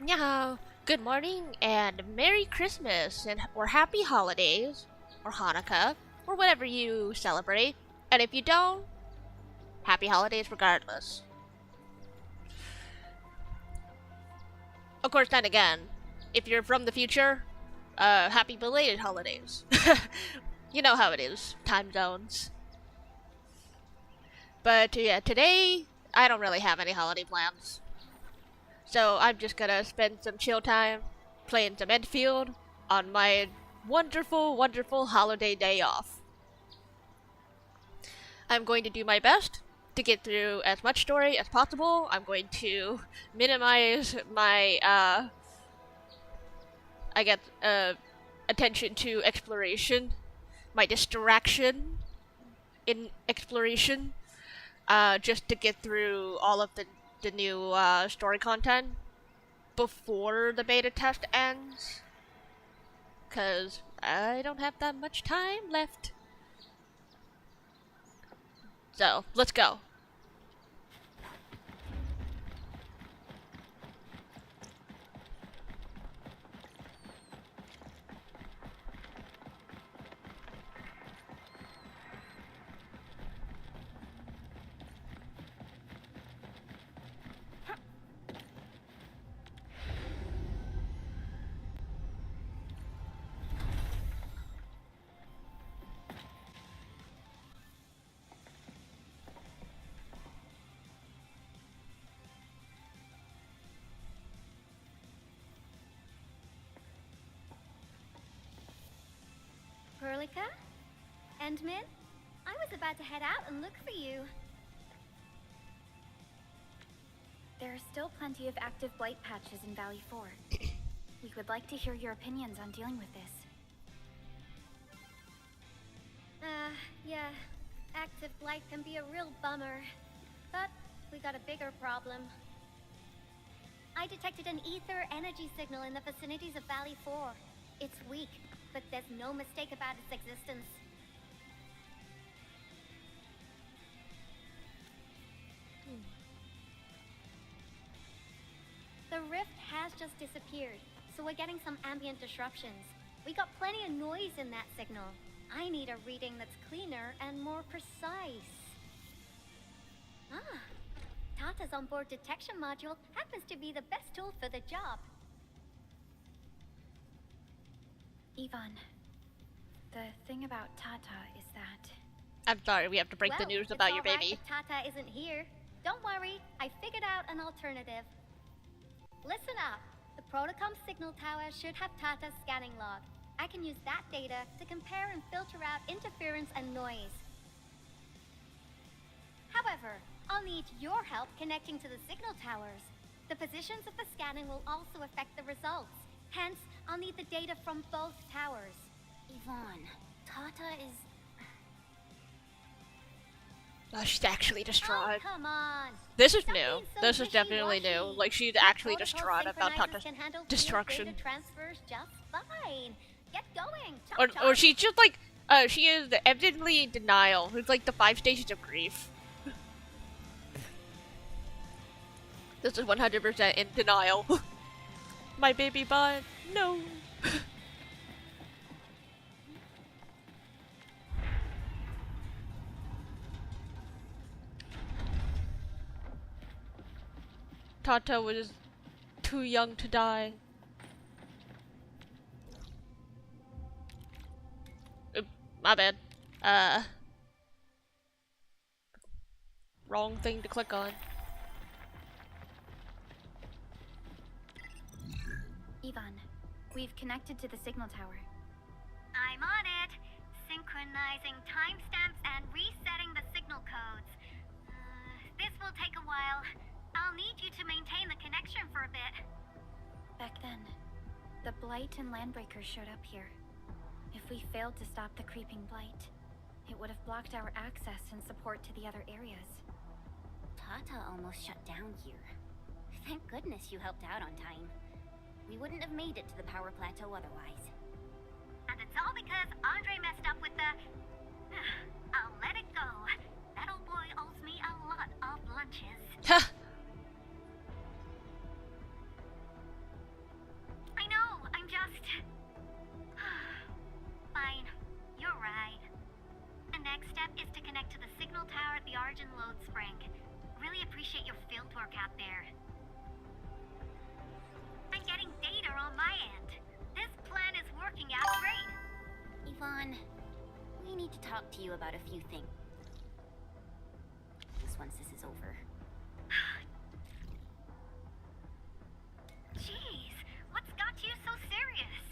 Nyahao, good morning and Merry Christmas or Happy Holidays or Hanukkah or whatever you celebrate. And if you don't, Happy Holidays regardless. Of course, then again, if you're from the future, Happy belated holidays. You know how it is, time zones. But yeah, today I don't really have any holiday plans. So I'm just gonna spend some chill time playing some Endfield on my wonderful, wonderful holiday day off. I'm going to do my best to get through as much story as possible. I'm going to minimize my, attention to exploration, my distraction in exploration, just to get through all of the new story content before the beta test ends, because I don't have that much time left. So, let's go. Perlica? Endmin? I was about to head out and look for you. There are still plenty of active blight patches in Valley 4. We would like to hear your opinions on dealing with this. Yeah. Active blight can be a real bummer. But we got a bigger problem. I detected an ether energy signal in the vicinities of Valley 4. It's weak, but there's no mistake about its existence. The rift has just disappeared, so we're getting some ambient disruptions. We got plenty of noise in that signal. I need a reading that's cleaner and more precise. Ah, Tata's onboard detection module happens to be the best tool for the job. Yvonne, the thing about Tata is that... I'm sorry, we have to break the news about your baby. If Tata isn't here. Don't worry, I figured out an alternative. Listen up. The Protocom signal tower should have Tata's scanning log. I can use that data to compare and filter out interference and noise. However, I'll need your help connecting to the signal towers. The positions of the scanning will also affect the results. Hence, I'll need the data from both towers. Yvonne, Tata is... Oh, she's actually distraught. Oh, come on. This is new. This is definitely new. Like, she's actually distraught about Tata's destruction. Transfers just fine. Get going. Or she's just like, she is evidently in denial. It's like the 5 stages of grief. This is 100% in denial. My baby bot, no. Tata was too young to die. My bad. Wrong thing to click on. Yvonne, we've connected to the signal tower. I'm on it. Synchronizing timestamps and resetting the signal codes. This will take a while. I'll need you to maintain the connection for a bit. Back then, the Blight and Landbreakers showed up here. If we failed to stop the creeping Blight, it would have blocked our access and support to the other areas. Tata almost shut down here. Thank goodness you helped out on time. We wouldn't have made it to the power plateau otherwise. And it's all because Andre messed up with the... I'll let it go. That old boy owes me a lot of lunches. talk to you about a few things. Once this is over. Jeez, what's got you so serious?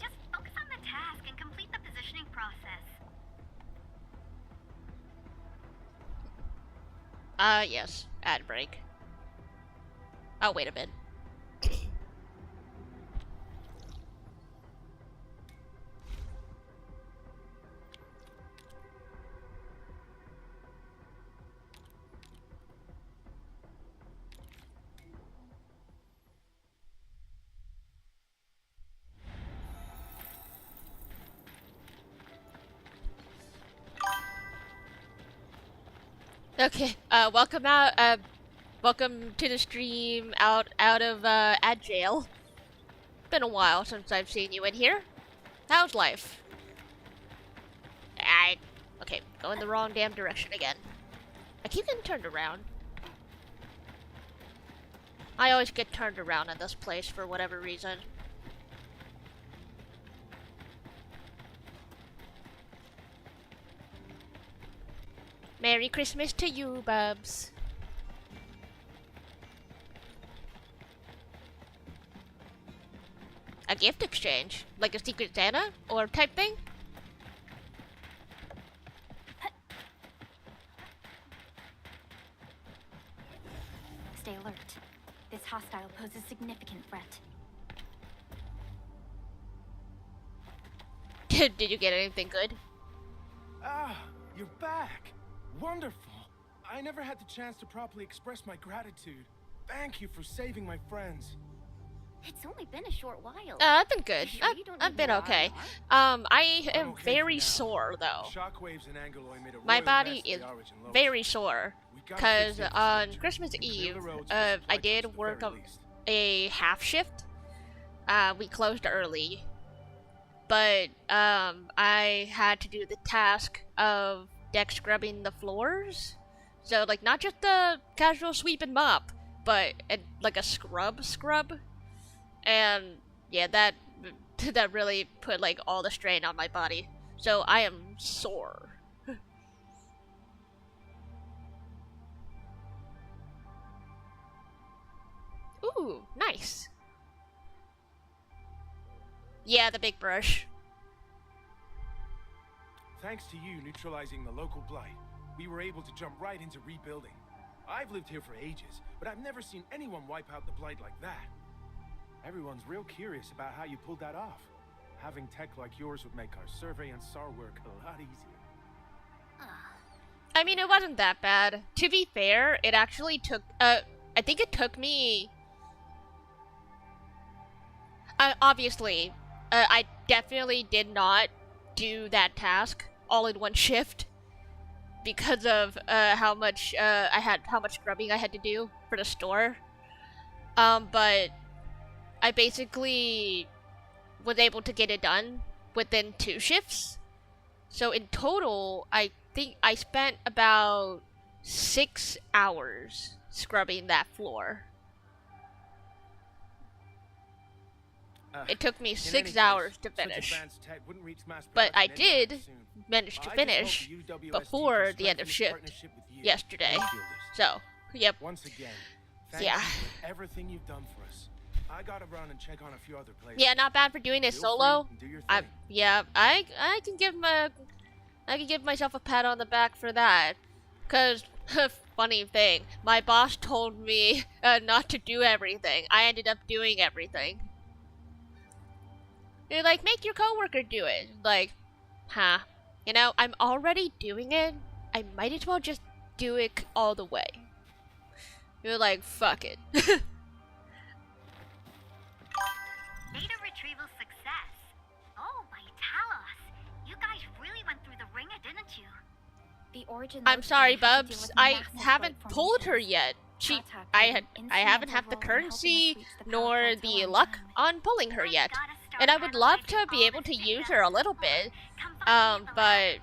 Just focus on the task and complete the positioning process. Yes. Ad break. Oh, wait a minute. Okay, welcome to the stream out of ad jail. Been a while since I've seen you in here. How's life? Okay, going the wrong damn direction again. I keep getting turned around. I always get turned around in this place for whatever reason. Merry Christmas to you, Bubs. A gift exchange? Like a Secret Santa? Or type thing? Stay alert. This hostile poses significant threat. Did you get anything good? Ah, you're back. Wonderful. I never had the chance to properly express my gratitude. Thank you for saving my friends. It's only been a short while. I've been good. You sure you don't I've need been more okay. R&R? I I'm am okay very for now. sore though. Shockwaves and Angeloy made a My royal body mess of is the Origin Lotus. very sore. We gotta Because fix on infrastructure Christmas and clear Eve, the roads for I supply trucks did at the work very up least. a half shift. We closed early. But I had to do the task of deck scrubbing the floors. So like not just the casual sweep and mop, but like a scrub. And yeah, that really put like all the strain on my body. So I am sore. Ooh, nice. Yeah, the big brush. Thanks to you neutralizing the local blight, we were able to jump right into rebuilding. I've lived here for ages, but I've never seen anyone wipe out the blight like that. Everyone's real curious about how you pulled that off. Having tech like yours would make our survey and SAR work a lot easier. I mean, it wasn't that bad. To be fair, it actually took, I think it took me... obviously, I definitely did not do that task all in one shift because of how much scrubbing I had to do for the store. But I basically was able to get it done within 2 shifts. So in total, I think I spent about 6 hours scrubbing that floor. It took me 6 hours to finish, but I did manage to finish before the end of shift yesterday. So, yep. Once again, Yeah. thank you for everything you've done for us. I gotta run and check on a few other places. Yeah, not bad for doing it Feel solo. free and do your I thing. can give myself a pat on the back for that. Cause funny thing, my boss told me not to do everything. I ended up doing everything. They're like, make your coworker do it. Like, huh? You know, I'm already doing it. I might as well just do it all the way. You're like, fuck it. Data retrieval success. Oh, my Talos. You guys really went through the ringer, didn't you? The origin. I'm sorry, Bubs. I haven't pulled her yet. I haven't had the currency nor the luck on pulling her yet. And I would love to be able to use her a little bit, but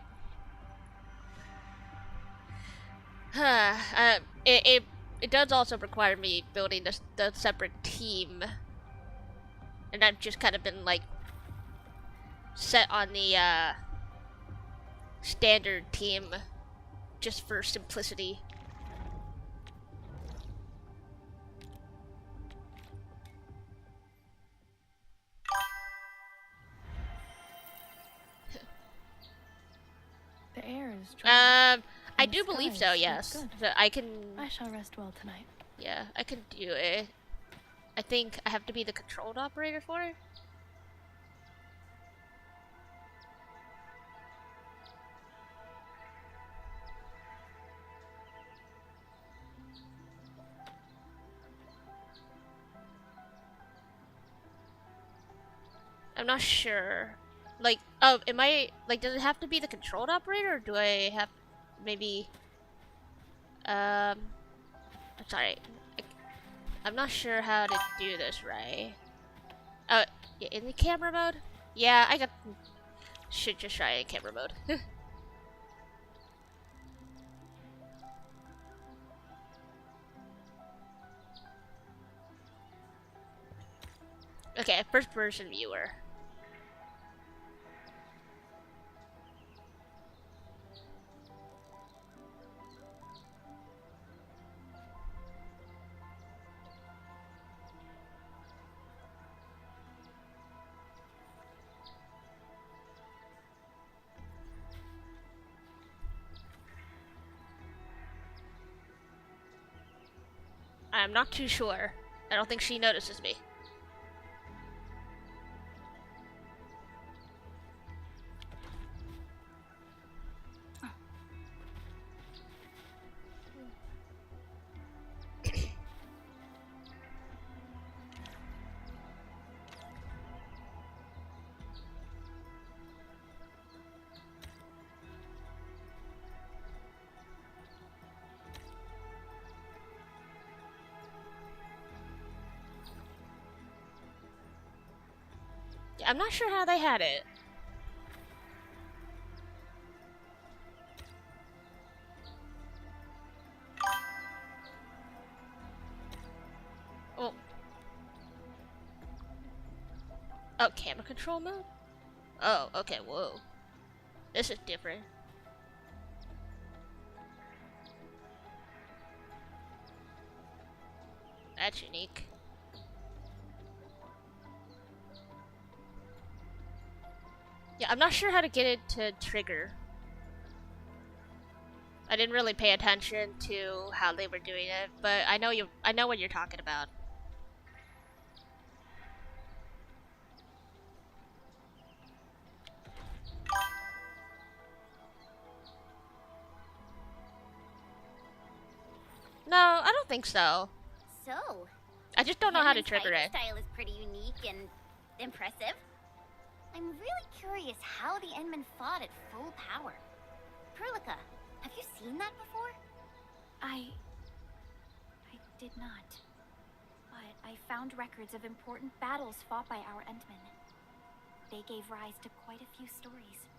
it does also require me building the separate team, and I've just kind of been like set on the standard team just for simplicity. The air is dry. I And do the believe so, skies look yes. good. So I can, I shall rest well tonight. yeah, I can do it. I think I have to be the controlled operator for it. I'm not sure. Like, oh, am I, like, does it have to be the controlled operator, or do I have, maybe, I'm sorry. I'm not sure how to do this right. Oh, yeah, in the camera mode? Yeah, should just try it in camera mode. Okay, first person viewer. I'm not too sure. I don't think she notices me. I'm not sure how they had it. Oh. Oh, camera control mode? Oh, okay, whoa. This is different. That's unique. Yeah, I'm not sure how to get it to trigger. I didn't really pay attention to how they were doing it, but I know what you're talking about. No, I don't think so. So, I just don't know how to Hammond's trigger fighting it. style is pretty unique and impressive. I'm really curious how the Endmen fought at full power. Perlica, have you seen that before? I did not. But I found records of important battles fought by our Endmen. They gave rise to quite a few stories.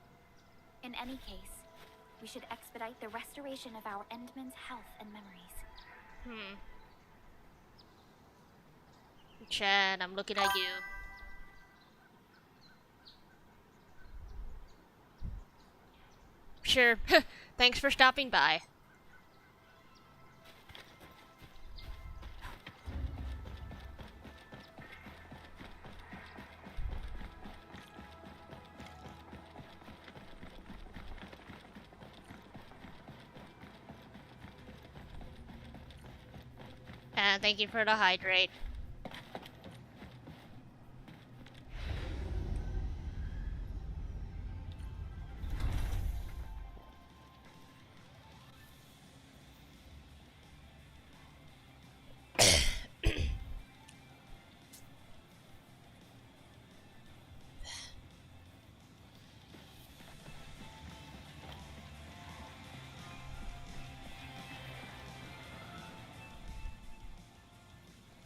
In any case, we should expedite the restoration of our Endmen's health and memories. Chan, I'm looking at you. Sure. Thanks for stopping by. And thank you for the hydrate.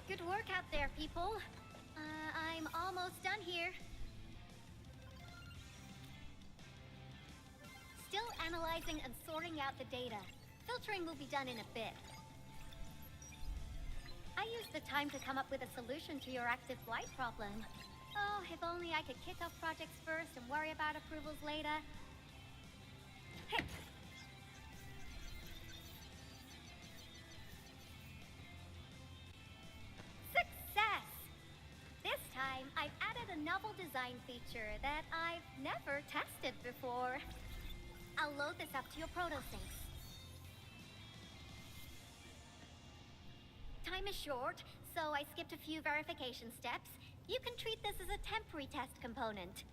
Good work out there, people. I'm almost done here. Still analyzing and sorting out the data. Filtering will be done in a bit. I used the time to come up with a solution to your active blight problem. Oh, if only I could kick off projects first and worry about approvals later. Success! This time, I've added a novel design feature that I've never tested before. I'll load this up to your protosyncs. Time is short, so I skipped a few verification steps. You can treat this as a temporary test component.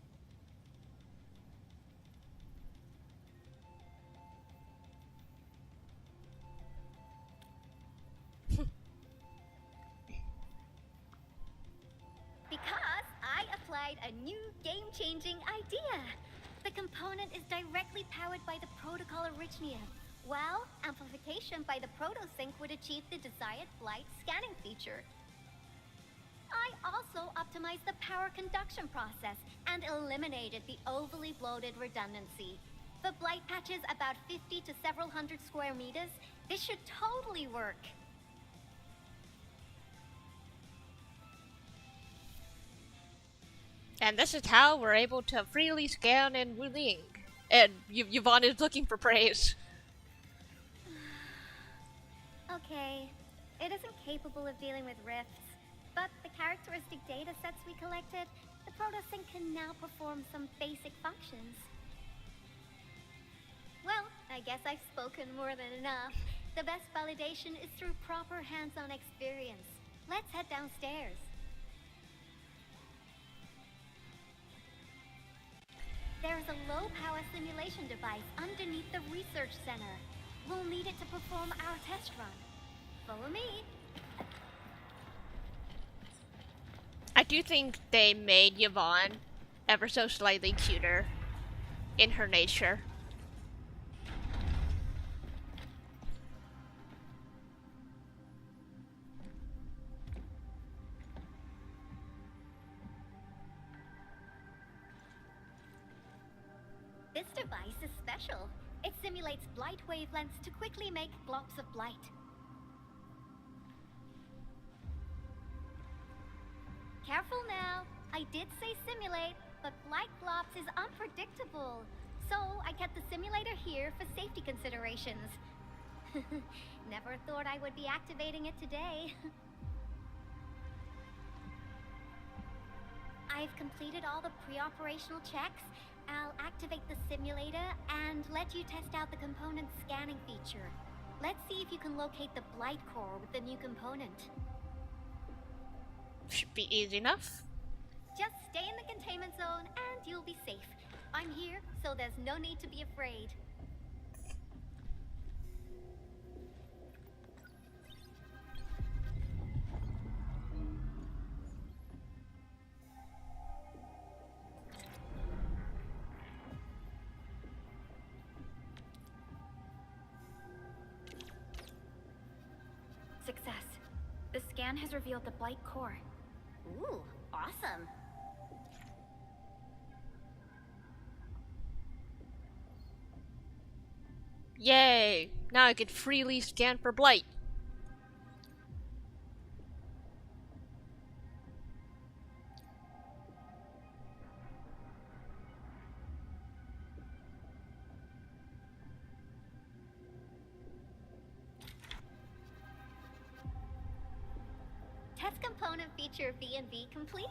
Because I applied a new game-changing idea. The component is directly powered by the protocol Arknights. Well, amplification by the protosync would achieve the desired blight scanning feature. I also optimized the power conduction process and eliminated the overly bloated redundancy. For blight patches about 50 to several hundred square meters, this should totally work. And this is how we're able to freely scan and Wuling. And Yvonne is looking for praise. Okay, it isn't capable of dealing with rifts, but the characteristic data sets we collected, the protosync can now perform some basic functions. Well, I guess I've spoken more than enough. The best validation is through proper hands-on experience. Let's head downstairs. There is a low-power simulation device underneath the research center. We'll need it to perform our test run. Follow me. I do think they made Yvonne ever so slightly cuter in her nature. This device is special. It simulates blight wavelengths to quickly make globs of blight. Careful now. I did say simulate, but blight globs is unpredictable. So I kept the simulator here for safety considerations. Never thought I would be activating it today. I've completed all the pre-operational checks. I'll activate the simulator and let you test out the component scanning feature. Let's see if you can locate the blight core with the new component. Should be easy enough. Just stay in the containment zone and you'll be safe. I'm here, so there's no need to be afraid. Success. The scan has revealed the blight core. Ooh, awesome. Yay! Now I can freely scan for blight. Test component feature B&B complete.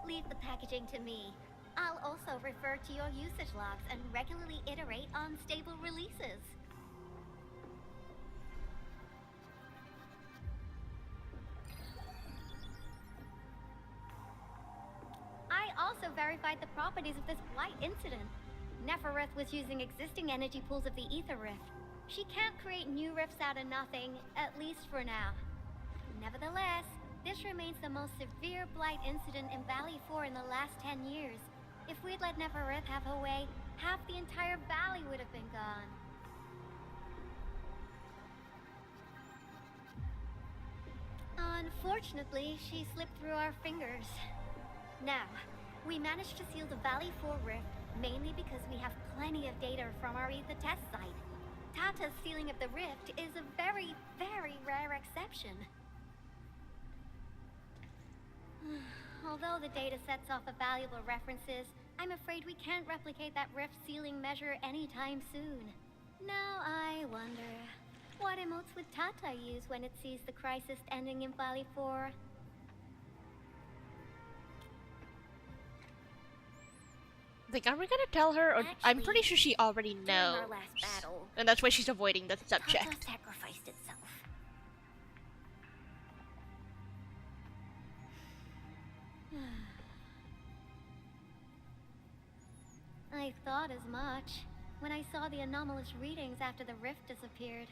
Leave the packaging to me. I'll also refer to your usage logs and regularly iterate on stable releases. I also verified the properties of this blight incident. Nefereth was using existing energy pools of the Ether Rift. She can't create new rifts out of nothing, at least for now. Nevertheless, this remains the most severe blight incident in Valley 4 in the last 10 years. If we'd let Nefereth have her way, half the entire valley would have been gone. Unfortunately, she slipped through our fingers. Now, we managed to seal the Valley 4 rift, mainly because we have plenty of data from our Ether test site. Tata's sealing of the rift is a very, very rare exception. Although the data sets offer valuable references, I'm afraid we can't replicate that rift sealing measure anytime soon. Now I wonder, what emotes would Tata use when it sees the crisis ending in Valley 4? Like, are we gonna tell her? Or I'm pretty Actually, sure she already During knows. our last battle, And that's why she's avoiding the Tata subject. sacrificed itself. I thought as much when I saw the anomalous readings after the rift disappeared.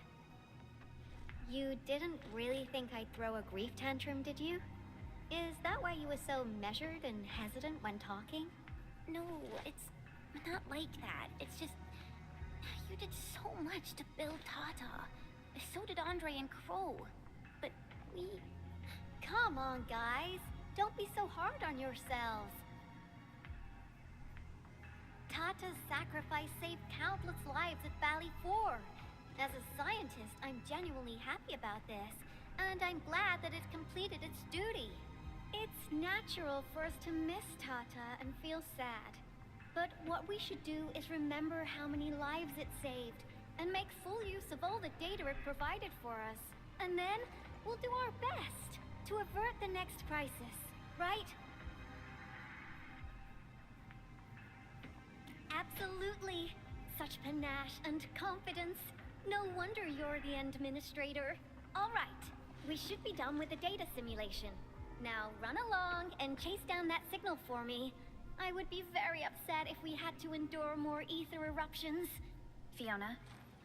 You didn't really think I'd throw a grief tantrum, did you? Is that why you were so measured and hesitant when talking? No, it's not like that. It's just... You did so much to build Tata. So did Andre and Crow. But we... Come on, guys. Don't be so hard on yourselves. Tata's sacrifice saved countless lives at Valley 4. As a scientist, I'm genuinely happy about this, and I'm glad that it completed its duty. It's natural for us to miss Tata and feel sad. But what we should do is remember how many lives it saved, and make full use of all the data it provided for us. And then, we'll do our best to avert the next crisis, right? Absolutely. Such panache and confidence. No wonder you're the administrator. All right, we should be done with the data simulation. Now run along and chase down that signal for me. I would be very upset if we had to endure more ether eruptions. Fiona,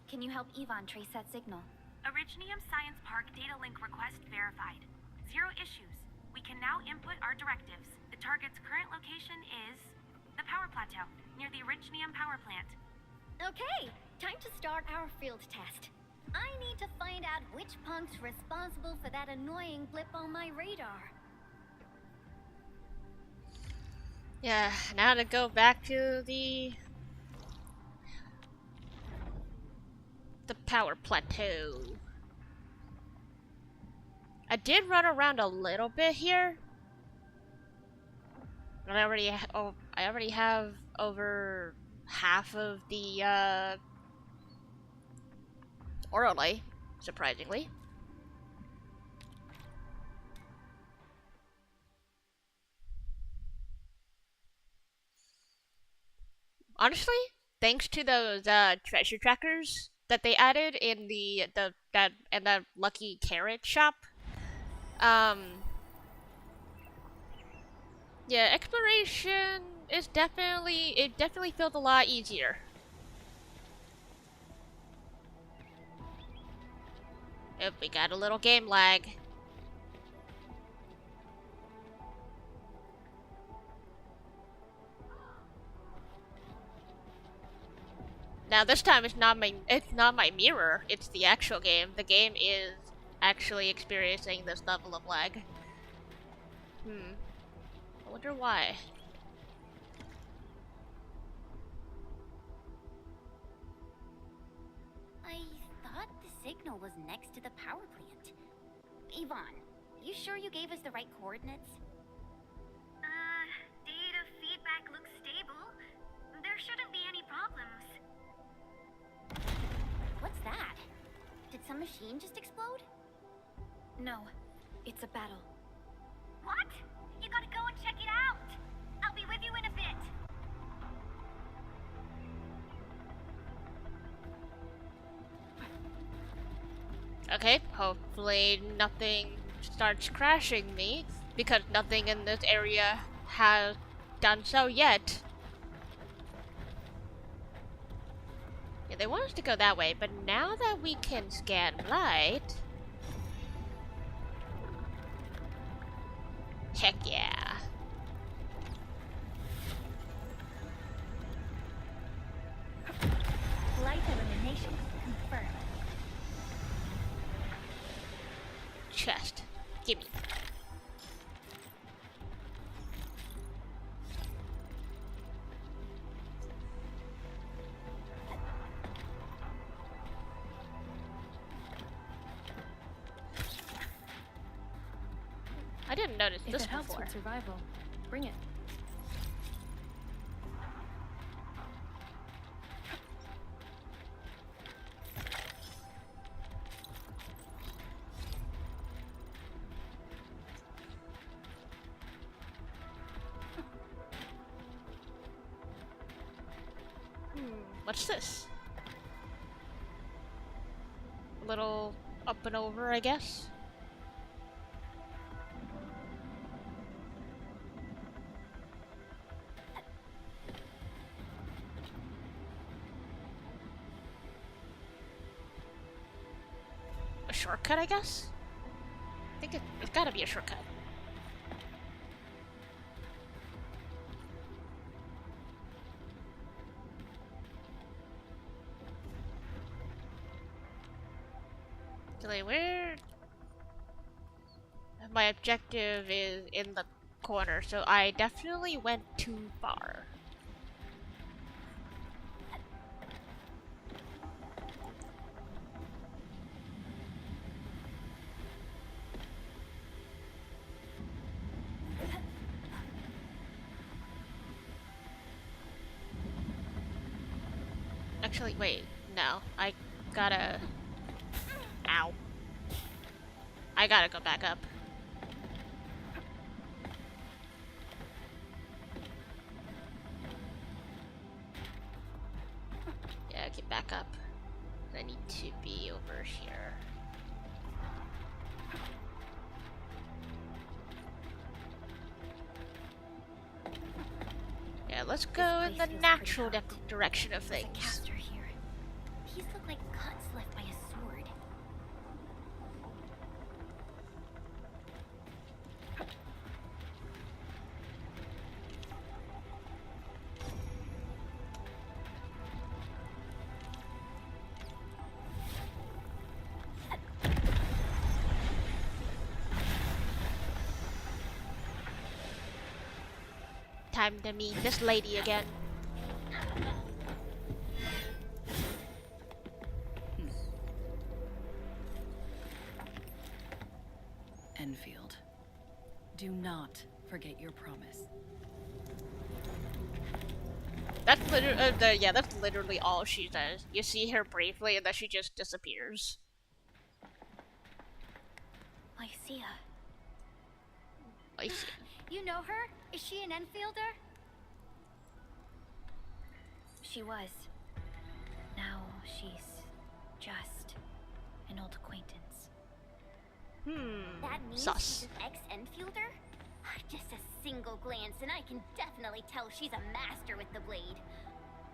can you help Yvonne trace that signal? Originium Science Park data link request verified. 0 issues. We can now input our directives. The target's current location is the power plateau, near the Originium power plant. Okay, time to start our field test. I need to find out which punk's responsible for that annoying blip on my radar. Yeah, now to go back to the power plateau. I did run around a little bit here. But I already have over half of the orally, surprisingly. Honestly, thanks to those treasure trackers that they added in that lucky carrot shop, yeah, exploration is definitely felt a lot easier. If we got a little game lag. Now this time it's not my mirror, it's the actual game. The game is actually experiencing this level of lag. I wonder why. I thought the signal was next to the power plant. Yvonne, you sure you gave us the right coordinates? Data feedback looks stable. There shouldn't be any problems. What's that? Did some machine just explode? No, it's a battle. What? You gotta go and check it out. I'll be with you in a bit. Okay, hopefully nothing starts crashing me, because nothing in this area has done so yet. Yeah, they want us to go that way, but now that we can scan light... Heck yeah. Light elimination confirmed. Chest. Gimme. I didn't notice If this it helps before. with survival, bring it. What's this? A little up and over, I guess. A shortcut, I guess? I think it's gotta be a shortcut. Where? My objective is in the corner, so I definitely went too far. Actually, wait, no, I gotta... Ow. I gotta go back up. Yeah, get back up. I need to be over here. Yeah, let's go in the natural direction of things. Caster here. These look like cuts left by a sword. Time to meet this lady again. Endfield, do not forget your promise. That's literally all she says. You see her briefly, and then she just disappears. Lycia. Lycia. You know her? Is she an Enfielder? She was. Now she's just an old acquaintance. That means Sus. she's an ex-Enfielder? Just a single glance and I can definitely tell she's a master with the blade.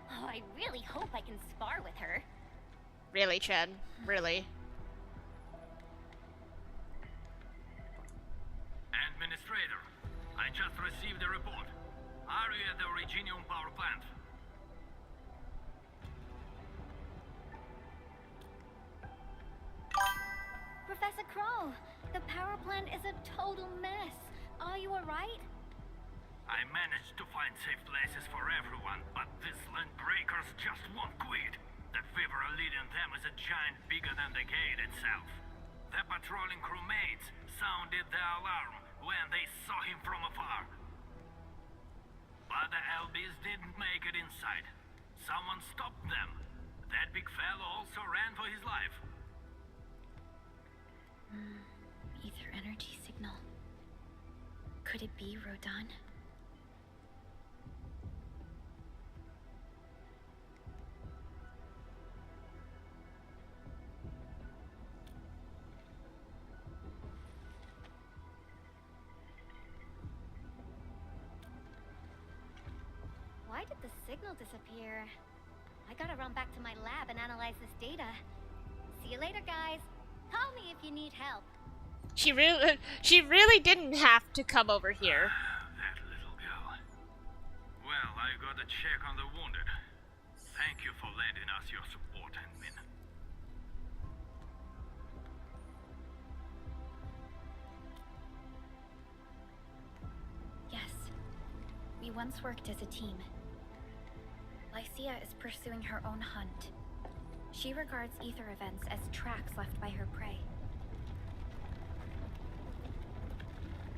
Oh, I really hope I can spar with her. Really, Chen? Really? Administrator, I just received a report. Are you at the Originium power plant? Professor Kroll, the power plant is a total mess. Are you alright? I managed to find safe places for everyone, but these land breakers just won't quit. The fever leading them is a giant bigger than the gate itself. The patrolling crewmates sounded the alarm when they saw him from afar. But the LBs didn't make it inside. Someone stopped them. That big fellow also ran for his life. Ether energy signal. Could it be Rodan? Why did the signal disappear? I gotta run back to my lab and analyze this data. See you later, guys. Call me if you need help. She really didn't have to come over here. That little girl. Well, I gotta check on the wounded. Thank you for lending us your support, Endmin. Yes. We once worked as a team. Lycia is pursuing her own hunt. She regards ether events as tracks left by her prey.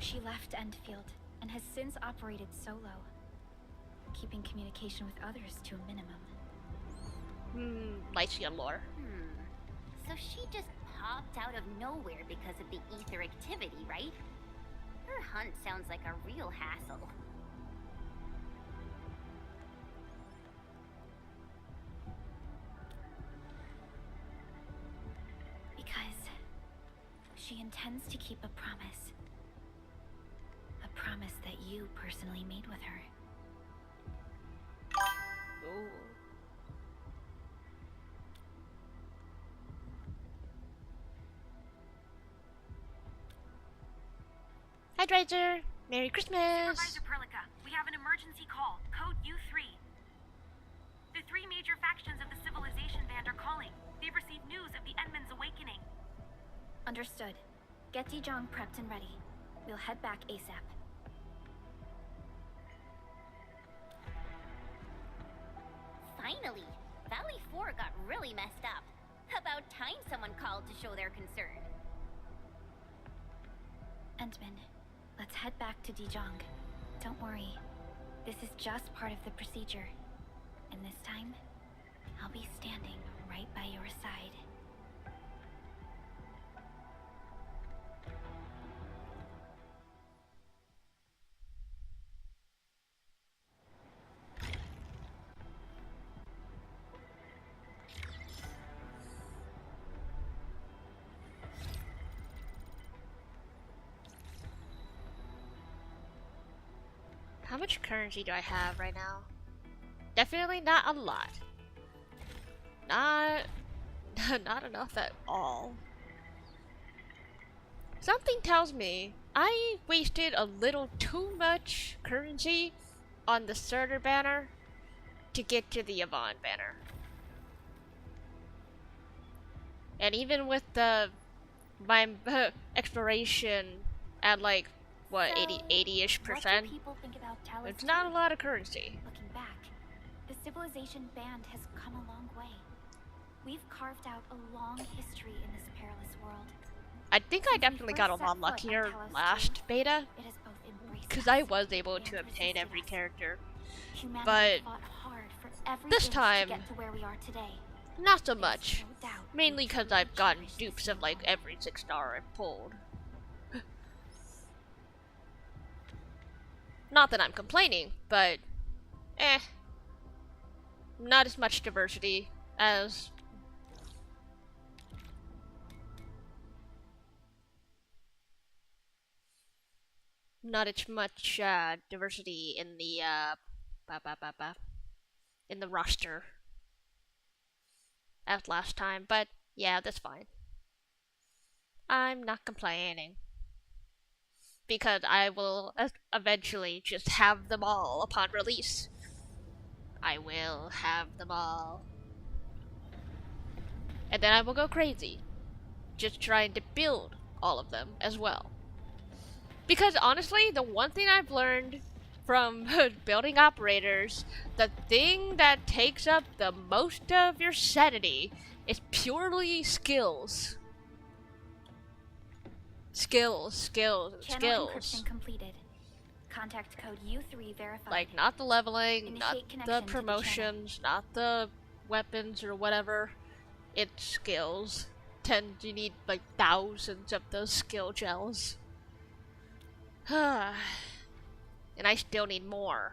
She left Endfield and has since operated solo, keeping communication with others to a minimum. Lycia lore. So she just popped out of nowhere because of the ether activity, right? Her hunt sounds like a real hassle. She intends to keep a promise. A promise that you personally made with her. Ooh. Hi, Dreiser. Merry Christmas. Supervisor Perlica, we have an emergency call. Code U3. The three major factions of the Civilization Band are calling. They've received news of the Endman's awakening. Understood. Get Dijong prepped and ready. We'll head back ASAP. Finally! Valley 4 got really messed up. About time someone called to show their concern. Endman, let's head back to Dijong. Don't worry. This is just part of the procedure. And this time, I'll be standing right by your side. How much currency do I have right now? Definitely not a lot. Not enough at all. Something tells me I wasted a little too much currency on the Surtur banner to get to the Yvonne banner. And even with my exploration at like what, 80-ish What percent, do people think about Talos-II? it's not a lot of currency. Looking back, the Civilization Band has come a long way. We've carved out a long history in this perilous world. I think I definitely got a lot luckier last beta, It has both embraced because us I was able and to obtain resisted every us. character. Humanity but fought hard for every this inch time, to get to where we are today. Not so There's much. no doubt Mainly we because truly I've gotten cherish dupes this of like moment. every 6-star I've pulled. Not that I'm complaining, but not as much diversity as not as much diversity in the in the roster as last time, but yeah, that's fine. I'm not complaining. Because I will eventually just have them all upon release. I will have them all. And then I will go crazy. Just trying to build all of them as well. Because honestly, the one thing I've learned from building operators, the thing that takes up the most of your sanity is purely skills. Skills. Channel encryption completed. Contact code U3 verified. Like, not the leveling, Initiate not connection the to the promotions, not the weapons or whatever. It's skills. You need like thousands of those skill gels. And I still need more.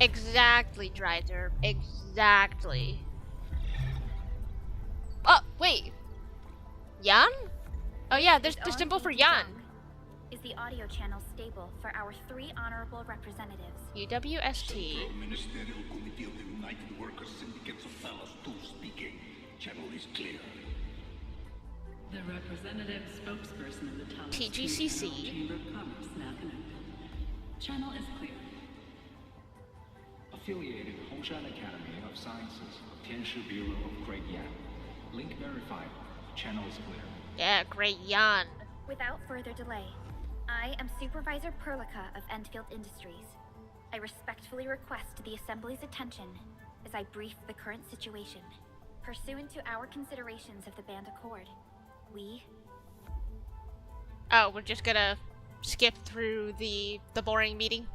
Exactly, Dreiser. Exactly. Oh, wait. Yan? Oh yeah, there's the symbol for Yan. Is the audio channel stable for our 3 honorable representatives? UWST. Ministerial Committee of the United Workers Syndicates of Talos-II speaking. Channel is clear. The representative spokesperson of the Talos-II TGCC. Chamber of Commerce now connected. Channel is clear. Affiliated Hongshan Academy of Sciences, Tianshu Bureau of Great Yan. Link verified. Channel is clear. Yeah, great Yan. Without further delay, I am Supervisor Perlica of Endfield Industries. I respectfully request the Assembly's attention as I brief the current situation. Pursuant to our considerations of the Band Accord, we... Oh, we're just gonna skip through the boring meeting.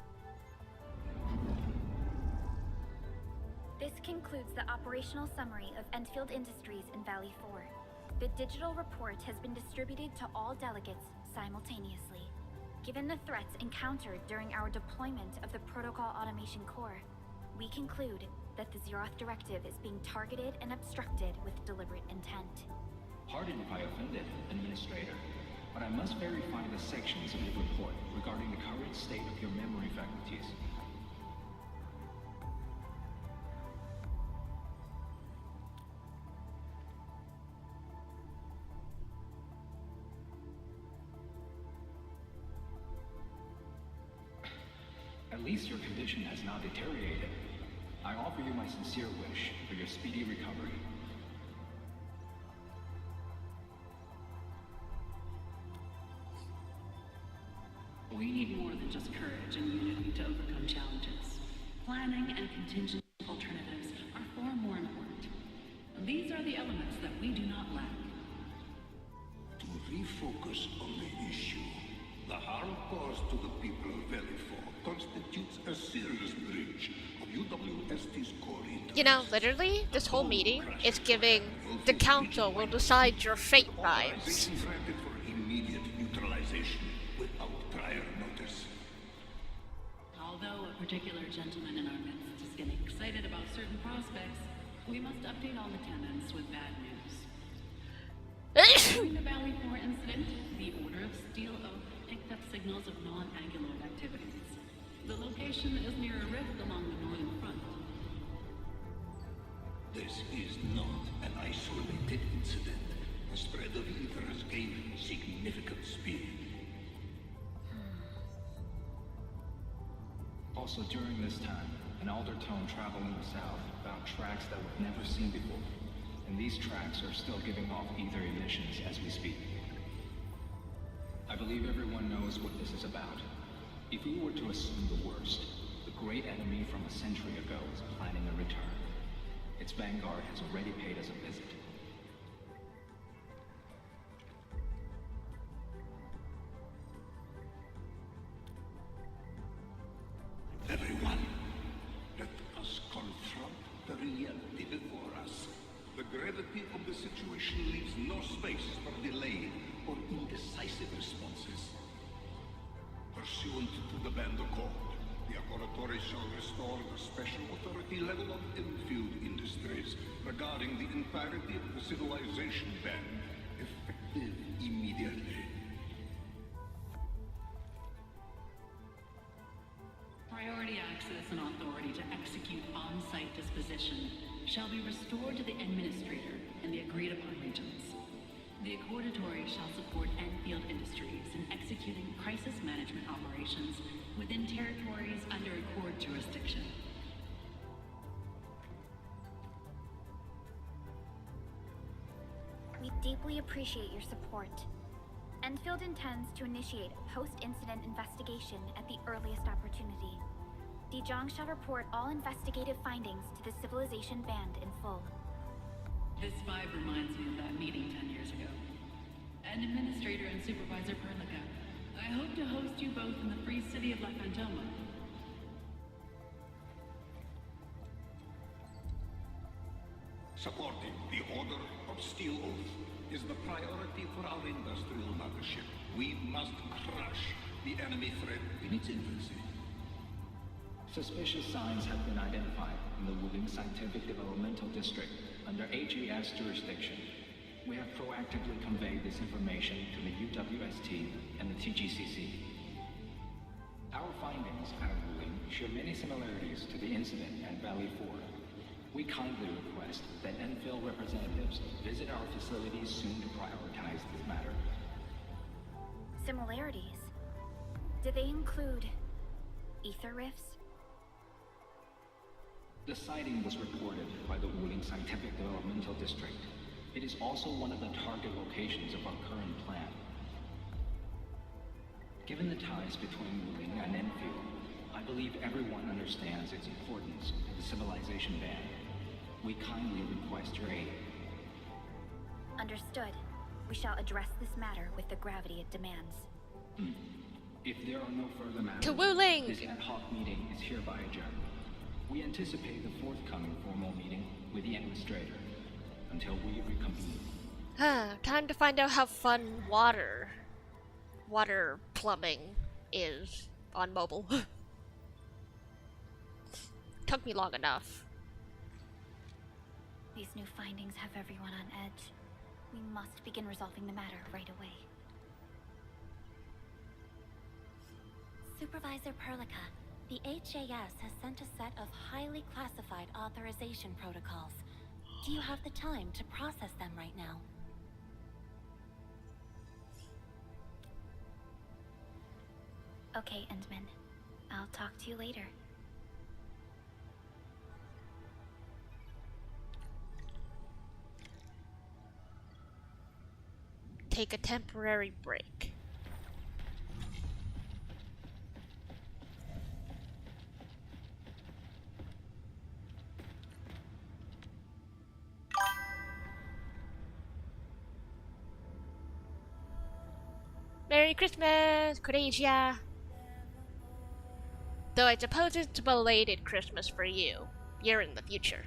This concludes the operational summary of Endfield Industries in Valley 4. The digital report has been distributed to all delegates simultaneously. Given the threats encountered during our deployment of the Protocol Automation Core, we conclude that the Zeroth Directive is being targeted and obstructed with deliberate intent. Pardon if I offended, Administrator, but I must verify the sections of your report regarding the current state of your memory faculties. At least your condition has not deteriorated. I offer you my sincere wish for your speedy recovery. We need more than just courage and unity to overcome challenges. Planning and contingent alternatives are far more important. These are the elements that we do not lack. To refocus on the issue, the harm caused to the people of Valley 4 constitutes a serious breach of UWST's core interests. You know, literally, this whole meeting is giving the council will decide your fate vibes. Organizations granted for immediate neutralization without prior notice. Although a particular gentleman in our midst is getting excited about certain prospects, we must update all attendants with bad news. During the Valley 4 incident, the Order of Steel Oak picked up signals of non-anguloid activities. The location is near a rift along the northern front. This is not an isolated incident. The spread of ether has gained significant speed. Also, during this time, an Aldertone traveling south found tracks that we've never seen before. And these tracks are still giving off ether emissions as we speak. I believe everyone knows what this is about. If we were to assume the worst, the great enemy from a century ago is planning a return. Its vanguard has already paid us a visit. Everyone, let us confront the reality before us. The gravity of the situation leaves no space for delayed or indecisive responses. Pursuant to the Band Accord, the Laboratory shall restore the special authority level of Endfield Industries regarding the entirety of the civilization band, effective immediately. Priority access and authority to execute on-site disposition shall be restored to the Administrator in the agreed-upon regions. The Accordatory shall support Endfield Industries in executing crisis management operations within territories under Accord jurisdiction. We deeply appreciate your support. Endfield intends to initiate a post-incident investigation at the earliest opportunity. Dijong shall report all investigative findings to the Civilization Band in full. This vibe reminds me of that meeting 10 years ago. And Administrator and Supervisor Perlica, I hope to host you both in the free city of La Fantoma. Supporting the Order of Steel Oath is the priority for our industrial mothership. We must crush the enemy threat in its infancy. Suspicious signs have been identified in the Wuling Scientific Developmental District under AGS jurisdiction. We have proactively conveyed this information to the UWST and the TGCC. Our findings out of Wuling share many similarities to the incident at Valley 4. We kindly request that Endfield representatives visit our facilities soon to prioritize this matter. Similarities? Do they include ether rifts? The sighting was reported by the Wuling Scientific Developmental District. It is also one of the target locations of our current plan. Given the ties between Wuling and Endfield, I believe everyone understands its importance to the Civilization Band. We kindly request your aid. Understood. We shall address this matter with the gravity it demands. If there are no further matters, To Wuling! this ad hoc meeting is hereby adjourned. We anticipate the forthcoming formal meeting with the Administrator until we reconvene. Time to find out how fun water plumbing is on mobile. took me long enough. These new findings have everyone on edge. We must begin resolving the matter right away. Supervisor Perlica, the HAS has sent a set of highly classified authorization protocols. Do you have the time to process them right now? Okay, Endman. I'll talk to you later. Take a temporary break. Merry Christmas, Cordesia! Though I suppose it's a belated Christmas for you. You're in the future.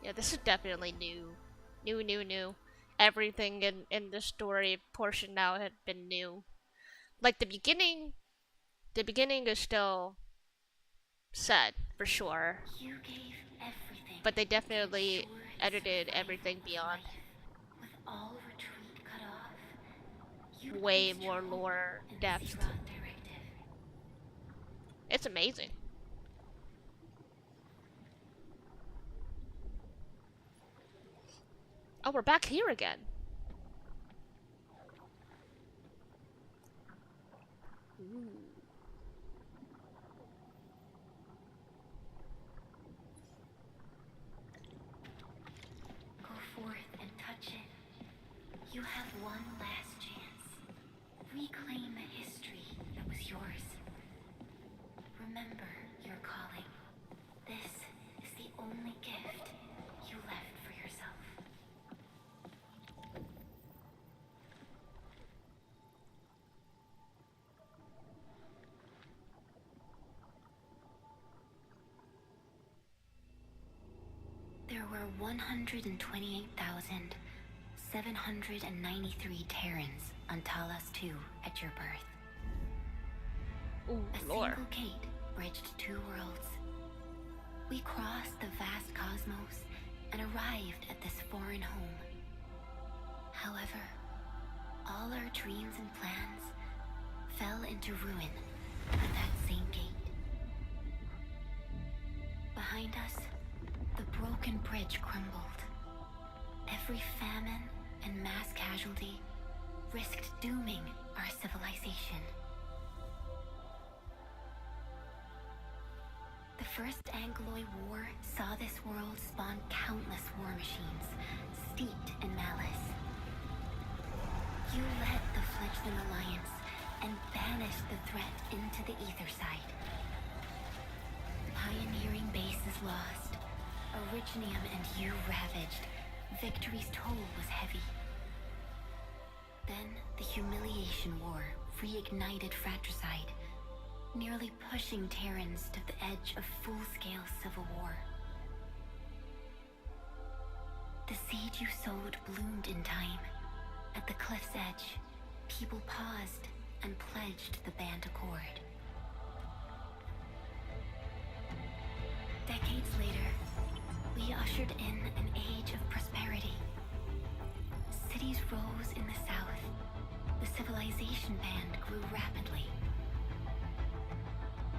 Yeah, this is definitely new. New. Everything in the story portion now had been new. Like the beginning is still set for sure. You gave everything. But they definitely to ensure the edited survival everything of beyond. life. With all retreat cut off, you Way placed more your hope lore in the depth. Zeroth Directive. It's amazing. Oh, we're back here again. Ooh. Go forth and touch it. You have one last chance. Reclaim the history that was yours. Remember your calling. This is the only gift you left for yourself. There were 128,793 Terrans on Talos-II at your birth. Ooh, A lore. single gate bridged two worlds. We crossed the vast cosmos and arrived at this foreign home. However, all our dreams and plans fell into ruin at that same gate. Behind us, the broken bridge crumbled. Every famine and mass casualty risked dooming our civilization. The First Angloid War saw this world spawn countless war machines, steeped in malice. You led the fledgling alliance and banished the threat into the ether side. Pioneering bases lost, Originium and you ravaged. Victory's toll was heavy. Then the Humiliation War reignited fratricide, nearly pushing Terrans to the edge of full-scale civil war. The seed you sowed bloomed in time. At the cliff's edge, people paused and pledged the Band Accord. Decades later, we ushered in an age of prosperity. Cities rose in the south. The civilization band grew rapidly.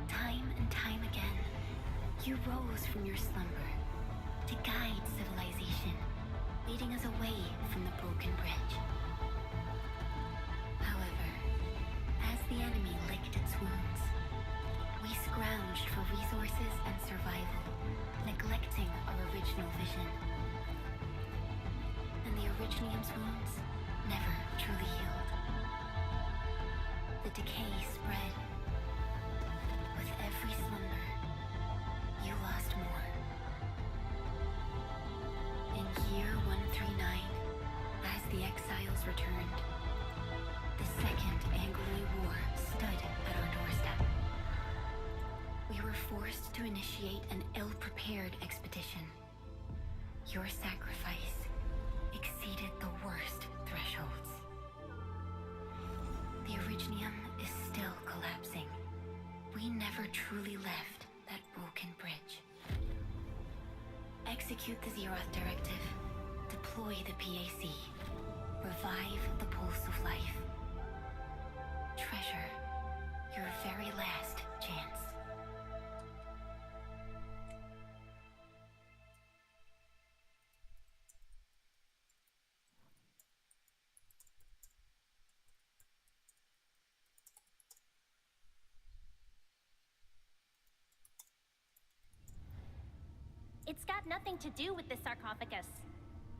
Time and time again, you rose from your slumber to guide civilization, leading us away from the broken bridge. However, as the enemy licked its wounds, we scrounged for resources and survival, neglecting our original vision. And the Originium's wounds never truly healed. The decay spread. With every slumber, you lost more. In year 139, as the exiles returned, the Second Anglo War stood at our doorstep. We were forced to initiate an ill-prepared expedition. Your sacrifice exceeded the worst thresholds. The Originium is still collapsing. We never truly left that broken bridge. Execute the Zeroth Directive. Deploy the PAC. Revive the pulse of life. Treasure your very last chance. It's got nothing to do with the sarcophagus.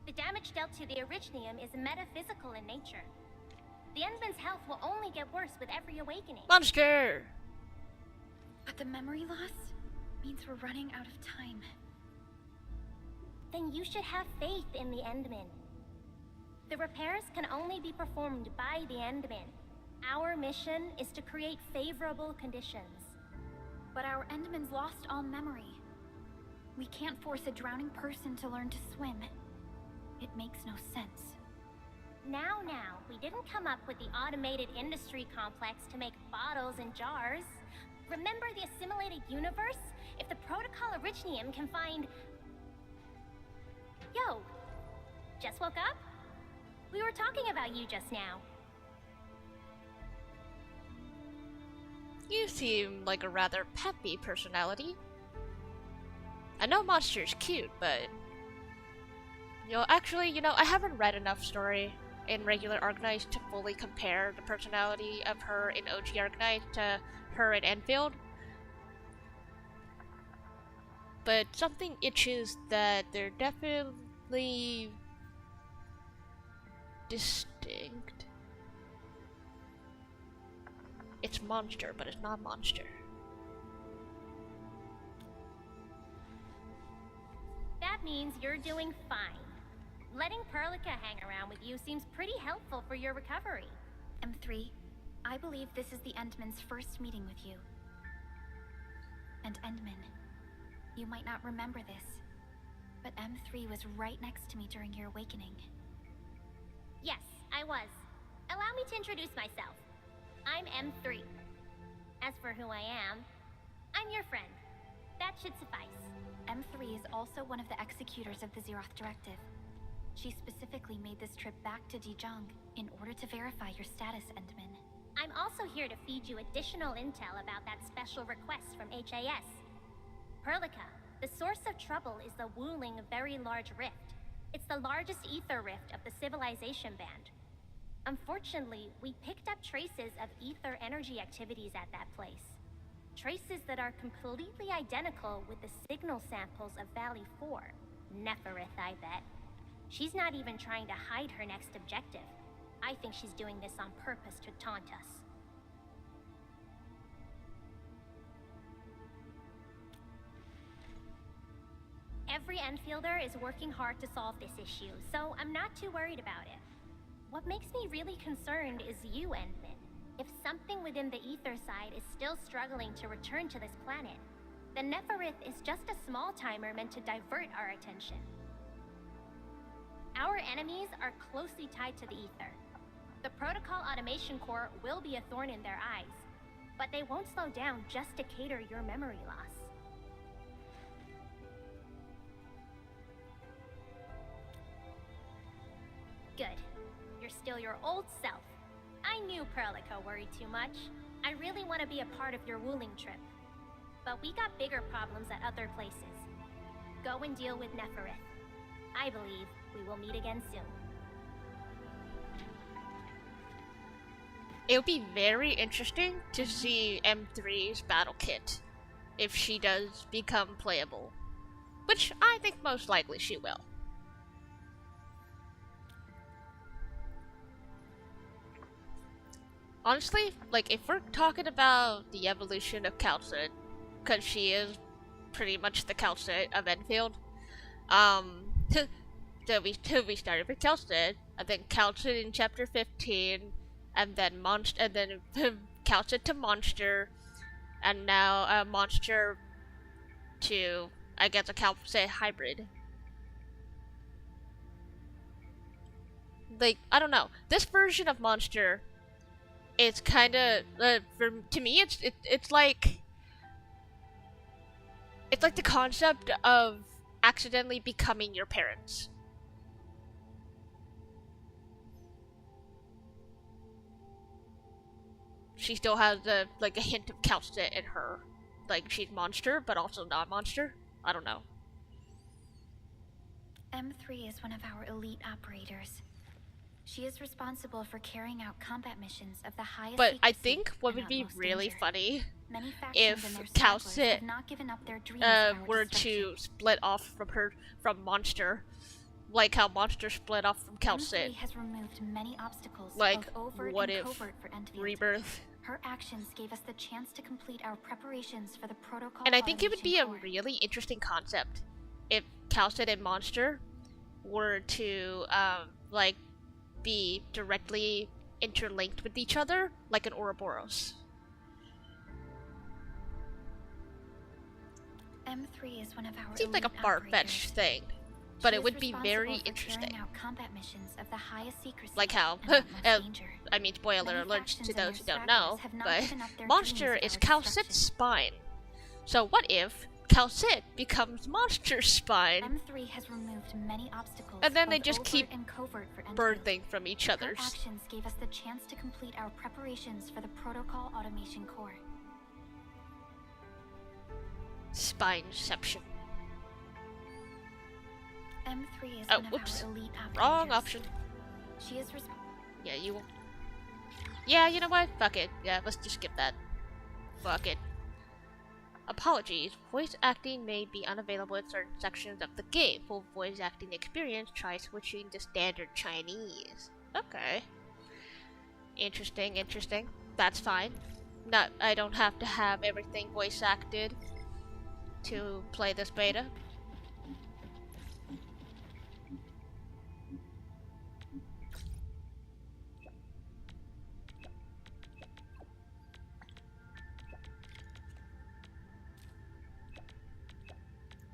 The damage dealt to the Originium is metaphysical in nature. The Endman's health will only get worse with every awakening. Monster! But the memory loss means we're running out of time. Then you should have faith in the Endman. The repairs can only be performed by the Endman. Our mission is to create favorable conditions. But our Endman's lost all memory. We can't force a drowning person to learn to swim. It makes no sense. Now, we didn't come up with the automated industry complex to make bottles and jars. Remember the assimilated universe? If the Protocol Originium can find... Yo! Just woke up? We were talking about you just now. You seem like a rather peppy personality. I know Monster's cute, but... Actually, I haven't read enough story in regular Arknights to fully compare the personality of her in OG Arknights to her in Endfield. But something itches that they're definitely distinct. It's Monster, but it's not Monster. That means you're doing fine. Letting Perlica hang around with you seems pretty helpful for your recovery. M3, I believe this is the Endman's first meeting with you. And Endman, you might not remember this, but M3 was right next to me during your awakening. Yes, I was. Allow me to introduce myself. I'm M3. As for who I am, I'm your friend. That should suffice. M3 is also one of the executors of the Zeroth Directive. She specifically made this trip back to Dijong in order to verify your status, Endman. I'm also here to feed you additional intel about that special request from HAS. Perlica, the source of trouble is the Wuling Very Large Rift. It's the largest ether rift of the Civilization Band. Unfortunately, we picked up traces of ether energy activities at that place. Traces that are completely identical with the signal samples of Valley 4. Neferith, I bet. She's not even trying to hide her next objective. I think she's doing this on purpose to taunt us. Every Enfielder is working hard to solve this issue, so I'm not too worried about it. What makes me really concerned is you, Endman. If something within the ether side is still struggling to return to this planet, then Neferith is just a small timer meant to divert our attention. Our enemies are closely tied to the ether. The Protocol Automation Core will be a thorn in their eyes, but they won't slow down just to cater your memory loss. Good. You're still your old self. I knew Perlica worried too much. I really want to be a part of your Wuling trip. But we got bigger problems at other places. Go and deal with Neferith. I believe we will meet again soon. It would be very interesting to see M3's battle kit if she does become playable, which I think most likely she will. honestly, like, if we're talking about the evolution of Calcid, because she is pretty much the Calcid of Enfield, so we started with Calcid, and then Calcid in chapter 15, and then Calcid to Monster, and now Monster to, I guess, a Calcid hybrid. Like, I don't know. This version of Monster, it's kind of to me, it's like the concept of accidentally becoming your parents. She still has a hint of Calcit in her. Like, she's Monster, but also not Monster. I don't know. M3 is one of our elite operators. She is responsible for carrying out combat missions of the highest But I secrecy think what and would be utmost really danger. funny Many factions if and their smugglers Calcit have not given up their dreams of our were destruction. to split off from Monster, like how Monster split off from Calcit. M3 has removed many obstacles, Like, both overt what and if covert for Endfield. Rebirth? Her actions gave us the chance to complete our preparations for the protocol. And I think it would be a automation core. really interesting concept if Calcit and Monster were to be directly interlinked with each other, like an Ouroboros. M3 is one of our Seems like a elite far-fetched operators. thing, but She it is would be very responsible for interesting. carrying out combat missions of the highest secrecy Like how, and utmost danger. I mean, spoiler Many alert factions to and those who their don't know, stragglers have not but given up their Monster dreams of is our Calcit's destruction. spine. So what if Calcit becomes Monster's spine, M3 has removed many obstacles, and then they both just overt keep and covert for Endfield. birthing from each Her other's actions gave us the chance to complete our preparations for the protocol automation core. spineception? M3 is Oh, one of whoops. our elite operators. Wrong option. She is Yeah, you. Yeah, you know what? Fuck it. Yeah, let's just skip that. Fuck it. Apologies. Voice acting may be unavailable in certain sections of the game. For voice acting experience, try switching to standard Chinese. Okay. Interesting, interesting. That's fine. I don't have to have everything voice acted to play this beta.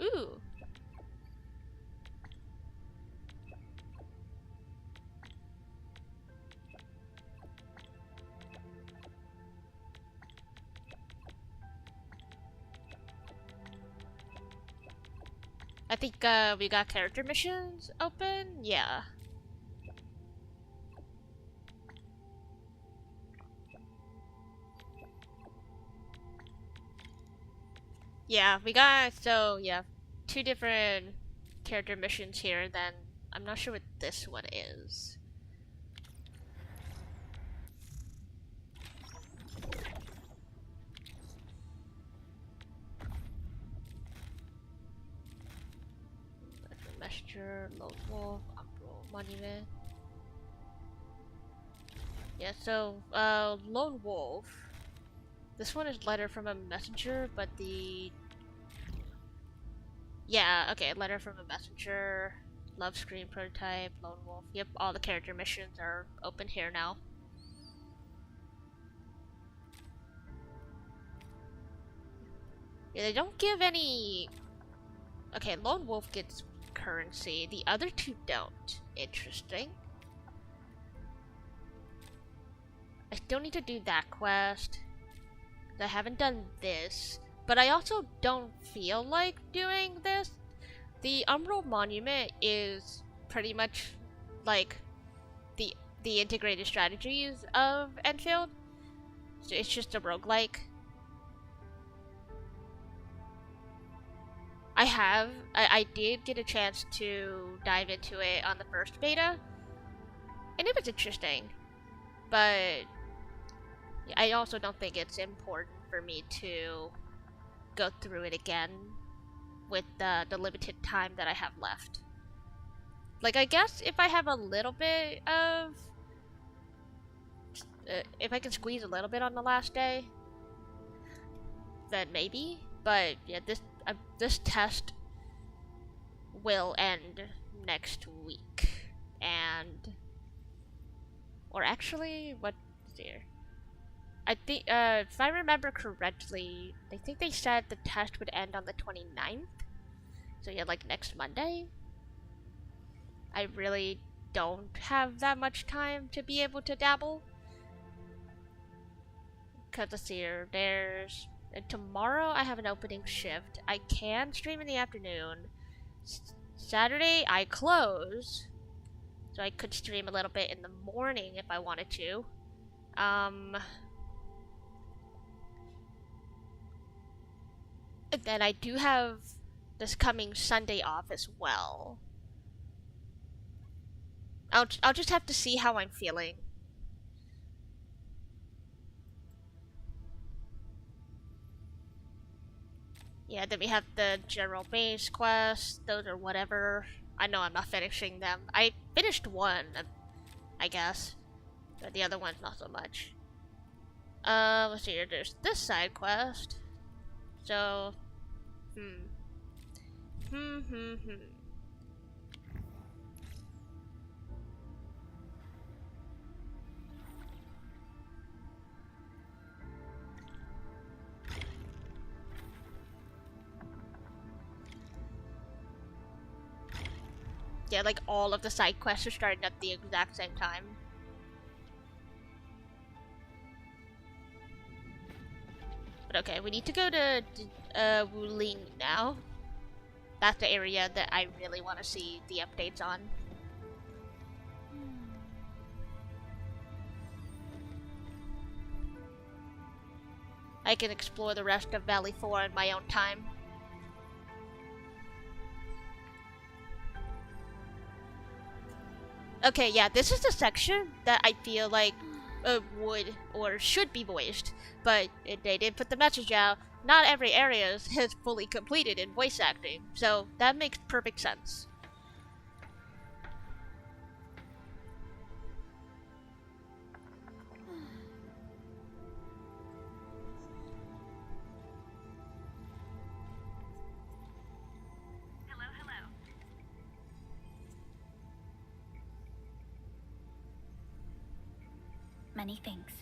Ooh. I think we got character missions open? Yeah. Yeah, we got, so yeah, 2 different character missions here, then I'm not sure what this one is. Messenger, Lone Wolf, Umbral Monument. Yeah, so, Lone Wolf. This one is letter from a messenger, but the... Yeah, okay, letter from a messenger, love screen prototype, Lone Wolf. Yep, all the character missions are open here now. Yeah, they don't give any... Okay, Lone Wolf gets currency. The other 2 don't. Interesting. I still need to do that quest. I haven't done this. But I also don't feel like doing this. The Umbral Monument is pretty much like the integrated strategies of Enfield. So it's just a roguelike. I did get a chance to dive into it on the first beta, and it was interesting, but I also don't think it's important for me to go through it again with the limited time that I have left. Like, I guess if I have a little bit of if I can squeeze a little bit on the last day, then maybe. But yeah, this test will end next week, and or actually, what is here? I think if I remember correctly, I think they said the test would end on the 29th. So yeah, like next Monday. I really don't have that much time to be able to dabble. Cause let's see here, there's tomorrow I have an opening shift. I can stream in the afternoon. Saturday I close, so I could stream a little bit in the morning if I wanted to. And then I do have this coming Sunday off as well. I'll just have to see how I'm feeling. Yeah, then we have the general base quests. Those are whatever. I know I'm not finishing them. I finished one, I guess. But the other one's not so much. Let's see here. There's this side quest. So, yeah, like all of the side quests are starting at the exact same time. But okay, we need to go to Wuling now. That's the area that I really want to see the updates on. I can explore the rest of Valley 4 in my own time. Okay, yeah, this is the section that I feel like would or should be voiced, but they did put the message out. Not every area is fully completed in voice acting, so that makes perfect sense. Hello. Many thanks.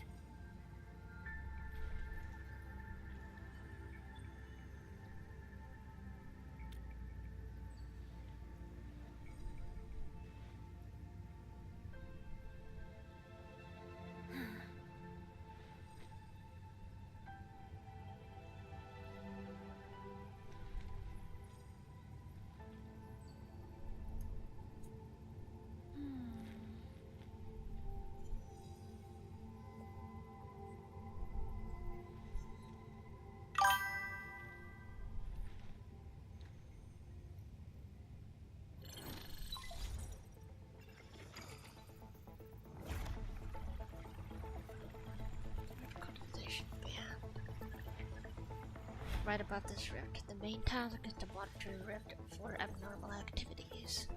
Right above this rift, the main task is to monitor the rift for abnormal activities.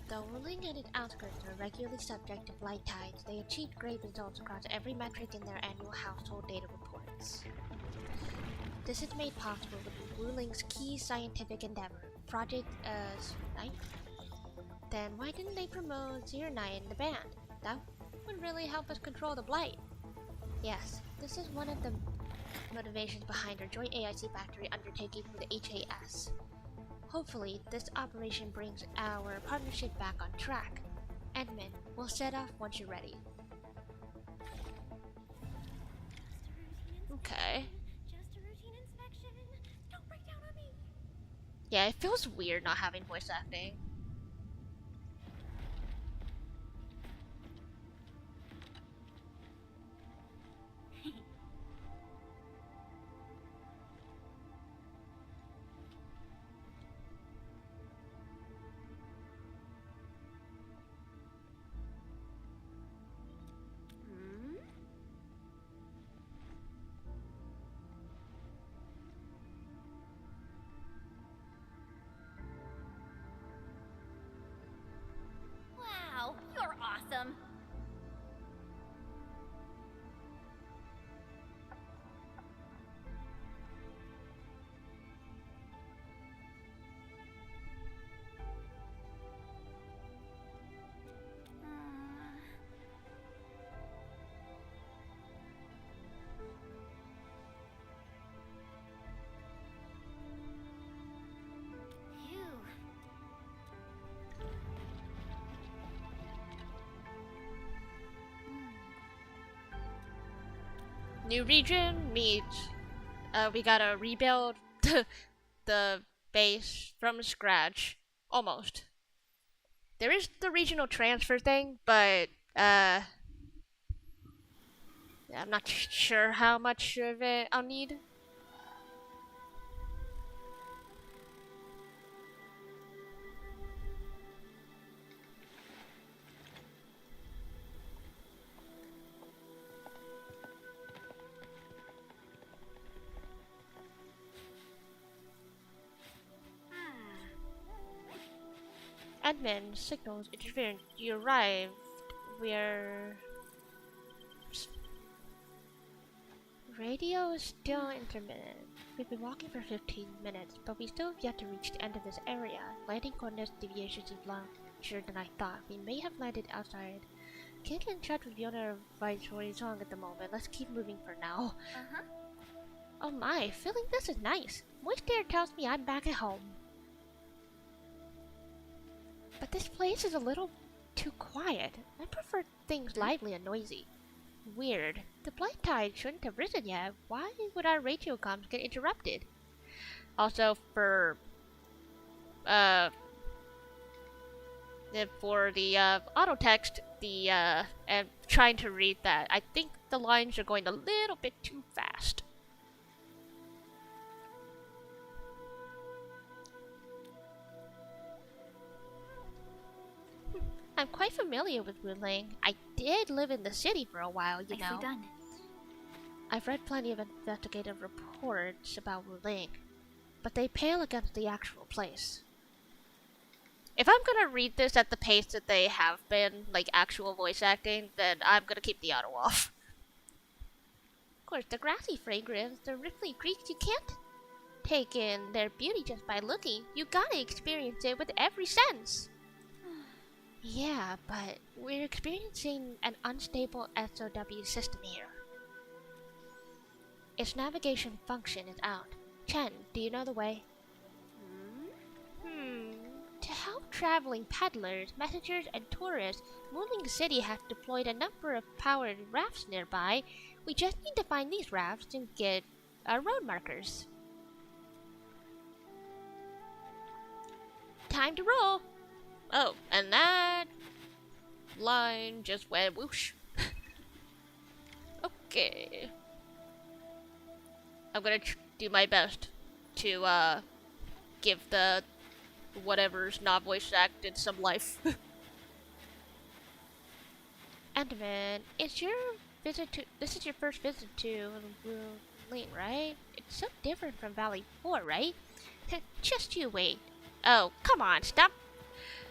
Though ruling and its outskirts are regularly subject to blight tides, they achieved great results across every metric in their annual household data reports. This is made possible with Wuling's key scientific endeavor, Project Night. Then why didn't they promote Zero-Night in the band? That would really help us control the blight. Yes, this is one of the motivations behind our joint AIC factory undertaking for the HAS. Hopefully, this operation brings our partnership back on track. Edmund, we'll set off once you're ready. Okay. Just a routine inspection. Don't break down on me. Yeah, it feels weird not having voice acting. New region means we gotta rebuild the base from scratch. Almost. There is the regional transfer thing, but I'm not sure how much of it I'll need. Admin signals interference. You arrived. We're... Radio is still intermittent. We've been walking for 15 minutes, but we still have yet to reach the end of this area. Landing coordinates deviations seem larger than I thought. We may have landed outside. Can't get in touch with the owner of Viceroy Song at the moment. Let's keep moving for now. Oh my, feeling this is nice. Moist air tells me I'm back at home. But this place is a little too quiet. I prefer things lively and noisy. Weird. The blight tide shouldn't have risen yet. Why would our radio comms get interrupted? Also, for the auto text, and trying to read that, I think the lines are going a little bit too fast. I'm quite familiar with Wuling. I did live in the city for a while, you know. Done. I've read plenty of investigative reports about Wuling, but they pale against the actual place. If I'm gonna read this at the pace that they have been, like actual voice acting, then I'm gonna keep the auto off. Of course, the grassy fragrance, the rippling creeks, you can't take in their beauty just by looking. You gotta experience it with every sense. Yeah, but we're experiencing an unstable SOW system here. Its navigation function is out. Chen, do you know the way? To help traveling peddlers, messengers, and tourists, Wuling City has deployed a number of powered rafts nearby. We just need to find these rafts and get our road markers. Time to roll! Oh, and that line just went whoosh. Okay. I'm gonna do my best to give the whatever's not voice acted some life. Enderman, this is your first visit to Wuling, right? It's so different from Valley 4, right? Just you wait. Oh, come on, stop.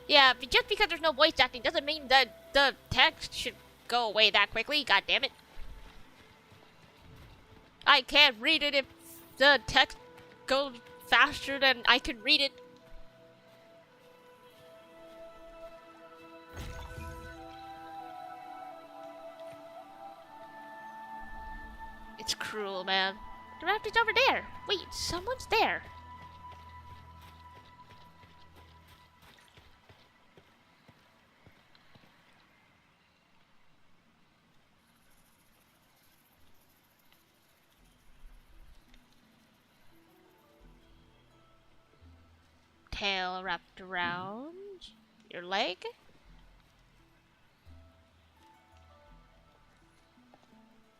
Yeah, just because there's no voice acting doesn't mean that the text should go away that quickly, god damn it. I can't read it if the text goes faster than I can read it. It's cruel, man. The raft is over there. Wait, someone's there. Tail wrapped around your leg.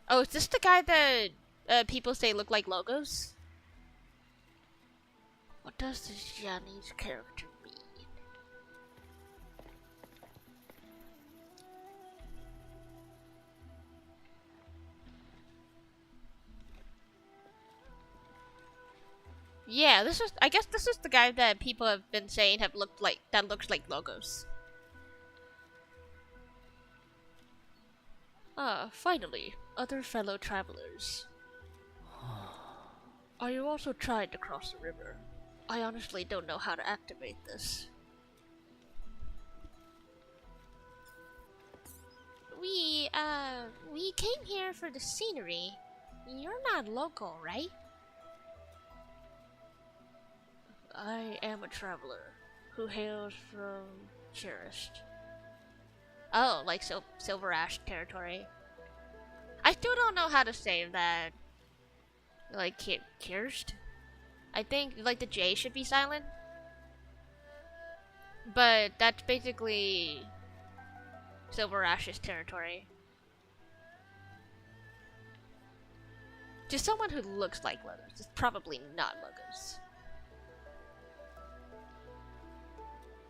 Oh, is this the guy that people say look like logos? What does this Japanese character mean? Yeah, I guess this is the guy that people have been saying that looks like logos. Ah, finally, other fellow travelers. Are you also trying to cross the river? I honestly don't know how to activate this. We came here for the scenery. You're not local, right? I am a traveler who hails from Cherished. Oh, like Silver Ash territory. I still don't know how to say that. Like, Kirst? I think, like, the J should be silent. But that's basically Silver Ash's territory. To someone who looks like Logos, it's probably not Logos.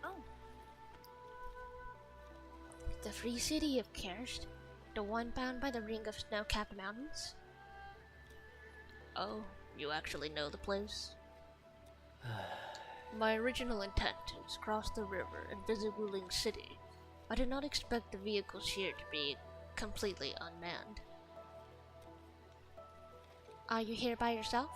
Oh. The free city of Kirst? The one bound by the ring of snow-capped mountains? Oh, you actually know the place? My original intent was cross the river and visit Wuling City. I did not expect the vehicles here to be completely unmanned. Are you here by yourself?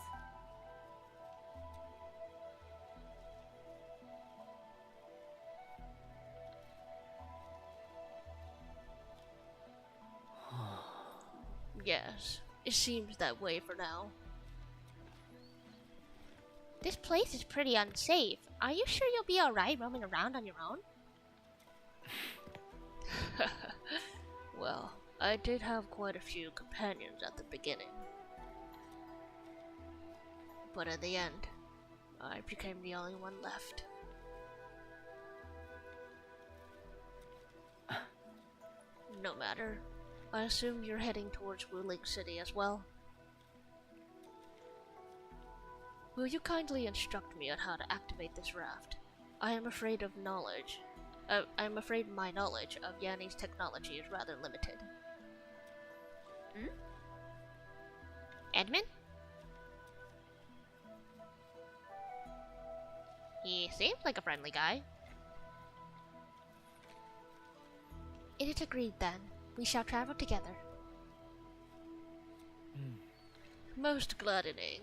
Yes, it seems that way for now. This place is pretty unsafe. Are you sure you'll be alright roaming around on your own? Well, I did have quite a few companions at the beginning. But at the end, I became the only one left. No matter. I assume you're heading towards Wuling City as well. Will you kindly instruct me on how to activate this raft? I am afraid my knowledge of Yanni's technology is rather limited. Edmund? He seems like a friendly guy. It is agreed then. We shall travel together. Most gladdening.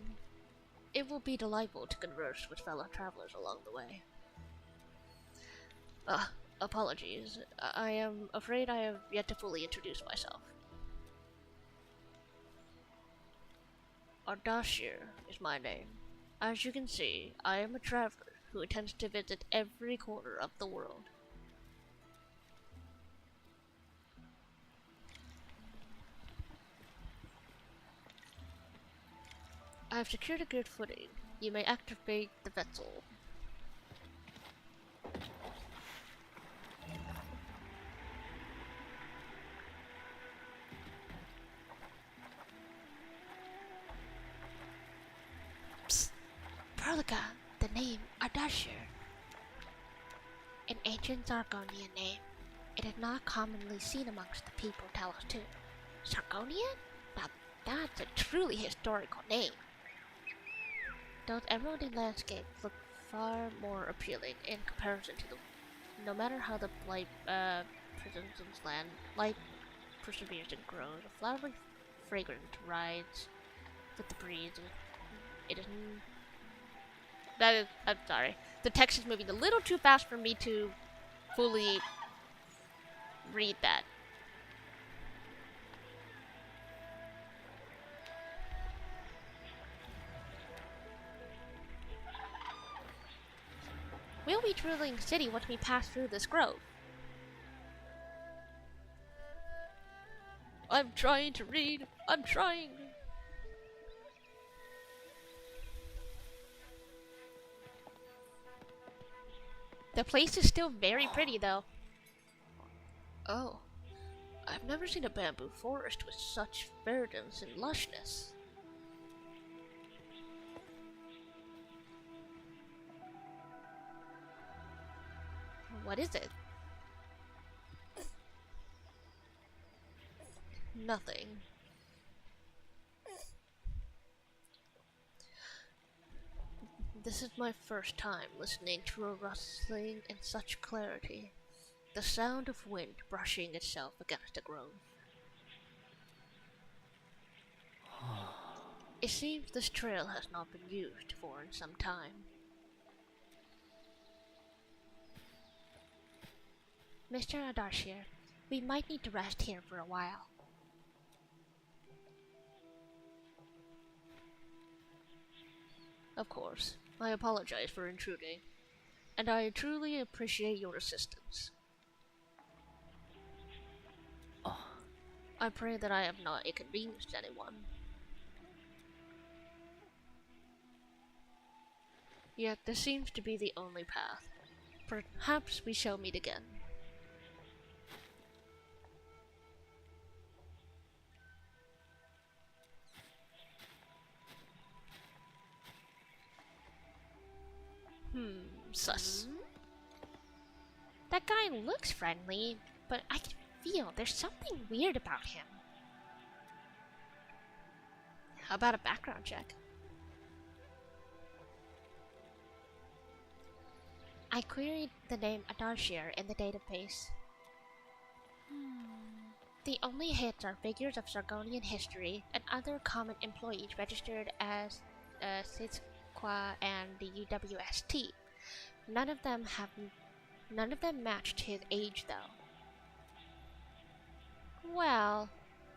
It will be delightful to converse with fellow travelers along the way. Apologies. I am afraid I have yet to fully introduce myself. Ardashir is my name. As you can see, I am a traveler who intends to visit every corner of the world. I have secured a good footing. You may activate the vessel. Psst! Perlica, the name Ardashir. An ancient Sargonian name. It is not commonly seen amongst the people of Talos-II. Sargonian? Now that's a truly historical name. Those emeraldy landscapes look far more appealing in comparison to the... No matter how the blight presents land, light perseveres and grows. A flowery fragrance rides with the breeze. It is... That is... I'm sorry. The text is moving a little too fast for me to fully read that. We'll reach Wuling City once we pass through this grove. I'm trying to read. I'm trying. The place is still very pretty, though. Oh, I've never seen a bamboo forest with such verdance and lushness. What is it? Nothing. This is my first time listening to a rustling in such clarity. The sound of wind brushing itself against a grove. It seems this trail has not been used for in some time. Mr. Ardashir, we might need to rest here for a while. Of course, I apologize for intruding, and I truly appreciate your assistance. I pray that I have not inconvenienced anyone. Yet this seems to be the only path. Perhaps we shall meet again. Sus. That guy looks friendly, but I can feel there's something weird about him. How about a background check? I queried the name Adarshir in the database. The only hits are figures of Sargonian history and other common employees registered as Sitqua and the UWST. None of them matched his age, though. Well,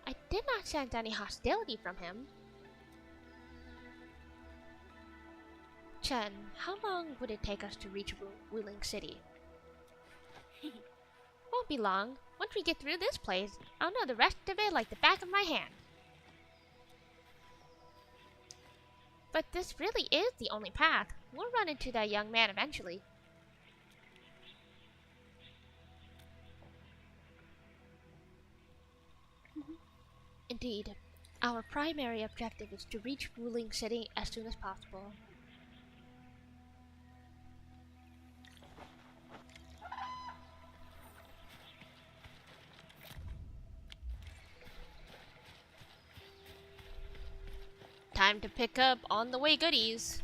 I did not sense any hostility from him. Chen, how long would it take us to reach Wuling City? Won't be long. Once we get through this place, I'll know the rest of it like the back of my hand. But this really is the only path. We'll run into that young man eventually. Indeed, our primary objective is to reach Wuling City as soon as possible. Time to pick up on the way goodies.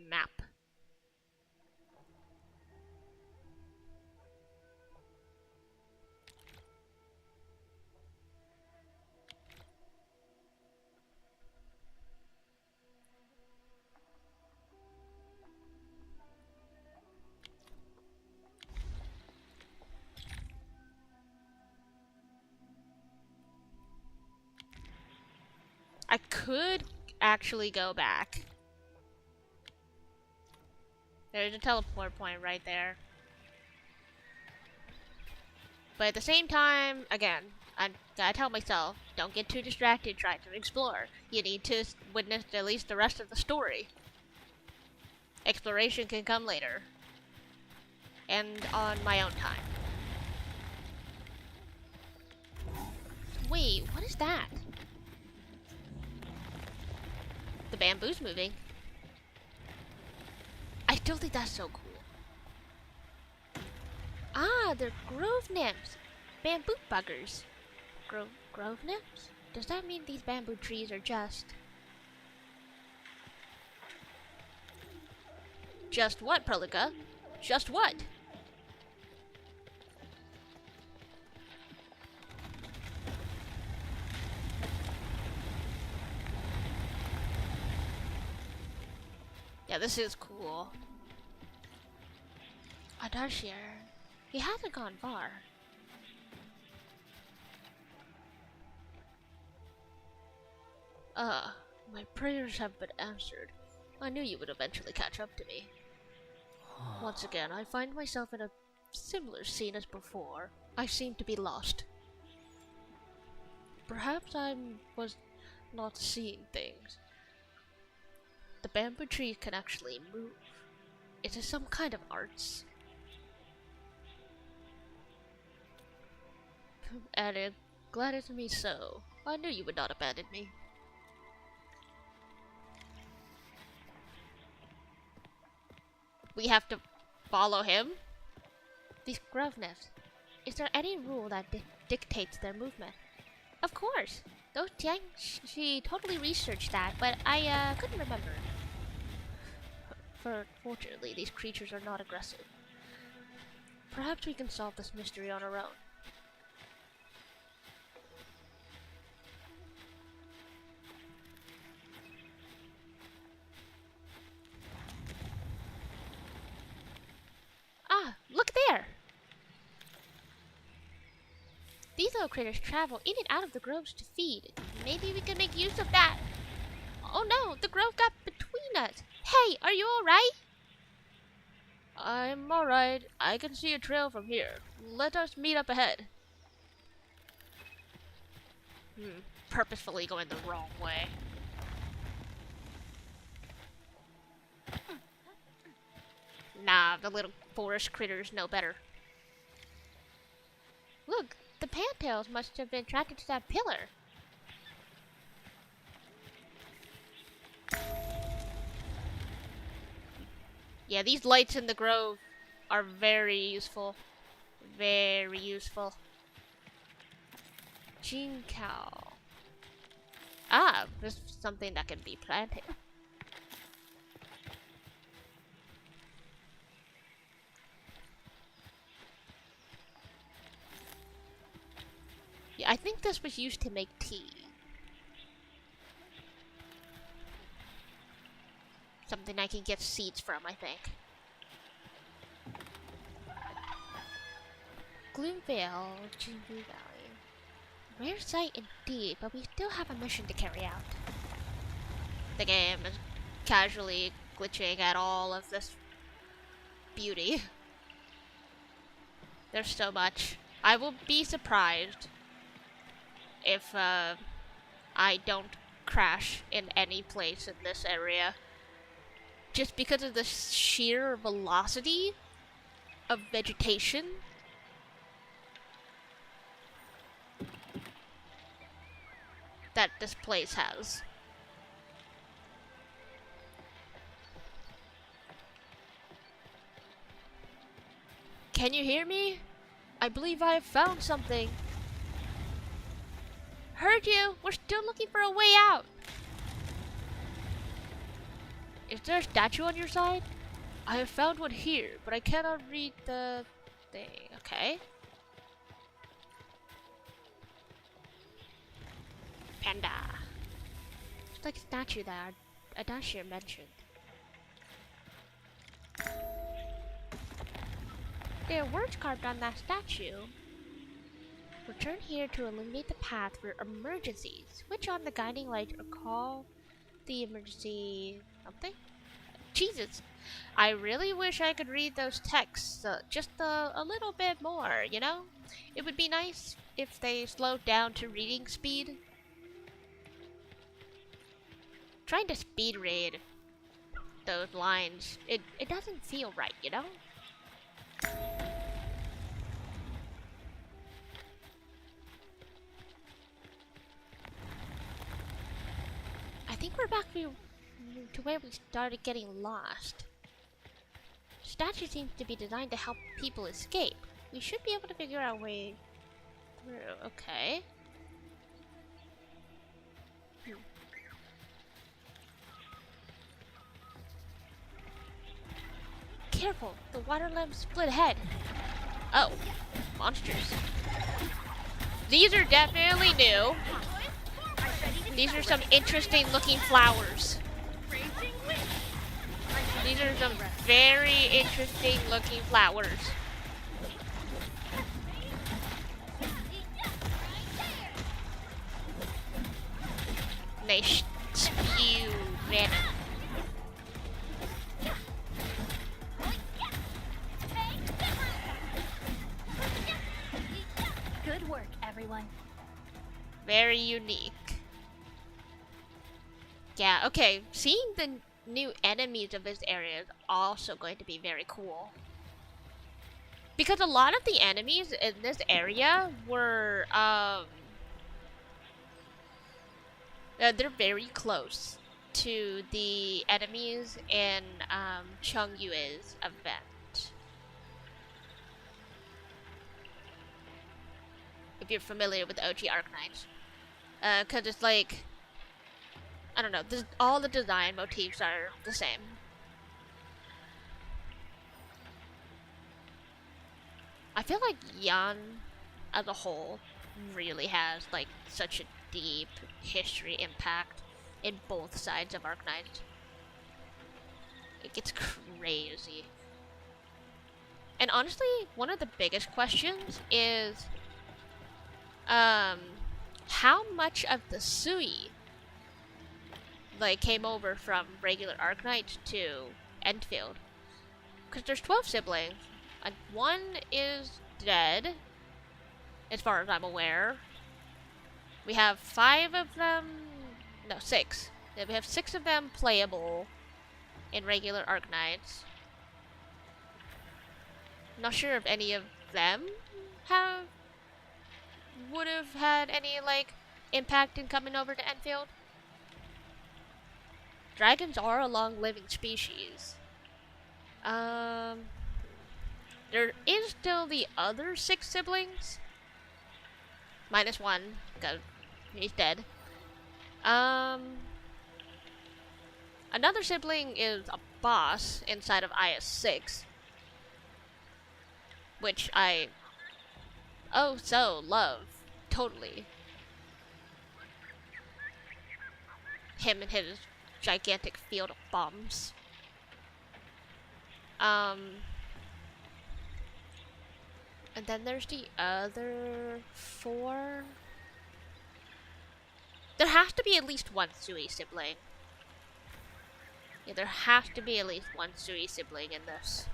Map. I could actually go back. There's a teleport point right there. But at the same time, again, I gotta tell myself, don't get too distracted trying to explore. You need to witness at least the rest of the story. Exploration can come later. And on my own time. Wait, what is that? The bamboo's moving. I still think that's so cool. Ah, they're grove nymphs. Bamboo buggers. Grove nymphs? Does that mean these bamboo trees are just... Just what, Prolika? Just what? Yeah, this is cool. Adarshir. He hasn't gone far. My prayers have been answered. I knew you would eventually catch up to me. Once again, I find myself in a similar scene as before. I seem to be lost. Perhaps I was not seeing things. The bamboo tree can actually move. It is some kind of arts. And it gladdens me so. I knew you would not abandon me. We have to follow him? These grove nymphs. Is there any rule that dictates their movement? Of course! Those Tiang, she totally researched that, but I couldn't remember. Fortunately, these creatures are not aggressive. Perhaps we can solve this mystery on our own. Ah, look there! These little critters travel in and out of the groves to feed. Maybe we can make use of that. Oh no, the grove got between us. Hey, are you alright? I'm alright. I can see a trail from here. Let us meet up ahead. Purposefully going the wrong way. Nah, the little forest critters know better. Look, the pantails must have been attracted to that pillar. Yeah, these lights in the grove are very useful. Very useful. Gene cow. Ah, this is something that can be planted. Yeah, I think this was used to make tea. Something I can get seeds from, I think. Gloomvale, Jingu Valley. Rare sight indeed, but we still have a mission to carry out. The game is casually glitching at all of this beauty. There's so much. I will be surprised if I don't crash in any place in this area. Just because of the sheer velocity of vegetation. That this place has. Can you hear me? I believe I have found something. Heard you! We're still looking for a way out! Is there a statue on your side? I have found one here, but I cannot read the thing. Okay. Panda. It's like a statue that Adashir mentioned. There are words carved on that statue. Return here to illuminate the path for emergencies. Switch on the guiding light or call the emergency something? Jesus! I really wish I could read those texts just a little bit more, you know? It would be nice if they slowed down to reading speed. Trying to speed read those lines, it doesn't feel right, you know? I think we're back to where we started getting lost. The statue seems to be designed to help people escape. We should be able to figure out a way through. Okay. Careful, the water lamp split ahead. Oh, monsters. These are definitely new. These are some interesting looking flowers. These are some very interesting looking flowers. And they spew venom. Good work, everyone. Very unique. Yeah, okay. Seeing the new enemies of this area is also going to be very cool. Because a lot of the enemies in this area were, they're very close to the enemies in Chung Yue's event. If you're familiar with OG Arknights. Because it's like, I don't know, all the design motifs are the same. I feel like Yan as a whole really has like such a deep history impact in both sides of Arknights. It gets crazy. And honestly, one of the biggest questions is how much of the Sui like came over from regular Arknights to Endfield? Because there's 12 siblings, and one is dead, as far as I'm aware. We have 5 of them, no, 6. Yeah, we have 6 of them playable in regular Arknights. Not sure if any of them would have had any like impact in coming over to Enfield. Dragons are a long-living species. There is still the other 6 siblings, minus 1 because he's dead. Another sibling is a boss inside of IS-6, which I so love, totally. Him and his gigantic field of bombs. And then there's the other 4. There has to be at least one Sui sibling. Yeah, there has to be at least one Sui sibling in this.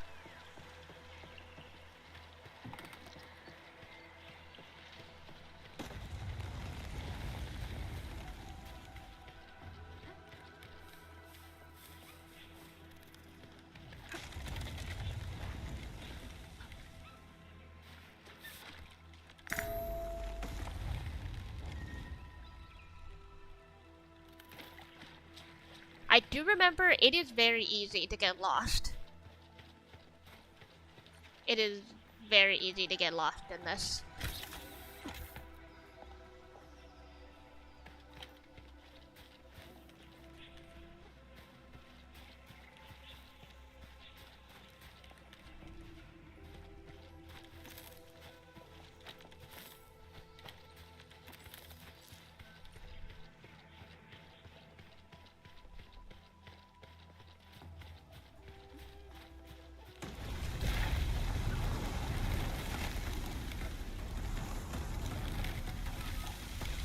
I do remember it is very easy to get lost. It is very easy to get lost in this.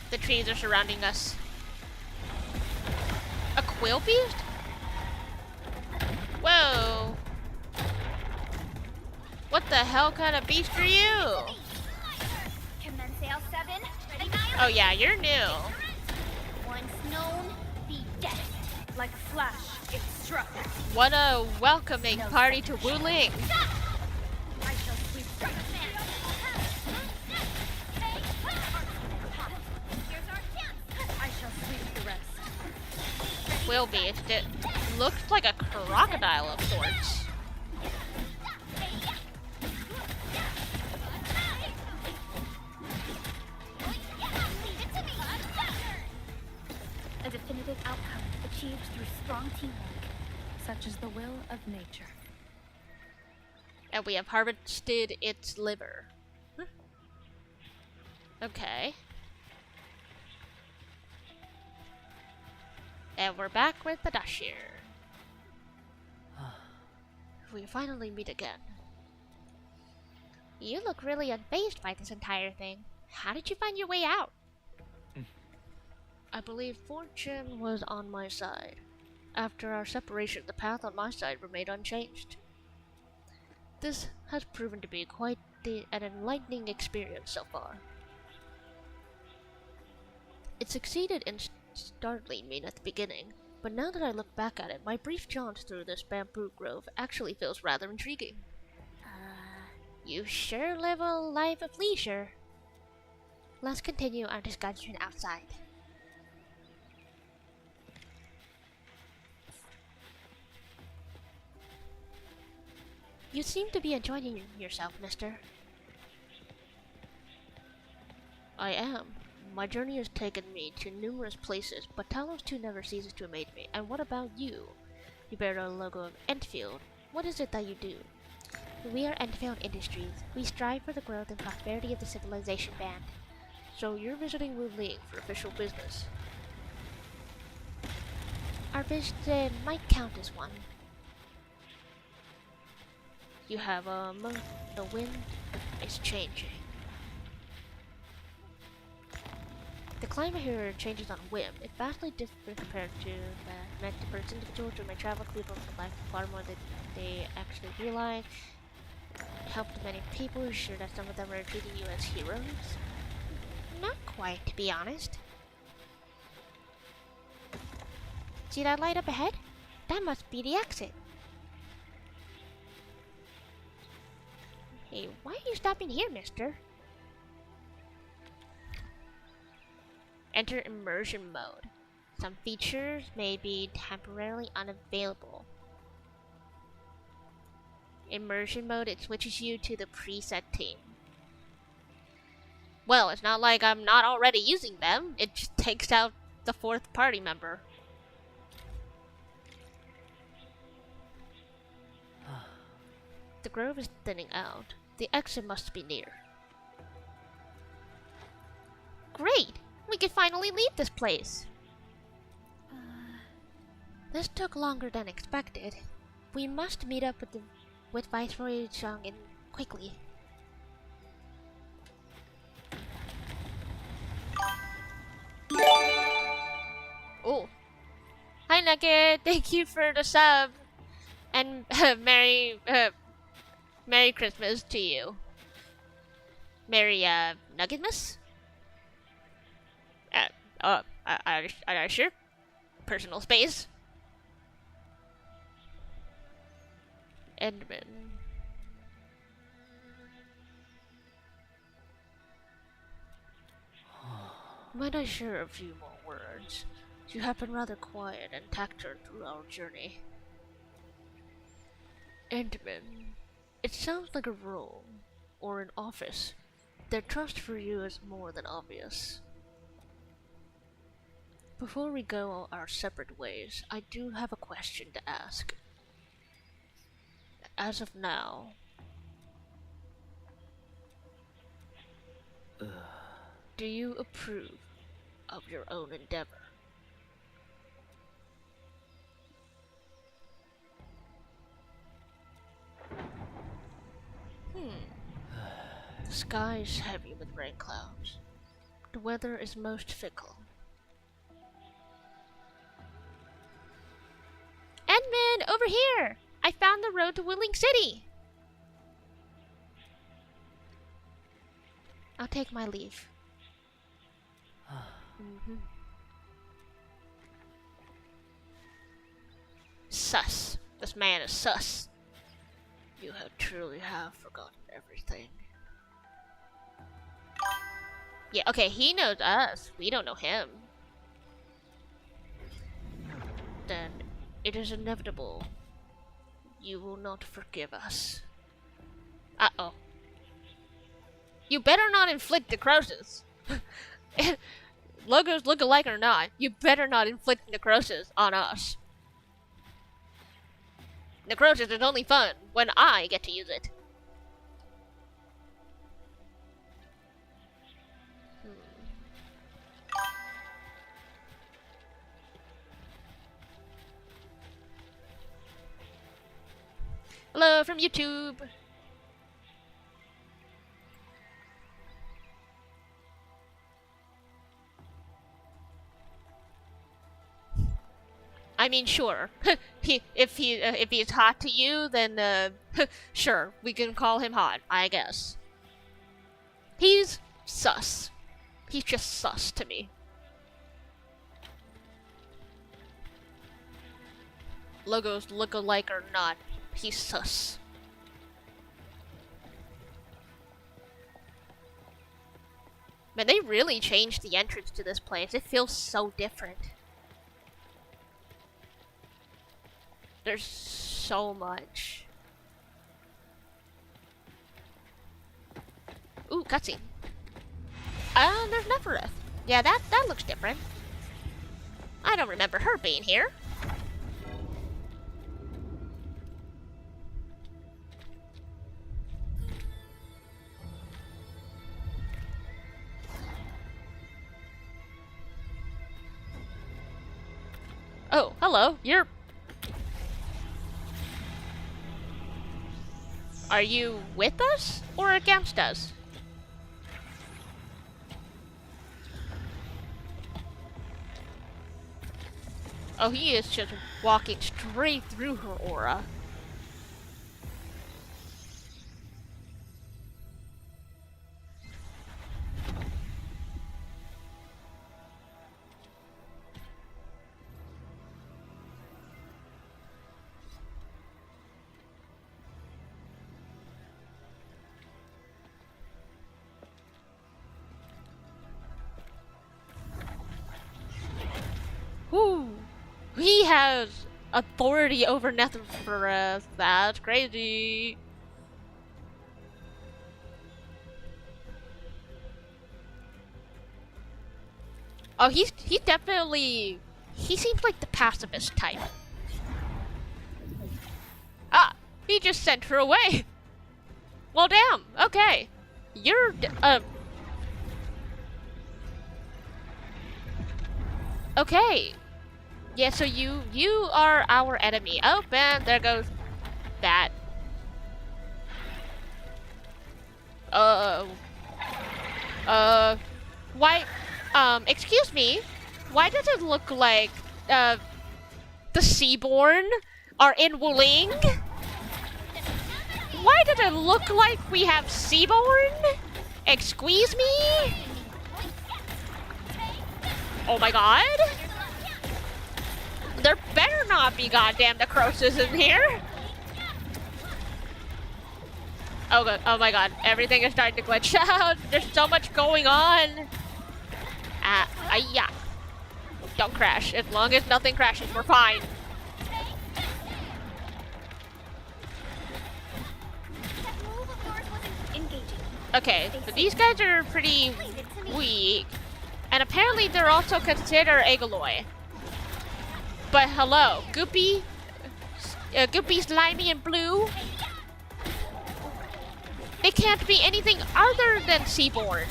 The trees are surrounding us. A quill beast? Whoa. What the hell kind of beast are you? Oh yeah, you're new. Once known, be dead. Like a flash, it struck. What a welcoming party to Wu Ling. I shall sweep the I shall sweep the rest. Quill beast. It looks like a crocodile of sorts. A definitive outcome achieved through strong teamwork, such as the will of nature. And we have harvested its liver. Okay. And we're back with the Dashir. We finally meet again. You look really unfazed by this entire thing. How did you find your way out? I believe fortune was on my side. After our separation, the path on my side remained unchanged. This has proven to be quite an enlightening experience so far. It succeeded in startling me at the beginning, but now that I look back at it, my brief jaunt through this bamboo grove actually feels rather intriguing. You sure live a life of leisure. Let's continue our discussion outside. You seem to be enjoying yourself, mister. I am. My journey has taken me to numerous places, but Talos-II never ceases to amaze me. And what about you? You bear the logo of Endfield. What is it that you do? We are Endfield Industries. We strive for the growth and prosperity of the civilization band. So you're visiting Wu Ling for official business. Our visit might count as one. You have the wind is changing. The climate here changes on whim. It's vastly different compared to that meant to first individuals who may travel to people from life far more than they actually realize. It helped many people, sure that some of them are treating you as heroes. Not quite, to be honest. See that light up ahead? That must be the exit. Hey, why are you stopping here, mister? Enter immersion mode. Some features may be temporarily unavailable. Immersion mode, it switches you to the preset team. Well, it's not like I'm not already using them. It just takes out the fourth party member. The grove is thinning out. The exit must be near. Great! We can finally leave this place! This took longer than expected. We must meet up with Viceroy Chang'in quickly. Oh. Hi Nugget! Thank you for the sub! And Merry Christmas to you. Merry, Nuggetmas? I sure. Personal space. Endman. Might I share a few more words? You have been rather quiet and taciturn through our journey. Endman. It sounds like a role, or an office. Their trust for you is more than obvious. Before we go our separate ways, I do have a question to ask. As of now, do you approve of your own endeavor? The sky is heavy with rain clouds. The weather is most fickle. Edmund, over here! I found the road to Willing City! I'll take my leave. Sus. This man is sus. You truly have forgotten everything. Yeah, okay, he knows us. We don't know him. Then it is inevitable. You will not forgive us. Uh-oh. You better not inflict necrosis. Logos look alike or not, you better not inflict necrosis on us. Necrosis is only fun when I get to use it. Hello from YouTube. I mean, sure. If he's hot to you, then sure, we can call him hot, I guess. He's sus. He's just sus to me. Logos look alike or not, he's sus. Man, they really changed the entrance to this place. It feels so different. There's so much. Ooh, cutscene. There's Nefereth. Yeah, that looks different. I don't remember her being here. Oh, hello. Are you with us or against us? Oh, he is just walking straight through her aura. Whoo! He has authority over Netherforest. That's crazy. Oh, he's definitely, he seems like the pacifist type. Ah, he just sent her away. Well, damn. Okay, you're okay. Yeah, so you are our enemy. Oh, and there goes that. Why? Excuse me. Why does it look like the Seaborn are in Wuling? Why does it look like we have Seaborn? Excuse me? Oh my god. There better not be goddamn necrosis in here. Oh god, oh my god, everything is starting to glitch out. There's so much going on. Yeah. Don't crash. As long as nothing crashes, we're fine. Okay, but these guys are pretty weak. And apparently they're also considered Agaloy. But hello, Goopy, Goopy, Slimy, and Blue. They can't be anything other than Seaborn.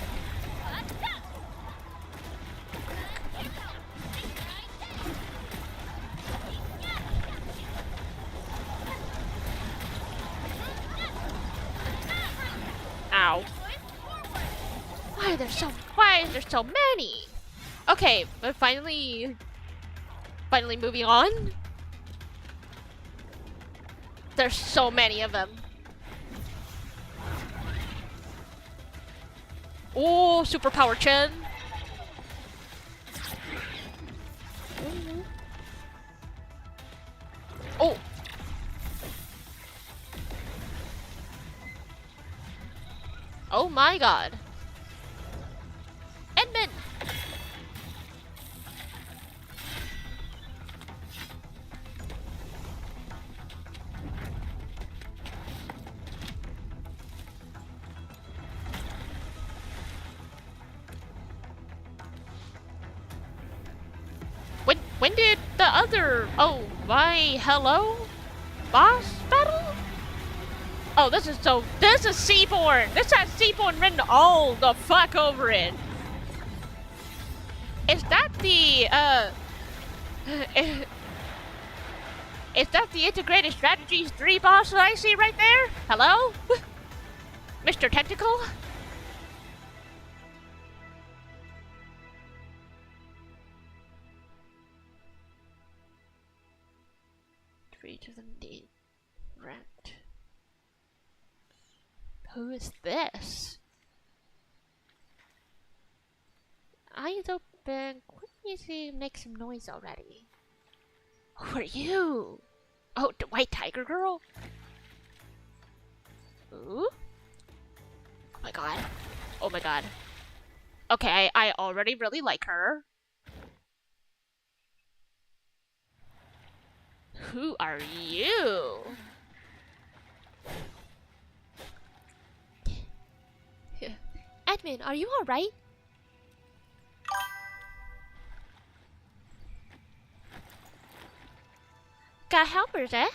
Ow. Why is there so many? Okay, but finally moving on. There's so many of them. Oh, superpower Chen. Oh. Oh my god. Edmund. When did the other... Oh, my... Hello? Boss battle? Oh, this is Seaborn! This has Seaborn written all the fuck over it! Is that the, is that the Integrated Strategies 3 boss that I see right there? Hello? Mr. Tentacle? To them the rent. Who is this? Eyes open. Quick music, make some noise already. Who are you? Oh, the white tiger girl? Ooh? Oh my god. Oh my god. Okay, I already really like her. Who are you? Admin, are you alright? Got helpers, eh?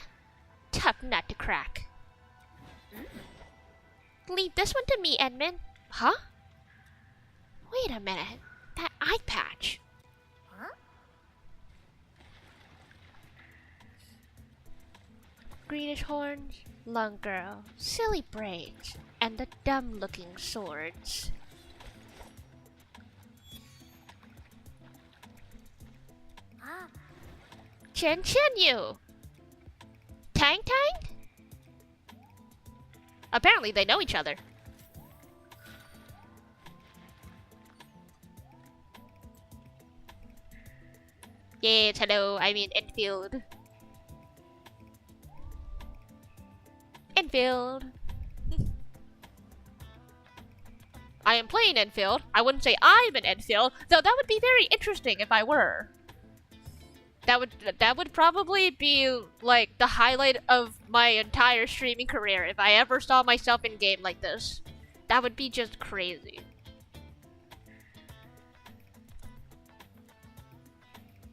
Tough nut to crack. Leave this one to me, Edmund. Huh? Wait a minute. That eye patch. Greenish horns, lung girl, silly braids, and the dumb-looking swords. Chen you! Tang Tang? Apparently they know each other. Yes, hello, I'm in Endfield. Endfield. I am playing Endfield. I wouldn't say I'm in Endfield, though that would be very interesting if I were. That would probably be like the highlight of my entire streaming career if I ever saw myself in game like this. That would be just crazy.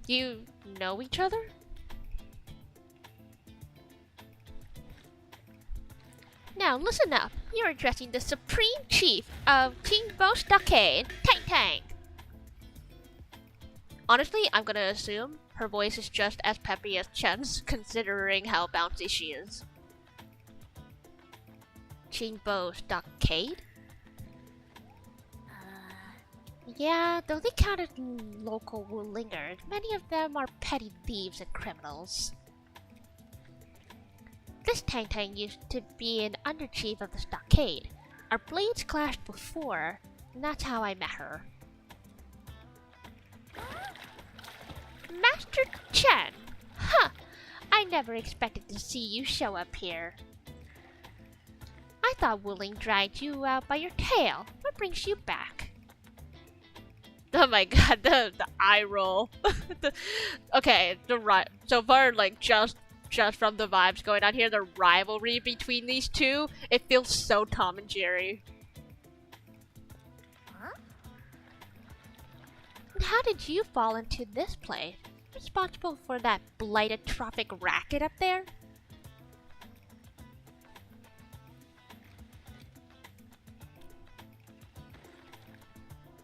You know each other? Now listen up. You're addressing the Supreme Chief of Kingbo Stockade, Tang Tang. Honestly, I'm gonna assume her voice is just as peppy as Chen's, considering how bouncy she is. Kingbo Stockade? Yeah, though they count as local Wulingers, many of them are petty thieves and criminals. This Tang Tang used to be an under-chief of the stockade. Our blades clashed before, and that's how I met her. Master Chen! Huh! I never expected to see you show up here. I thought Wuling dragged you out by your tail. What brings you back? Oh my god, the eye roll. Okay, so far, like, just from the vibes going on here, the rivalry between these two, it feels so Tom and Jerry. Huh? How did you fall into this place? Responsible for that blighted trophic racket up there?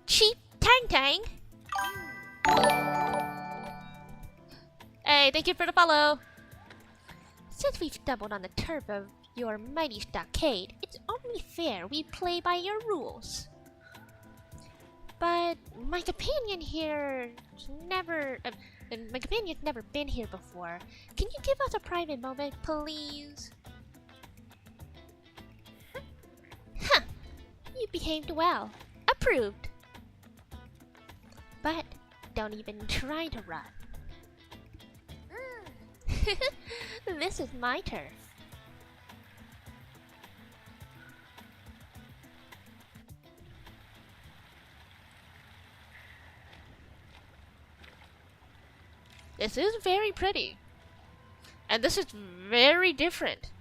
Cheap Tang Tang! Hey, thank you for the follow! Since we've stumbled on the turf of your mighty stockade, it's only fair we play by your rules. But my companion's never been here before. Can you give us a private moment, please? Huh! You behaved well. Approved. But don't even try to run. This is my turf. This is very pretty. And this is very different.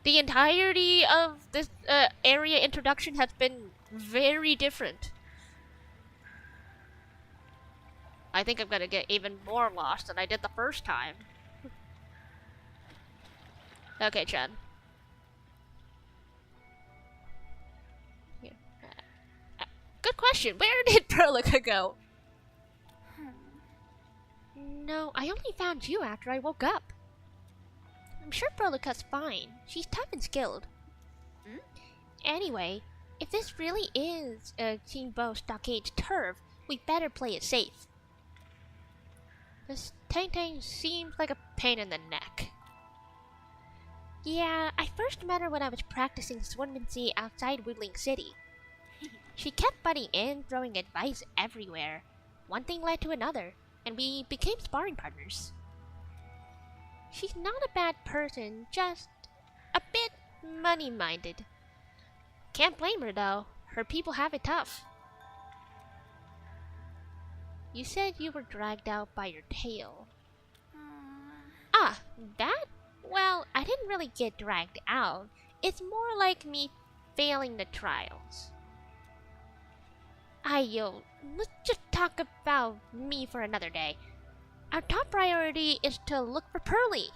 The entirety of this area introduction has been very different. I think I'm gonna get even more lost than I did the first time. Okay, Chen. Here. Good question. Where did Perlica go? No, I only found you after I woke up. I'm sure Perlica's fine. She's tough and skilled. Anyway, if this really is Kingbo Stockade's turf, we better play it safe. This Tang Tang seems like a pain in the neck. Yeah, I first met her when I was practicing swimmancy outside Woodling City. She kept butting in, throwing advice everywhere. One thing led to another, and we became sparring partners. She's not a bad person, just a bit money-minded. Can't blame her though, her people have it tough. You said you were dragged out by your tail. Ah, that? Well, I didn't really get dragged out. It's more like me failing the trials. Ayo, let's just talk about me for another day. Our top priority is to look for Pearly.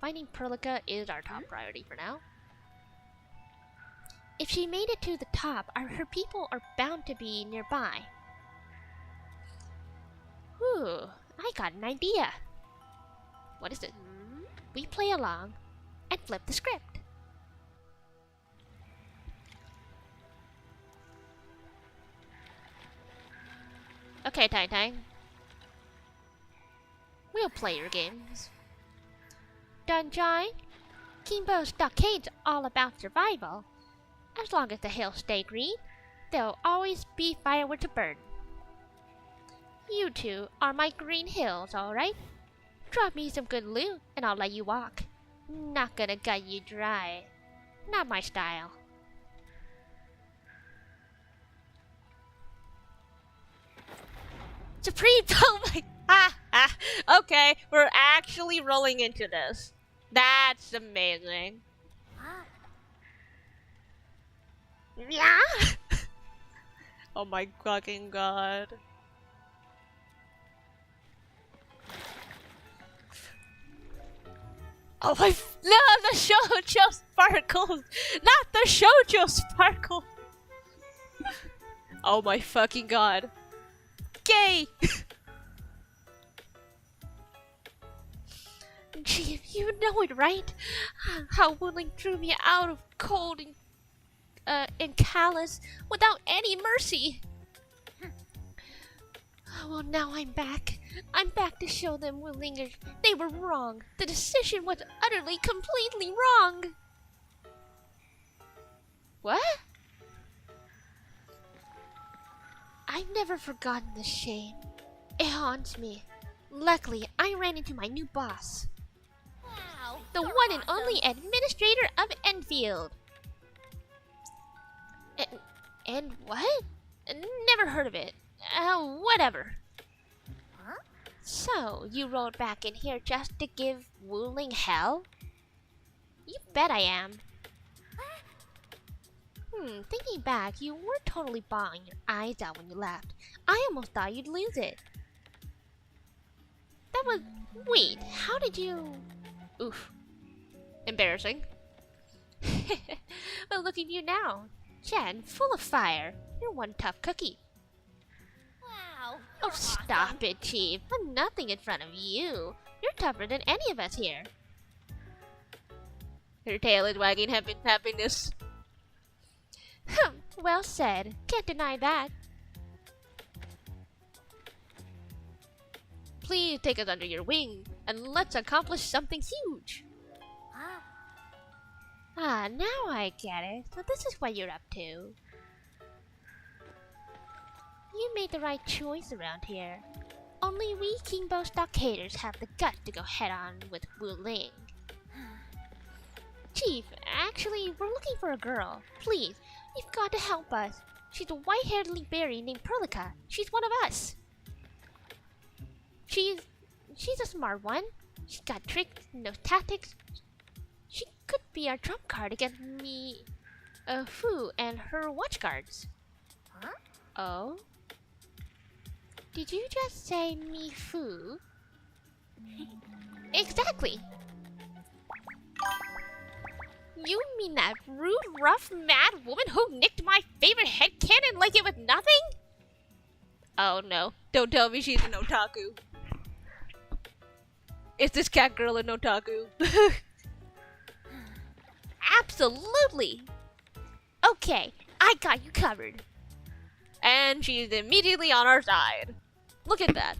Finding Perlica is our top priority for now. If she made it to the top, her people are bound to be nearby. Whew, I got an idea. What is it? We play along and flip the script. Okay, Tang Tang. We'll play your games. Dungeon, Kimbo Stockade's all about survival. As long as the hills stay green, there'll always be firewood to burn. You two are my green hills, alright? Drop me some good loot and I'll let you walk. Not gonna gut you dry. Not my style. Supreme, oh my, okay, we're actually rolling into this. That's amazing. Yeah. Oh my fucking god. Oh my, no, the shoujo sparkles, not the shoujo sparkle. Oh my fucking god. Gay! Gee, you know it, right? How Willing drew me out of cold and callous without any mercy. Well, now I'm back. I'm back to show them Willingers they were wrong. The decision was utterly, completely wrong. What? I've never forgotten this shame. It haunts me. Luckily, I ran into my new boss. Wow. The one and only administrator of Endfield. And what? Never heard of it. Whatever. Huh? So, you rolled back in here just to give Wuling hell? You bet I am. Thinking back, you were totally bawling your eyes out when you left. I almost thought you'd lose it. That was... Wait, how did you... Oof. Embarrassing. Well, look at you now. Jen, full of fire. You're one tough cookie. Wow. Oh, stop it, Chief. I'm nothing in front of you. You're tougher than any of us here. Her tail is wagging happiness. Well said. Can't deny that. Please take us under your wing, and let's accomplish something huge. Now I get it. So this is what you're up to. You made the right choice around here. Only we Kimbo Stockaders have the guts to go head-on with Wu Ling. Chief, actually, we're looking for a girl. Please, you've got to help us. She's a white-haired berry named Perlica. She's one of us. She's a smart one. She's got tricks, no tactics. She could be our trump card against me, Fu, and her watchguards. Huh? Oh? Did you just say me Fu? Exactly. You mean that rude, rough, mad woman who nicked my favorite headcanon like it was nothing? Oh no, don't tell me she's an otaku. Is this cat girl an otaku? Absolutely! Okay, I got you covered. And she's immediately on our side. Look at that.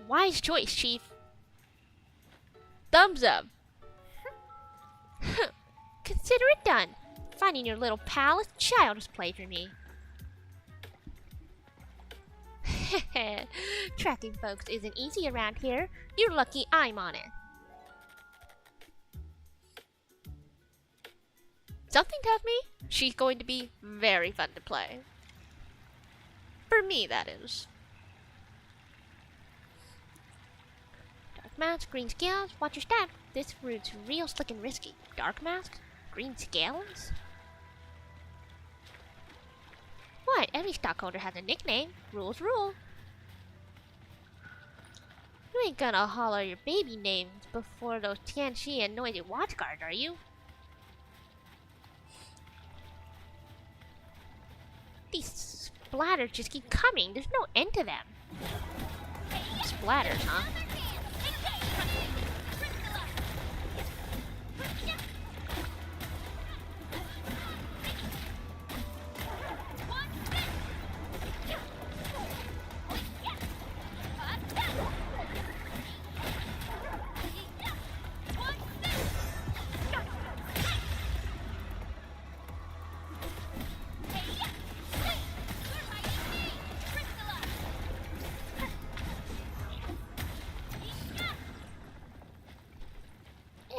Wise choice, Chief. Thumbs up. Consider it done. Finding your little pal is child's play for me. Tracking folks isn't easy around here. You're lucky I'm on it. Something tells me she's going to be very fun to play. For me, that is. Dark mask, green scales, watch your step. This route's real slick and risky. Dark mask, green scales? What? Every stockholder has a nickname. Rules rule. You ain't gonna holler your baby names before those Tianxi and noisy watchguards, are you? These splatters just keep coming. There's no end to them. Splatters, huh?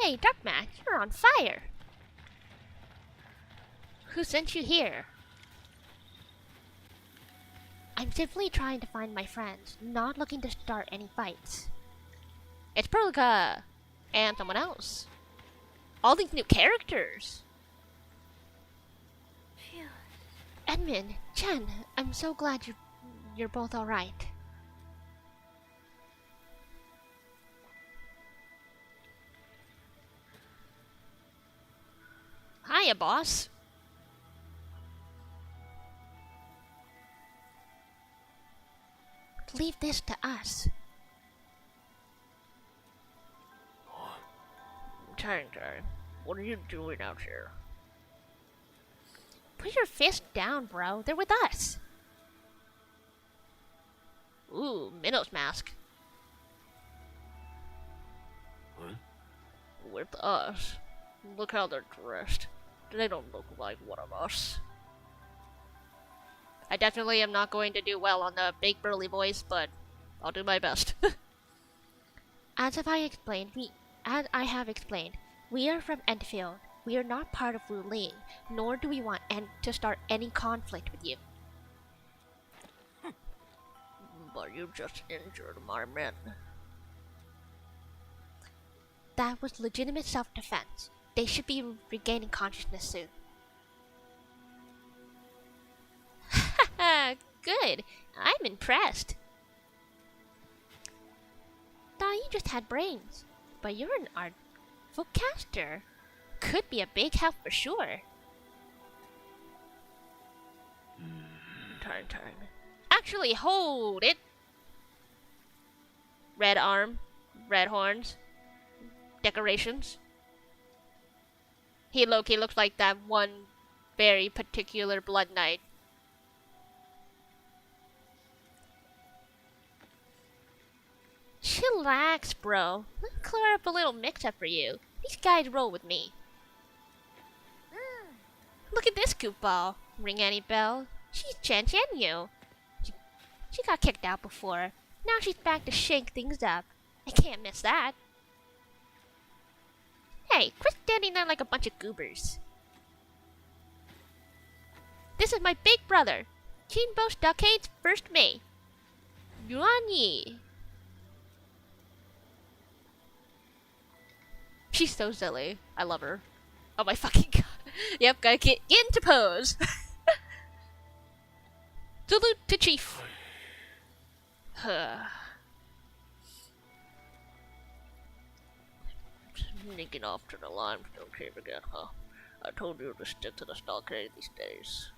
Hey, Darkman, you're on fire! Who sent you here? I'm simply trying to find my friends, not looking to start any fights. It's Perlica and someone else. All these new characters. Phew. Edmund, Jen, I'm so glad you're both alright. Hiya, boss. Leave this to us. Time, what are you doing out here? Put your fist down, bro. They're with us. Ooh, Minnow's mask. What? With us. Look how they're dressed. They don't look like one of us. I definitely am not going to do well on the big burly voice, but I'll do my best. As I have explained, we are from Endfield. We are not part of Wu Ling, nor do we want to start any conflict with you. But you just injured my men. That was legitimate self-defense. They should be regaining consciousness soon. Good. I'm impressed. Thought you just had brains, but you're an artful caster. Could be a big help for sure. Turn. Actually, hold it. Red arm, red horns, decorations. He looks like that one very particular Blood Knight. Chillax, bro. Let's clear up a little mix-up for you. These guys roll with me. Look at this goofball. Ring any bell? She's Chen Yu. She got kicked out before. Now she's back to shake things up. I can't miss that. Hey, quit standing there like a bunch of goobers. This is my big brother, Chinbo Stockade's first mate, Yuan Yi. She's so silly. I love her. Oh my fucking god. Yep, gotta get into pose. Salute to Chief. Sneaking off to the limestone cave again, huh? I told you to stick to the stockade these days.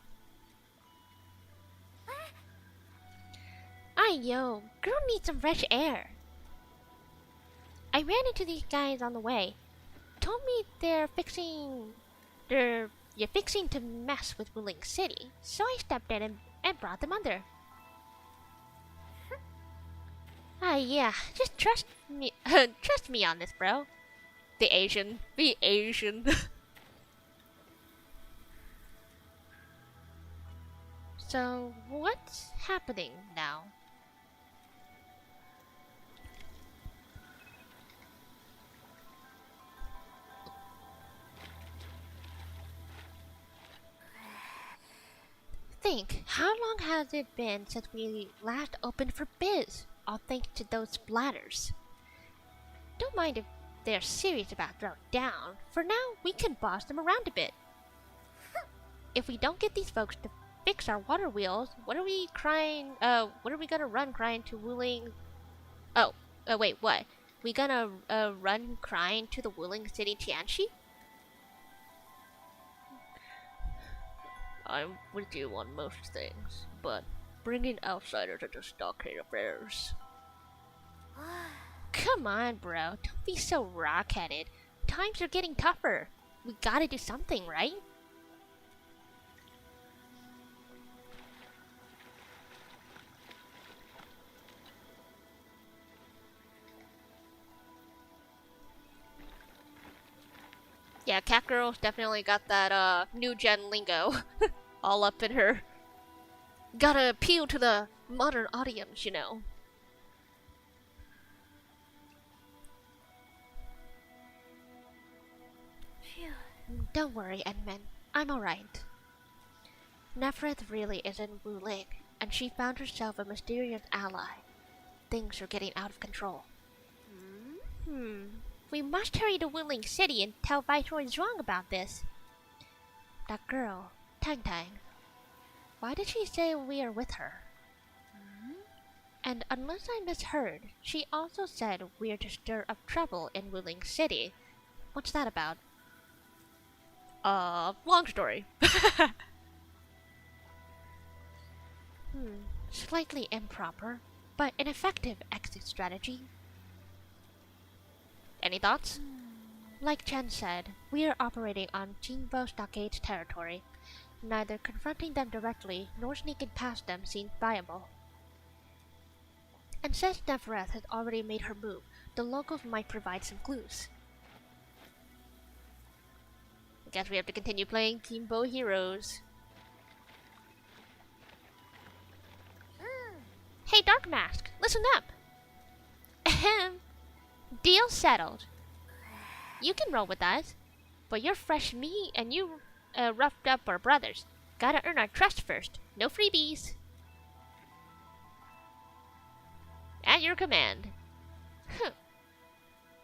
Yo, girl needs some fresh air. I ran into these guys on the way. Told me you're fixing to mess with Wuling City, so I stepped in and brought them under. Yeah, just trust me on this, bro. The Asian. So, what's happening now? Think, how long has it been since we last opened for biz? All thanks to those splatters. Don't mind if they're serious about throwing down. For now, we can boss them around a bit. If we don't get these folks to fix our water wheels, what are we gonna run crying to Wuling? Wait, what? We gonna run crying to the Wuling City Tianxi? I'm with you on most things, but bringing outsiders into stockade affairs. Come on, bro. Don't be so rock-headed. Times are getting tougher. We gotta do something, right? Yeah, Cat Girl's definitely got that new gen lingo all up in her. Gotta appeal to the modern audience, you know. Don't worry, Edmund. I'm alright. Nefereth really is in Wuling, and she found herself a mysterious ally. Things are getting out of control. We must hurry to Wuling City and tell Viceroy Zhuang about this. That girl, Tang Tang. Why did she say we are with her? And unless I misheard, she also said we're to stir up trouble in Wuling City. What's that about? Long story. Slightly improper, but an effective exit strategy. Any thoughts? Like Chen said, we are operating on Jinbo Stockade's territory. Neither confronting them directly nor sneaking past them seems viable. And since Nefereth has already made her move, the locals might provide some clues. I guess we have to continue playing Jinbo Heroes. Hey, Dark Mask, listen up! Ahem. Deal settled. You can roll with us, but you're fresh meat and you roughed up our brothers. Gotta earn our trust first. No freebies. At your command.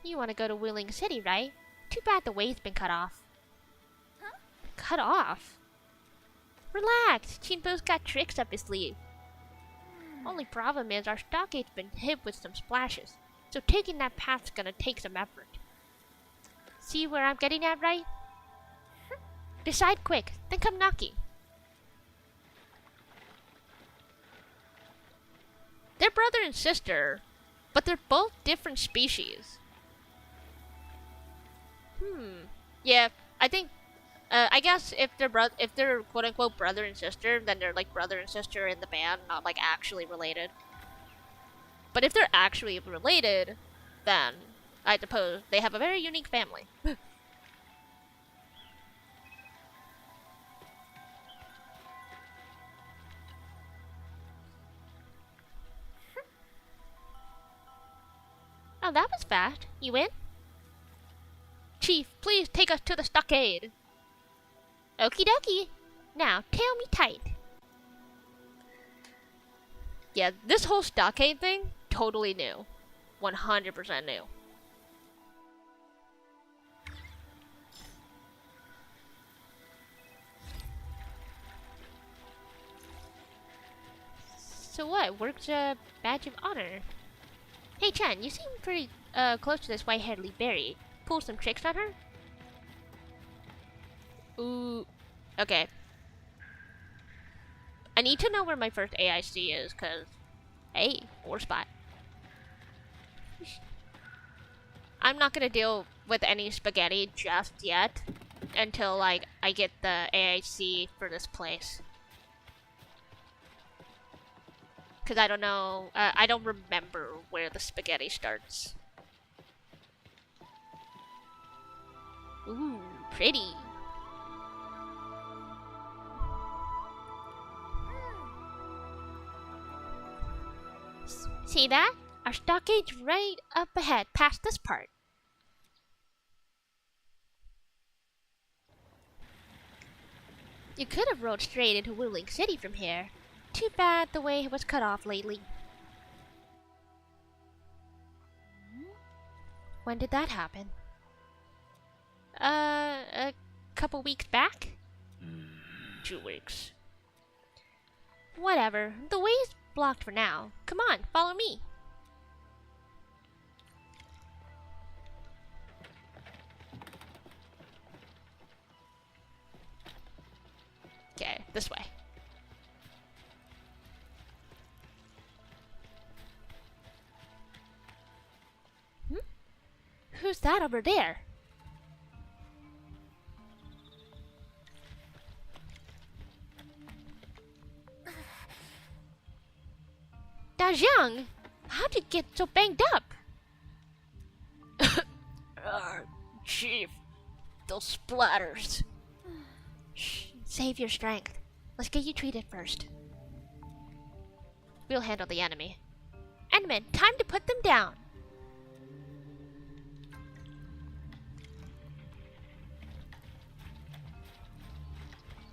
You want to go to Wuling City, right? Too bad the way's been cut off. Huh? Cut off? Relax, Jinbo's got tricks up his sleeve. Only problem is our stockade's been hit with some splashes, so taking that path's gonna take some effort. See where I'm getting at, right? Decide quick, then come knocking. They're brother and sister, but they're both different species. Yeah, I think. I guess if they're quote unquote brother and sister, then they're like brother and sister in the band, not like actually related. But if they're actually related, then I suppose they have a very unique family. Oh, that was fast. You in? Chief, please take us to the stockade. Okie dokie. Now, tail me tight. Yeah, this whole stockade thing, totally new. 100% new. So what? Work's a badge of honor. Hey Chan, you seem pretty close to this white-haired berry. Pull some tricks on her? Ooh. Okay. I need to know where my first AIC is, cause hey, 4 spot. I'm not gonna deal with any spaghetti just yet until like I get the AIC for this place. Cause I don't know, I don't remember where the spaghetti starts. Ooh, pretty. See that? Our stockade's right up ahead, past this part. You could have rode straight into Wuling City from here. Too bad the way was cut off lately. When did that happen? A couple weeks back? 2 weeks. Whatever, the way's blocked for now. Come on, follow me. Okay, this way. Who's that over there? Dajiang, how'd you get so banged up? Chief, those splatters. Shh, save your strength. Let's get you treated first. We'll handle the enemy. Enemy, time to put them down.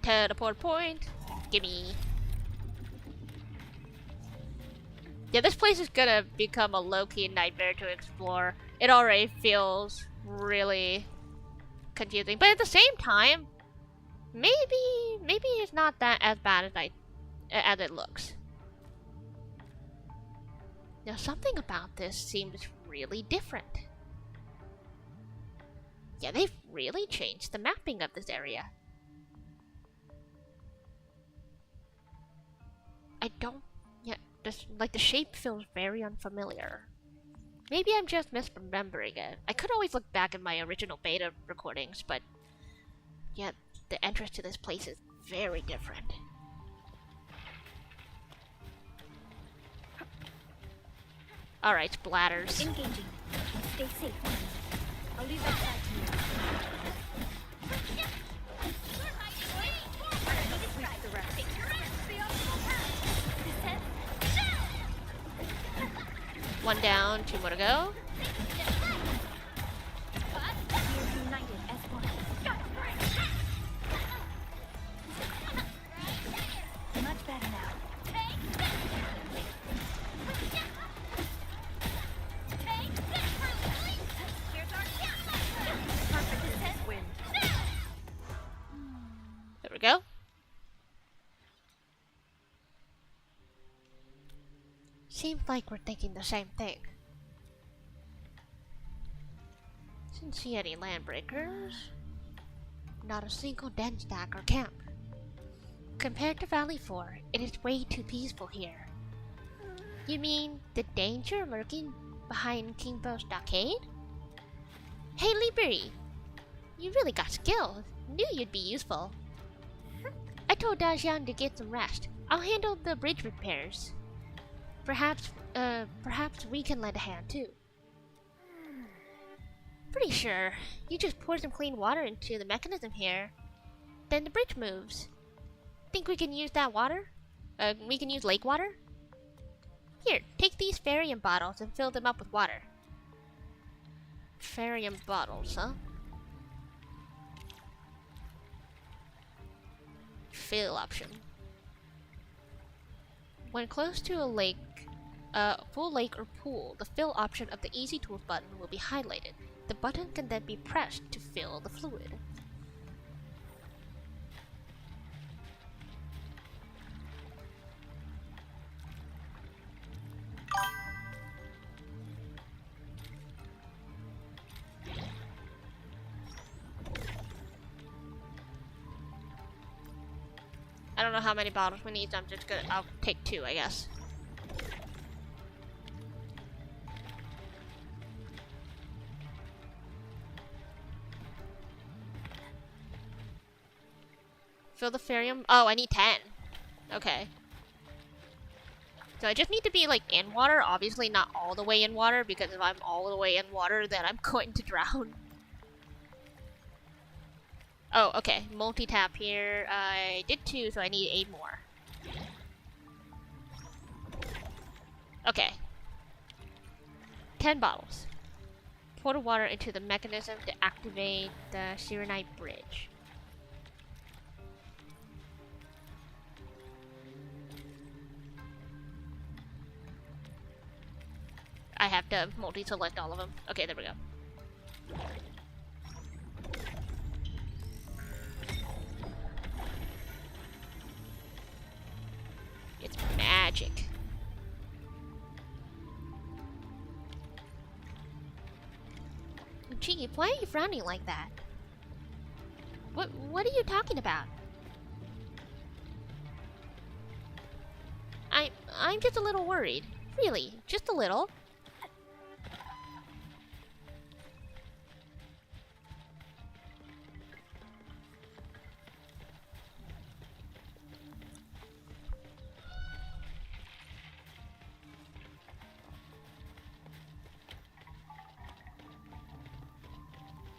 Teleport point. Gimme. Yeah, this place is gonna become a low-key nightmare to explore. It already feels really confusing, but at the same time, maybe it's not that as bad as it looks. Now, something about this seems really different. Yeah, they've really changed the mapping of this area. The shape feels very unfamiliar. Maybe I'm just misremembering it. I could always look back at my original beta recordings, but yeah, the entrance to this place is very different. Alright, splatters. Engaging. Stay safe. I'll leave that side to you. Reach the rest. One down, 2 more to go. We're united as one. Much better now. Perfect wind. There we go. Seems like we're thinking the same thing. Didn't see any landbreakers. Not a single den stack or camp. Compared to Valley 4, it is way too peaceful here. You mean the danger lurking behind Kingbo's stockade? Hey Liberi, you really got skills. Knew you'd be useful. I told Dajian to get some rest. I'll handle the bridge repairs. Perhaps we can lend a hand too. Pretty sure. You just pour some clean water into the mechanism here. Then the bridge moves. Think we can use that water? We can use lake water? Here, take these Farium bottles and fill them up with water. Farium bottles, huh? Fill option. When close to a lake, full lake or pool, the fill option of the Easy Tools button will be highlighted. The button can then be pressed to fill the fluid. I don't know how many bottles we need, so I'll take 2, I guess. Fill the Farium. Oh, I need 10. Okay. So I just need to be like in water, obviously not all the way in water, because if I'm all the way in water, then I'm going to drown. Oh, okay. Multi-tap here. I did 2, so I need 8 more. Okay. 10 bottles. Pour the water into the mechanism to activate the Sirenite bridge. I have to multi-select all of them. Okay, there we go. It's magic. Gee, why are you frowning like that? What are you talking about? I'm just a little worried. Really, just a little.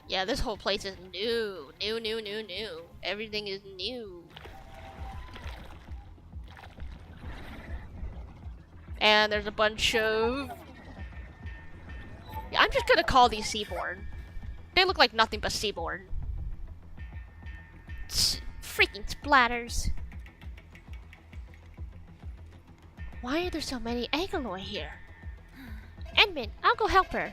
Yeah, this whole place is new. New. Everything is new. And there's a bunch of... Yeah, I'm just gonna call these Seaborn. They look like nothing but Seaborn. Freaking splatters! Why are there so many Agaloy here? Edmund, I'll go help her.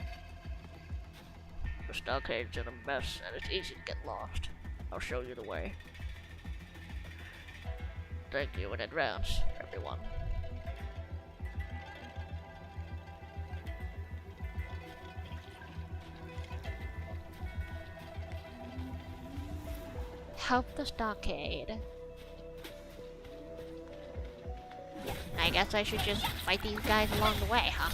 The stockade's in a mess and it's easy to get lost. I'll show you the way. Thank you in advance, everyone. Help the stockade. I guess I should just fight these guys along the way, huh?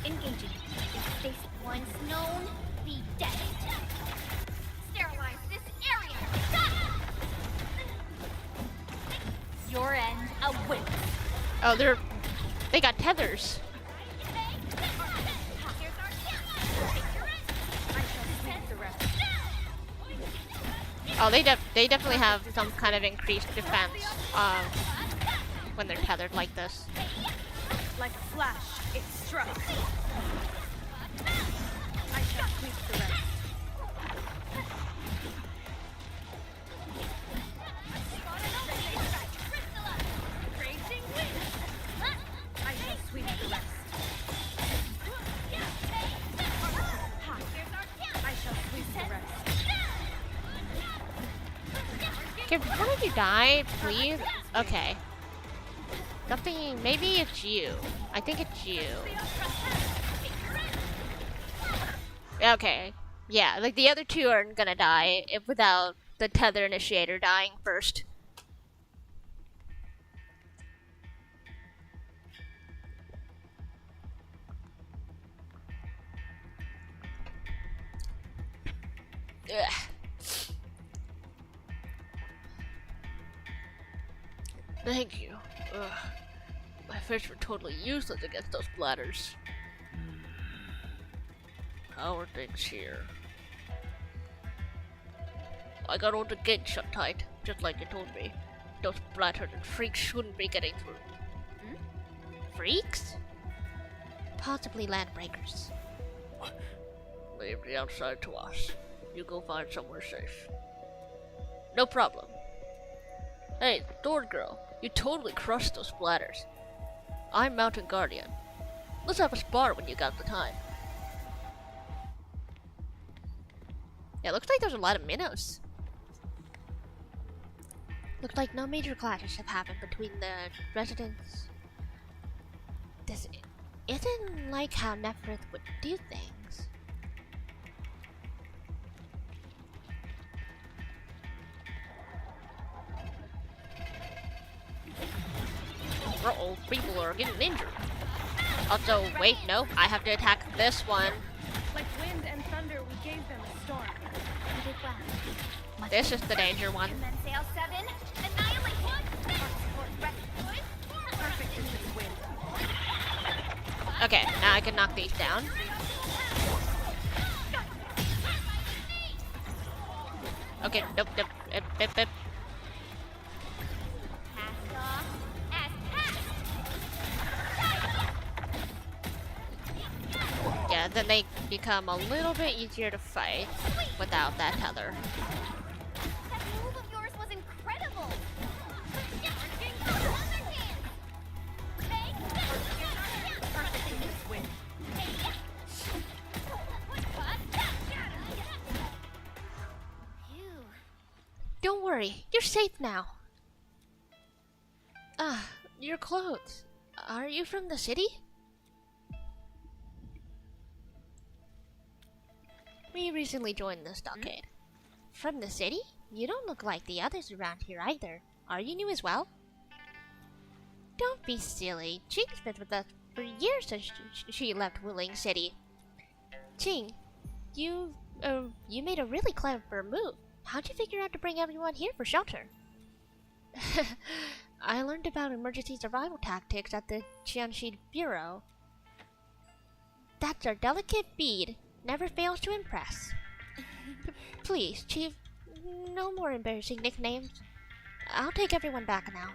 Engaging. Space once known, be dead. Sterilize this area. Your end awaits. Oh, they got tethers. Oh, they definitely have some kind of increased defense when they're tethered like this. Like a flash, it struck. I shall sweep the rest. I shall sweep the rest. I shall sweep the rest. Can one of you die, please? Okay. Nothing. Maybe it's you. I think it's you. Okay. Yeah, like the other two aren't gonna die without the tether initiator dying first. Ugh. Thank you. Ugh. My fish were totally useless against those bladders. How are things here? I got all the gates shut tight, just like you told me. Those blattered freaks shouldn't be getting through. Freaks? Possibly landbreakers. Leave the outside to us. You go find somewhere safe. No problem. Hey, Thor girl, you totally crushed those splatters. I'm Mountain Guardian. Let's have a spar when you got the time. Yeah, looks like there's a lot of minnows. Looks like no major clashes have happened between the residents. This isn't like how Neferth would do things. Uh-oh, people are getting injured. Also, wait, no, I have to attack this one. Like wind and thunder, we gave them a storm. You did well. This is the danger one. And then sail 7, annihilate 1. Perfect as this wind. Okay, now I can knock these down. Okay, nope. Cast off as cast. Yeah, then they become a little bit easier to fight without that tether. That move of yours was incredible. Perfect as this wind. Phew. Don't worry, you're safe now. Ah, your clothes. Are you from the city? We recently joined the stockade. From the city? You don't look like the others around here either. Are you new as well? Don't be silly. Jing's been with us for years since she left Wuling City. Jing, you made a really clever move. How'd you figure out to bring everyone here for shelter? I learned about emergency survival tactics at the Qianxi Bureau. That's our delicate bead. Never fails to impress. Please, Chief, no more embarrassing nicknames. I'll take everyone back now.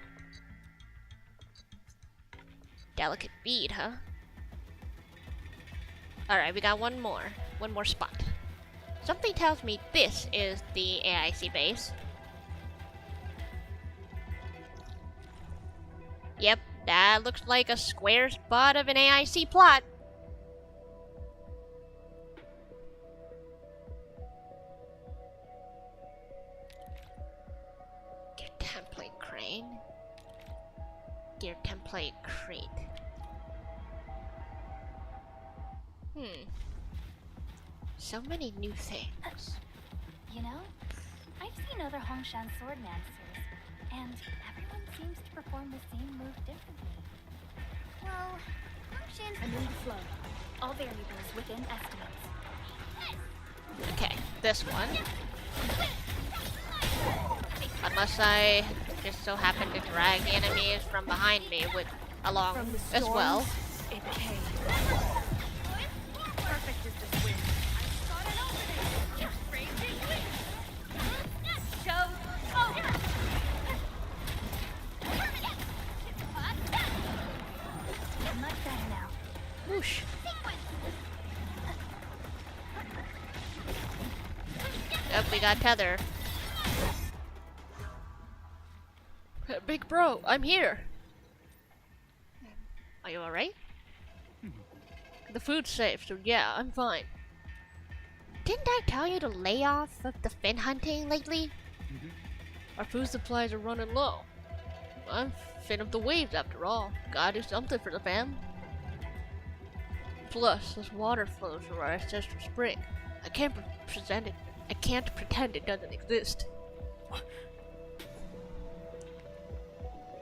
Delicate bead, huh? Alright, we got one more spot. Something tells me this is the AIC base. Yep, that looks like a square spot of an AIC plot. Gear template crane. Gear template crate. So many new things. You know, I've seen other Hongshan swordmasters, and everyone seems to perform the same move differently. Well, Hongshan's A new flow. All variables within estimates. Okay, this one. Unless I just so happen to drag enemies from behind me along From the as storms, well. It came. Perfect is this wind. Much better now. Whoosh. Yep, we got tether. Big bro, I'm here. Are you alright? The food's safe, so yeah, I'm fine. Didn't I tell you to lay off of the fin hunting lately? Our food supplies are running low. I'm fin of the waves after all. Gotta do something for the fam. Plus, this water flows from our ancestral spring. I can't pretend it doesn't exist.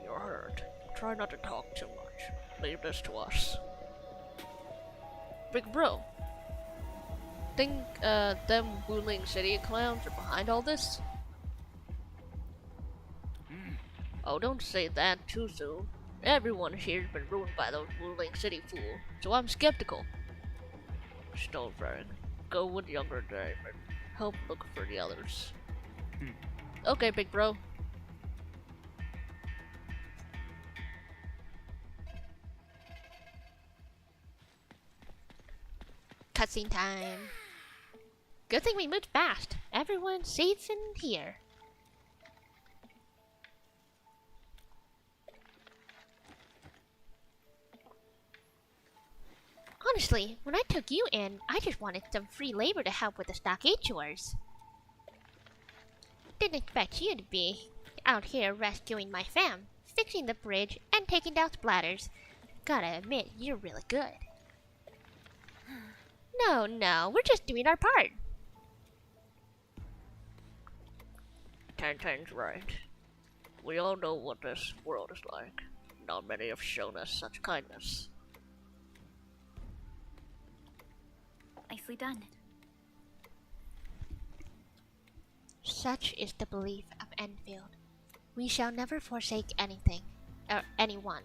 You're hurt. Try not to talk too much. Leave this to us. Big bro. Think them Wuling City clowns are behind all this? Oh, don't say that too soon. Everyone here's been ruined by those Wuling City fools, so I'm skeptical. Stoneberg, go with younger Dame and help look for the others. Okay, big bro. Cutscene time. Good thing we moved fast. Everyone's safe in here. Honestly, when I took you in, I just wanted some free labor to help with the stockade chores. Didn't expect you to be out here rescuing my fam, fixing the bridge, and taking down splatters. Gotta admit, you're really good. No, we're just doing our part. Tantan's right. We all know what this world is like. Not many have shown us such kindness. Nicely done. Such is the belief of Endfield. We shall never forsake anything, or anyone.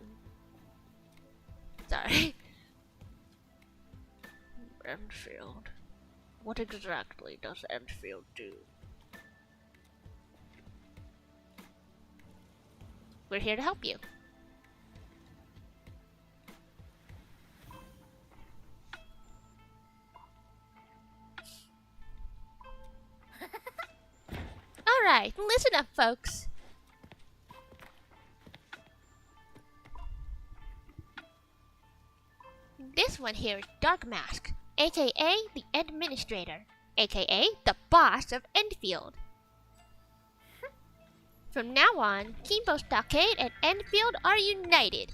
Sorry. Endfield. What exactly does Endfield do? We're here to help you. Alright, listen up, folks. This one here is Dark Mask, aka the Administrator, aka the boss of Endfield. From now on, Kimbo Stockade and Endfield are united.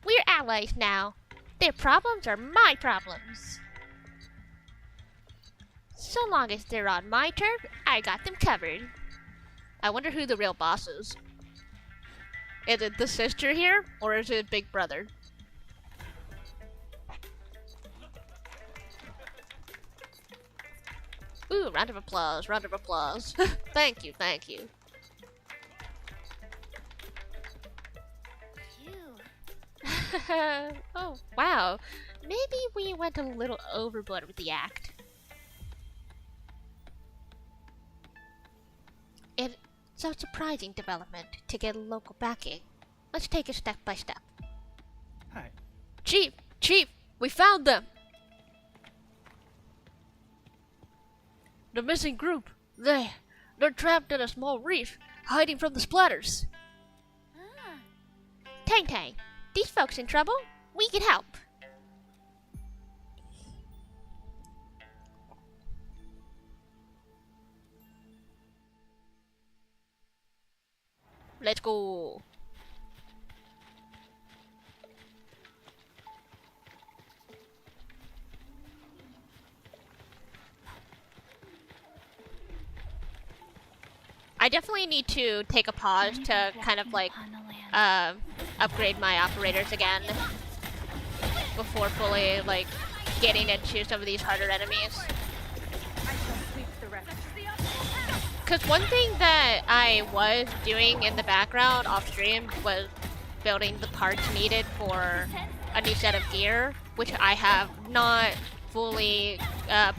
We're allies now. Their problems are my problems. So long as they're on my turf, I got them covered. I wonder who the real boss is. Is it the sister here, or is it Big Brother? Ooh, round of applause, round of applause. Thank you, thank you. Oh, wow. Maybe we went a little overboard with the act. So surprising development to get local backing. Let's take it step by step. Hi. Chief, we found them! The missing group. They're trapped in a small reef, hiding from the splatters. Tang, these folks in trouble? We can help. Let's go. I definitely need to take a pause to kind of like upgrade my operators again before fully like getting into some of these harder enemies. Because one thing that I was doing in the background off stream was building the parts needed for a new set of gear, which I have not fully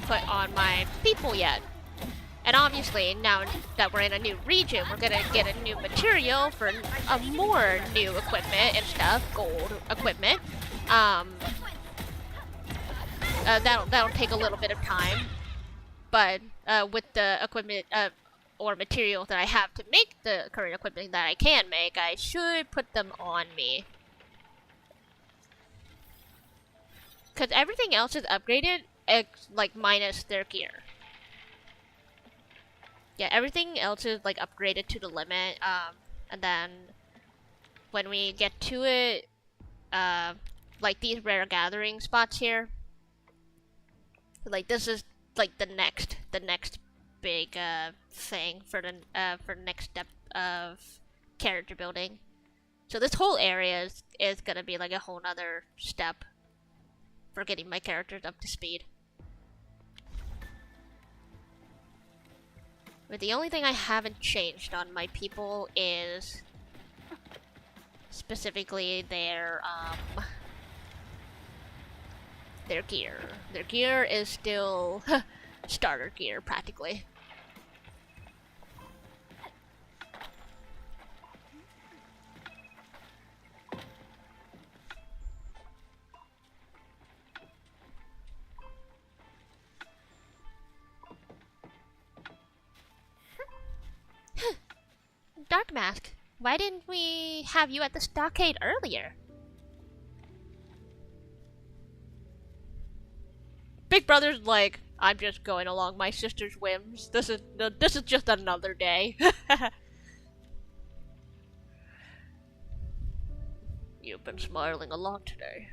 put on my people yet. And obviously, now that we're in a new region, we're gonna get a new material for a more new equipment and stuff, gold equipment. That'll take a little bit of time, but with the equipment or material that I have to make the current equipment that I can make, I should put them on me. Cause everything else is upgraded, like minus their gear. Yeah, everything else is like upgraded to the limit, and then when we get to it, like these rare gathering spots here, like this is like the next big thing for the next step of character building. So this whole area is gonna be like a whole nother step for getting my characters up to speed. But the only thing I haven't changed on my people is specifically their gear. Their gear is still starter gear practically. Dark Mask, why didn't we have you at the stockade earlier? Big Brother's like, I'm just going along my sister's whims. This is just another day. You've been smiling a lot today.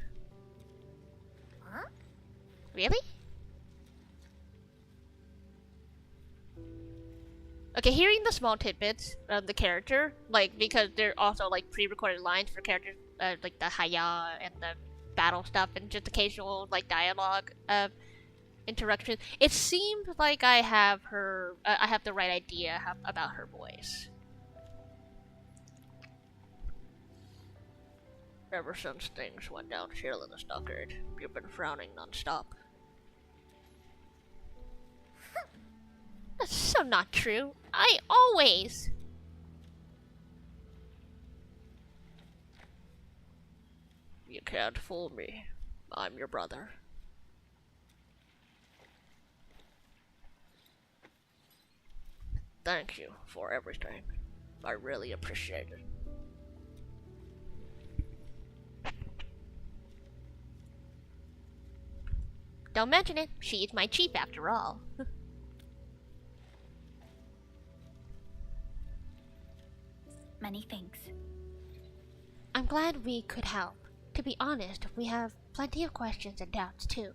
Huh? Really? Okay, hearing the small tidbits of the character, like, because they're also, like, pre-recorded lines for characters, like the Haya and the battle stuff, and just occasional, like, dialogue, interruptions, it seemed like I have the right idea about her voice. Ever since things went downhill in the stockade, you've been frowning non-stop. That's so not true. I always... You can't fool me. I'm your brother. Thank you for everything. I really appreciate it. Don't mention it. She's my chief after all. Many thanks. I'm glad we could help. To be honest, we have plenty of questions and doubts too.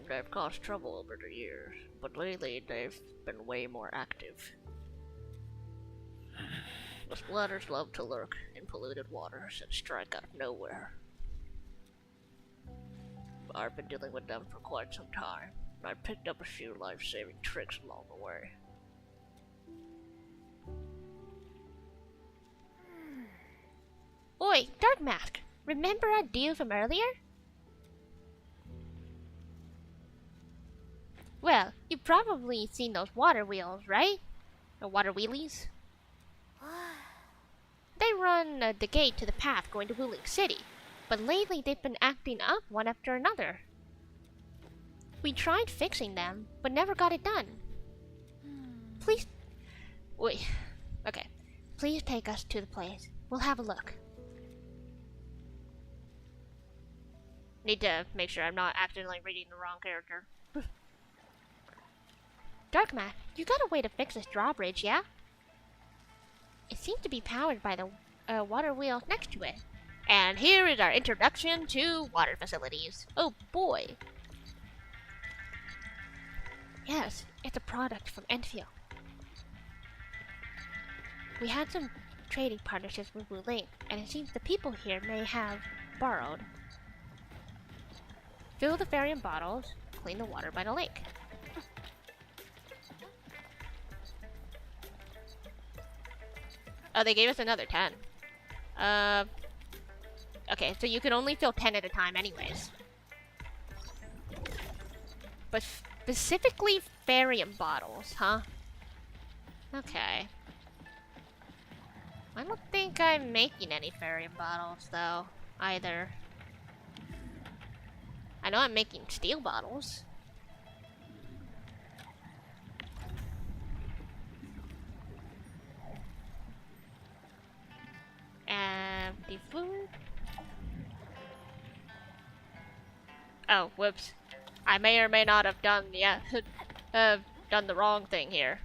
They've caused trouble over the years, but lately they've been way more active. The splatters love to lurk in polluted waters and strike out of nowhere. I've been dealing with them for quite some time. I picked up a few life-saving tricks along the way. Oi, Dark Mask! Remember our deal from earlier? Well, you've probably seen those water wheels, right? Or water wheelies? They run the gate to the path going to Wuling City, but lately they've been acting up one after another. We tried fixing them, but never got it done. Please... Wait. Okay. Please take us to the place. We'll have a look. Need to make sure I'm not accidentally reading the wrong character. Darkmat, you got a way to fix this drawbridge, yeah? It seems to be powered by the water wheel next to it. And here is our introduction to water facilities. Oh boy. Yes, it's a product from Endfield. We had some trading partnerships with Wuling, and it seems the people here may have borrowed. Fill the Farium bottles, clean the water by the lake. Oh, they gave us another 10. Okay, so you can only fill 10 at a time anyways. But specifically Farium bottles, huh? Okay. I don't think I'm making any Farium bottles, though, either. I know I'm making steel bottles. Empty food. Oh, whoops. I may or may not have done done the wrong thing here.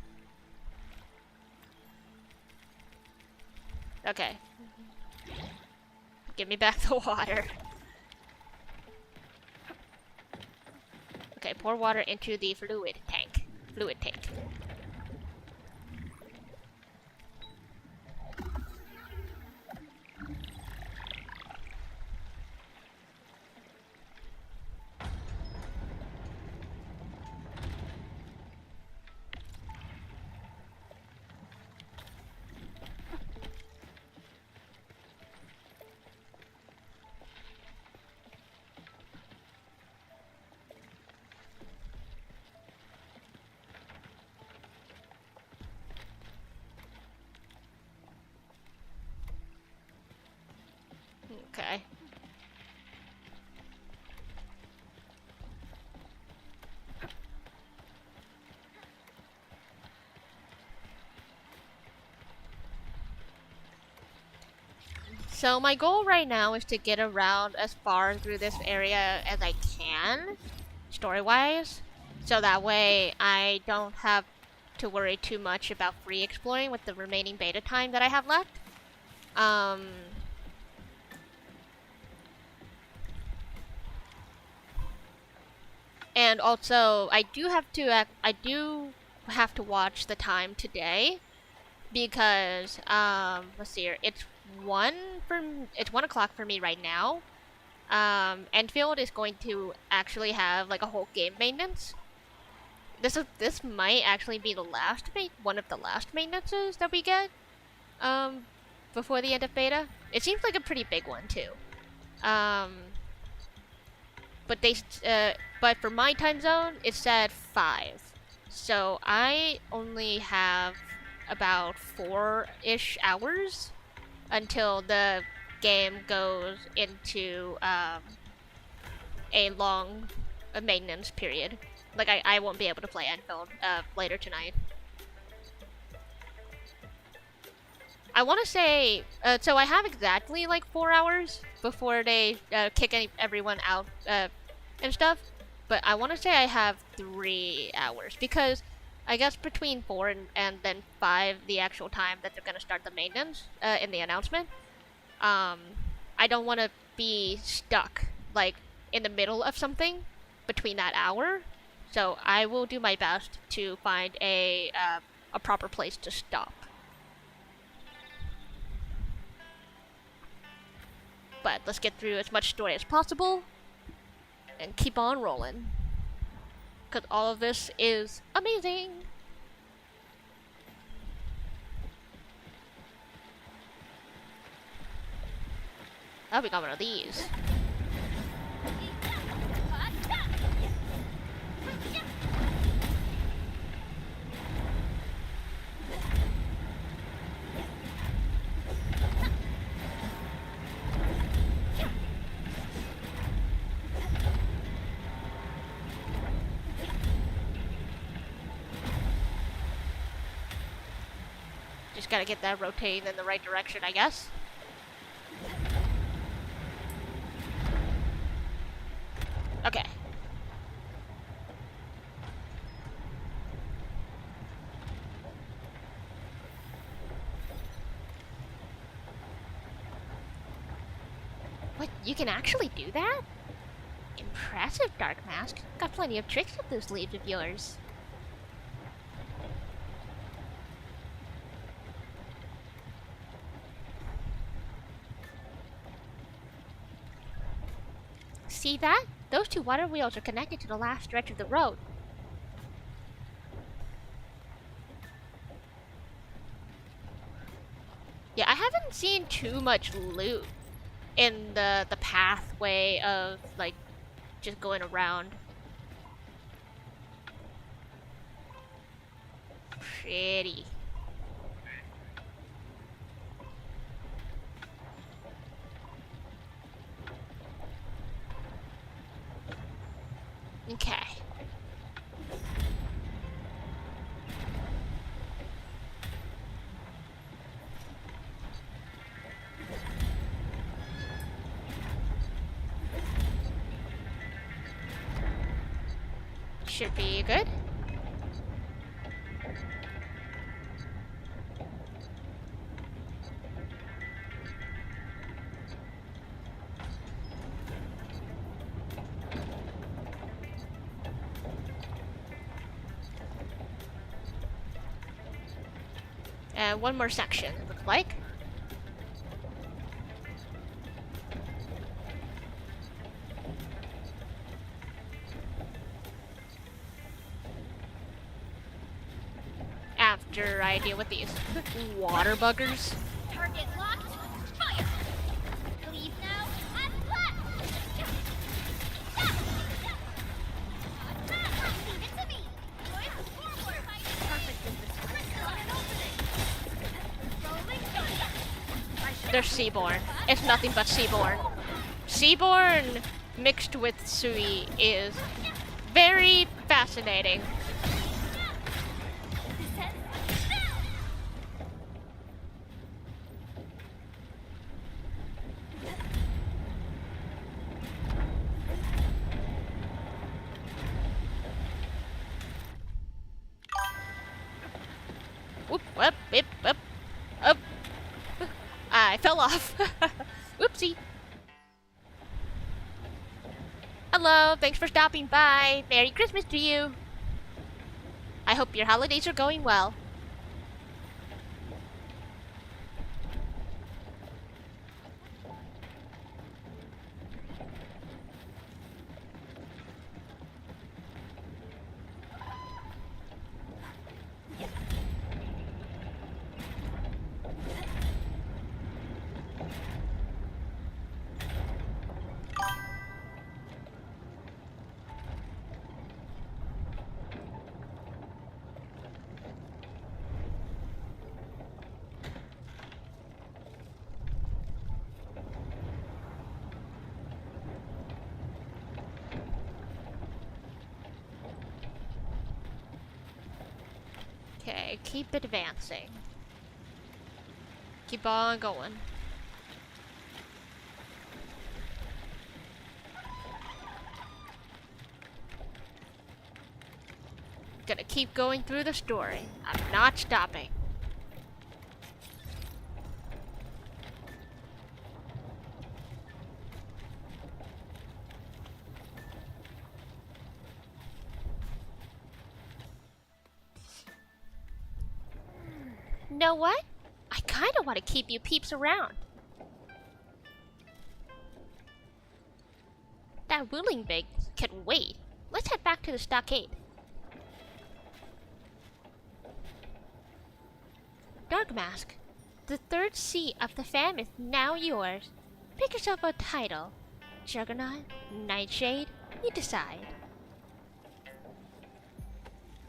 Okay. Give me back the water. Okay, pour water into the fluid tank. Okay. So my goal right now is to get around as far through this area as I can, story-wise, so that way I don't have to worry too much about free exploring with the remaining beta time that I have left. And also, I do have to watch the time today because let's see here. It's 1 o'clock for me right now. Endfield is going to actually have like a whole game maintenance. This might actually be one of the last maintenances that we get before the end of beta. It seems like a pretty big one too. But for my time zone, it said 5. So I only have about 4-ish hours until the game goes into a long maintenance period. Like I won't be able to play Endfield later tonight. I want to say, so I have exactly like 4 hours before they kick everyone out and stuff. But I want to say I have 3 hours because I guess between 4 and then 5, the actual time that they're going to start the maintenance in the announcement, I don't want to be stuck like in the middle of something between that hour. So I will do my best to find a proper place to stop. But let's get through as much story as possible and keep on rolling. Because all of this is amazing. Oh, we got one of these. Just gotta get that rotating in the right direction, I guess. Okay. What? You can actually do that? Impressive, Dark Mask. Got plenty of tricks up those sleeves of yours. See that? Those two water wheels are connected to the last stretch of the road. Yeah, I haven't seen too much loot in the pathway of, like, just going around. Pretty. Okay. Should be good. One more section, it looks like. After I deal with these water buggers. Target locked. Fire. Leave now and left. Leave it to me. Forward. Perfect in this crystal and opening. Rolling thunder. They're seaborn. It's nothing but seaborn. Seaborn mixed with Sui is very fascinating. Whoop, up, up, up, up. I fell off. Oopsie. Hello, thanks for stopping by. Merry Christmas to you. I hope your holidays are going well. Okay, keep advancing. Keep on going. Gonna keep going through the story. I'm not stopping. Know what? I kinda wanna keep you peeps around. That ruling big can wait. Let's head back to the stockade. Dark Mask, the third seat of the fam is now yours. Pick yourself a title. Juggernaut, Nightshade, you decide.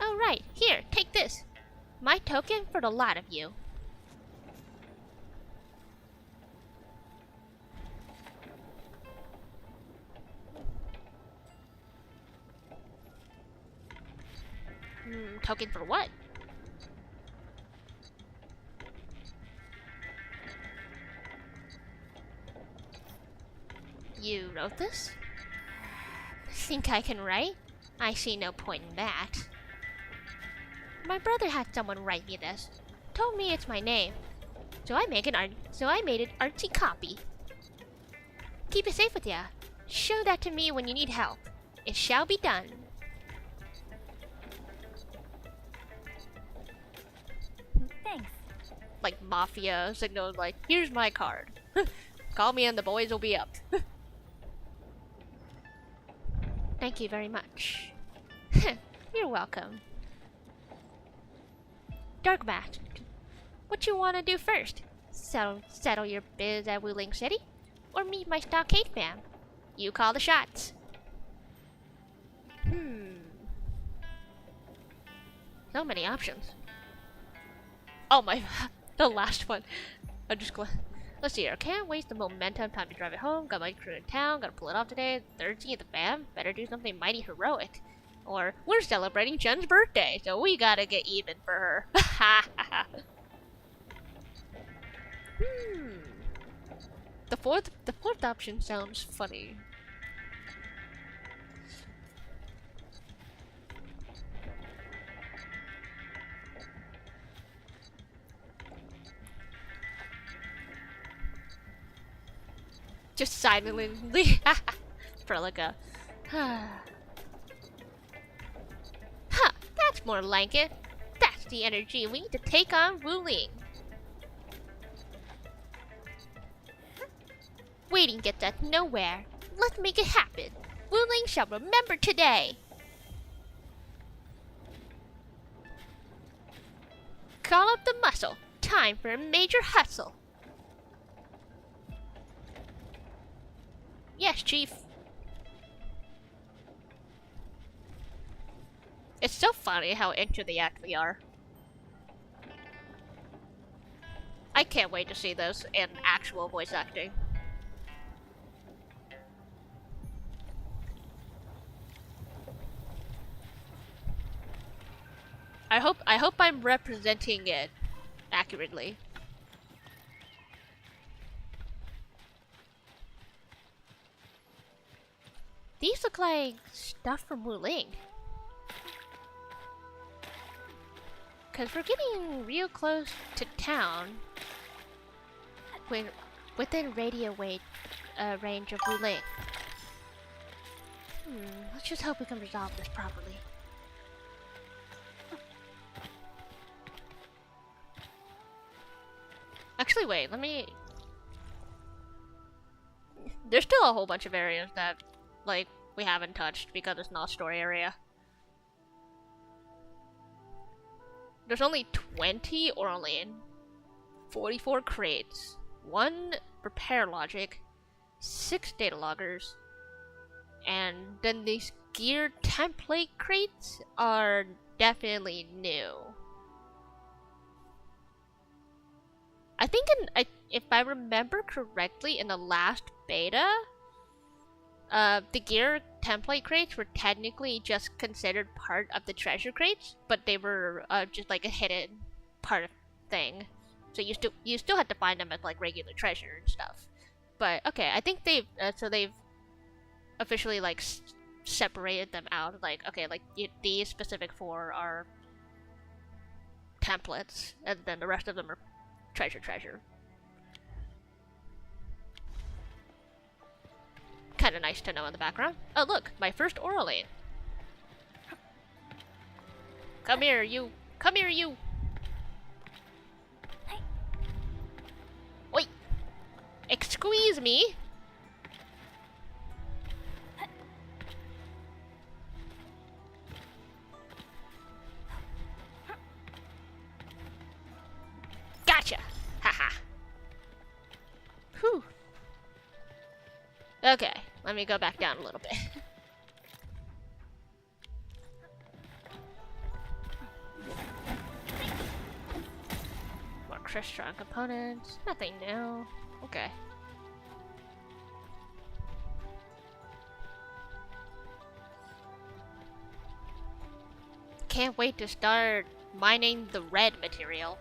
Oh right, here, take this. My token for the lot of you. Token for what? You wrote this? Think I can write? I see no point in that. My brother had someone write me this. Told me it's my name. So I made an artsy copy. Keep it safe with ya. Show that to me when you need help. It shall be done. Thanks. Like mafia signal, like, here's my card. Call me and the boys will be up. Thank you very much. You're welcome. Dark Mask, what you wanna do first? Settle your biz at Wuling City? Or meet my stockade fam? You call the shots. So many options. Oh my, the last one. I'm just glad. Let's see here. Can't waste the momentum. Time to drive it home. Got my crew in town. Gotta pull it off today. 13th of fam. Better do something mighty heroic. Or, we're celebrating Jen's birthday, so we gotta get even for her. The fourth option sounds funny. Just silently. Prelica. Huh, that's more like it. That's the energy we need to take on Wuling. Waiting gets us nowhere. Let's make it happen. Wuling shall remember today. Call up the muscle. Time for a major hustle. Yes, Chief. It's so funny how into the act we are. I can't wait to see those in actual voice acting. I hope I'm representing it accurately. These look like stuff from Wuling. Cause we're getting real close to town. Within radio range of Wuling. Let's just hope we can resolve this properly. Actually, wait, let me... There's still a whole bunch of areas that, like, we haven't touched because it's not a story area. There's only 20 Orlean, 44 crates, 1 repair logic, 6 data loggers, and then these gear template crates are definitely new. I think if I remember correctly, in the last beta, the gear template crates were technically just considered part of the treasure crates, but they were just like a hidden part of thing. So you still had to find them as like regular treasure and stuff. But okay, I think they've officially like separated them out. Like okay, like these specific 4 are templates, and then the rest of them are treasure. Kinda nice to know in the background. Oh look, my first Orlean. Come here, you. Come here, you. Wait. Excuse me. Gotcha. Haha. Whew. Okay, let me go back down a little bit. More Crystron components. Nothing new. Okay. Can't wait to start mining the red material.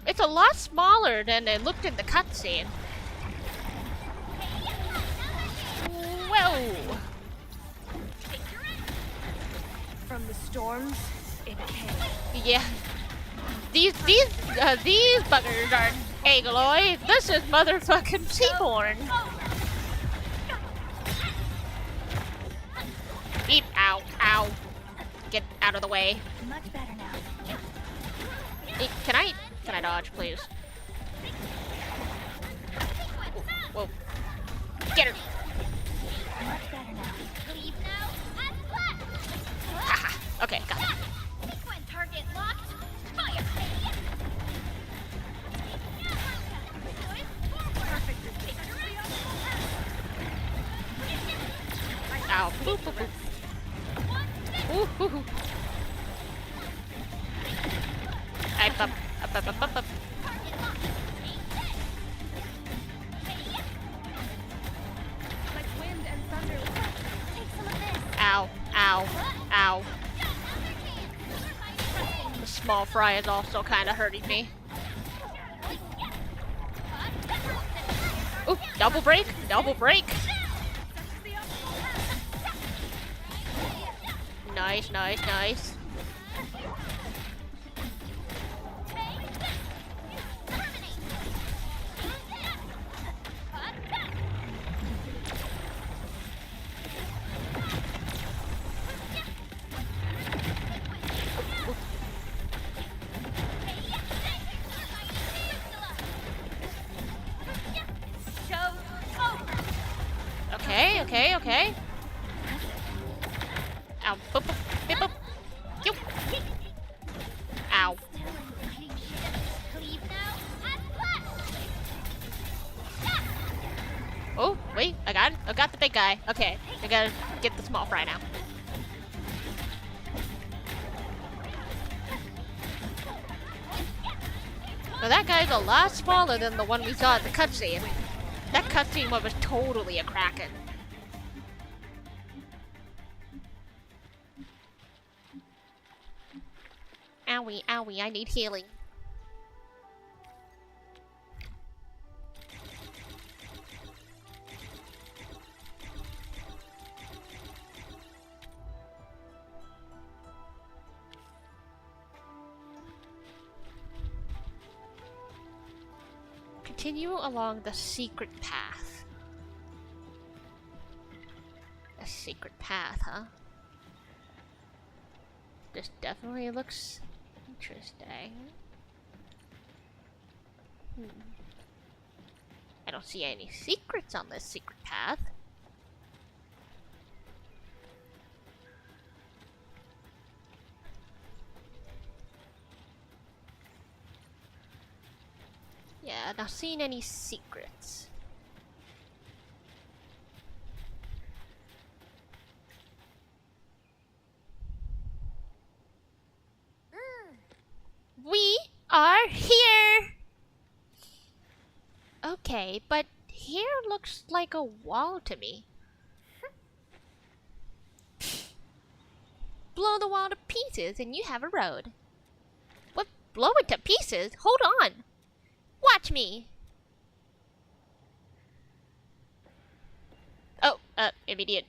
It's a lot smaller than it looked in the cutscene. Whoa! From the storms, it came. Yeah. These buggers are Agaloy. This is motherfucking Seaborn. Beep, ow, ow. Get out of the way. Much better now. Hey, can I dodge, please? Whoa. Get her. Much better now. Leave now and flat. Haha. Okay, got it. Sequence target locked. Fire. Ow. Boop, boop, boop. Ooh, hoo, hoo. Up, up, up, up, up, up. Like wind and thunder. Take some of this. Ow, ow, ow. The small fry is also kind of hurting me. Ooh, double break, double break. Nice, nice, nice. Okay, okay, okay. Ow, boop, boop, beep, boop. Yoop. Ow. Leave now and flat. Oh, wait, I got the big guy. Okay, I gotta get the small fry now. Well, that guy's a lot smaller than the one we saw in the cutscene. That cutscene one was totally a kraken. Owie, owie, I need healing. Continue along the secret path. A secret path, huh? This definitely looks interesting. I don't see any secrets on this secret path. Yeah, not seeing any secrets. We are here! Okay, but here looks like a wall to me. Blow the wall to pieces and you have a road. What? Blow it to pieces? Hold on! Watch me! Oh, immediate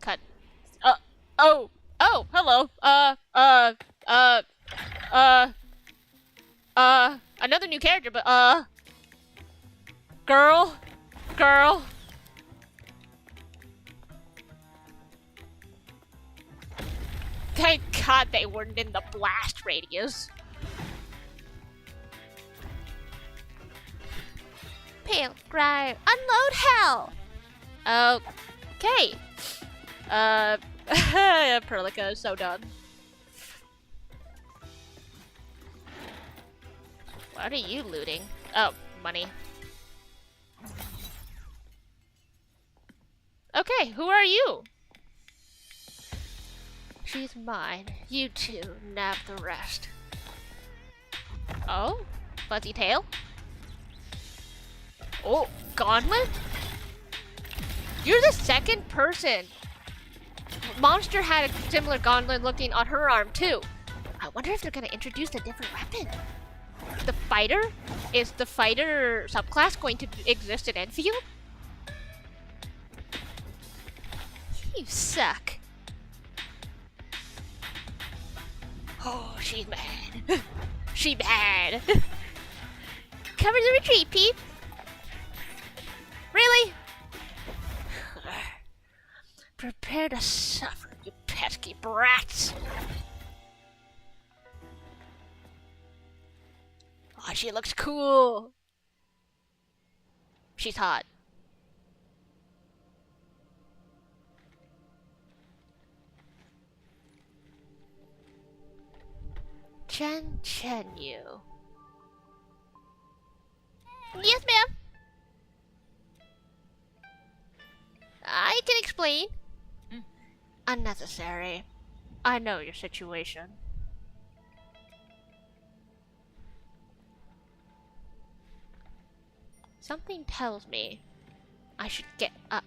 cut. Oh, hello. Another new character, but, girl. Thank God they weren't in the blast radius. Pilgrim, unload hell! Okay. Perlica is so done. What are you looting? Oh, money. Okay, who are you? She's mine. You two nab the rest. Oh? Fuzzy tail? Oh, gauntlet? You're the second person. Monster had a similar gauntlet looking on her arm too. I wonder if they're gonna introduce a different weapon. the fighter? Is the fighter subclass going to exist in Endfield? You suck. Oh, she's mad. She mad. Cover the retreat, peep. Really? Prepare to suffer, you pesky brats. Oh, she looks cool. She's hot. Chen Yu. Yes, ma'am. I can explain. Unnecessary. I know your situation. Something tells me I should get up.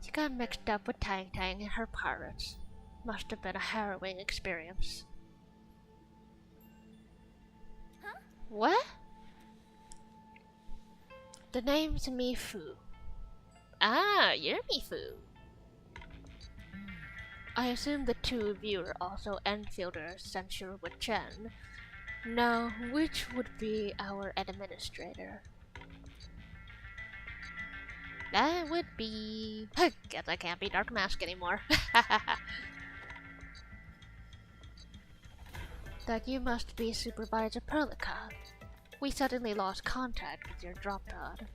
She got mixed up with Tang Tang and her pirates. Must have been a harrowing experience. Huh? What? The name's Mifu. Ah, you're Mifu. I assume the two of you are also Enfielders since you're with Chen. Now, which would be our administrator? That would be... Guess I can't be Dark Mask anymore. That you must be Supervisor Perlica. We suddenly lost contact with your drop pod.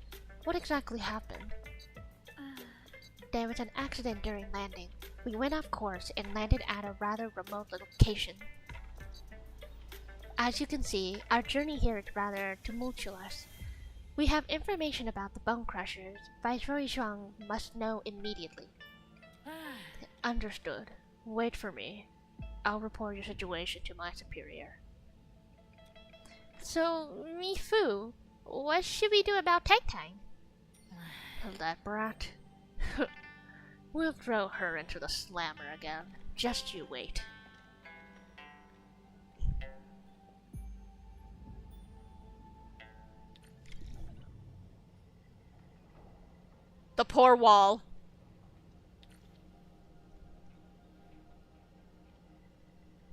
What exactly happened? There was an accident during landing. We went off course and landed at a rather remote location. As you can see, our journey here is rather tumultuous. We have information about the Bone Crushers. Viceroy Zhuang must know immediately. Understood. Wait for me. I'll report your situation to my superior. So, Mifu, what should we do about Tang Tang? That brat. We'll throw her into the slammer again. Just you wait. The poor wall.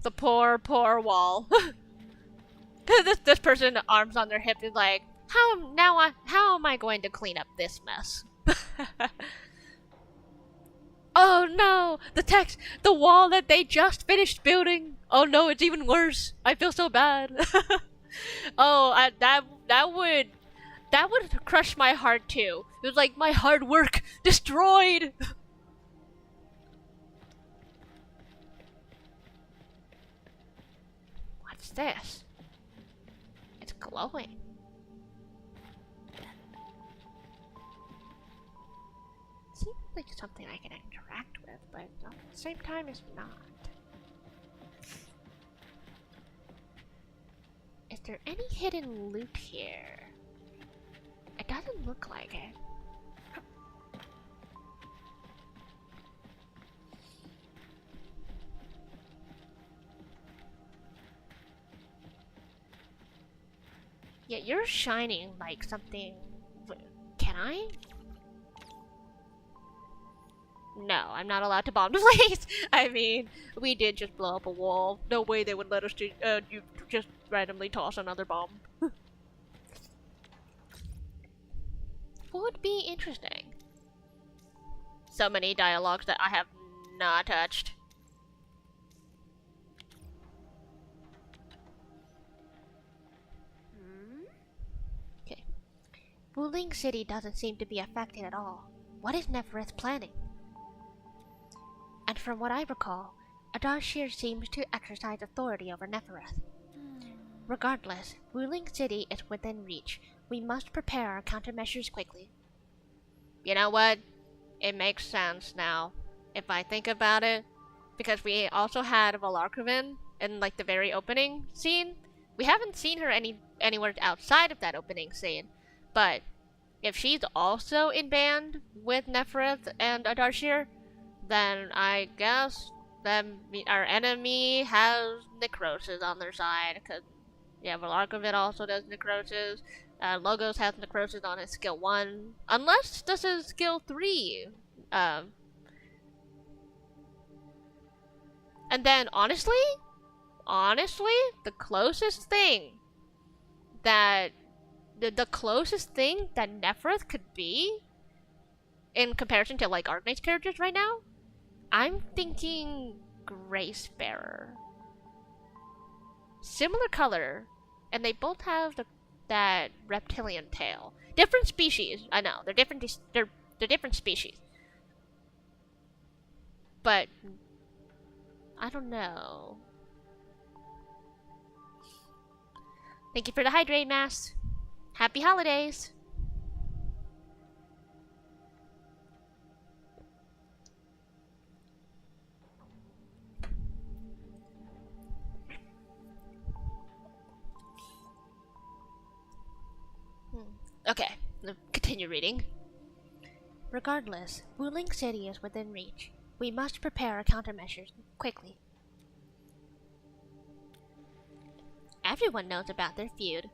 The poor wall. this person, arms on their hips, is like, how am I going to clean up this mess? Oh no! The wall that they just finished building. Oh no, it's even worse. I feel so bad. Oh, that would crush my heart too. It was like my hard work destroyed. What's this? It's glowing. Seems like something I can interact with, but at the same time it's not. Is there any hidden loot here? It doesn't look like it. Yeah, you're shining like something. Can I? No, I'm not allowed to bomb the place. I mean, we did just blow up a wall. No way they would let us you just randomly toss another bomb. Would be interesting. So many dialogues that I have not touched. Okay. Wuling City doesn't seem to be affected at all. What is Nefereth planning? And from what I recall, Adarshir seems to exercise authority over Nefereth. Regardless, Wuling City is within reach. We must prepare our countermeasures quickly. You know what? It makes sense now, if I think about it. Because we also had Valarkavin in like the very opening scene. We haven't seen her anywhere outside of that opening scene. But if she's also in band with Nefereth and Adarshir, then I guess our enemy has necrosis on their side, because yeah, Velarkovit also does necrosis. Logos has necrosis on his skill 1, unless this is skill 3. And then honestly, the closest thing that the closest thing that Nephrith could be in comparison to like Arknights characters right now, I'm thinking Gracebearer. Similar color, and they both have that reptilian tail. Different species, I know. They're different. They're different species. But I don't know. Thank you for the hydrate, Mass. Happy holidays. Okay, continue reading. Regardless, Wuling City is within reach. We must prepare our countermeasures quickly. Everyone knows about their feud,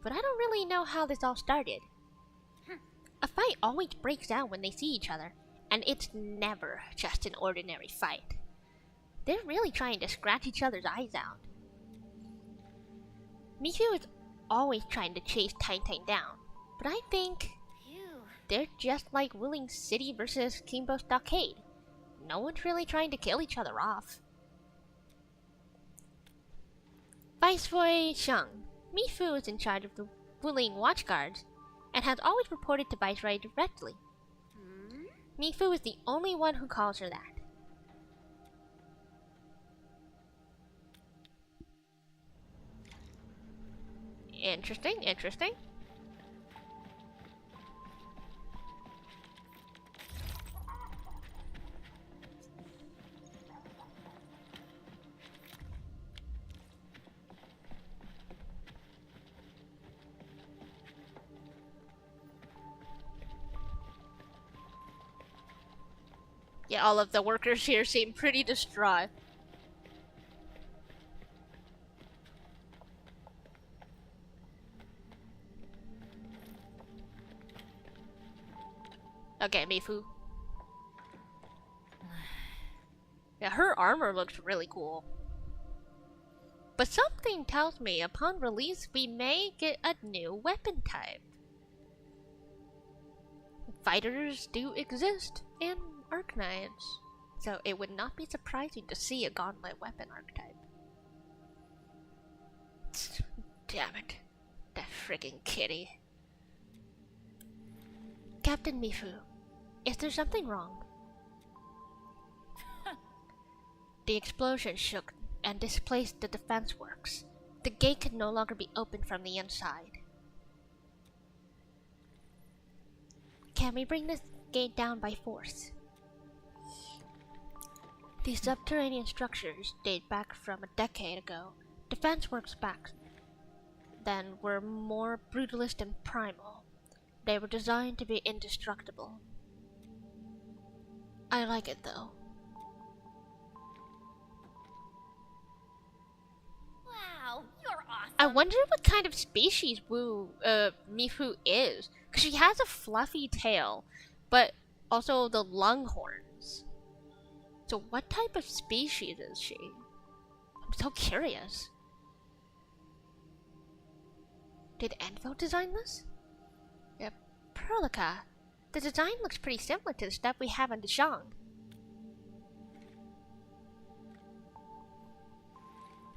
but I don't really know how this all started. A fight always breaks out when they see each other, and it's never just an ordinary fight. They're really trying to scratch each other's eyes out. Mifu is always trying to chase Titan down, but I think they're just like Wuling City versus Kimbo Stockade. No one's really trying to kill each other off. Viceroy Shang. Mifu is in charge of the Wuling Watchguards, and has always reported to Viceroy directly. Mifu is the only one who calls her that. Interesting, interesting. Yeah, all of the workers here seem pretty distraught. Okay, Mifu. Yeah, her armor looks really cool. But something tells me upon release we may get a new weapon type. Fighters do exist in Arknights, so it would not be surprising to see a gauntlet weapon archetype. Damn it. That friggin' kitty. Captain Mifu, is there something wrong? The explosion shook and displaced the defense works. The gate could no longer be opened from the inside. Can we bring this gate down by force? These subterranean structures date back from a decade ago. Defense works back then were more brutalist and primal. They were designed to be indestructible. I like it though. Wow, you're awesome. I wonder what kind of species Mifu is. Because she has a fluffy tail, but also the longhorns. So what type of species is she? I'm so curious. Did Endfield design this? Yep. Perlica. The design looks pretty similar to the stuff we have on Deshang.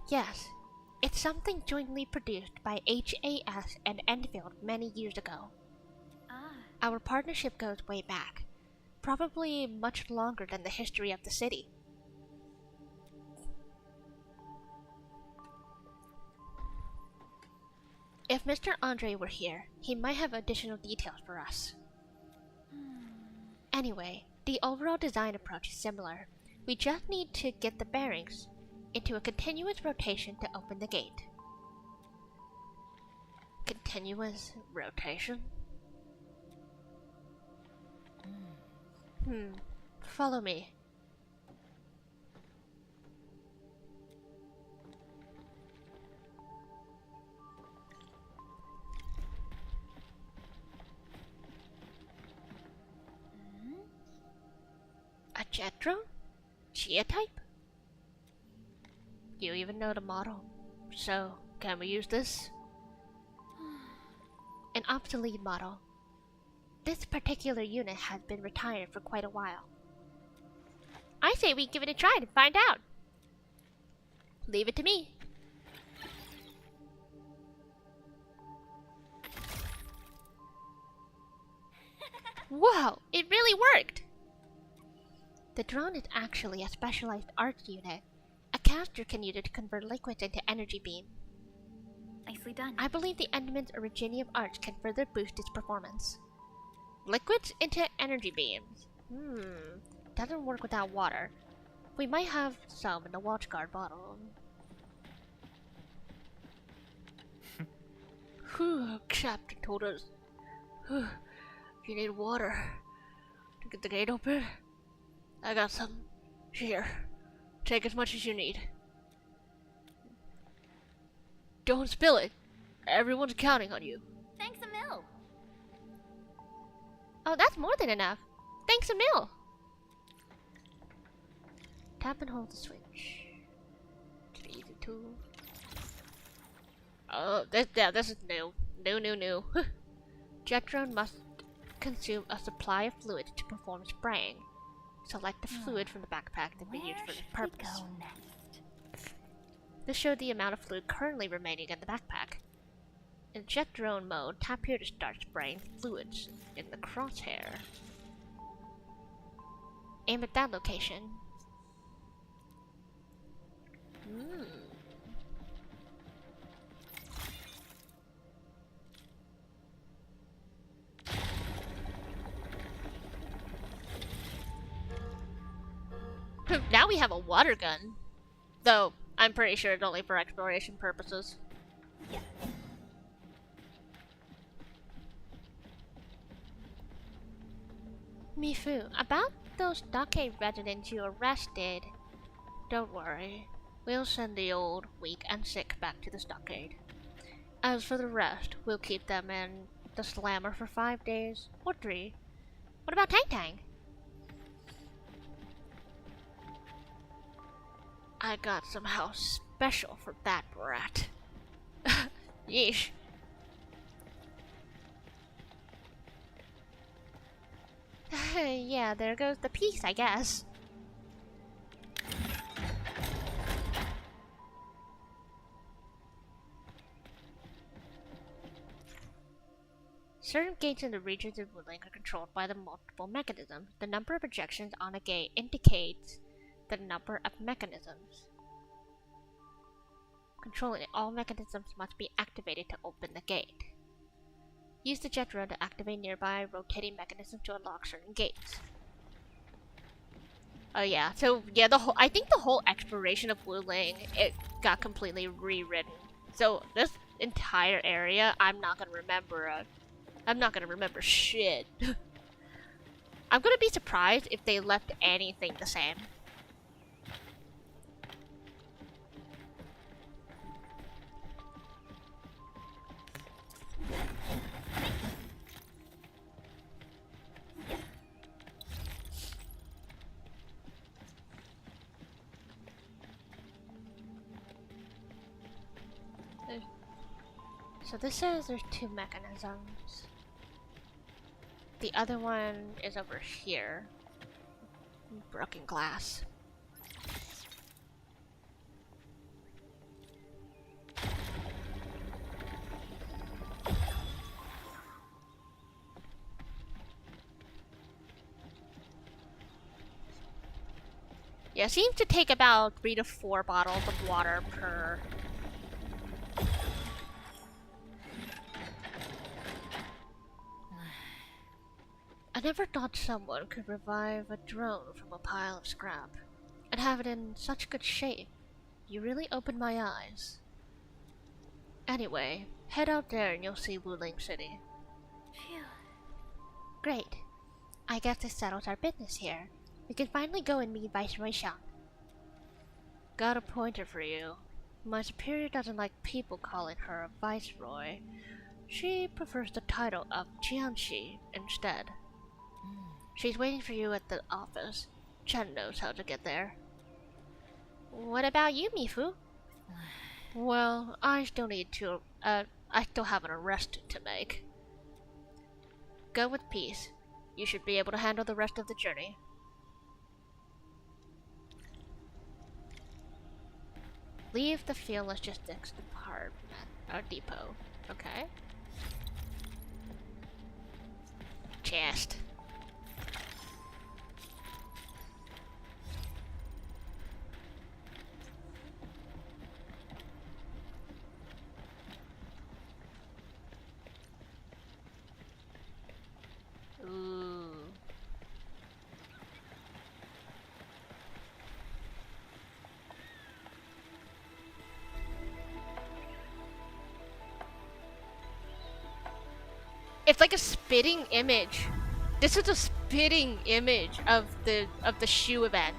Yes. It's something jointly produced by HAS and Endfield many years ago. Our partnership goes way back. Probably much longer than the history of the city. If Mr. Andre were here, he might have additional details for us. Anyway, the overall design approach is similar. We just need to get the bearings into a continuous rotation to open the gate. Continuous rotation? Follow me. jet drone? Chia type? You even know the model. So, can we use this? An obsolete model. This particular unit has been retired for quite a while. I say we give it a try to find out. Leave it to me. Whoa, it really worked! The drone is actually a specialized arts unit. A caster can use it to convert liquids into energy beam. Nicely done. I believe the Endman's Originium Arch can further boost its performance. Liquids into energy beams. Doesn't work without water. We might have some in the watchguard bottle. Captain told us. If you need water to get the gate open, I got some. Here. Take as much as you need. Don't spill it. Everyone's counting on you. Thanks a mil. Oh, that's more than enough. Thanks a mil. Tap and hold the switch. It's an easy tool. Oh, this is new. New. Jet drone must consume a supply of fluid to perform spraying. Select the fluid from the backpack to be used for this purpose. This showed the amount of fluid currently remaining in the backpack. In jet drone mode, tap here to start spraying fluids in the crosshair. Aim at that location. Now we have a water gun. Though, I'm pretty sure it's only for exploration purposes. Mifu, about those stockade residents you arrested, don't worry. We'll send the old, weak, and sick back to the stockade. As for the rest, we'll keep them in the slammer for 5 days, or 3. What about Tang Tang? I got some house special for that brat. Yeesh. Yeah, there goes the piece, I guess. Certain gates in the regions of Wuling are controlled by the multiple mechanisms. The number of projections on a gate indicates the number of mechanisms. Controlling all mechanisms must be activated to open the gate. Use the jet drone to activate nearby rotating mechanisms to unlock certain gates. Oh yeah, so yeah, I think the whole exploration of Wuling, it got completely rewritten. So this entire area, I'm not gonna remember shit. I'm gonna be surprised if they left anything the same. So this says there's 2 mechanisms. The other one is over here. Broken glass. Yeah, it seems to take about 3 to 4 bottles of water per... I never thought someone could revive a drone from a pile of scrap and have it in such good shape. You really opened my eyes. Anyway, head out there and you'll see Wuling City. Phew. Great. I guess this settles our business here. We can finally go and meet Viceroy Shang. Got a pointer for you. My superior doesn't like people calling her a viceroy. She prefers the title of Jianxi instead. She's waiting for you at the office. Chen knows how to get there. What about you, Mifu? Well, I still need to, I still have an arrest to make. Go with peace. You should be able to handle the rest of the journey. Leave the field logistics department, depot. Okay. Chest. Ooh. It's like a spitting image. This is a spitting image of the shoe event.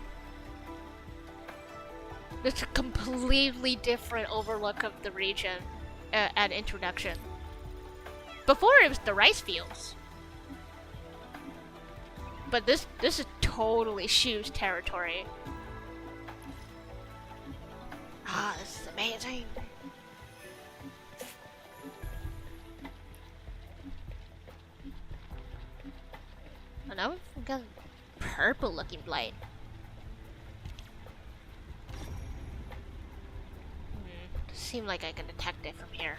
It's a completely different overlook of the region at introduction. Before it was the rice fields. But this is totally Shu's territory. Ah, this is amazing. Oh, now we've got purple looking blight. Seem like I can detect it from here.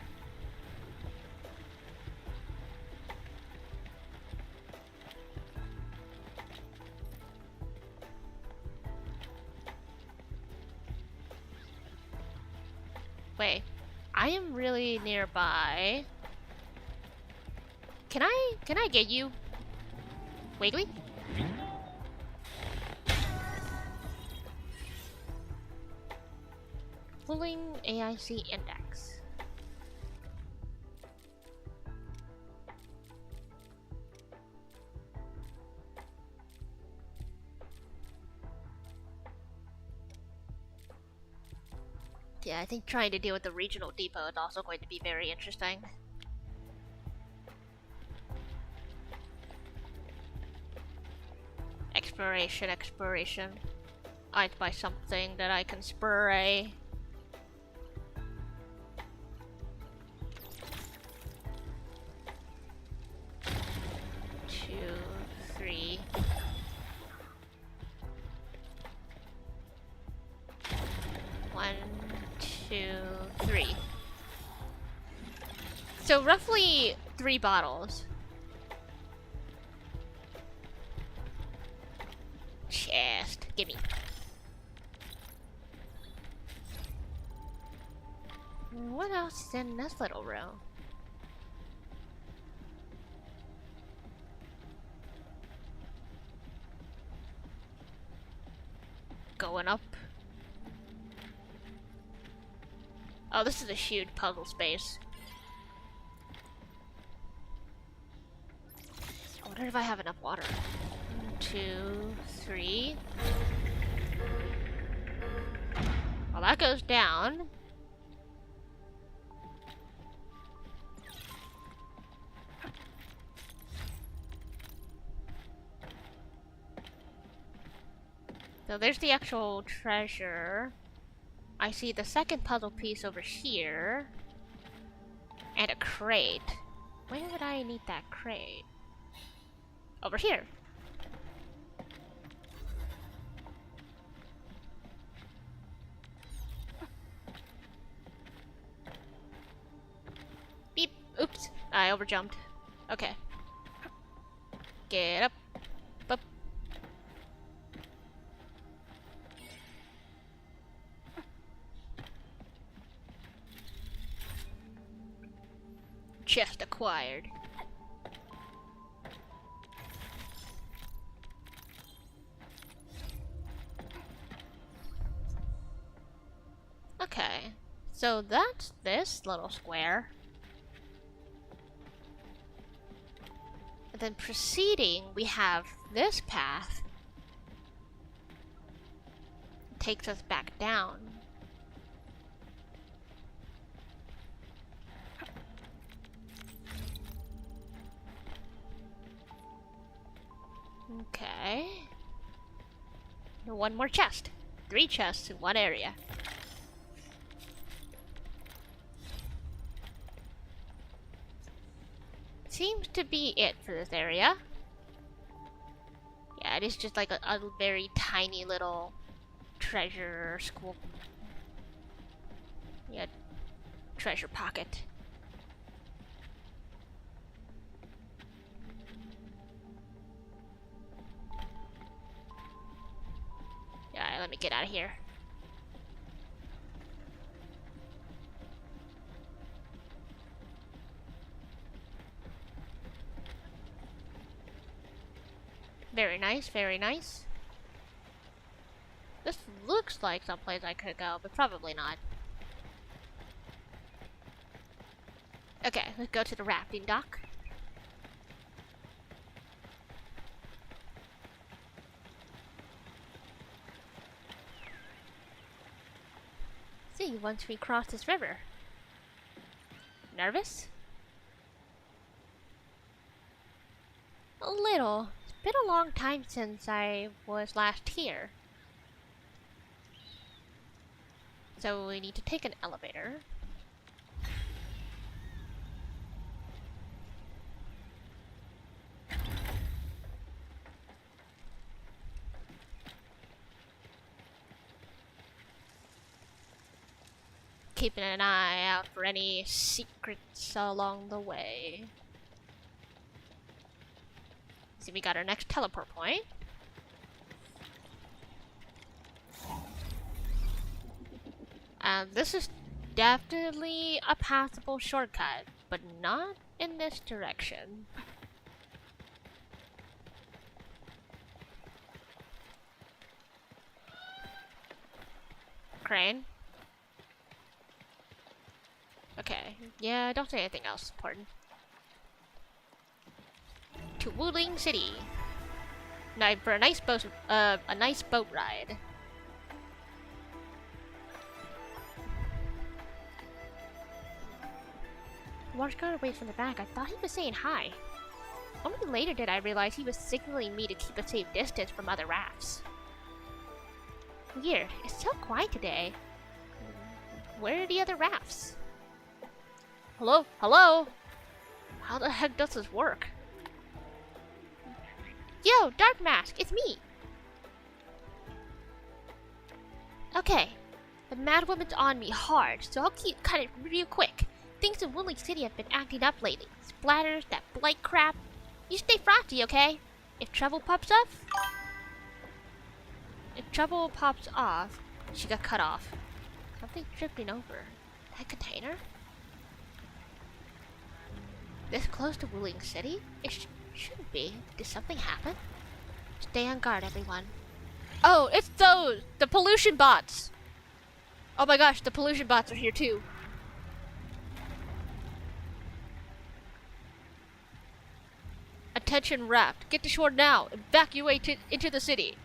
Wait, I am really nearby. Can I get you? Wiggly? Pulling AIC index. Yeah, I think trying to deal with the regional depot is also going to be very interesting. Exploration. I'd buy something that I can spray. Two, three. One, two, three. So roughly 3 bottles. Chest, gimme. What else is in this little room? Going up. Oh, this is a huge puzzle space. I wonder if I have enough water. 1, 2, 3. Well, that goes down. So there's the actual treasure. I see the second puzzle piece over here. And a crate. Where would I need that crate? Over here. Beep. Oops. I overjumped. Okay. Get up. Up. Chest acquired. Okay, so that's this little square. And then proceeding, we have this path. Takes us back down. Okay. one more chest. 3 chests in one area. Seems to be it for this area. Yeah, it is just like a very tiny little treasure school. Yeah, treasure pocket. Yeah, let me get out of here. Very nice, very nice. This looks like someplace I could go, but probably not. Okay, let's go to the rafting dock. See, once we cross this river. Nervous? A little. It's been a long time since I was last here. So we need to take an elevator. Keeping an eye out for any secrets along the way. See, we got our next teleport point. And this is definitely a passable shortcut, but not in this direction. Crane? Okay, yeah, don't say anything else important. To Wuling City. Now for a nice boat ride. Watch got away from the back. I thought he was saying hi. Only later did I realize he was signaling me to keep a safe distance from other rafts. Weird. It's so quiet today. Where are the other rafts? Hello? Hello? How the heck does this work? Yo, Dark Mask, it's me! Okay, the Mad Woman's on me hard, so I'll keep cutting real quick. Things in Woolly City have been acting up lately. Splatters, that blight crap. You stay frosty, okay? If trouble pops off... She got cut off. Something tripping over. That container? This close to Wuling City? It shouldn't be. Did something happen? Stay on guard, everyone. Oh, it's those! The pollution bots! Oh my gosh, the pollution bots are here too. Attention raft. Get to shore now. Evacuate into the city.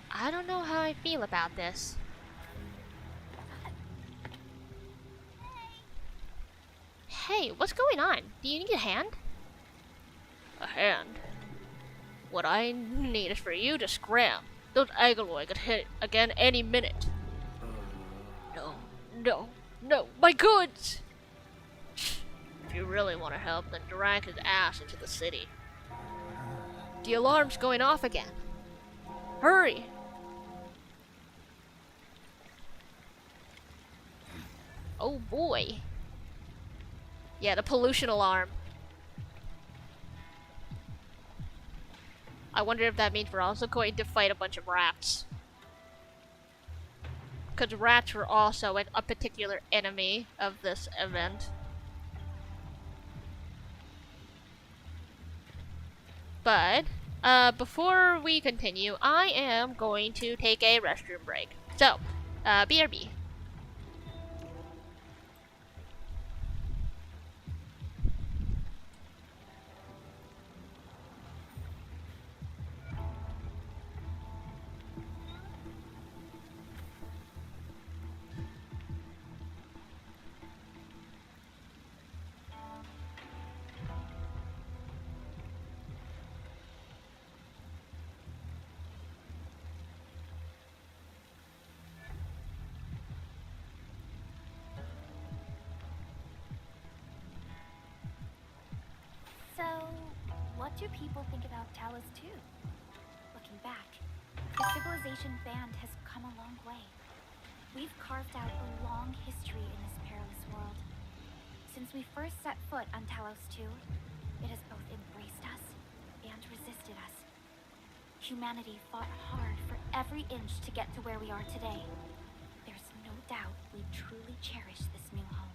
I don't know how I feel about this. Hey, what's going on? Do you need a hand? A hand? What I need is for you to scram. Those Agaloy could hit again any minute. No, my goods! If you really want to help, then drag his ass into the city. The alarm's going off again. Hurry! Oh boy. Yeah, the pollution alarm. I wonder if that means we're also going to fight a bunch of rats. Because rats were also a particular enemy of this event. But, before we continue, I am going to take a restroom break. So, BRB. What do people think about Talos-II? Looking back, the civilization band has come a long way. We've carved out a long history in this perilous world. Since we first set foot on Talos-II, it has both embraced us and resisted us. Humanity fought hard for every inch to get to where we are today. There's no doubt we truly cherish this new home.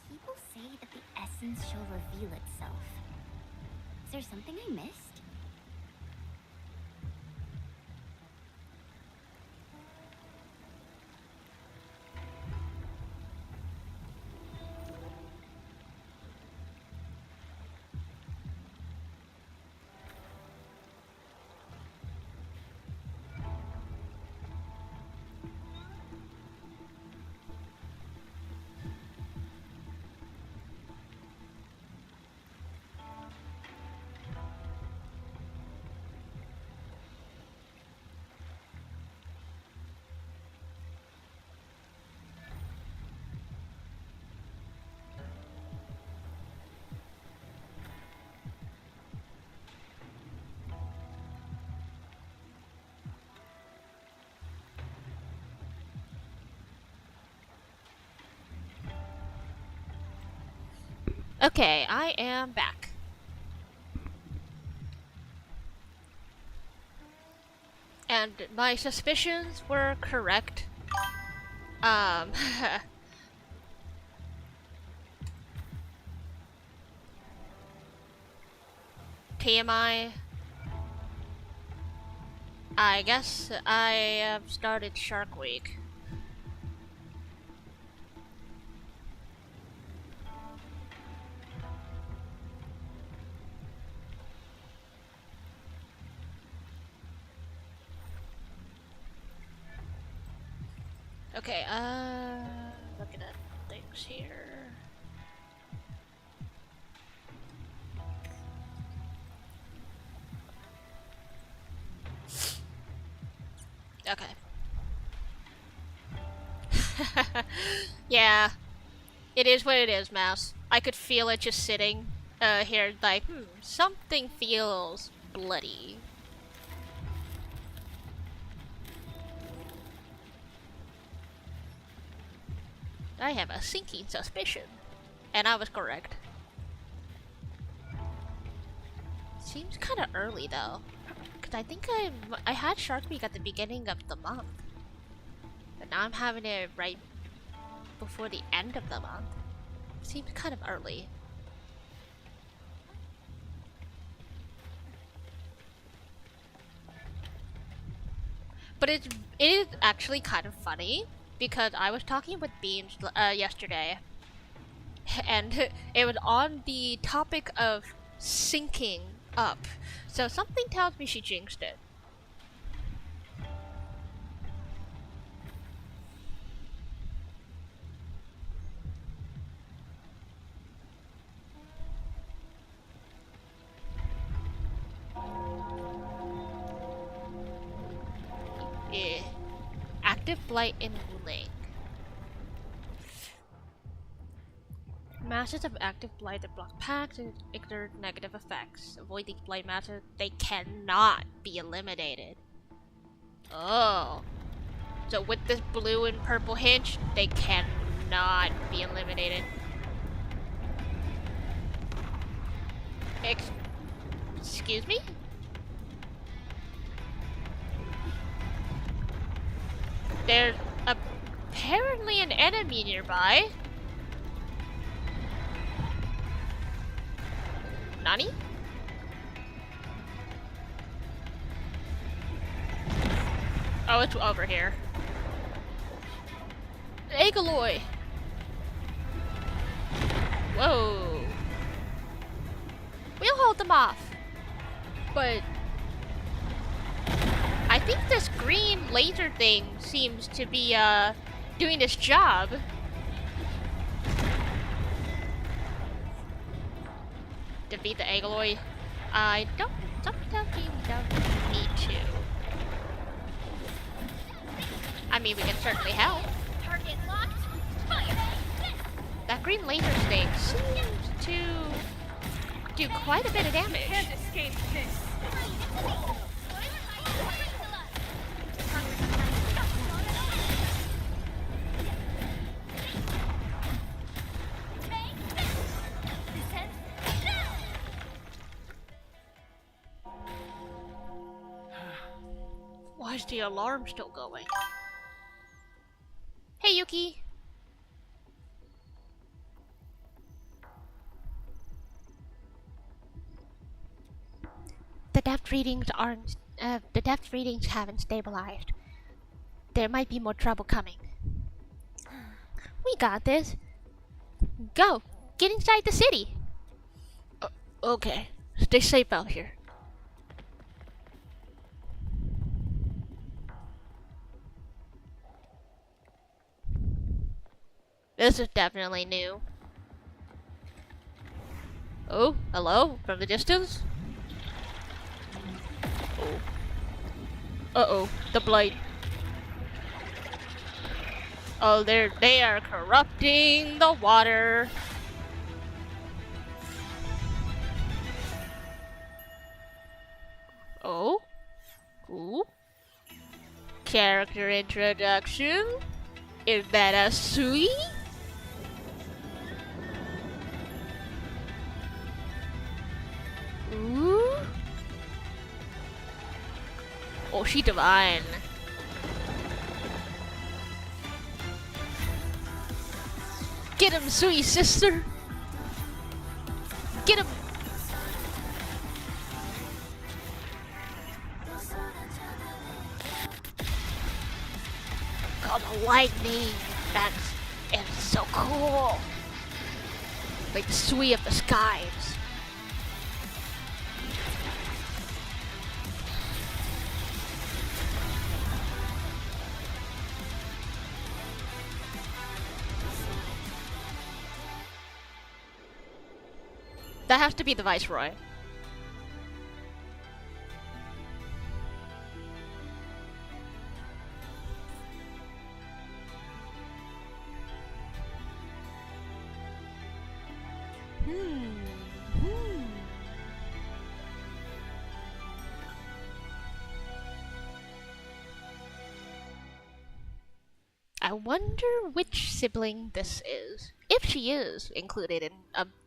People say that the essence shall reveal itself. Is there something I missed? Okay, I am back. And my suspicions were correct. TMI. I guess I have started Shark Week. Okay, looking at things here. Okay. Yeah. It is what it is, Mouse. I could feel it just sitting here, like, something feels bloody. I have a sinking suspicion. And I was correct. Seems kind of early though. Because I think I had Shark Week at the beginning of the month. But now I'm having it right before the end of the month. Seems kind of early. But it is actually kind of funny because I was talking with Beans yesterday, and it was on the topic of syncing up. So something tells me she jinxed it. Yeah. Active blight in Link. Masses of active blight that block packs and exert negative effects. Avoid these blight masses. They cannot be eliminated. Oh. So with this blue and purple hinge, they cannot be eliminated. Excuse me? There's apparently an enemy nearby. Nani? Oh, it's over here. Agaloy! Whoa. We'll hold them off. But I think this green laser thing seems to be doing its job. Defeat the Agaloy. I don't. Sometimes we don't need to. I mean, we can certainly help. Target locked. Fire. That green laser thing seems to do quite a bit of damage. Can't escape this. Why is the alarm still going? Hey, Yuki! The depth readings aren't. The depth readings haven't stabilized. There might be more trouble coming. We got this. Go! Get inside the city! Okay. Stay safe out here. This is definitely new. Oh, hello? From the distance? Oh. Uh-oh, the blight. Oh, they are corrupting the water. Oh? Ooh. Character introduction? Is that a Sui? Ooh. Oh, she divine. Get him, Sui sister. Get him. Oh, the lightning. It's so cool. Like the Sui of the skies. That has to be the Viceroy. I wonder which sibling this is. If she is included in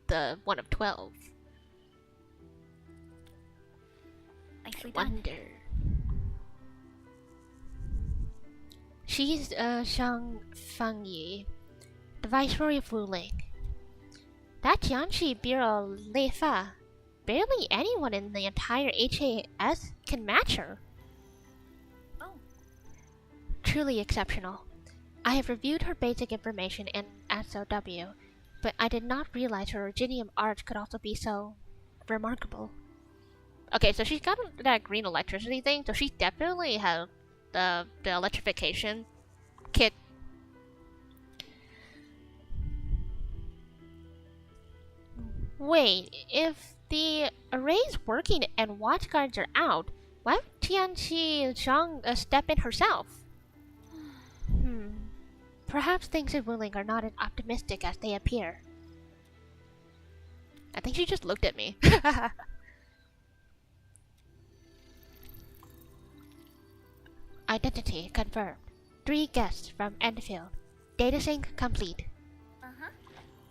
the one of 12. Nicely done. Wonder. She's Shang Fangyi, the Viceroy of Wuling. That Jiangxi Bureau Lei Fa. Barely anyone in the entire HAS can match her. Oh. Truly exceptional. I have reviewed her basic information in SOW, but I did not realize her Originium art could also be so remarkable. Okay, so she's got that green electricity thing, so she definitely has the electrification kit. Wait, if the array's working and watchguards are out, why would Tianqi Zhang step in herself? Perhaps things in Wuling are not as optimistic as they appear. I think she just looked at me. Identity confirmed. 3 guests from Endfield. Data sync complete.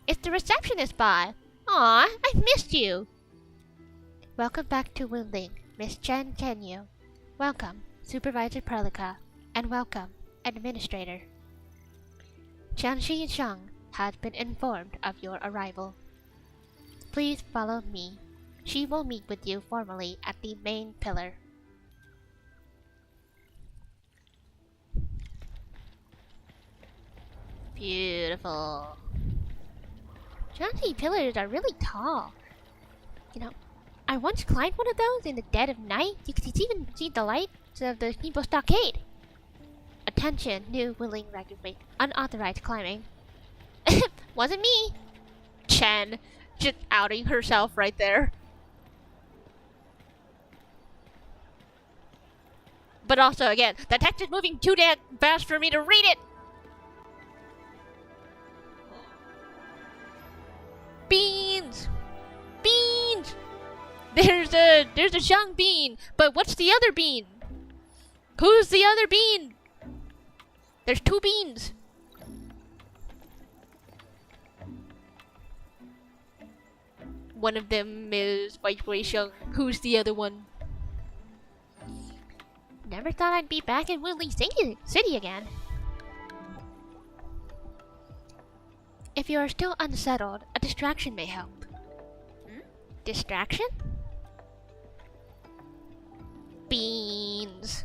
It's the receptionist by. Aw, I missed you. Welcome back to Wuling, Miss Chen Kenyu. Welcome, Supervisor Perlica, and welcome, Administrator. Jiangxi Zhang has been informed of your arrival. Please follow me. She will meet with you formally at the main pillar. Beautiful. Jiangxi pillars are really tall. You know, I once climbed one of those in the dead of night. You could even see the lights of the Nebo Stockade. Attention, new Wuling recruit. Unauthorized climbing. Wasn't me. Chen, just outing herself right there. But also, again, the text is moving too damn fast for me to read it. Beans! Beans! There's a Zhang bean, but what's the other bean? Who's the other bean? There's 2 beans. One of them is Viceroy Shang. Who's the other one? Never thought I'd be back in Wuling City again. If you are still unsettled, a distraction may help. Distraction? Beans.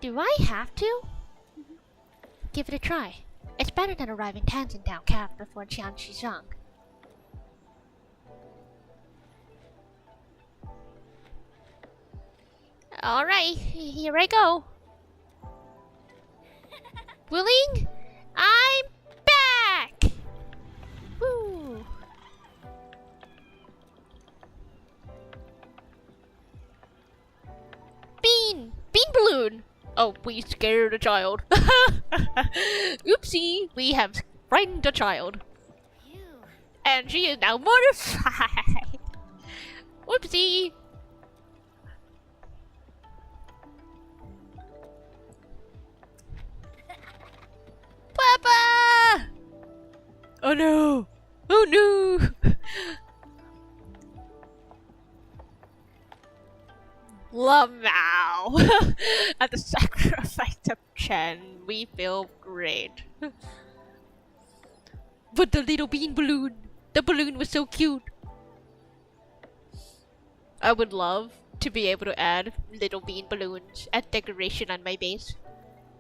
Do I have to? Give it a try. It's better than arriving tense and downcast before Jiangxi Zhang. Alright, here I go. Wuling, I'm back! Woo! Bean balloon! Oh, we scared a child. Oopsie, we have frightened a child. Phew. And she is now mortified. Whoopsie. Papa! Oh no! Oh no! Lamau! At the sacrifice of Chen, we feel great. But the little bean balloon! The balloon was so cute! I would love to be able to add little bean balloons as decoration on my base.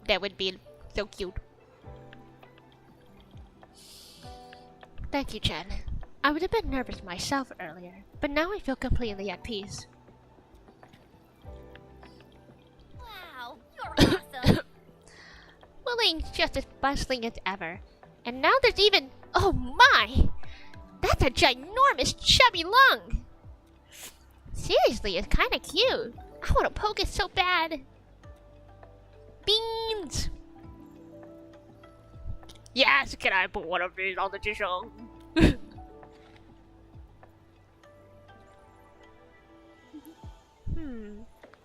That would be so cute. Thank you, Chen. I was a bit nervous myself earlier, but now I feel completely at peace. Wow, you're awesome. Wuling's just as bustling as ever. And now there's even... Oh my! That's a ginormous chubby lung! Seriously, it's kinda cute. I wanna poke it so bad. Beans! Yes, can I put one of these on the Jishong?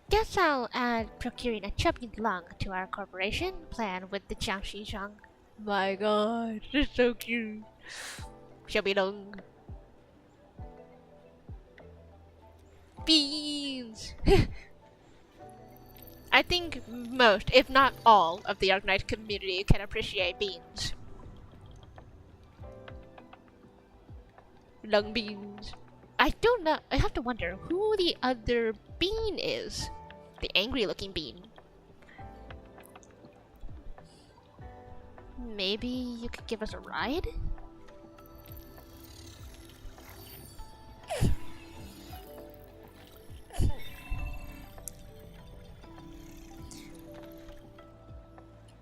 Guess I'll add procuring a chubby lung to our corporation plan with the Jiangxi Zhang. My god, it's so cute. Chubby lung. Beans! I think most, if not all, of the Arknights community can appreciate beans. Lung beans. I don't know. I have to wonder who the other bean is. The angry looking bean. Maybe you could give us a ride?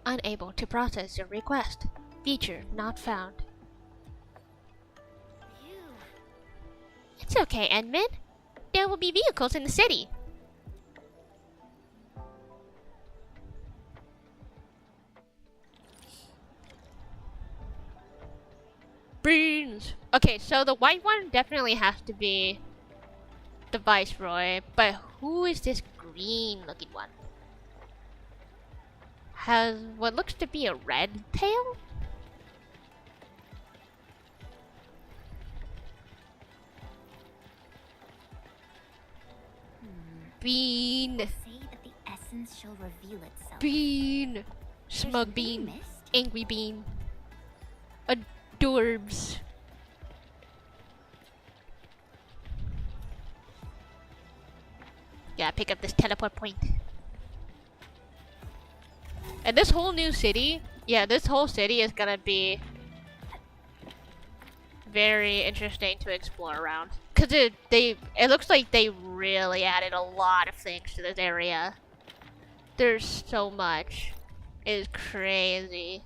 Unable to process your request. Feature not found. Phew. It's okay, Edmund. There will be vehicles in the city. Beans! Okay, so the white one definitely has to be the Viceroy, but who is this green looking one? Has what looks to be a red tail? Bean! Say that the essence shall reveal itself. Bean! Smug There's bean. mist. Angry bean. Adorbs. Yeah, pick up this teleport point. And this whole new city, yeah, this whole city is gonna be very interesting to explore around. Cause it looks like they really added a lot of things to this area. There's so much. It is crazy.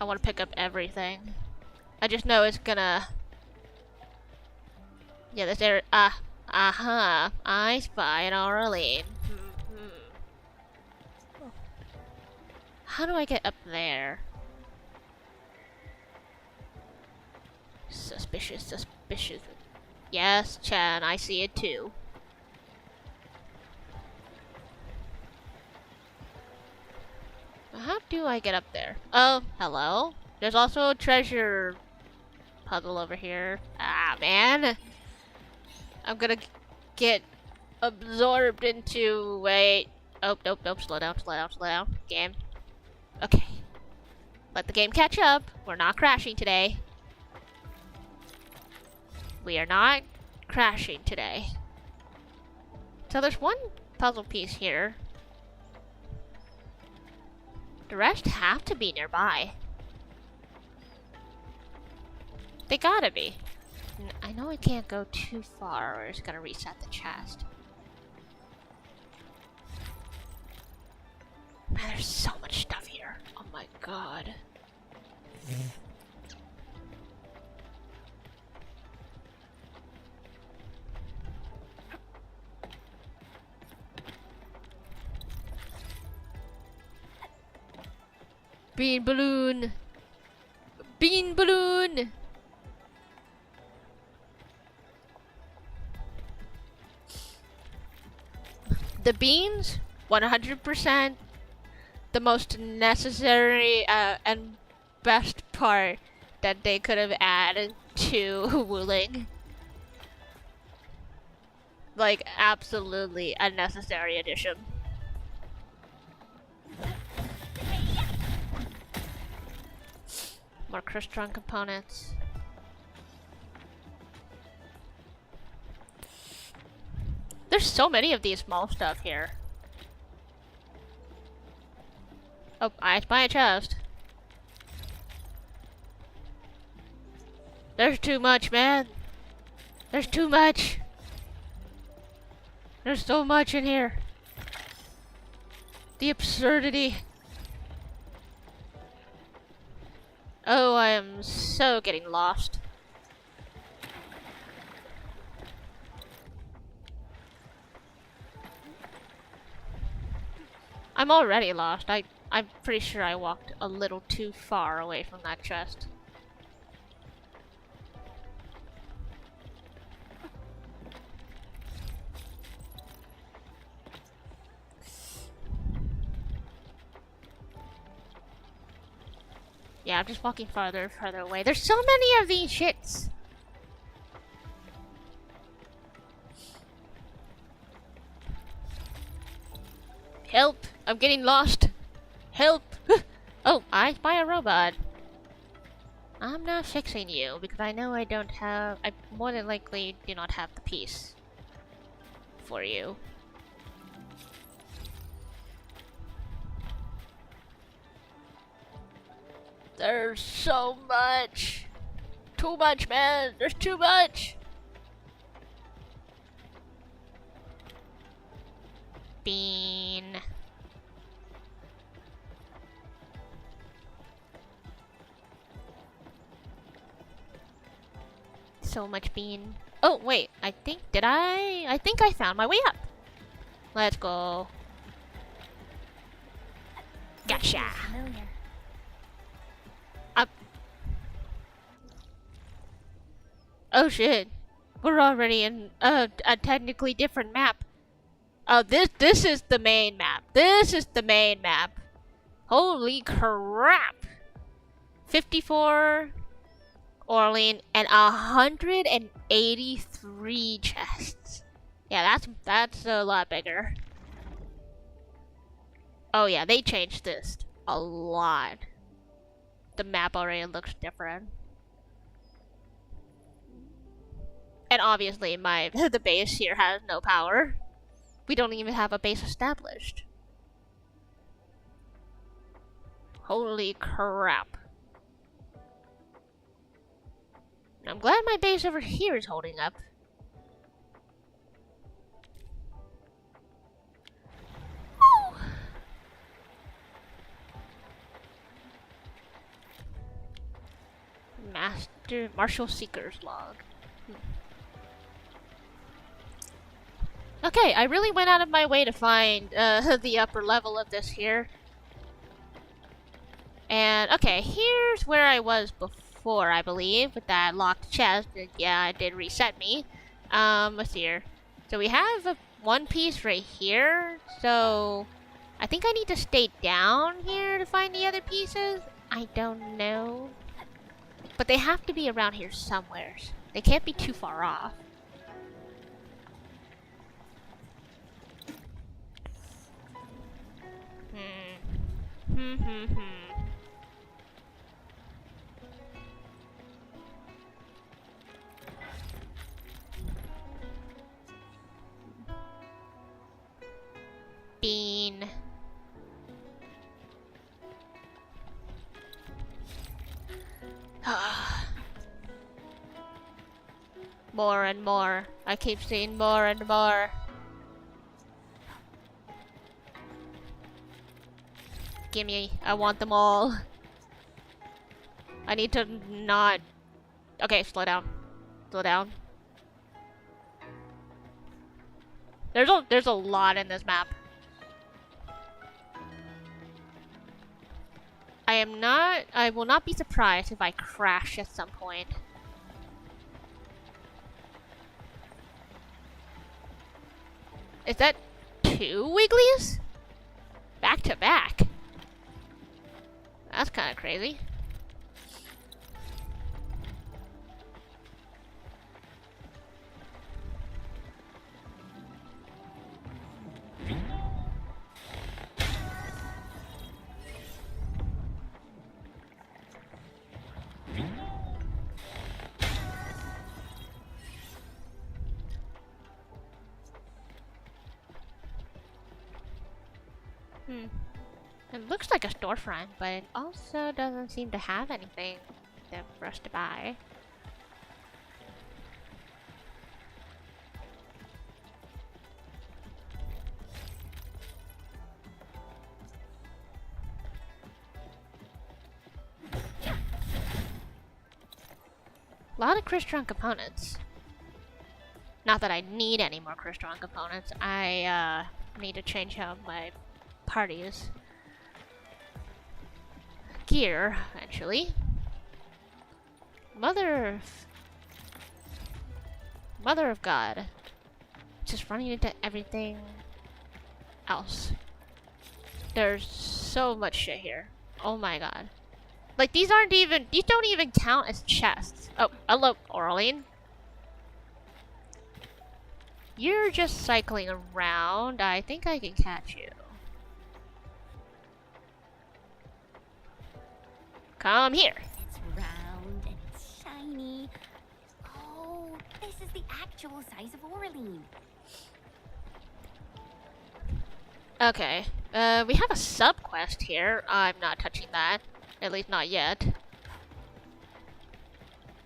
I want to pick up everything. I just know it's gonna. Yeah, this area. I spy an Aureline. How do I get up there? Suspicious, suspicious. Yes, Chan, I see it too. How do I get up there? Oh, hello. There's also a treasure puzzle over here. Ah, man. I'm gonna get absorbed into. Wait. Oh, nope, nope. Slow down, slow down, slow down. Game. Okay. Let the game catch up. We're not crashing today. We are not crashing today. So there's one puzzle piece here. The rest have to be nearby. They gotta be. I know I can't go too far or it's gonna reset the chest. Man, there's so much stuff here. Oh my god. Bean balloon! Bean balloon! The beans, 100% the most necessary and best part that they could have added to Wuling. Like, absolutely a necessary addition. More crystalline components. There's so many of these small stuff here. Oh, I spy a chest. There's too much, man. There's too much. There's so much in here. The absurdity. Oh, I am so getting lost. I'm already lost. I'm pretty sure I walked a little too far away from that chest. Yeah, I'm just walking farther and farther away. There's so many of these shits. Help! I'm getting lost. Help! Oh, I spy a robot. I'm not fixing you because I know I more than likely do not have the piece for you. There's so much. Too much, man. There's too much. Bean. So much bean. Oh, wait. I think I found my way up. Let's go. Gotcha. Up. Oh shit. We're already in a technically different map. Oh, this is the main map. This is the main map. Holy crap. 54 Orlean and 183 chests. Yeah, that's a lot bigger. Oh yeah, they changed this a lot. The map already looks different. And obviously the base here has no power. We don't even have a base established. Holy crap. I'm glad my base over here is holding up. Woo! Marshal Seeker's log. Okay, I really went out of my way to find the upper level of this here. And, okay, here's where I was before, I believe, with that locked chest. Yeah, it did reset me. Let's see here. So we have one piece right here. So, I think I need to stay down here to find the other pieces. I don't know. But they have to be around here somewhere. They can't be too far off. Bean. More and more. I keep seeing more and more. Gimme. I want them all. I need to not... Okay, slow down. Slow down. There's a lot in this map. I will not be surprised if I crash at some point. Is that 2 Wigglies? Back to back. That's kind of crazy. It looks like a storefront, but it also doesn't seem to have anything for us to buy. A lot of Crystron components. Not that I need any more Crystron components. I need to change out my party's gear, actually. Mother of God. Just running into everything else. There's so much shit here. Oh my god. Like, these don't even count as chests. Oh, hello, Orlean. You're just cycling around. I think I can catch you. Come here. It's round and shiny. Oh, this is the actual size of Orlean. Okay. We have a sub-quest here. I'm not touching that. At least not yet.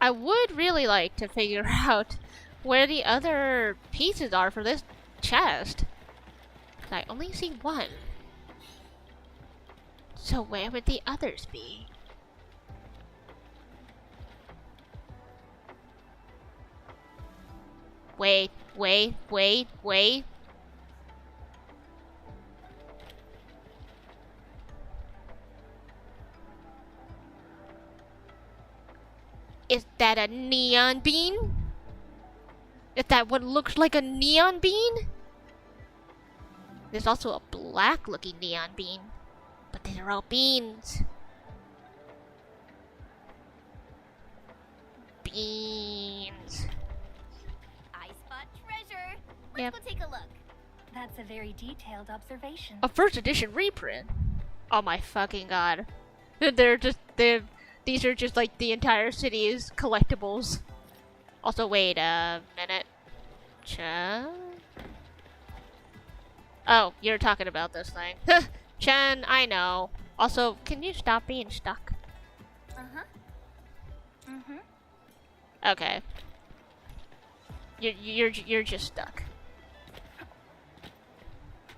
I would really like to figure out where the other pieces are for this chest. I only see one. So where would the others be? Wait. Is that a neon bean? Is that what looks like a neon bean? There's also a black looking neon bean. But these are all beans. Beans. I spot treasure. Let's Yep. go take a look. That's a very detailed observation. A first edition reprint. Oh my fucking god. These are just like the entire city's collectibles. Also, wait a minute. Oh, you're talking about this thing. Chen, I know. Also, can you stop being stuck? Okay. You're just stuck.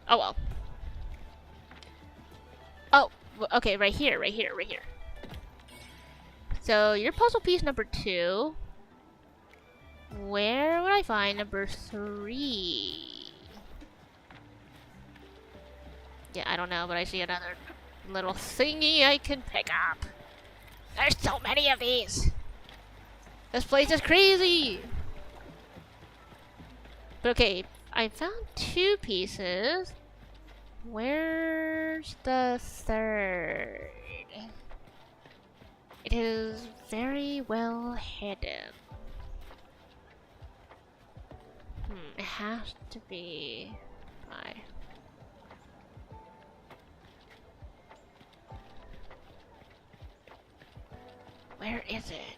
Oh well. Oh, okay, right here. So, you're puzzle piece number 2. Where would I find number 3? Yeah, I don't know, but I see another little thingy I can pick up. There's so many of these! This place is crazy! But okay, I found 2 pieces. Where's the third? It is very well hidden. It has to be Where is it?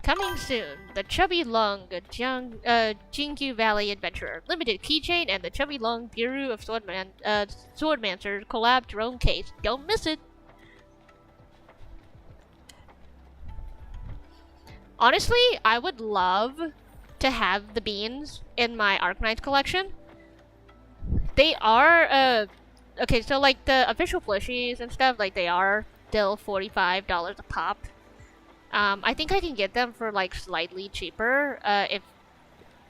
Coming soon, the Chubby Lung Jingyu Valley Adventurer Limited Keychain and the Chubby Lung Bureau of Swordmancer collab drone case. Don't miss it. Honestly, I would love to have the beans in my Arknights collection. They are okay. So like the official plushies and stuff, like they are still $45 a pop. I think I can get them for like slightly cheaper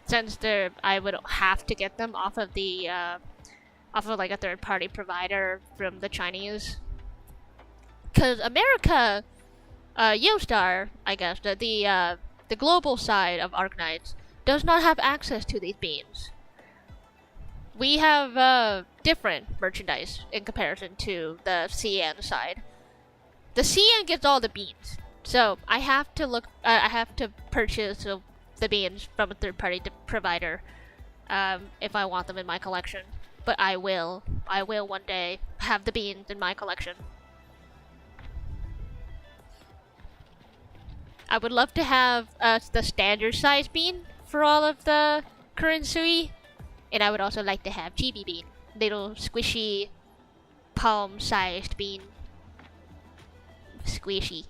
since I would have to get them off of like a third-party provider from the Chinese. Cause America, Yostar, I guess the global side of Arknights does not have access to these beans. We have different merchandise in comparison to the CN side. The CN gets all the beans. So I have to purchase the beans from a third-party provider if I want them in my collection. But I will one day have the beans in my collection. I would love to have the standard size bean for all of the current Sui, and I would also like to have chibi bean, little squishy, palm-sized bean, squishy.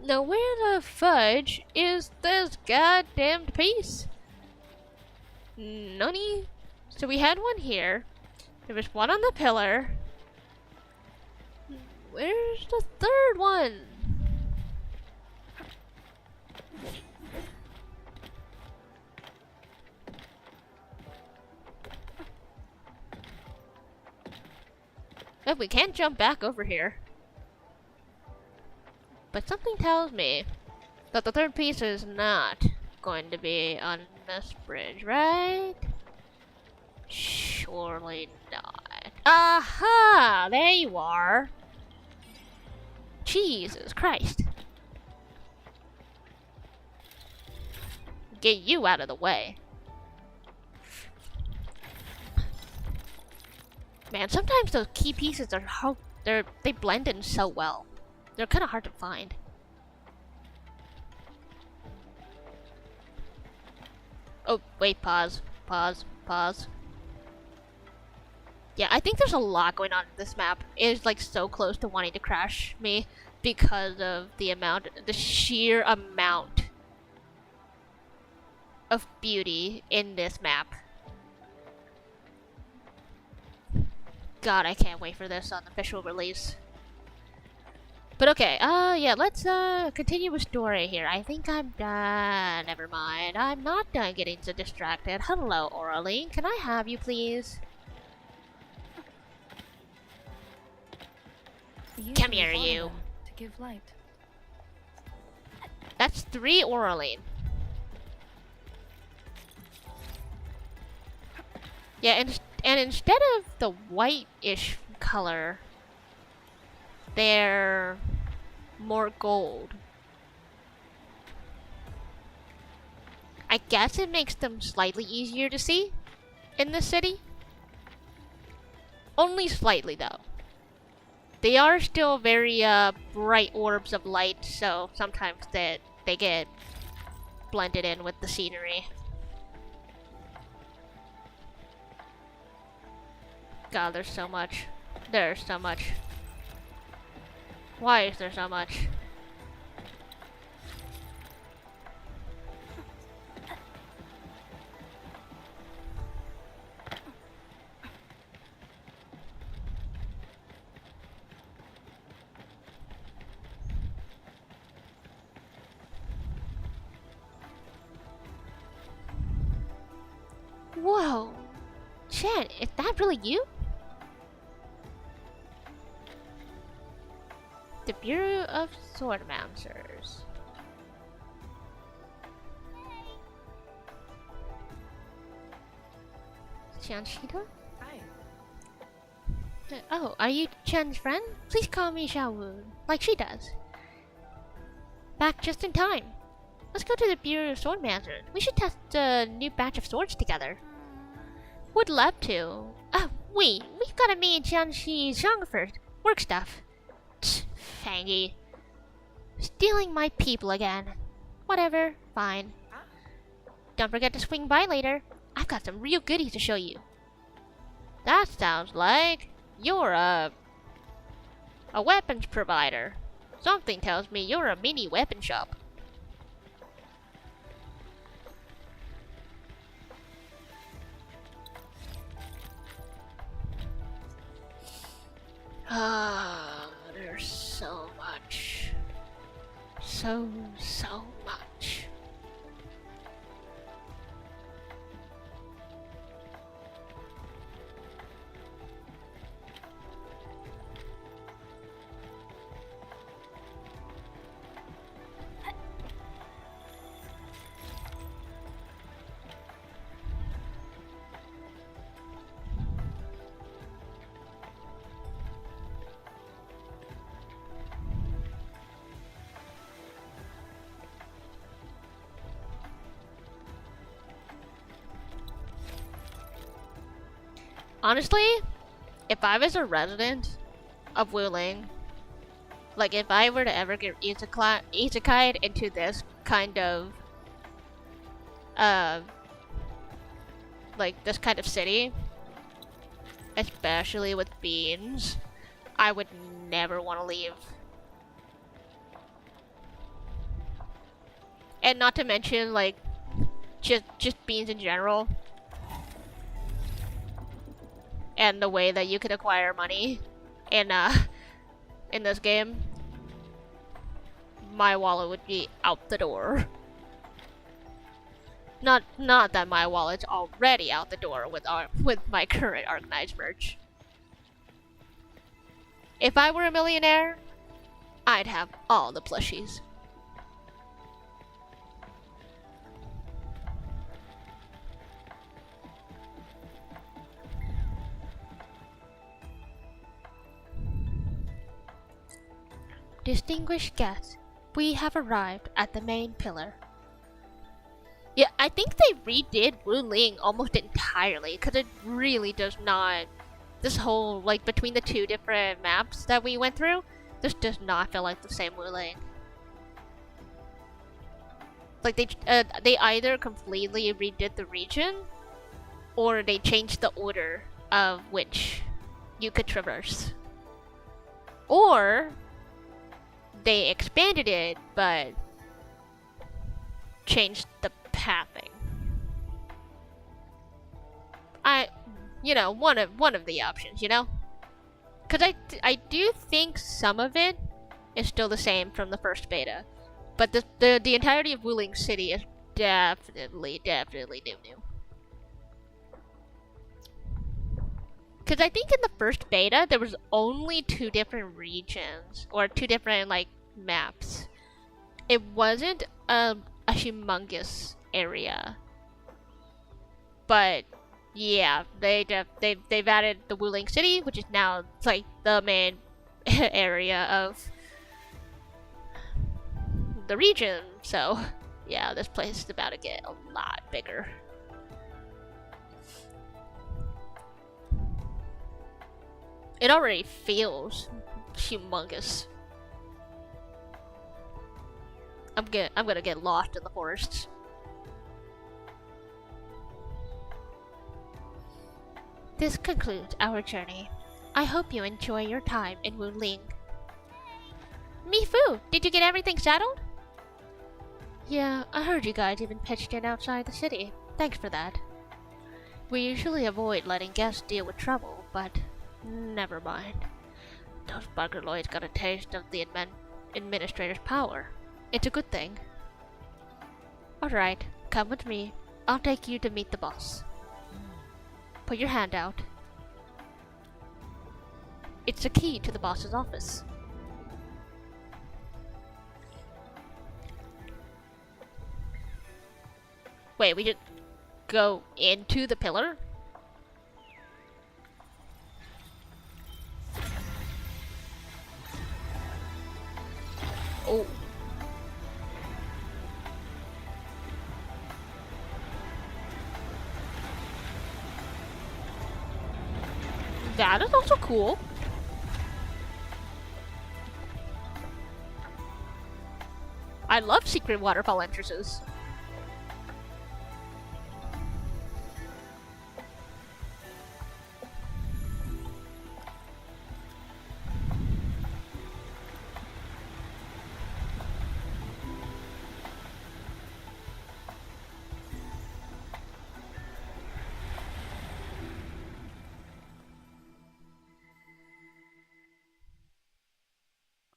Now where the fudge is this goddamn piece? Nani? So we had one here. There was one on the pillar. Where's the third one? Oh, we can't jump back over here. But something tells me that the third piece is not going to be on this bridge, right? Surely not. Aha! There you are. Jesus Christ. Get you out of the way. Man, sometimes those key pieces are they blend in so well. They're kind of hard to find. Oh, wait, pause. Yeah, I think there's a lot going on in this map. It is like so close to wanting to crash me because of the sheer amount of beauty in this map. God, I can't wait for this on official release. But okay, yeah, let's continue with story here. I think I'm done. Never mind. I'm not done getting so distracted. Hello, Oraline. Can I have you, please? Come here, you. To give light. That's 3 Oraline. Yeah, and instead of the white-ish color, they're more gold. I guess it makes them slightly easier to see in the city. Only slightly, though. They are still very bright orbs of light, so sometimes they get blended in with the scenery. God, there's so much. There's so much. Why is there so much? Whoa! Chen, is that really you? The Bureau of Swordmounters. Chanshida? Hi. Oh, are you Chen's friend? Please call me Xiaowu, like she does. Back just in time. Let's go to the Bureau of Swordmounters. We should test a new batch of swords together. Would love to. Oh, we've gotta meet Jiangxi Zhang first. Work stuff. Tch, Fangy. Stealing my people again. Whatever, fine. Don't forget to swing by later. I've got some real goodies to show you. That sounds like you're a weapons provider. Something tells me you're a mini weapon shop. Ah, there's so much. So much. Honestly, if I was a resident of Wuling, like if I were to ever get isekai'd into this kind of like this kind of city, especially with beans, I would never want to leave. And not to mention like just beans in general. And the way that you could acquire money in this game, my wallet would be out the door. Not that my wallet's already out the door with my current Arknights merch. If I were a millionaire, I'd have all the plushies. Distinguished guests, we have arrived at the main pillar. Yeah, I think they redid Wuling almost entirely, because it really does not... This whole, like, between the two different maps that we went through, this does not feel like the same Wuling. Like, they either completely redid the region, or they changed the order of which you could traverse. Or they expanded it, but changed the pathing. You know, one of the options, you know? Because I do think some of it is still the same from the first beta. But the entirety of Wuling City is definitely new. Because I think in the first beta, there was only 2 different regions, or 2 different, like, maps. It wasn't a humongous area. But, yeah, they've added the Wuling City, which is now, like, the main area of the region. So, yeah, this place is about to get a lot bigger. It already feels humongous. I'm gonna get lost in the forests. This concludes our journey. I hope you enjoy your time in Wuling. Mifu, did you get everything settled? Yeah, I heard you guys even pitched in outside the city. Thanks for that. We usually avoid letting guests deal with trouble, but never mind. Those buggerloids got a taste of the administrator's power. It's a good thing. Alright, come with me. I'll take you to meet the boss. Put your hand out. It's the key to the boss's office. Wait, we just go into the pillar? Oh. That is also cool. I love secret waterfall entrances.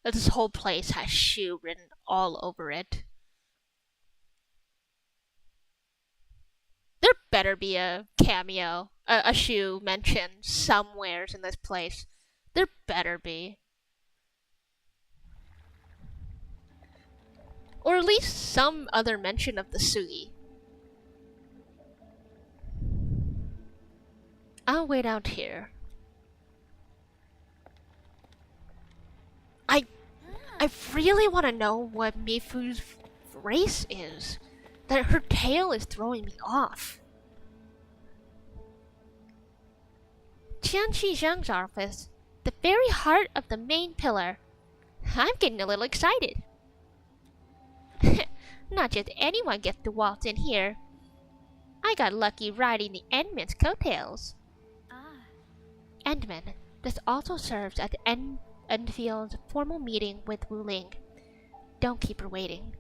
This whole place has shoe written all over it. There better be a cameo, a shoe mentioned somewheres in this place. There better be. Or at least some other mention of the Sugi. I'll wait out here. I really want to know what Mifu's race is. That her tail is throwing me off. Qianqi Zhang's office, the very heart of the main pillar. I'm getting a little excited. Not just anyone gets to waltz in here. I got lucky riding the Endman's coattails. Endman, this also serves at the Endfield's formal meeting with Wuling. Don't keep her waiting.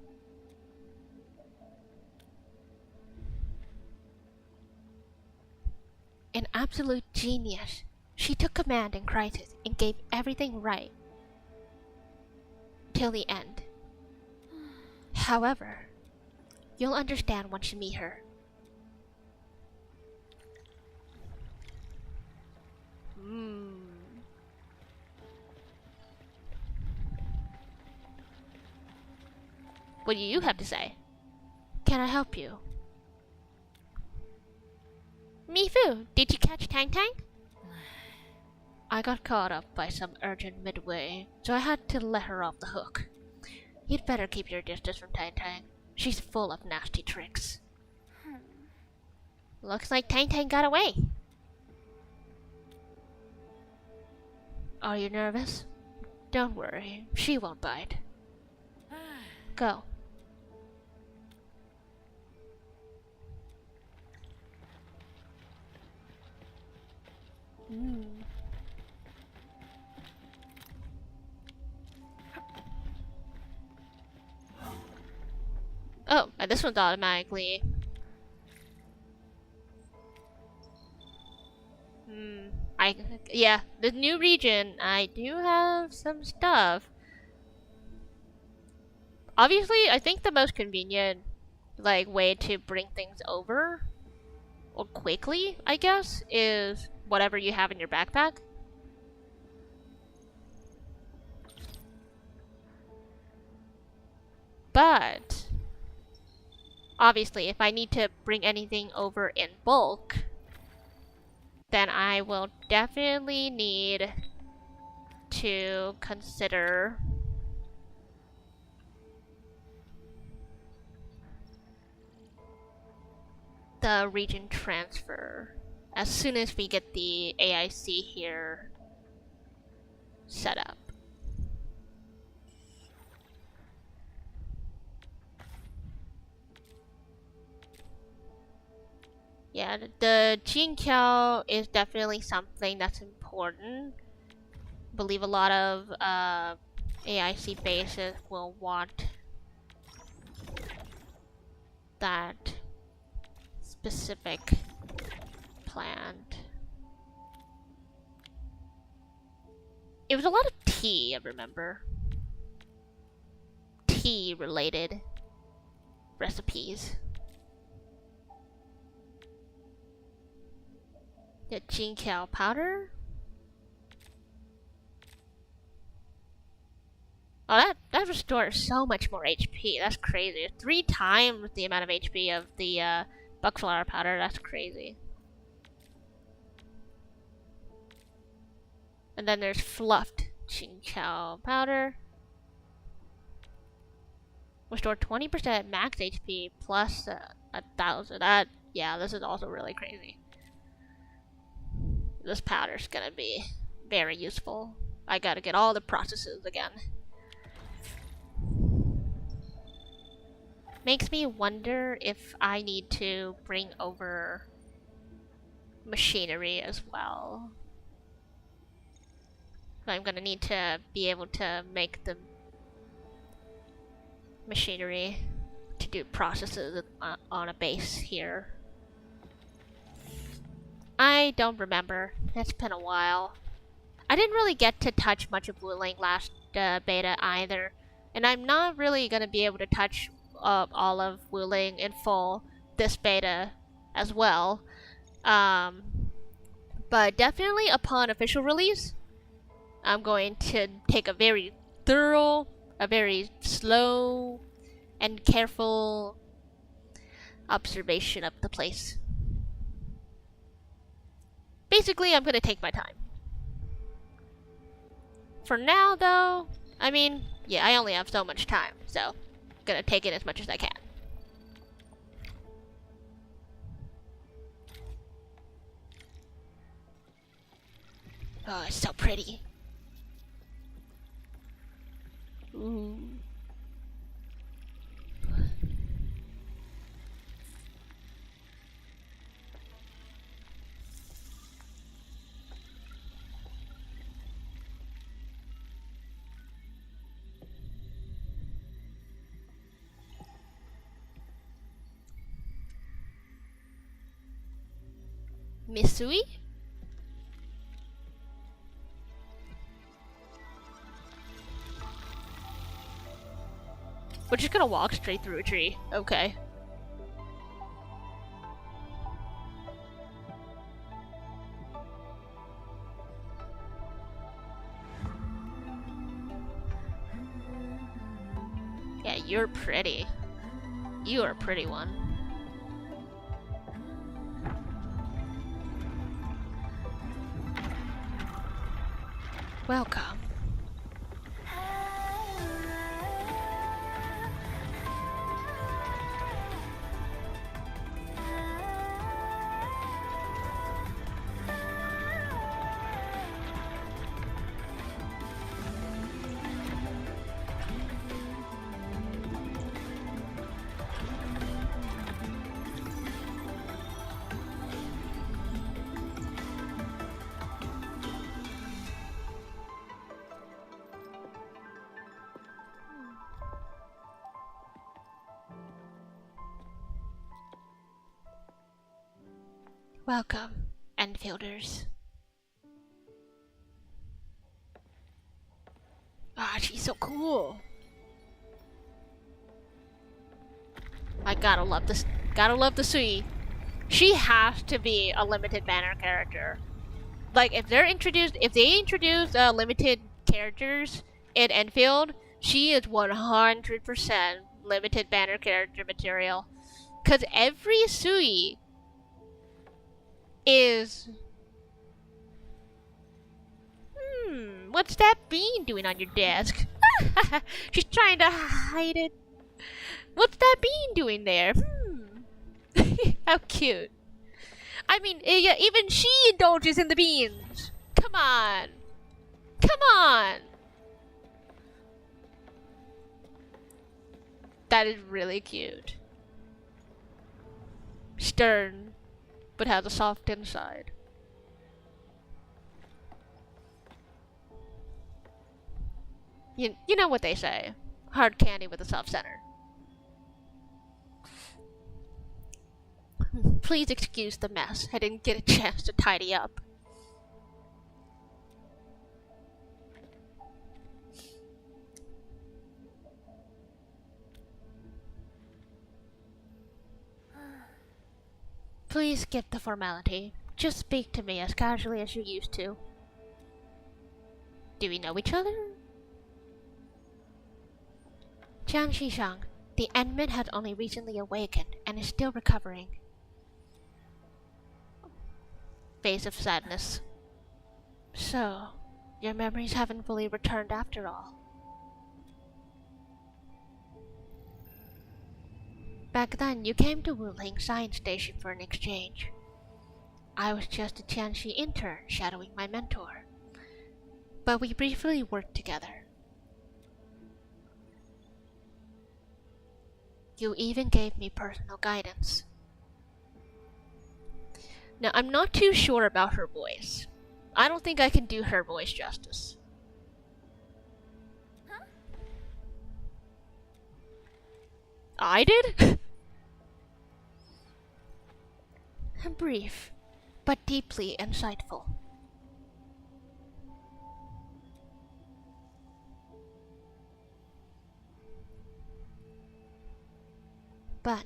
An absolute genius. She took command in crisis and gave everything right. Till the end. However, you'll understand once you meet her. What do you have to say? Can I help you? Mifu, did you catch Tang Tang? I got caught up by some urgent midway, so I had to let her off the hook. You'd better keep your distance from Tang Tang. She's full of nasty tricks. Looks like Tang Tang got away. Are you nervous? Don't worry, she won't bite. Go. Oh, and this one's automatically. Yeah, the new region, I do have some stuff. Obviously, I think the most convenient, like, way to bring things over, or quickly, I guess, is whatever you have in your backpack. But obviously, if I need to bring anything over in bulk, then I will definitely need to consider the region transfer as soon as we get the AIC here set up. Yeah, the Jinqiao is definitely something that's important. I believe a lot of AIC bases will want that specific plant. It was a lot of tea, I remember. Tea related recipes. The Jinqiao powder. Oh, that restores so much more HP. That's crazy. 3 times the amount of HP of the buckflower powder. That's crazy. And then there's fluffed Jinqiao powder. Restore 20% max HP plus 1,000. Yeah, this is also really crazy. This powder's gonna be very useful. I gotta get all the processes again. Makes me wonder if I need to bring over machinery as well. I'm gonna need to be able to make the machinery to do processes on a base here. I don't remember. It's been a while. I didn't really get to touch much of Wuling last beta either, and I'm not really gonna be able to touch all of Wuling in full this beta as well. But definitely upon official release, I'm going to take a very thorough, a very slow, and careful observation of the place. Basically, I'm gonna take my time. For now, though, I mean, yeah, I only have so much time, so I'm gonna take it as much as I can. Oh, it's so pretty. Ooh. Misui? We're just gonna walk straight through a tree. Okay. Yeah, you're pretty. You are a pretty one. Welcome. Welcome, Enfielders. Ah, she's so cool. I gotta love this. Gotta love the Sui. She has to be a limited banner character. Like if they introduce limited characters in Enfield, she is 100% limited banner character material. Cause every Sui is what's that bean doing on your desk? She's trying to hide it. What's that bean doing there? How cute. I mean, yeah, even she indulges in the beans. Come on. Come on. That is really cute. Stern, but has a soft inside. You know what they say. Hard candy with a soft center. Please excuse the mess. I didn't get a chance to tidy up. Please skip the formality. Just speak to me as casually as you used to. Do we know each other? Jiang Shishang, the Endman has only recently awakened and is still recovering. Face of sadness. So, your memories haven't fully returned after all. Back then, you came to Wuling Science Station for an exchange. I was just a Tianxi intern shadowing my mentor. But we briefly worked together. You even gave me personal guidance. Now, I'm not too sure about her voice. I don't think I can do her voice justice. Huh? I did? Brief, but deeply insightful. But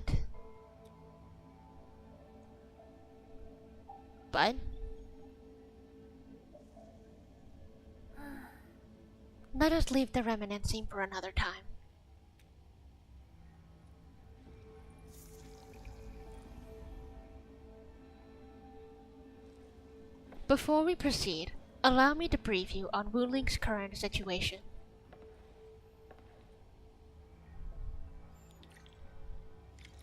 let us leave the reminiscing for another time. Before we proceed, allow me to brief you on Wuling's current situation.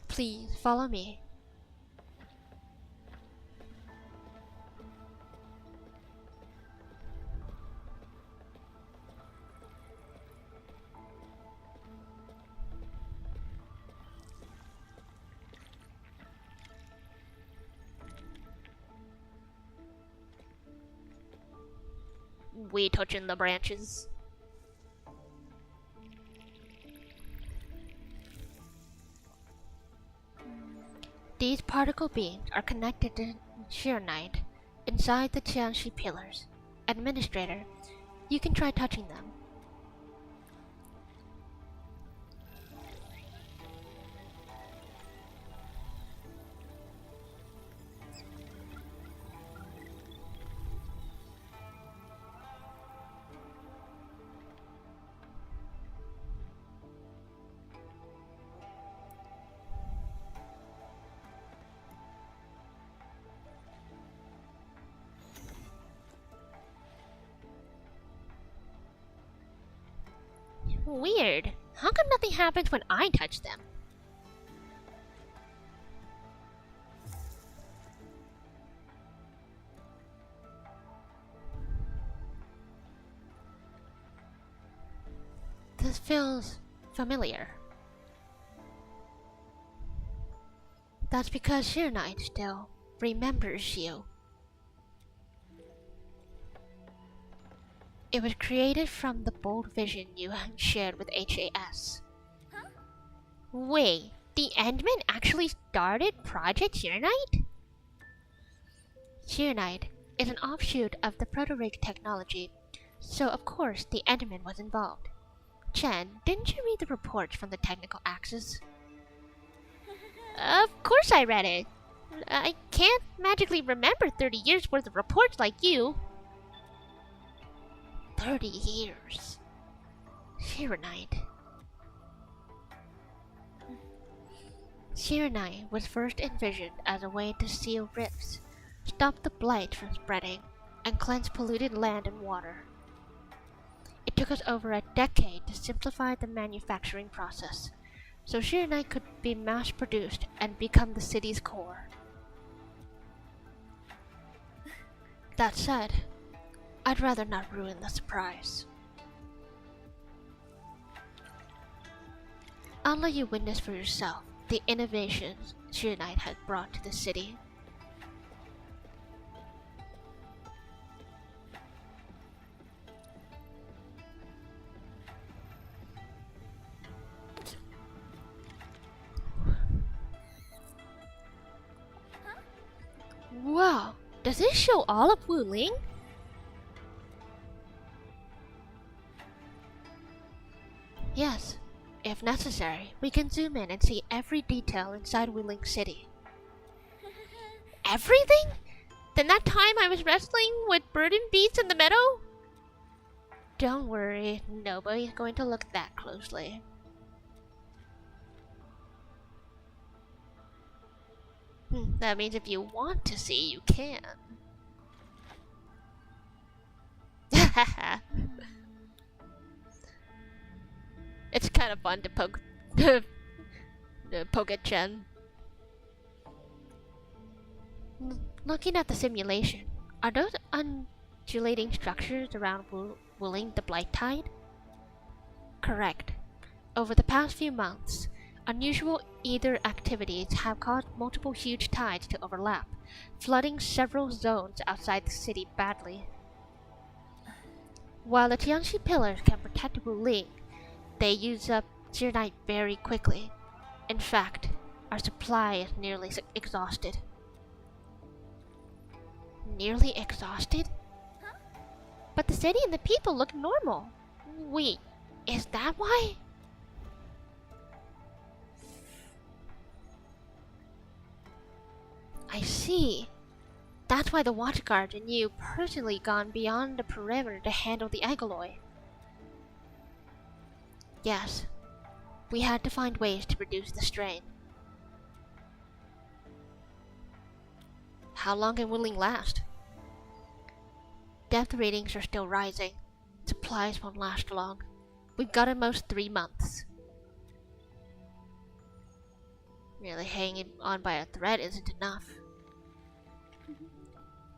Please follow me. We touching the branches. These particle beams are connected to Sheernite inside the Tianxi pillars. Administrator, you can try touching them. Weird. How come nothing happens when I touch them? This feels familiar. That's because Arknight still remembers you. It was created from the bold vision you shared with HAS. Huh? Wait, the Endmen actually started Project Arknight? Arknight is an offshoot of the Proto-Rig technology, so of course the Endman was involved. Chen, didn't you read the reports from the technical axis? Of course I read it. I can't magically remember 30 years worth of reports like you. 30 years. Arknight. Arknight was first envisioned as a way to seal rifts, stop the blight from spreading, and cleanse polluted land and water. It took us over a decade to simplify the manufacturing process, so Arknight could be mass-produced and become the city's core. That said, I'd rather not ruin the surprise. I'll let you witness for yourself the innovations Arknight had brought to the city. Wow, does this show all of Wuling? Yes, if necessary, we can zoom in and see every detail inside Wuling City. Everything? Then that time I was wrestling with burden beasts in the meadow? Don't worry, nobody's going to look that closely. That means if you want to see, you can. It's kind of fun to poke poke at Chen. Looking at the simulation, are those undulating structures around Wuling the Blight Tide? Correct. Over the past few months, unusual ether activities have caused multiple huge tides to overlap, flooding several zones outside the city badly. While the Tianxi pillars can protect Wuling, they use up Arknight very quickly. In fact, our supply is nearly exhausted. Nearly exhausted? Huh? But the city and the people look normal. Wait, is that why? I see. That's why the watchguards and you personally gone beyond the perimeter to handle the alloy. Yes, we had to find ways to reduce the strain. How long can Wuling last? Depth readings are still rising. Supplies won't last long. We've got at most 3 months. Merely hanging on by a thread isn't enough.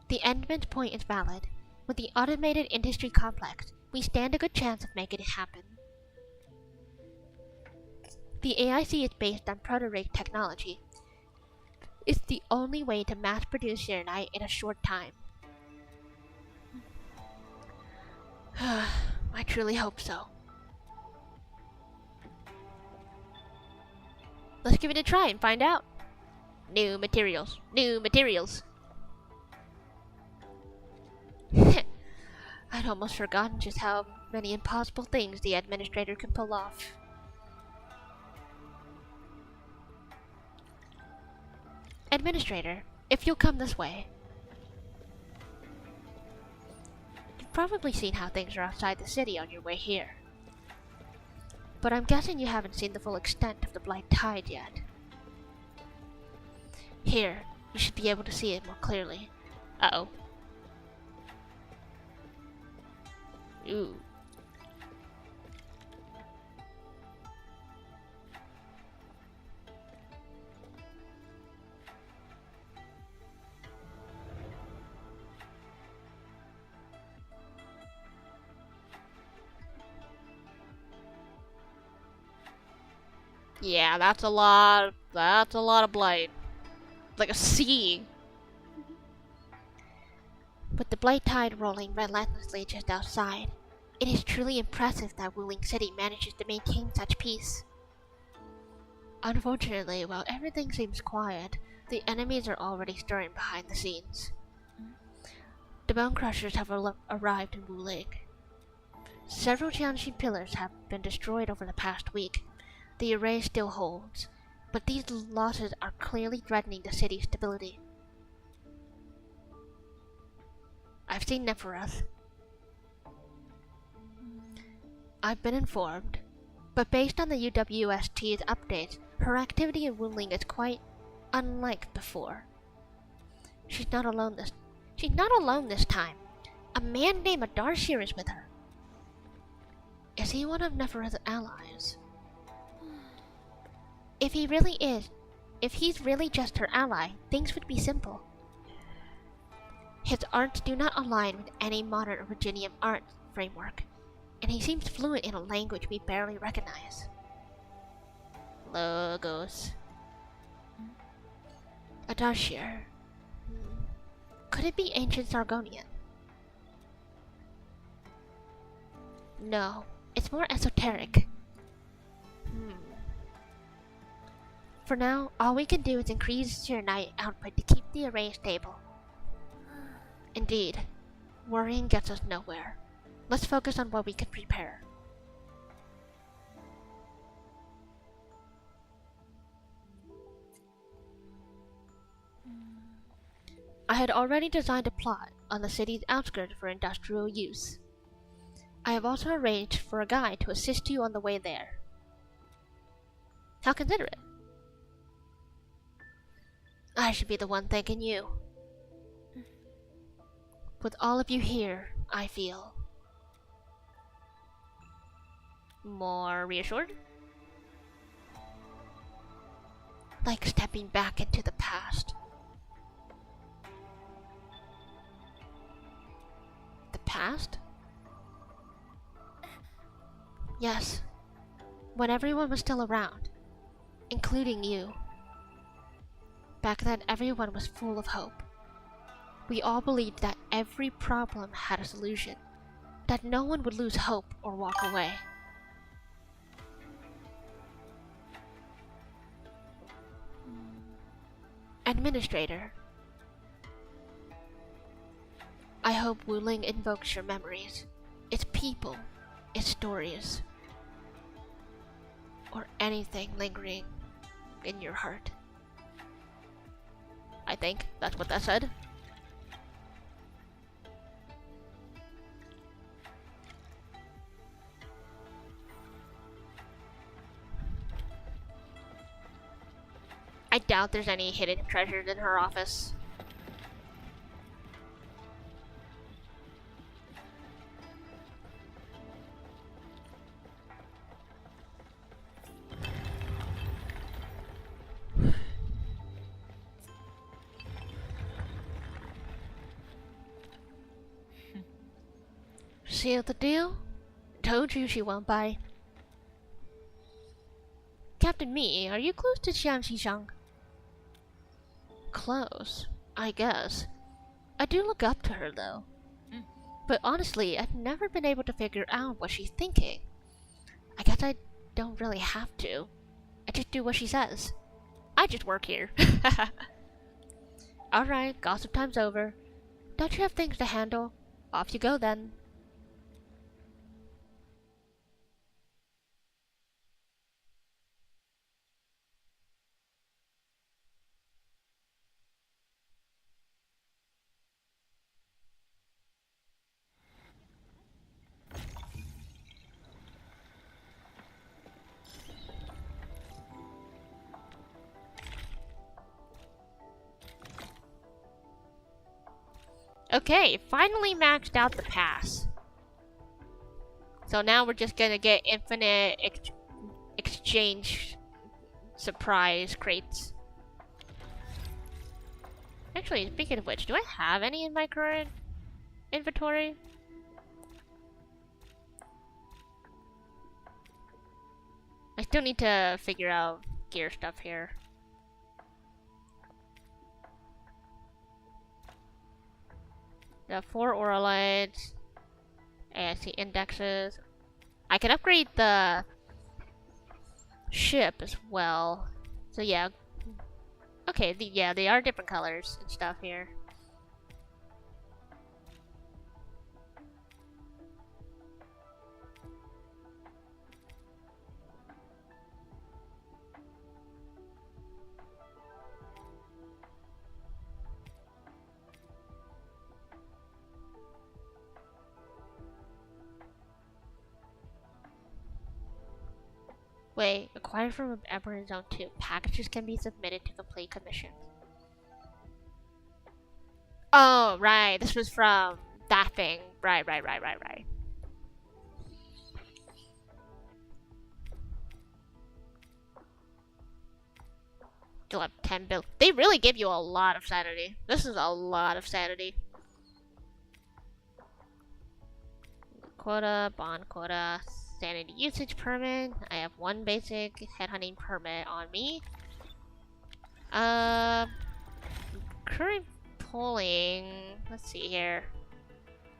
The Endman's point is valid. With the automated industry complex, we stand a good chance of making it happen. The AIC is based on Proto-Rig technology. It's the only way to mass-produce Arknight in a short time. I truly hope so. Let's give it a try and find out. New materials. New materials. I'd almost forgotten just how many impossible things the administrator can pull off. Administrator, if you'll come this way. You've probably seen how things are outside the city on your way here. But I'm guessing you haven't seen the full extent of the Blight Tide yet. Here, you should be able to see it more clearly. Uh-oh. Ooh. Yeah, that's a lot. That's a lot of blight. Like a sea. With the blight tide rolling relentlessly just outside, it is truly impressive that Wuling City manages to maintain such peace. Unfortunately, while everything seems quiet, the enemies are already stirring behind the scenes. The Bone Crushers have arrived in Wuling. Several Jiangxi pillars have been destroyed over the past week. The array still holds, but these losses are clearly threatening the city's stability. I've seen Nefereth. I've been informed, but based on the UWST's updates, her activity in Wuling is quite unlike before. She's not alone this time. A man named Adarshir is with her. Is he one of Nefereth's allies? If he's really just her ally, things would be simple. His arts do not align with any modern Originium art framework, and he seems fluent in a language we barely recognize. Logos. Adarshir. Could it be ancient Sargonian? No, it's more esoteric. For now, all we can do is increase your night output to keep the array stable. Indeed, worrying gets us nowhere. Let's focus on what we can prepare. I had already designed a plot on the city's outskirts for industrial use. I have also arranged for a guide to assist you on the way there. How considerate. I should be the one thanking you. With all of you here, I feel more reassured. Like stepping back into the past. The past? Yes. When everyone was still around, including you. Back then, everyone was full of hope. We all believed that every problem had a solution, that no one would lose hope or walk away. Administrator, I hope Wuling invokes your memories, its people, its stories, or anything lingering in your heart. I think that's what that said. I doubt there's any hidden treasures in her office. Seal the deal? Told you she won't bite. Captain Mi, are you close to Xiangxishang? Close, I guess. I do look up to her though. But honestly, I've never been able to figure out what she's thinking. I guess I don't really have to. I just do what she says. I just work here. Alright, gossip time's over. Don't you have things to handle? Off you go then. Okay, finally maxed out the pass. So now we're just gonna get infinite exchange surprise crates. Actually, speaking of which, do I have any in my current inventory? I still need to figure out gear stuff here. The 4 Auralites. ASC indexes. I can upgrade the ship as well. So yeah. Okay, yeah, they are different colors and stuff here. Wait, acquired from Emperor Zone 2. Packages can be submitted to complete commissions. Oh, right. This was from that thing. Right. You'll have 10 bill. They really give you a lot of sanity. This is a lot of sanity. Quota, bond quota, sanity usage permit. I have 1 basic headhunting permit on me. Current pulling. Let's see here.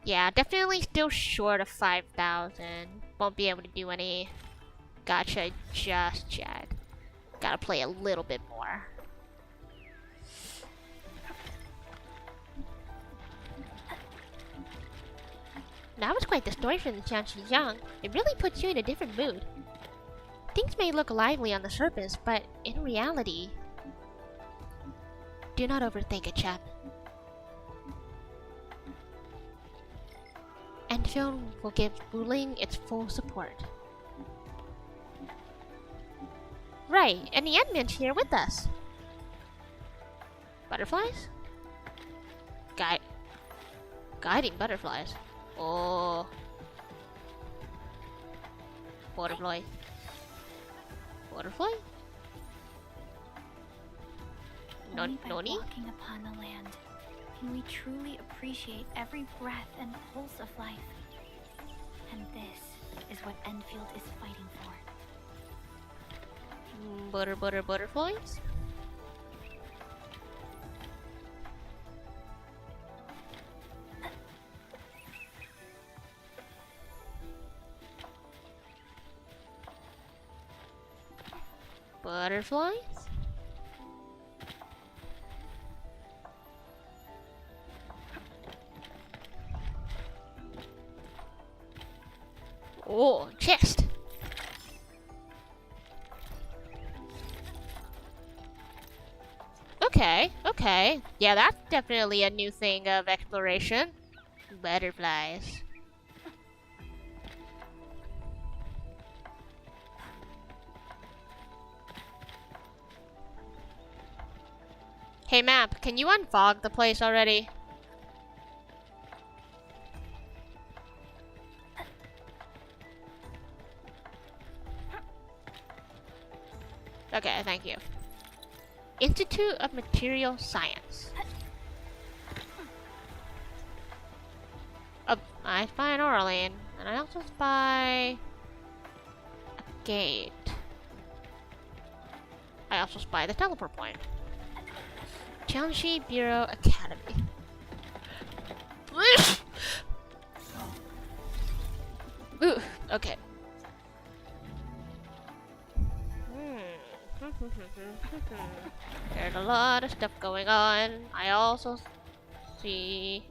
Yeah, definitely still short of 5,000. Won't be able to do any gacha just yet. Gotta play a little bit more. That was quite the story from the Jiangxi Yang. It really puts you in a different mood. Things may look lively on the surface, but in reality... Do not overthink it, chap. Endfield will give Wuling its full support. Right, and the admin's here with us. Butterflies? Guiding butterflies. Oh. Butterfly. Butterfly? Only by Noni? walking upon the land can we truly appreciate every breath and pulse of life. And this is what Endfield is fighting for. Butterflies? Butterflies? Oh, chest! Okay. Yeah, that's definitely a new thing of exploration. Butterflies. Hey map, can you unfog the place already? Okay, thank you. Institute of Material Science. Oh, I spy an Auraline, and I also spy a gate. I also spy the teleport point. Jiangxi Bureau Academy. Ooh, okay. There's a lot of stuff going on. I also see...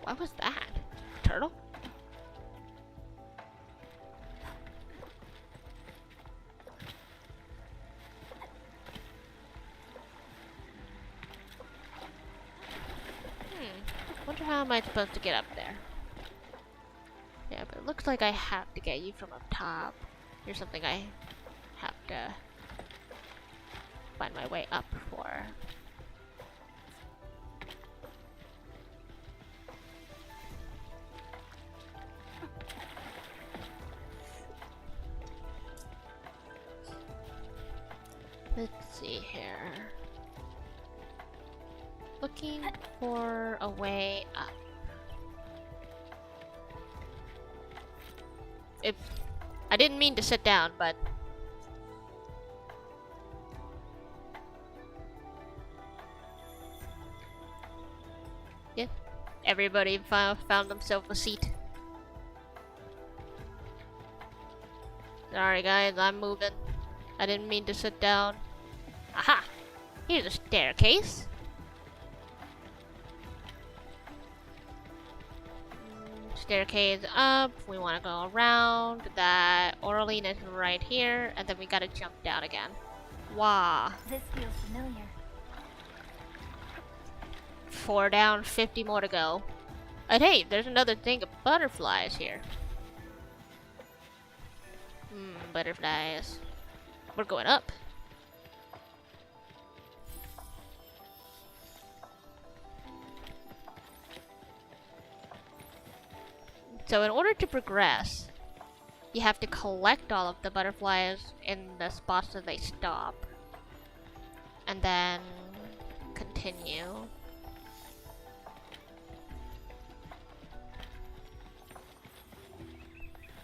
What was that? Turtle? Wonder how am I supposed to get up there? Yeah, but it looks like I have to get you from up top. Here's something I have to find my way up for. Let's see here. Looking for a way up. I didn't mean to sit down, but yeah, everybody found themselves a seat. Sorry guys, I'm moving. I didn't mean to sit down. Aha! Here's a staircase. Staircase up. We want to go around. That Orlean is right here, and then we gotta jump down again. Wow. This feels familiar. 4 down, 50 more to go. And hey, there's another thing of butterflies here. Butterflies. We're going up. So in order to progress, you have to collect all of the butterflies in the spots that they stop. And then continue.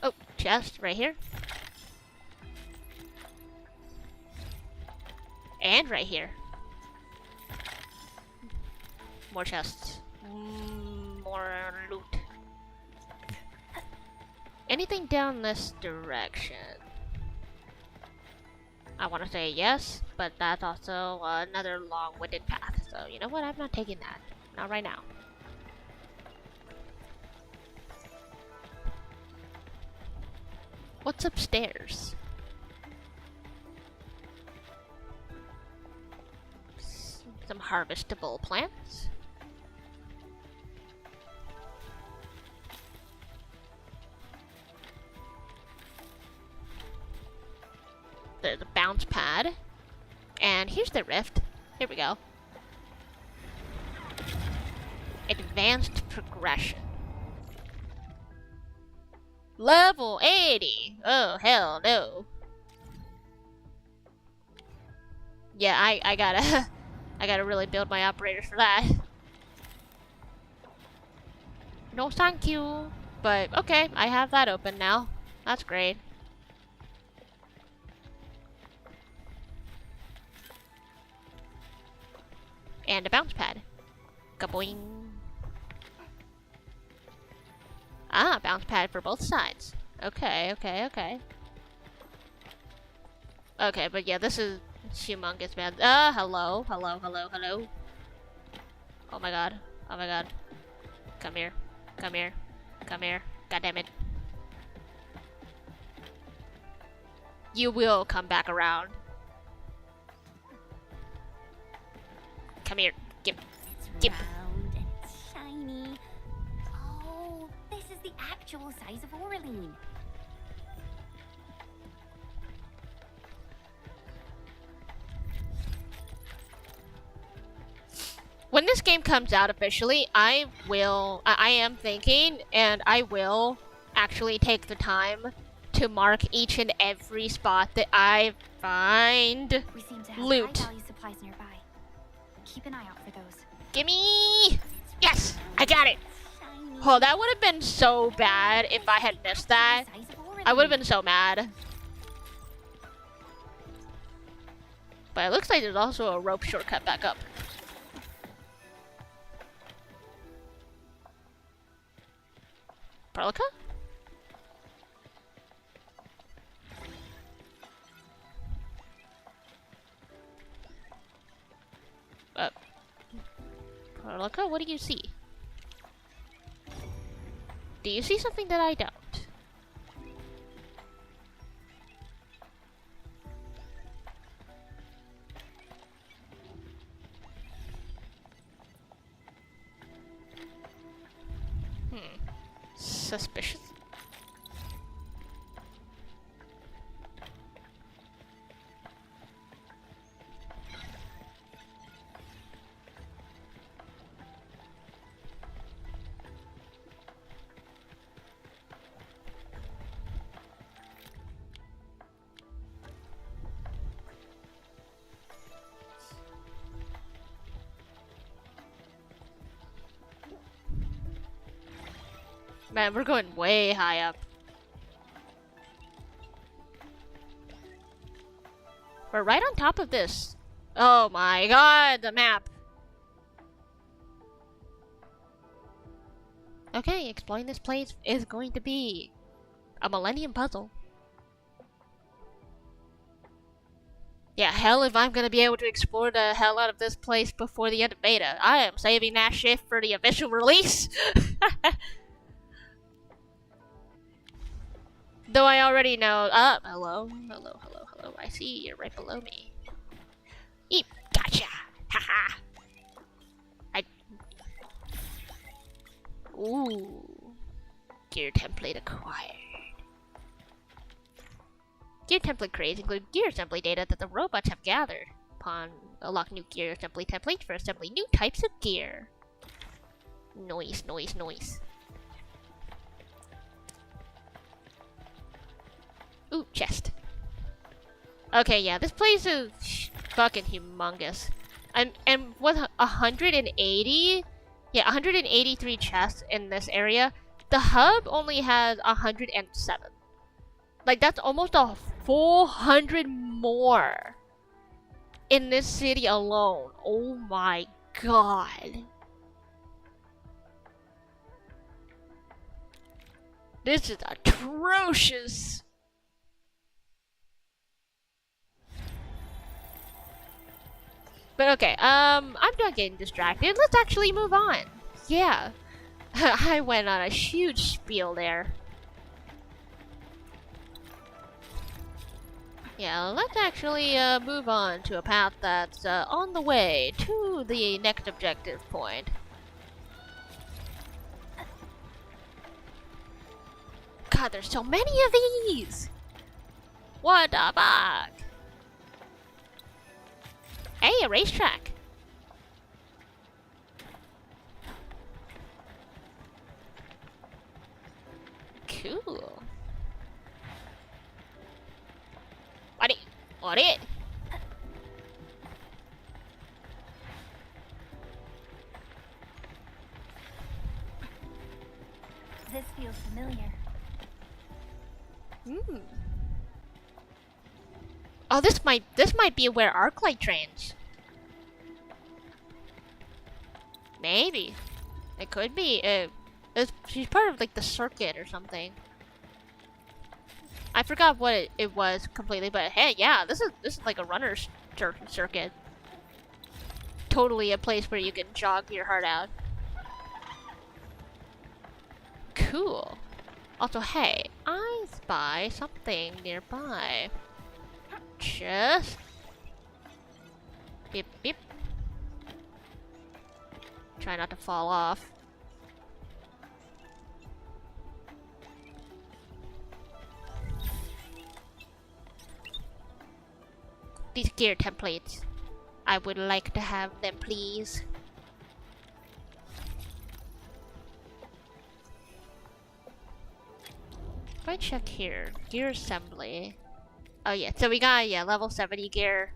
Oh, chest right here. And right here. More chests. More loot. Anything down this direction? I want to say yes, but that's also another long-winded path. So you know what? I'm not taking that. Not right now. What's upstairs? Some harvestable plants. There's a bounce pad. And here's the rift. Here we go. Advanced progression. Level 80! Oh, hell no. Yeah, I gotta... I gotta really build my operators for that. No thank you. But, okay, I have that open now. That's great. And a bounce pad. Kaboing. Ah, bounce pad for both sides. Okay, okay, okay. Okay, but yeah, this is humongous, man. Hello, hello, hello, hello. Oh my god. Oh my god. Come here. Come here. Come here. God damn it. You will come back around. Come here. Give. It's round and it's shiny. Oh, this is the actual size of Orlean. When this game comes out officially, I am thinking, and I will actually take the time to mark each and every spot that I find We seem to have loot. high-value supplies nearby. Keep an eye out for those. Gimme! Yes! I got it! Shiny. Oh, that would have been so bad if I had missed that. Size of I would have Orlean. been so mad. But it looks like there's also a rope shortcut back up. Perlica? Perlica, what do you see? Do you see something that I don't? Suspicious. Man, we're going way high up. We're right on top of this. Oh my god, the map. Okay, exploring this place is going to be a millennium puzzle. Yeah, hell if I'm gonna be able to explore the hell out of this place before the end of beta. I am saving that shit for the official release. Though I already know. Hello. I see you're right below me. Eep, gotcha. Haha. Ooh. Gear template acquired. Gear template crates include gear assembly data that the robots have gathered. Upon unlock new gear assembly templates for assembling new types of gear. Noise. Ooh, chest. Okay, yeah, this place is fucking humongous. And with 180, yeah, 183 chests in this area, the hub only has 107. Like, that's almost a 400 more in this city alone. Oh my god. This is atrocious. But okay, I'm not getting distracted. Let's actually move on. Yeah. I went on a huge spiel there. Yeah, let's actually move on to a path that's on the way to the next objective point. God, there's so many of these! What the fuck? Hey, a racetrack! Cool. What it? This feels familiar. Oh, this might be where Arknight trains. Maybe. It could be. She's part of like the circuit or something. I forgot what it was completely, but hey, yeah, this is like a runner's circuit. Totally a place where you can jog your heart out. Cool. Also, hey, I spy something nearby. Just beep beep. Try not to fall off. These gear templates. I would like to have them, please. If I check here, gear assembly. Oh yeah, so we got level 70 gear.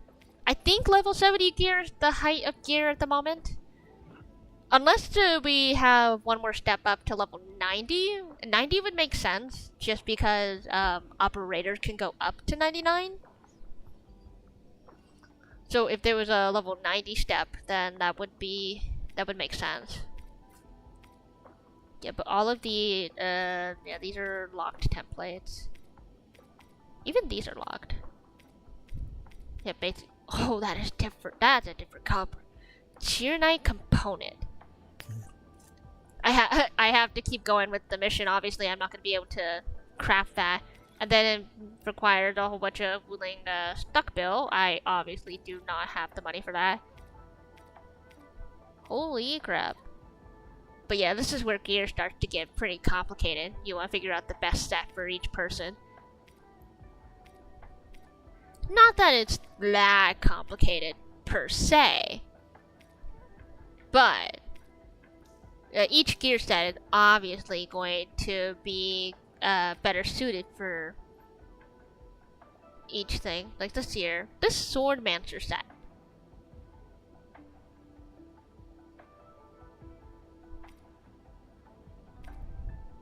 I think level 70 gear is the height of gear at the moment. Unless we have one more step up to level 90. 90 would make sense, just because operators can go up to 99. So if there was a level 90 step, then that would make sense. Yeah, but all of the these are locked templates. Even these are locked. Yeah, basically. Oh, that is different. That's a different Tyrannite component. I have to keep going with the mission. Obviously, I'm not going to be able to craft that. And then it requires a whole bunch of wooling stuck bill. I obviously do not have the money for that. Holy crap. But yeah, this is where gear starts to get pretty complicated. You want to figure out the best set for each person. Not that it's that complicated per se, but each gear set is obviously going to be better suited for each thing. Like this here, this Swordmancer set.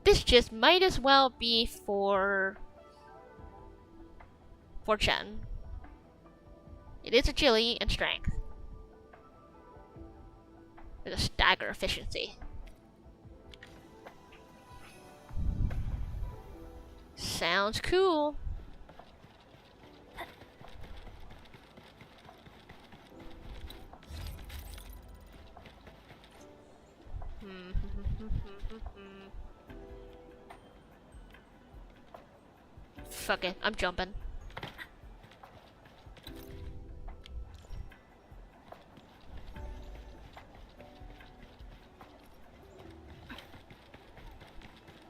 This just might as well be for Chen. It is agility and strength. With a stagger efficiency. Sounds cool. Fuck it, I'm jumping.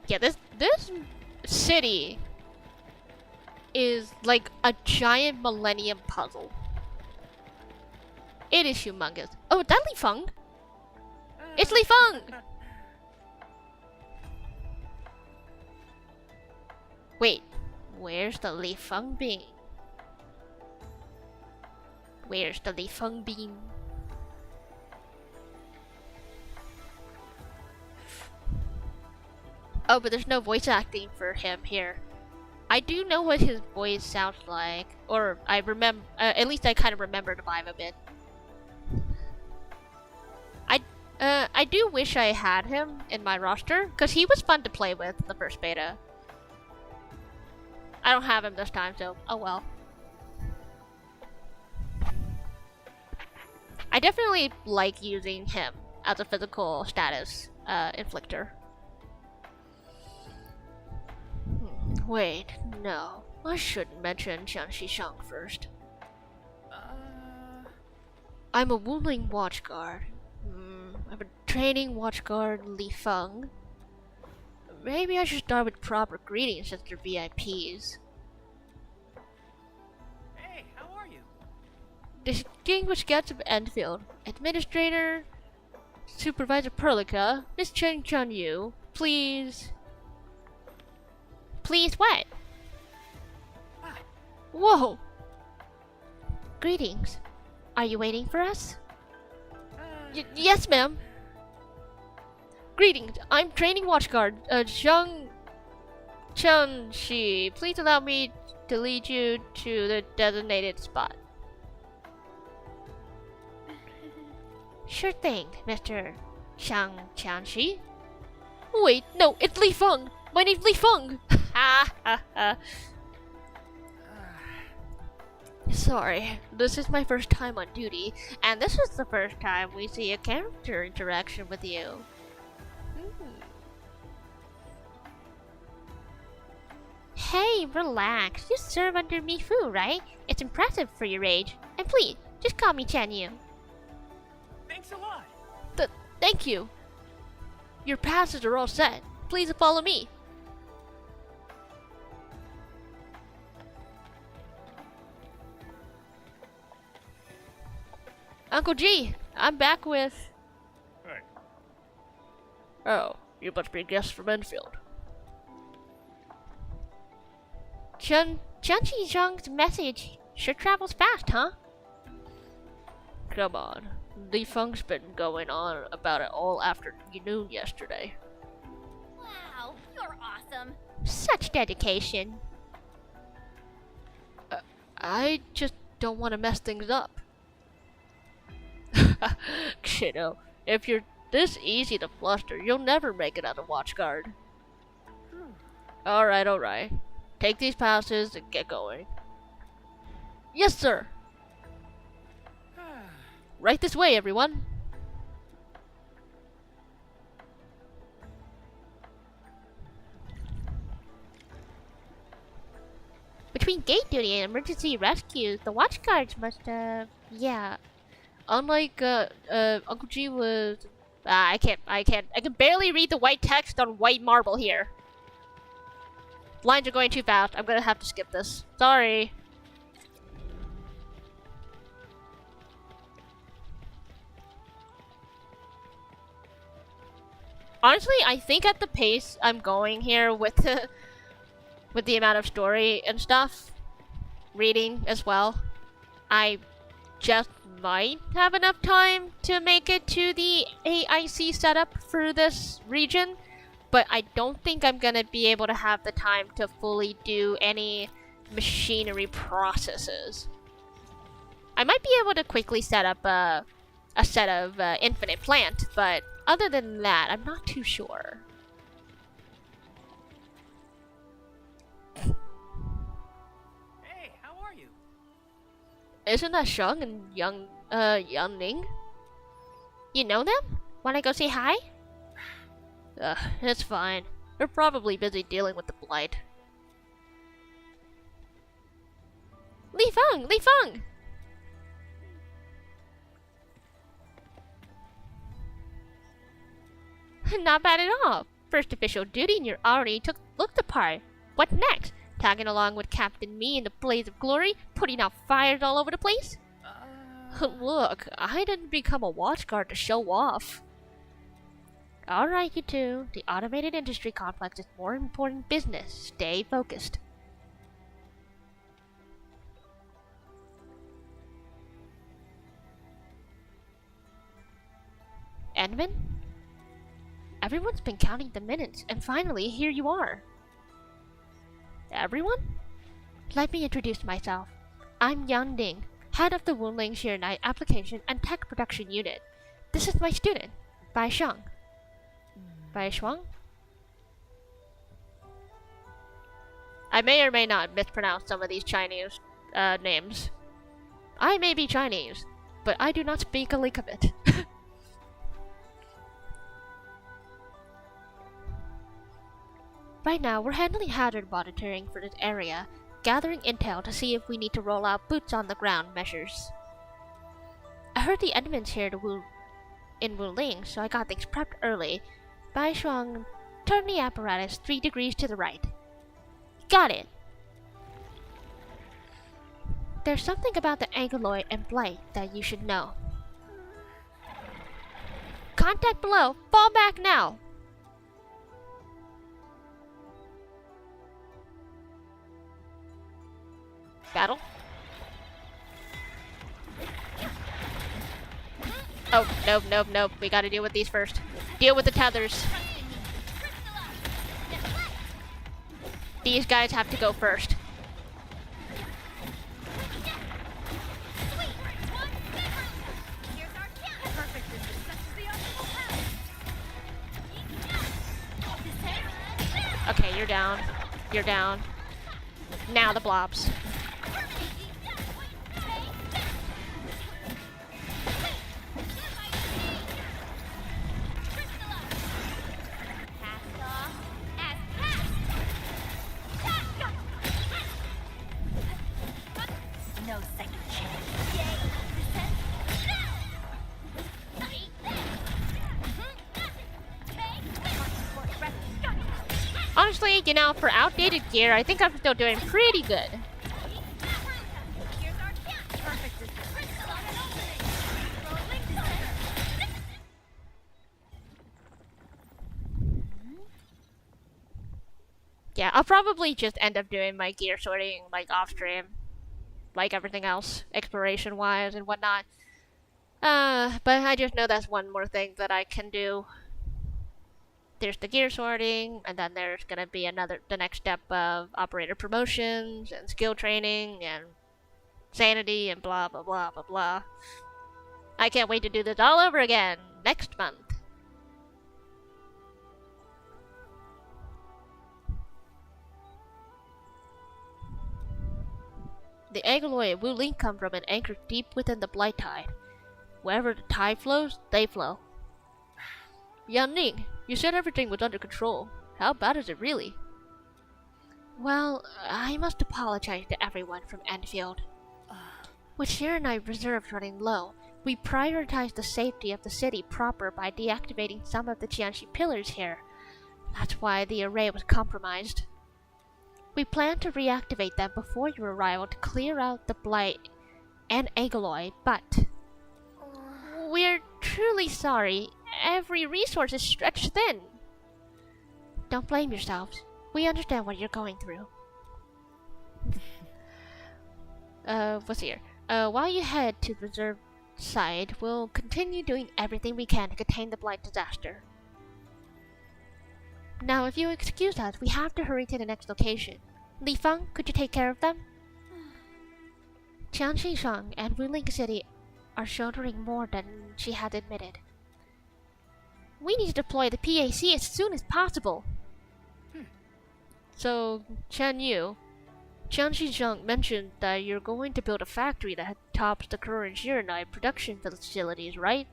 Yeah, this city is like a giant millennium puzzle. It is humongous. Oh, that Li Feng? It's Li Feng! Wait, where's the Li Feng bean? Where's the Li Feng bean? Oh, but there's no voice acting for him here. I do know what his voice sounds like, or I remember. At least I kind of remember the vibe a bit. I do wish I had him in my roster because he was fun to play with the first beta. I don't have him this time, so oh well. I definitely like using him as a physical status inflictor. Wait, no. I shouldn't mention Jiangxi Shang first. I'm a Wuling Watchguard. I'm a training Watchguard Li Feng. Maybe I should start with proper greetings since they're VIPs. Hey, how are you? Distinguished guests of Endfield, Administrator, Supervisor Perlica, Miss Chen Chun-Yu, please... Please what? Whoa! Greetings. Are you waiting for us? Yes, ma'am. Greetings. I'm training watchguard, Chun Shi. Please allow me to lead you to the designated spot. Sure thing, Mr. Shi. Wait, no, it's Li Feng. My name's Li Feng. Ha ha ha. Sorry, this is my first time on duty, and this is the first time we see a character interaction with you. Hey, relax. You serve under Mi Fu, right? It's impressive for your age. And please, just call me Chen Yu. Thanks a lot. Thank you. Your passes are all set. Please follow me. Uncle G, I'm back with... Hey. Oh, you must be a guest from Endfield. Jiangxi Zhang's message sure travels fast, huh? Come on. Li Feng's been going on about it all afternoon yesterday. Wow, you're awesome. Such dedication. I just don't want to mess things up. Kiddo, if you're this easy to fluster, you'll never make it out of watchguard. Alright. Take these passes and get going. Yes, sir! Right this way, everyone. Between gate duty and emergency rescues, the watchguards must have... Yeah. Unlike, Uncle G was... I can barely read the white text on white marble here. Lines are going too fast. I'm gonna have to skip this. Sorry. Honestly, I think at the pace I'm going here with the amount of story and stuff, reading as well, I just might have enough time to make it to the AIC setup for this region, but I don't think I'm gonna be able to have the time to fully do any machinery processes. I might be able to quickly set up a set of infinite plant, but other than that, I'm not too sure. Hey, how are you? Isn't that Shung and Young Ning? You know them? Wanna go say hi? It's fine. They're probably busy dealing with the blight. Li Feng! Li Feng! Not bad at all. First official duty and you already looked the part. What next? Tagging along with Captain Me in the blaze of glory, putting out fires all over the place? Look, I didn't become a watchguard to show off. Alright, you two. The automated industry complex is more important business. Stay focused. Edmund? Everyone's been counting the minutes, and finally, here you are. Everyone? Let me introduce myself. I'm Yang Ning, head of the Wunling Sheernite Application and Tech Production Unit. This is my student, Bai Shuang. Bai Shuang? I may or may not mispronounce some of these Chinese names. I may be Chinese, but I do not speak a lick of it. Right now, we're handling hazard monitoring for this area, gathering intel to see if we need to roll out boots on the ground measures. I heard the Edmonds here in Wuling, so I got things prepped early. Bai Shuang, turn the apparatus 3 degrees to the right. Got it! There's something about the Angloid and Blight that you should know. Contact below! Fall back now! Battle? Oh, nope. We gotta deal with these first. Deal with the tethers. These guys have to go first. Okay, you're down. You're down. Now the blobs. Honestly, you know, for outdated gear, I think I'm still doing pretty good. Yeah, I'll probably just end up doing my gear sorting, like, off-stream. Like everything else, exploration-wise and whatnot. But I just know that's one more thing that I can do. There's the gear sorting, and then there's gonna be the next step of operator promotions, and skill training, and sanity, and blah blah blah blah blah. I can't wait to do this all over again next month. The Angloid and Wuling come from an anchor deep within the Blight Tide. Wherever the tide flows, they flow. Yan Ning, you said everything was under control. How bad is it really? Well, I must apologize to everyone from Endfield. With Sheernite reserves running low, we prioritized the safety of the city proper by deactivating some of the Jianxi pillars here. That's why the array was compromised. We plan to reactivate them before your arrival to clear out the Blight and Angloid, but we're truly sorry. Every resource is stretched thin. Don't blame yourselves. We understand what you're going through. What's here? While you head to the reserve side, we'll continue doing everything we can to contain the Blight disaster. Now, if you excuse us, we have to hurry to the next location. Li Feng, could you take care of them? Jiang Xishang and Wuling City are shouldering more than she had admitted. We need to deploy the PAC as soon as possible. So, Chen Yu, Jiang Xishang mentioned that you're going to build a factory that tops the current Xirinite production facilities, right?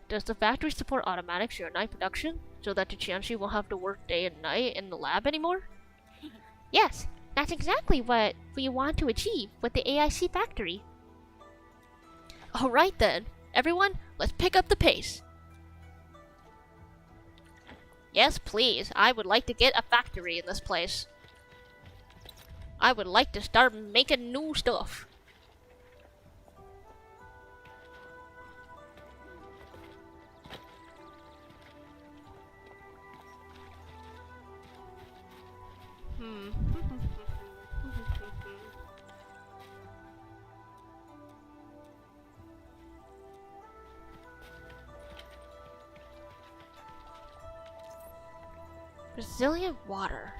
Does the factory support automatic Xirinite production, so that the Jiangxi won't have to work day and night in the lab anymore? Yes, that's exactly what we want to achieve with the AIC factory. Alright then, everyone, let's pick up the pace. Yes, please, I would like to get a factory in this place. I would like to start making new stuff. Resilient water.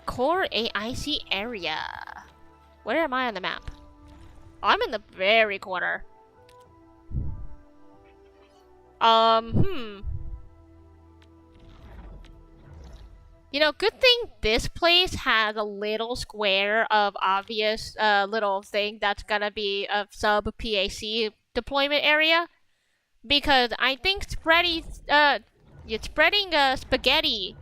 Core AIC area. Where am I on the map? I'm in the very corner. You know, good thing this place has a little square of obvious little thing that's gonna be a sub PAC deployment area, because I think spreading spaghetti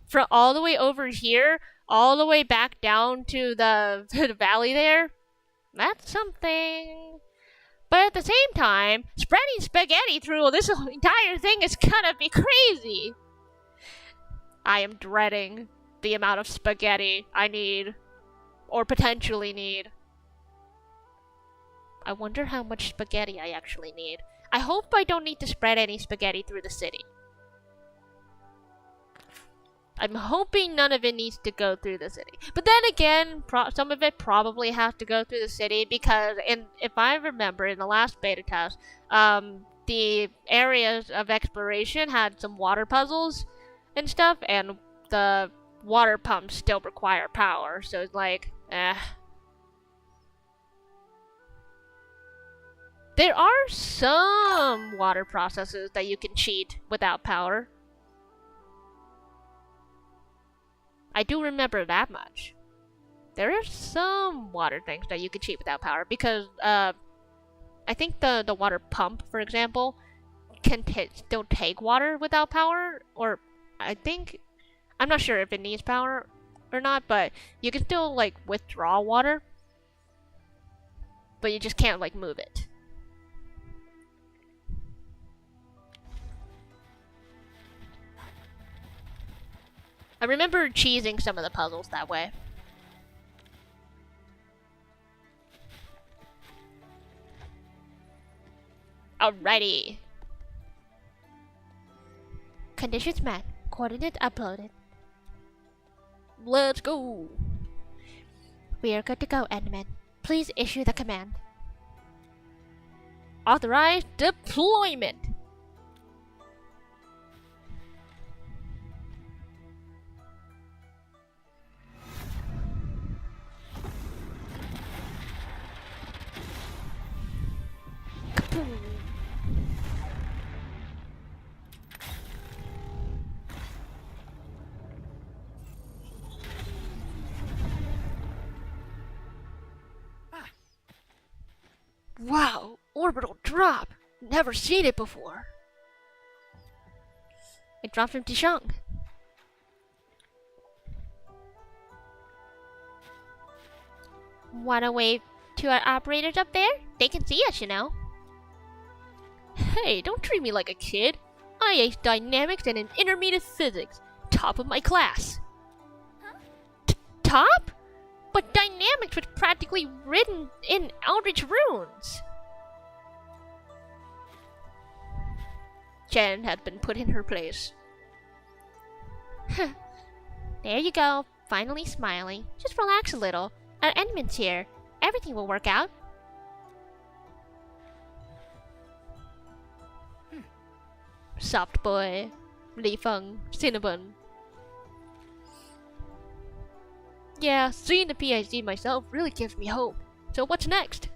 from all the way over here all the way back down to the valley there, that's something. But at the same time, spreading spaghetti through this entire thing is gonna be crazy. I am dreading the amount of spaghetti I need, or potentially need. I wonder how much spaghetti I actually need. I hope I don't need to spread any spaghetti through the city. I'm hoping none of it needs to go through the city. But then again, some of it probably has to go through the city, because if I remember, in the last beta test, the areas of exploration had some water puzzles and stuff, and the water pumps still require power, so it's like, There are some water processes that you can cheat without power. I do remember that much. There are some water things that you can cheat without power, because I think the water pump, for example, can still take water without power, or I'm not sure if it needs power or not, but you can still like withdraw water, but you just can't like move it. I remember cheesing some of the puzzles that way. Alrighty. Conditions met. Coordinate uploaded. Let's go. We are good to go, Endman. Please issue the command. Authorize deployment. Wow, orbital drop! Never seen it before. It dropped from Dishang. Wanna wave to our operators up there? They can see us, you know. Hey, don't treat me like a kid. I aced dynamics and an intermediate physics. Top of my class. Huh? Top? But dynamics was practically written in Eldritch runes. Jen had been put in her place. There you go, finally smiling. Just relax a little. Our Endman's here. Everything will work out. Soft Boy, Li Feng, Cinnabon. Yeah, seeing the PhD myself really gives me hope. So what's next?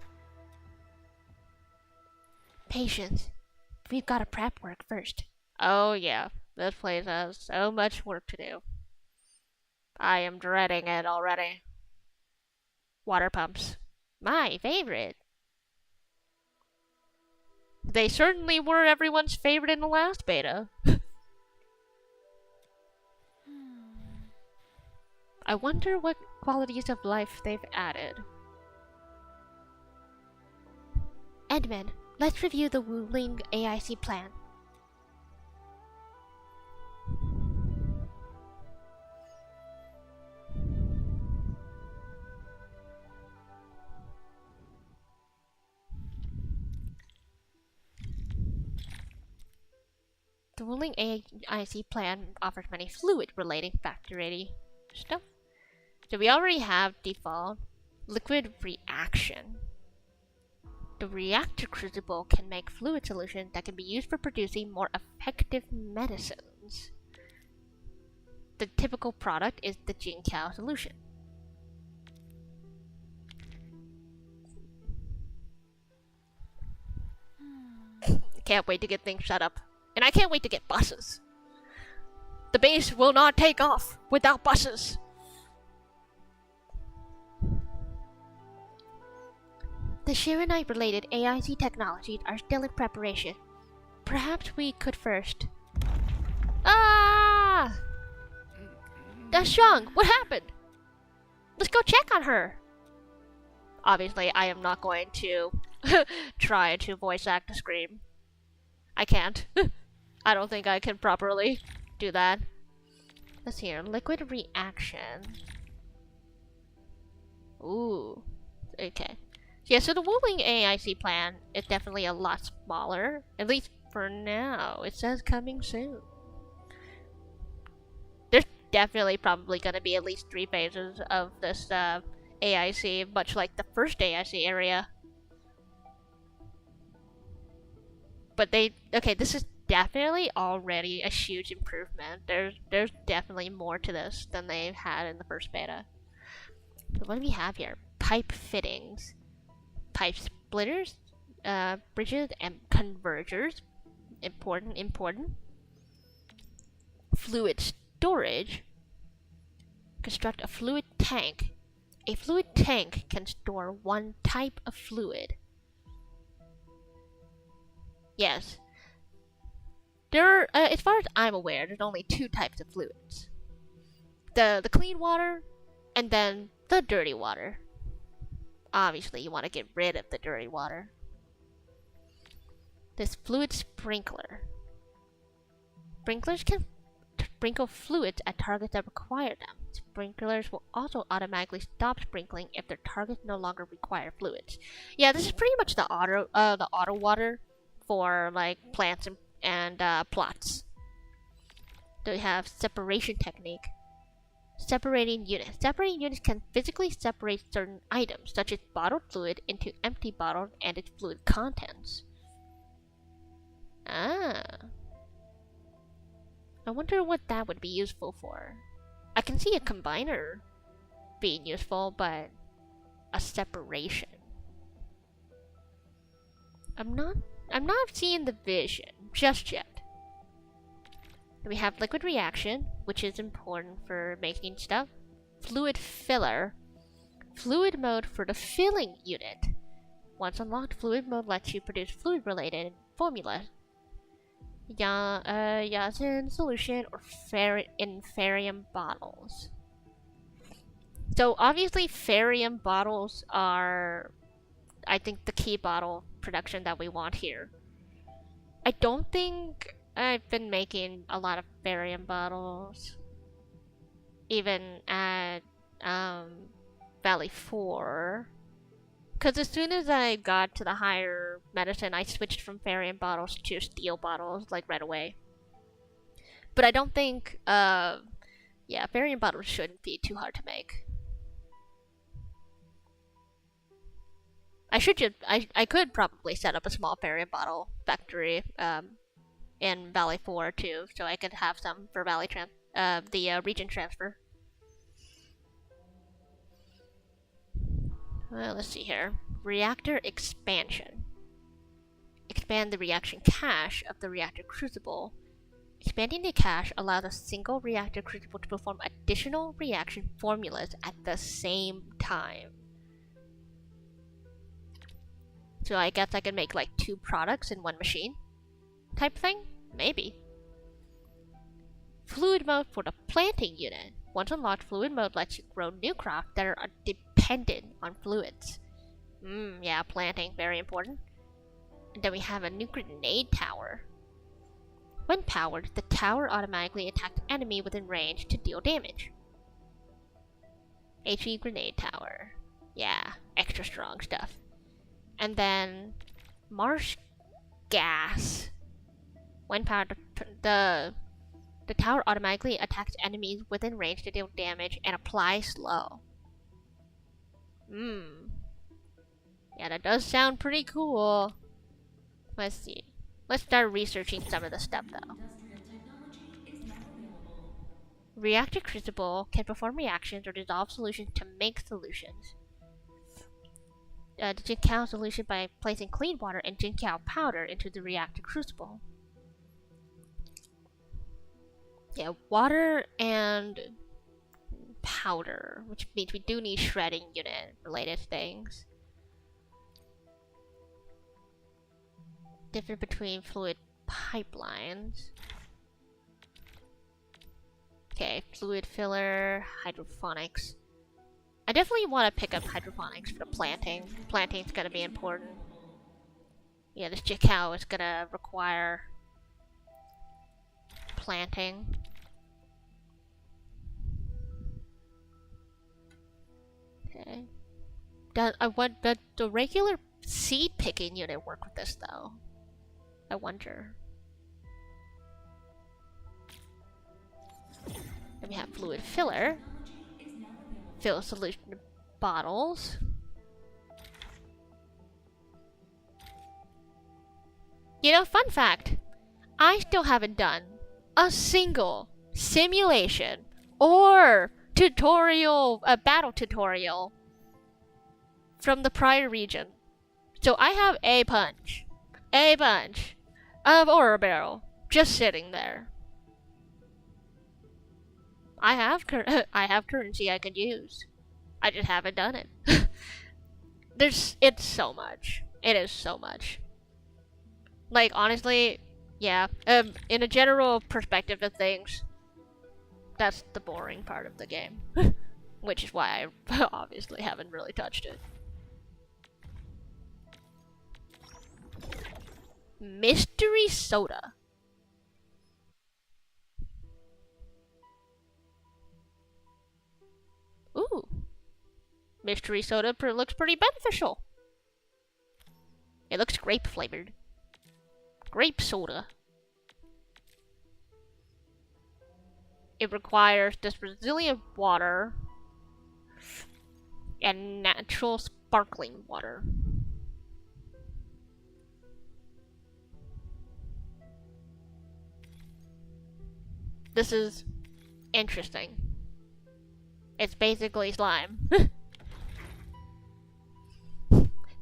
Patience. We've got to prep work first. Oh yeah, this place has so much work to do. I am dreading it already. Water pumps. My favorite. They certainly were everyone's favorite in the last beta. I wonder what qualities of life they've added. Edmund, let's review the Wuling AIC plan. The Wuling AIC plan offers many fluid-relating factory stuff. So we already have default liquid reaction. The reactor crucible can make fluid solution that can be used for producing more effective medicines. The typical product is the Jinkao solution. Can't wait to get things set up. And I can't wait to get buses. The base will not take off without buses. The Shiranite-related AIC technologies are still in preparation. Perhaps we could first... Ah! That's Shang! What happened? Let's go check on her! Obviously, I am not going to try to voice act a scream. I can't. I don't think I can properly do that. Let's see here. Liquid reaction. Ooh. Okay. Yeah, so the Wuling AIC plan is definitely a lot smaller. At least for now. It says coming soon. There's definitely probably going to be at least 3 phases of this AIC, much like the first AIC area. But okay, this is definitely already a huge improvement. There's definitely more to this than they've had in the first beta. So what do we have here? Pipe fittings, pipe splitters, bridges and convergers. Important. Fluid storage. Construct a fluid tank. A fluid tank can store 1 type of fluid. Yes. As far as I'm aware, there's only 2 types of fluids. The clean water, and then the dirty water. Obviously, you want to get rid of the dirty water. This fluid sprinkler. Sprinklers can sprinkle fluids at targets that require them. Sprinklers will also automatically stop sprinkling if their targets no longer require fluids. Yeah, this is pretty much the auto water for like plants and plots. So we have separation technique. Separating units. Separating units can physically separate certain items, such as bottled fluid, into empty bottles and its fluid contents. Ah. I wonder what that would be useful for. I can see a combiner being useful, but a separation. I'm not seeing the vision just yet. We have liquid reaction, which is important for making stuff. Fluid filler. Fluid mode for the filling unit. Once unlocked, fluid mode lets you produce fluid-related formulas. Yasin solution or in Farium bottles. So obviously Farium bottles are, I think, the key bottle production that we want here. I don't think I've been making a lot of barium bottles, even at Valley 4. Because as soon as I got to the higher medicine, I switched from barium bottles to steel bottles, like right away. But I don't think, yeah, barium bottles shouldn't be too hard to make. I could probably set up a small barium bottle factory, in Valley 4 too, so I could have some for the region transfer. Well, let's see here. Reactor expansion. Expand the reaction cache of the reactor crucible. Expanding the cache allows a single reactor crucible to perform additional reaction formulas at the same time. So I guess I could make like 2 products in one machine? Type thing? Maybe. Fluid mode for the planting unit. Once unlocked, fluid mode lets you grow new crops that are dependent on fluids. Yeah, planting, very important. And then we have a new grenade tower. When powered, the tower automatically attacks enemy within range to deal damage. HE grenade tower. Yeah, extra strong stuff. And then marsh gas. When powered, the tower automatically attacks enemies within range to deal damage and apply slow. Yeah, that does sound pretty cool. Let's see. Let's start researching some of the stuff though. Reactor crucible can perform reactions or dissolve solutions to make solutions. The Jinkao solution by placing clean water and Jinkao powder into the reactor crucible. Yeah, water and powder, which means we do need shredding unit related things. Difference between fluid pipelines. Okay, fluid filler, hydroponics. I definitely want to pick up hydroponics for the planting. Planting's gonna be important. Yeah, this Jinkao is gonna require planting. Okay. Does the regular seed picking unit work with this though? I wonder. Then we have fluid filler. Fill solution bottles. You know, fun fact. I still haven't done a single simulation or tutorial, a battle tutorial from the prior region. So I have a bunch of ore barrel just sitting there. I have currency I could use. I just haven't done it. It's so much. It is so much. Like honestly, yeah. In a general perspective of things, that's the boring part of the game, which is why I obviously haven't really touched it. Mystery soda. Ooh. Mystery soda looks pretty beneficial. It looks grape flavored. Grape soda. It requires this resilient water and natural sparkling water. This is interesting. It's basically slime.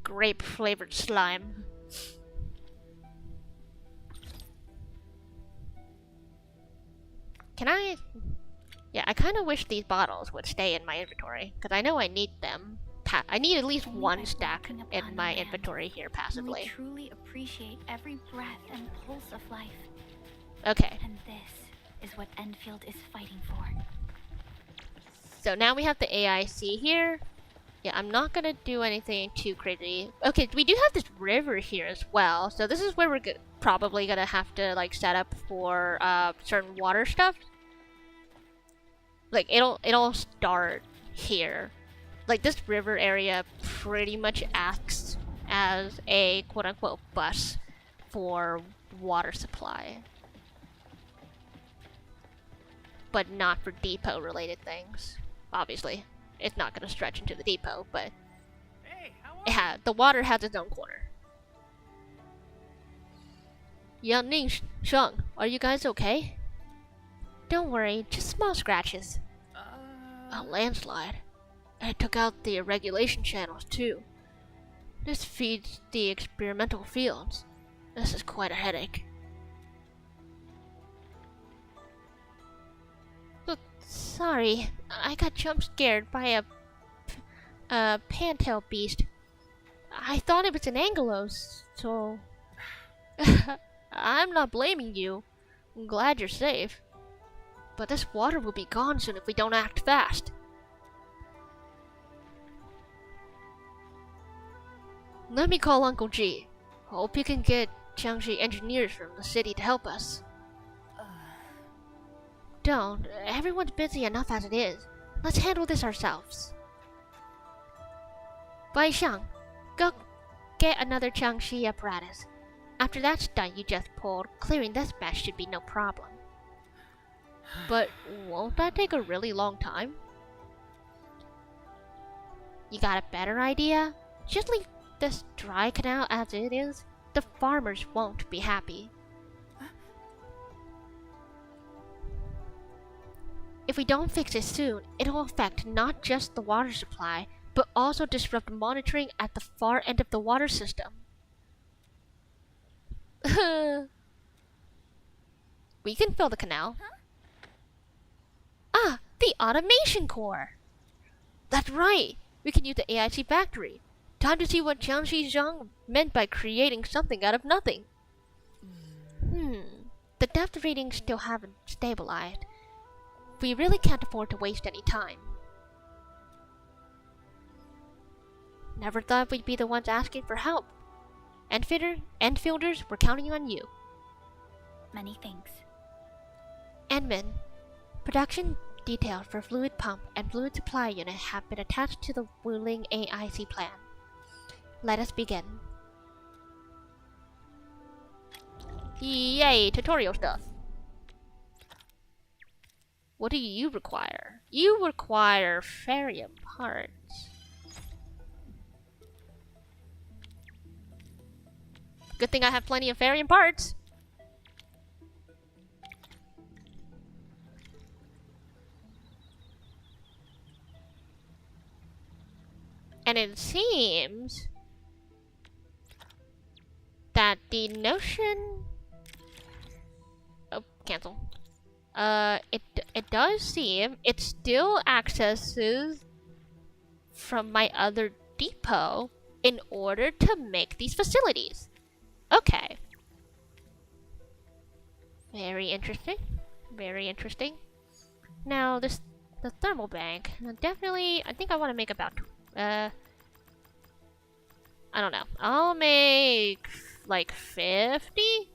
Grape flavored slime. Can I? Yeah, I kind of wish these bottles would stay in my inventory, because I know I need them. I need at least one stack in my inventory here passively. We truly appreciate every breath and pulse of life. Okay. And this is what Endfield is fighting for. So now we have the AIC here. Yeah, I'm not gonna do anything too crazy. Okay, we do have this river here as well. So this is where we're probably gonna have to like set up for certain water stuff. Like it'll start here. Like this river area pretty much acts as a quote-unquote bus for water supply. But not for depot related things. Obviously, it's not gonna stretch into the depot, but Hey, how are the water has its own corner. Yang Ning, Shang, are you guys okay? Don't worry, just small scratches. A landslide. It took out the regulation channels too. This feeds the experimental fields. This is quite a headache. Look, sorry, I got jump scared by a pantail beast. I thought it was an angelos, so... I'm not blaming you. I'm glad you're safe. But this water will be gone soon if we don't act fast. Let me call Uncle G. Hope you can get Jiangxi engineers from the city to help us. Don't. Everyone's busy enough as it is. Let's handle this ourselves. Bai Shang, go get another Jiangxi apparatus. After that stunt you just pulled, clearing this mess should be no problem. But won't that take a really long time? You got a better idea? Just leave this dry canal as it is. The farmers won't be happy. If we don't fix it soon, it'll affect not just the water supply, but also disrupt monitoring at the far end of the water system. We can fill the canal. Huh? Ah, the automation core! That's right! We can use the AIC factory. Time to see what Jiangxi Zhang meant by creating something out of nothing. The depth readings still haven't stabilized. We really can't afford to waste any time. Never thought we'd be the ones asking for help. Endfielders, we're counting on you. Many thanks. Endman, production details for fluid pump and fluid supply unit have been attached to the Wuling AIC plan. Let us begin. Yay, tutorial stuff. What do you require? You require ferrium parts. Good thing I have plenty of ferrium parts. And it seems that the notion... Oh, cancel. It does seem it still accesses from my other depot in order to make these facilities. Okay. Very interesting. Very interesting. Now the thermal bank. Definitely, I think I want to make about I don't know. I'll make like 50.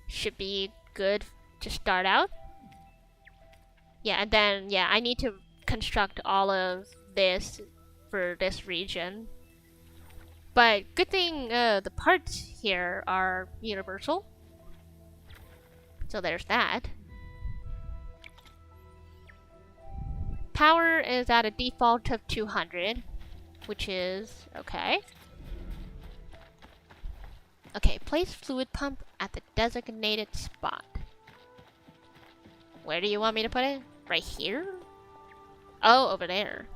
Should be good to start out. Yeah, and then yeah, I need to construct all of this for this region. But good thing the parts here are universal. So there's that. Power is at a default of 200, which is okay. Okay, place fluid pump at the designated spot. Where do you want me to put it? Right here? Oh, over there.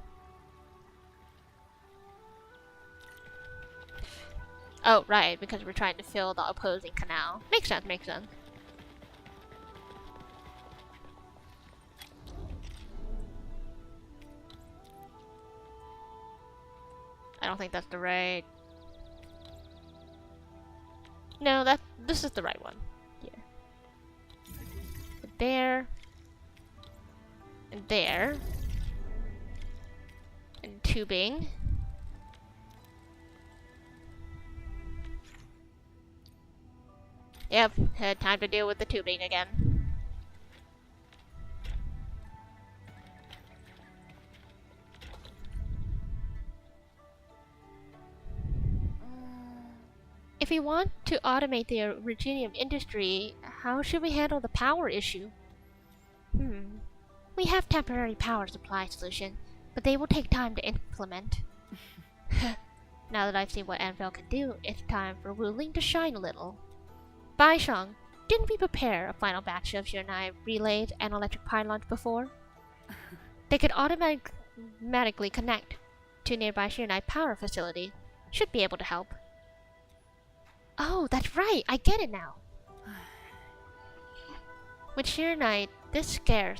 Oh, right, because we're trying to fill the opposing canal. Makes sense, makes sense. I don't think that's the right... No, this is the right one. Here. There. And there. And tubing. Yep, had time to deal with the tubing again. If we want to automate the originium industry, how should we handle the power issue? We have temporary power supply solution, but they will take time to implement. Now that I've seen what Endfield can do, it's time for Wuling to shine a little. Bai Shang, didn't we prepare a final batch of Xianai relays and electric pylons before? They could automatically connect to nearby Xianai power facility. Should be able to help. Oh, that's right, I get it now. With Xianai this scarce,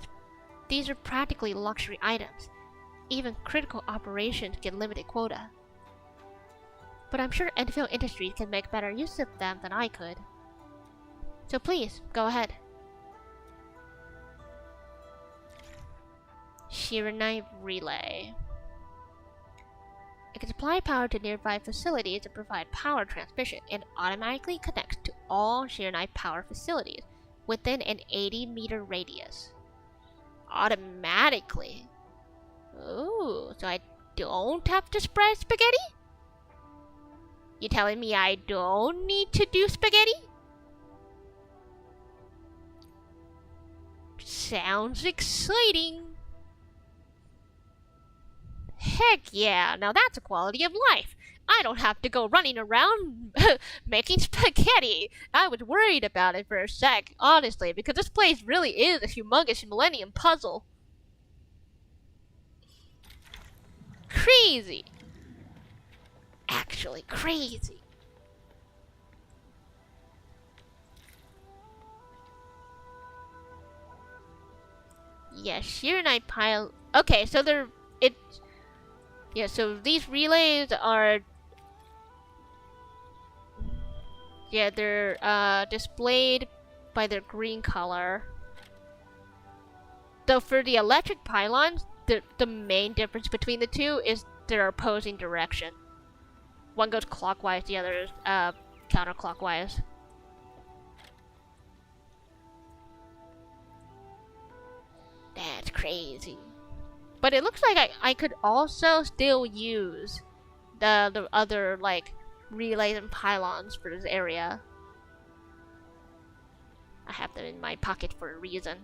these are practically luxury items. Even critical operations get limited quota. But I'm sure Endfield Industries can make better use of them than I could. So please, go ahead. Shiranite Relay. It can supply power to nearby facilities and provide power transmission. It automatically connects to all Shiranite power facilities within an 80-meter radius. Automatically? Ooh, so I don't have to spread spaghetti? You telling me I don't need to do spaghetti? Sounds exciting. Heck yeah, now that's a quality of life. I don't have to go running around making spaghetti. I was worried about it for a sec, honestly, because this place really is a humongous millennium puzzle. Crazy. Actually crazy. Yeah, Shiranite pile. Okay, so so these relays are. Yeah, they're displayed by their green color. Though for the electric pylons, the main difference between the two is their opposing direction. One goes clockwise, the other is counterclockwise. That's crazy. But it looks like I could also still use the other like relays and pylons for this area. I have them in my pocket for a reason.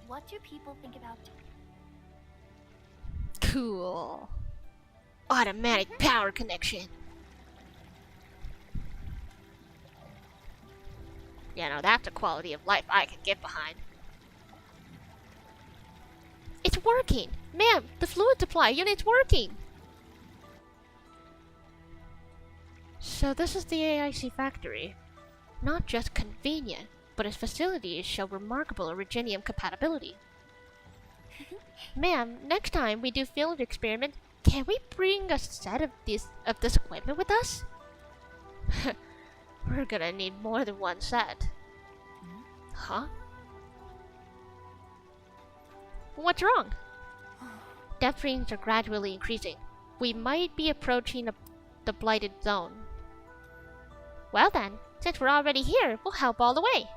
What do people think about... Cool. Automatic power connection. Yeah, no, that's a quality of life I can get behind. It's working! Ma'am, the fluid supply unit's working! So this is the AIC factory. Not just convenient, but its facilities show remarkable originium compatibility. Ma'am, next time we do field experiments, can we bring a set of this equipment with us? We're gonna need more than one set. Huh? What's wrong? Depth readings are gradually increasing. We might be approaching the blighted zone. Well then, since we're already here, we'll help all the way.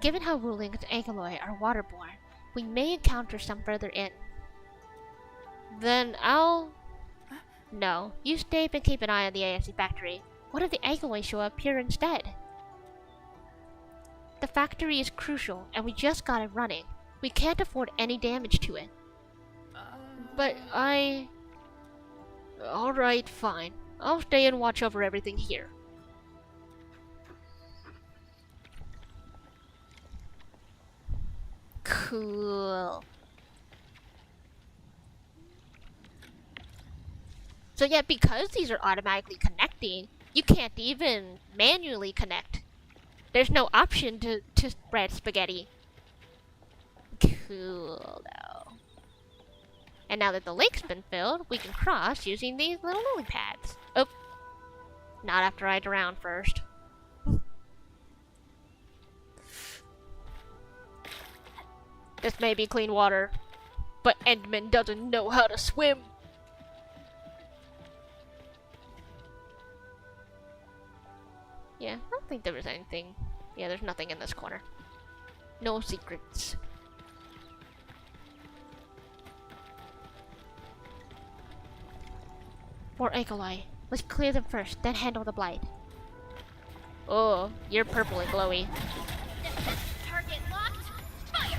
Given how Wuling and Agaloy are waterborne, we may encounter some further in. Then No, you stay up and keep an eye on the AFC factory. What if the Agaloy show up here instead? The factory is crucial, and we just got it running. We can't afford any damage to it. But Alright, fine. I'll stay and watch over everything here. Cool. So yeah, because these are automatically connecting, you can't even manually connect. There's no option to spread spaghetti. Cool, though. And now that the lake's been filled, we can cross using these little lily pads. Oh, not after I drown first. This may be clean water, but Endman doesn't know how to swim. Yeah, I don't think there was anything. Yeah, there's nothing in this corner. No secrets. More Ecoli. Let's clear them first, then handle the blight. Oh, you're purple and glowy. Target locked. Fire!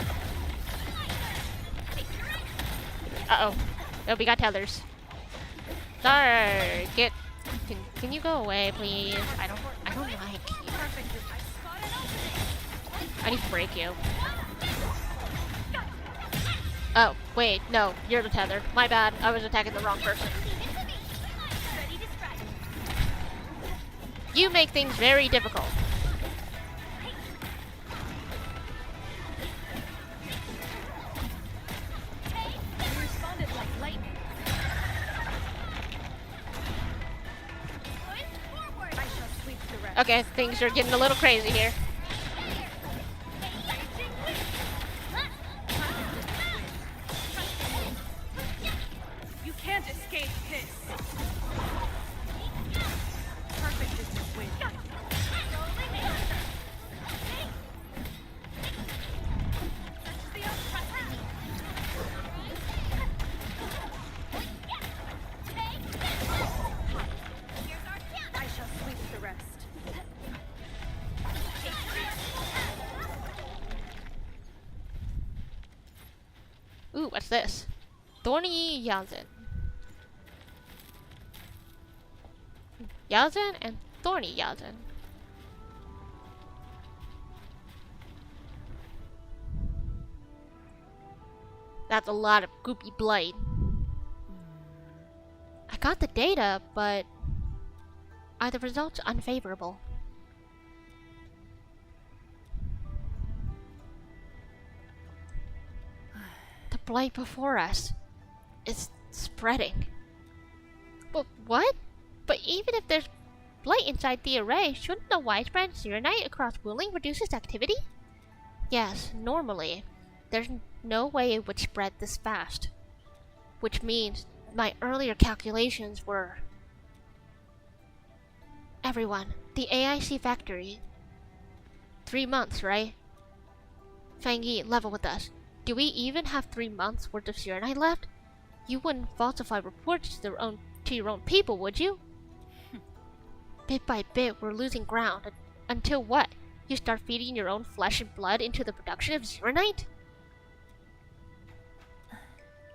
Uh-oh. Oh, we got tethers. Sorry, can you go away, please? I don't like you. I need to break you. Oh, wait, no, you're the tether. My bad, I was attacking the wrong person. You make things very difficult. Okay, things are getting a little crazy here. You can't escape this. Perfect distance win. I shall sweep the rest. Ooh, what's this? Thorny Yazin. Yazin and Thorny Yazin. That's a lot of goopy blight. I got the data, but are the results unfavorable? The blight before us is spreading. But what? But even if there's blight inside the array, shouldn't the widespread Xeronite across Wuling reduce its activity? Yes, normally. There's no way it would spread this fast. Which means my earlier calculations were... Everyone, the AIC factory. 3 months, right? Fangyi, level with us. Do we even have 3 months worth of Xeronite left? You wouldn't falsify reports to your own people, would you? Bit by bit, we're losing ground. Until what? You start feeding your own flesh and blood into the production of Xeronite?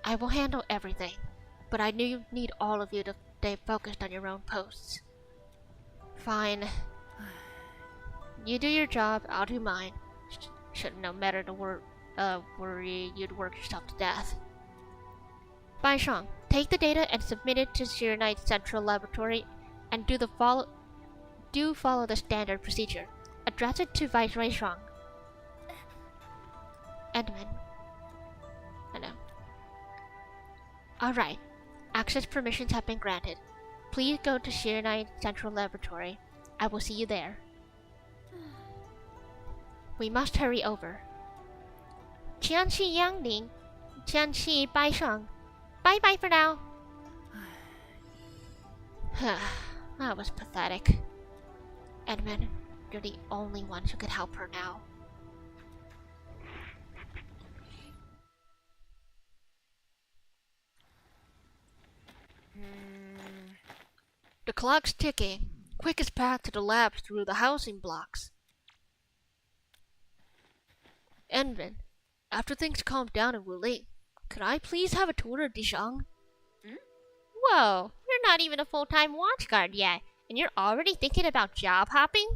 I will handle everything, but I need all of you to stay focused on your own posts. Fine. You do your job, I'll do mine. Shouldn't no matter to worry you'd work yourself to death. Bai Shang, take the data and submit it to Xeronite's Central Laboratory and do follow the standard procedure. Address it to Viceroy Shang. Edmund. I know. Alright. Access permissions have been granted. Please go to Xeronite Central Laboratory. I will see you there. We must hurry over. Qianxi Yangling. Qianxi Bai Shang. Bye bye for now. That was pathetic. Edmund, you're the only one who could help her now. The clock's ticking. Quickest path to the labs through the housing blocks. Edmund, after things calm down in Wuling, could I please have a tour of Dijon? Whoa, you're not even a full-time watchguard yet, and you're already thinking about job hopping?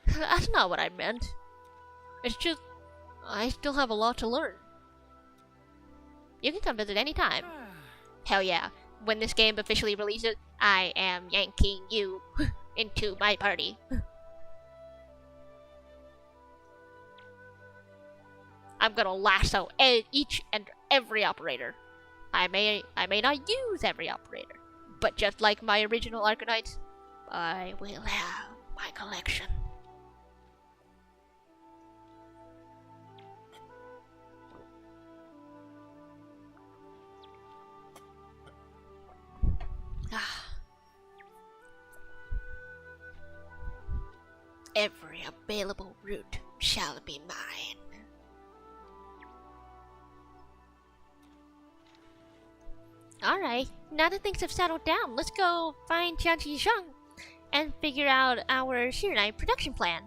That's not what I meant. It's just, I still have a lot to learn. You can come visit anytime. Hell yeah, when this game officially releases, I am yanking you into my party. I'm gonna lasso each and every operator. I may not use every operator, but just like my original Arknights, I will have my collection. Every available route shall be mine. Alright, now that things have settled down, let's go find Jianqi Zhang and figure out our Shiranai production plan.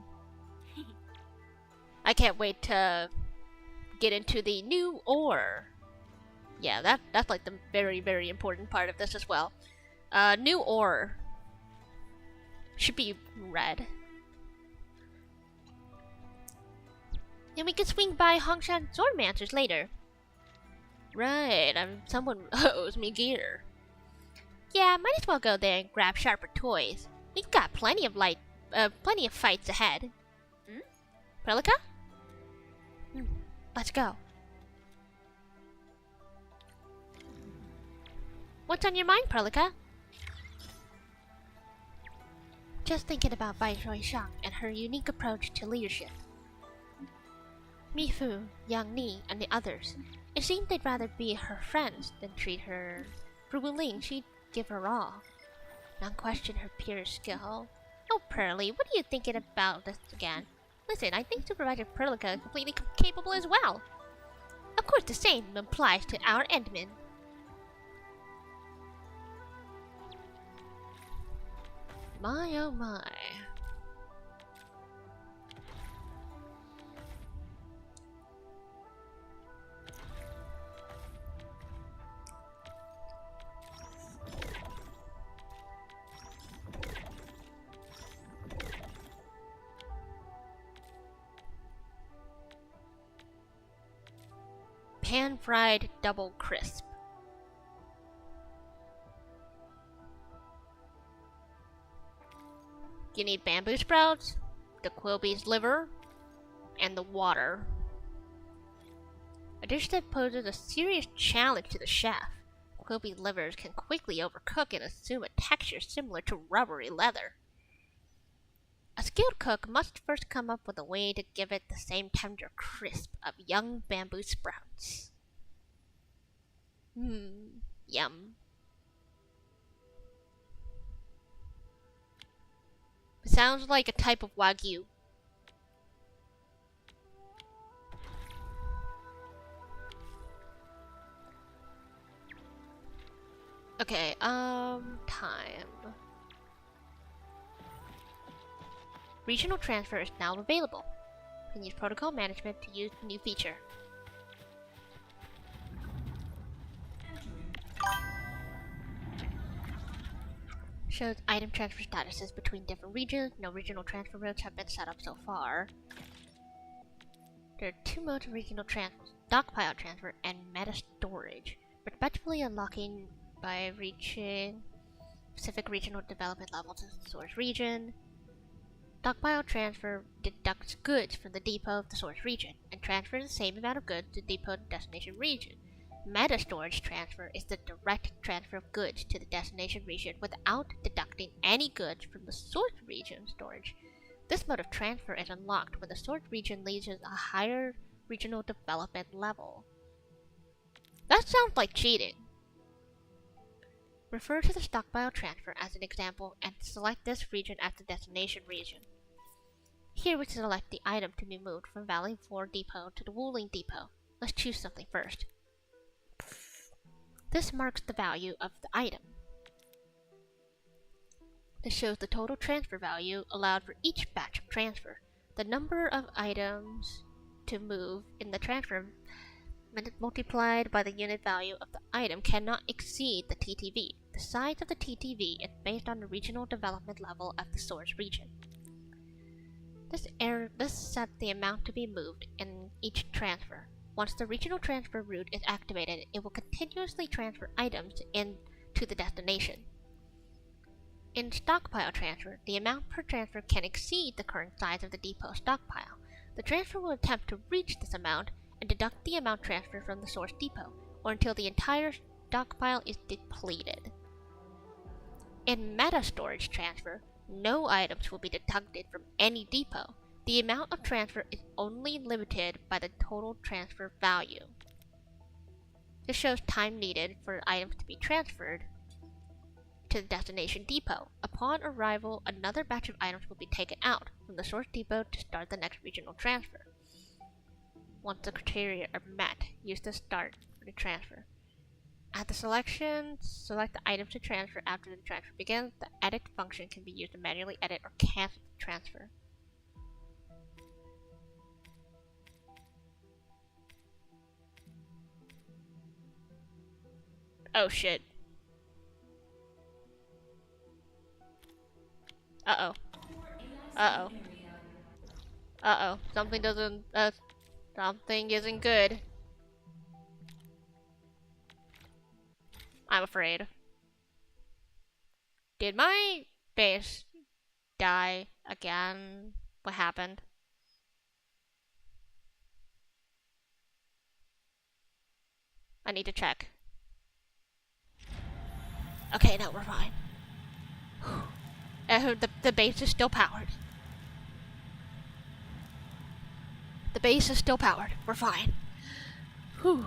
I can't wait to get into the new ore. Yeah, that's like the very, very important part of this as well. New ore. Should be red. And we can swing by Hongshan Swordmasters later. Right, someone owes me gear. Yeah, might as well go there and grab sharper toys. We've got plenty of fights ahead. Prelika? Let's go. What's on your mind, Prelika? Just thinking about Viceroy Shang and her unique approach to leadership. Mifu, Yang Ni, and the others. It seemed they'd rather be her friends than treat her. For Wu Ling, she'd give her all. Not question her pure skill. Oh, Pearly, what are you thinking about this again? Listen, I think Supervisor Prelika is completely capable as well. Of course, the same applies to our Endman. My oh my. Pan-fried double crisp. You need bamboo sprouts, the quilby's liver, and the water. A dish that poses a serious challenge to the chef. Quilby livers can quickly overcook and assume a texture similar to rubbery leather. A skilled cook must first come up with a way to give it the same tender crisp of young bamboo sprouts. Yum. Sounds like a type of wagyu. Okay, time. Regional transfer is now available. You can use protocol management to use the new feature. Shows item transfer statuses between different regions. No regional transfer routes have been set up so far. There are two modes of regional transfer: stockpile transfer and meta storage, respectively unlocking by reaching specific regional development levels in the source region. Stockpile transfer deducts goods from the depot of the source region and transfers the same amount of goods to depot destination region. Meta storage transfer is the direct transfer of goods to the destination region without deducting any goods from the source region storage. This mode of transfer is unlocked when the source region reaches a higher regional development level. That sounds like cheating. Refer to the stockpile transfer as an example and select this region as the destination region. Here we select the item to be moved from Valley 4 Depot to the Wuling Depot. Let's choose something first. This marks the value of the item. This shows the total transfer value allowed for each batch of transfer. The number of items to move in the transfer multiplied by the unit value of the item cannot exceed the TTV. The size of the TTV is based on the regional development level of the source region. This sets the amount to be moved in each transfer. Once the regional transfer route is activated, it will continuously transfer items into the destination. In stockpile transfer, the amount per transfer can exceed the current size of the depot stockpile. The transfer will attempt to reach this amount and deduct the amount transferred from the source depot, or until the entire stockpile is depleted. In meta storage transfer, no items will be deducted from any depot. The amount of transfer is only limited by the total transfer value. This shows time needed for items to be transferred to the destination depot. Upon arrival, another batch of items will be taken out from the source depot to start the next regional transfer. Once the criteria are met, use the start for the transfer. At the selection, select the items to transfer after the transfer begins. The edit function can be used to manually edit or cancel the transfer. Oh shit. Uh-oh. Uh-oh. Uh-oh. Something isn't good. I'm afraid. Did my base die again? What happened? I need to check. Okay, no, we're fine. The base is still powered. The base is still powered. We're fine. Whew.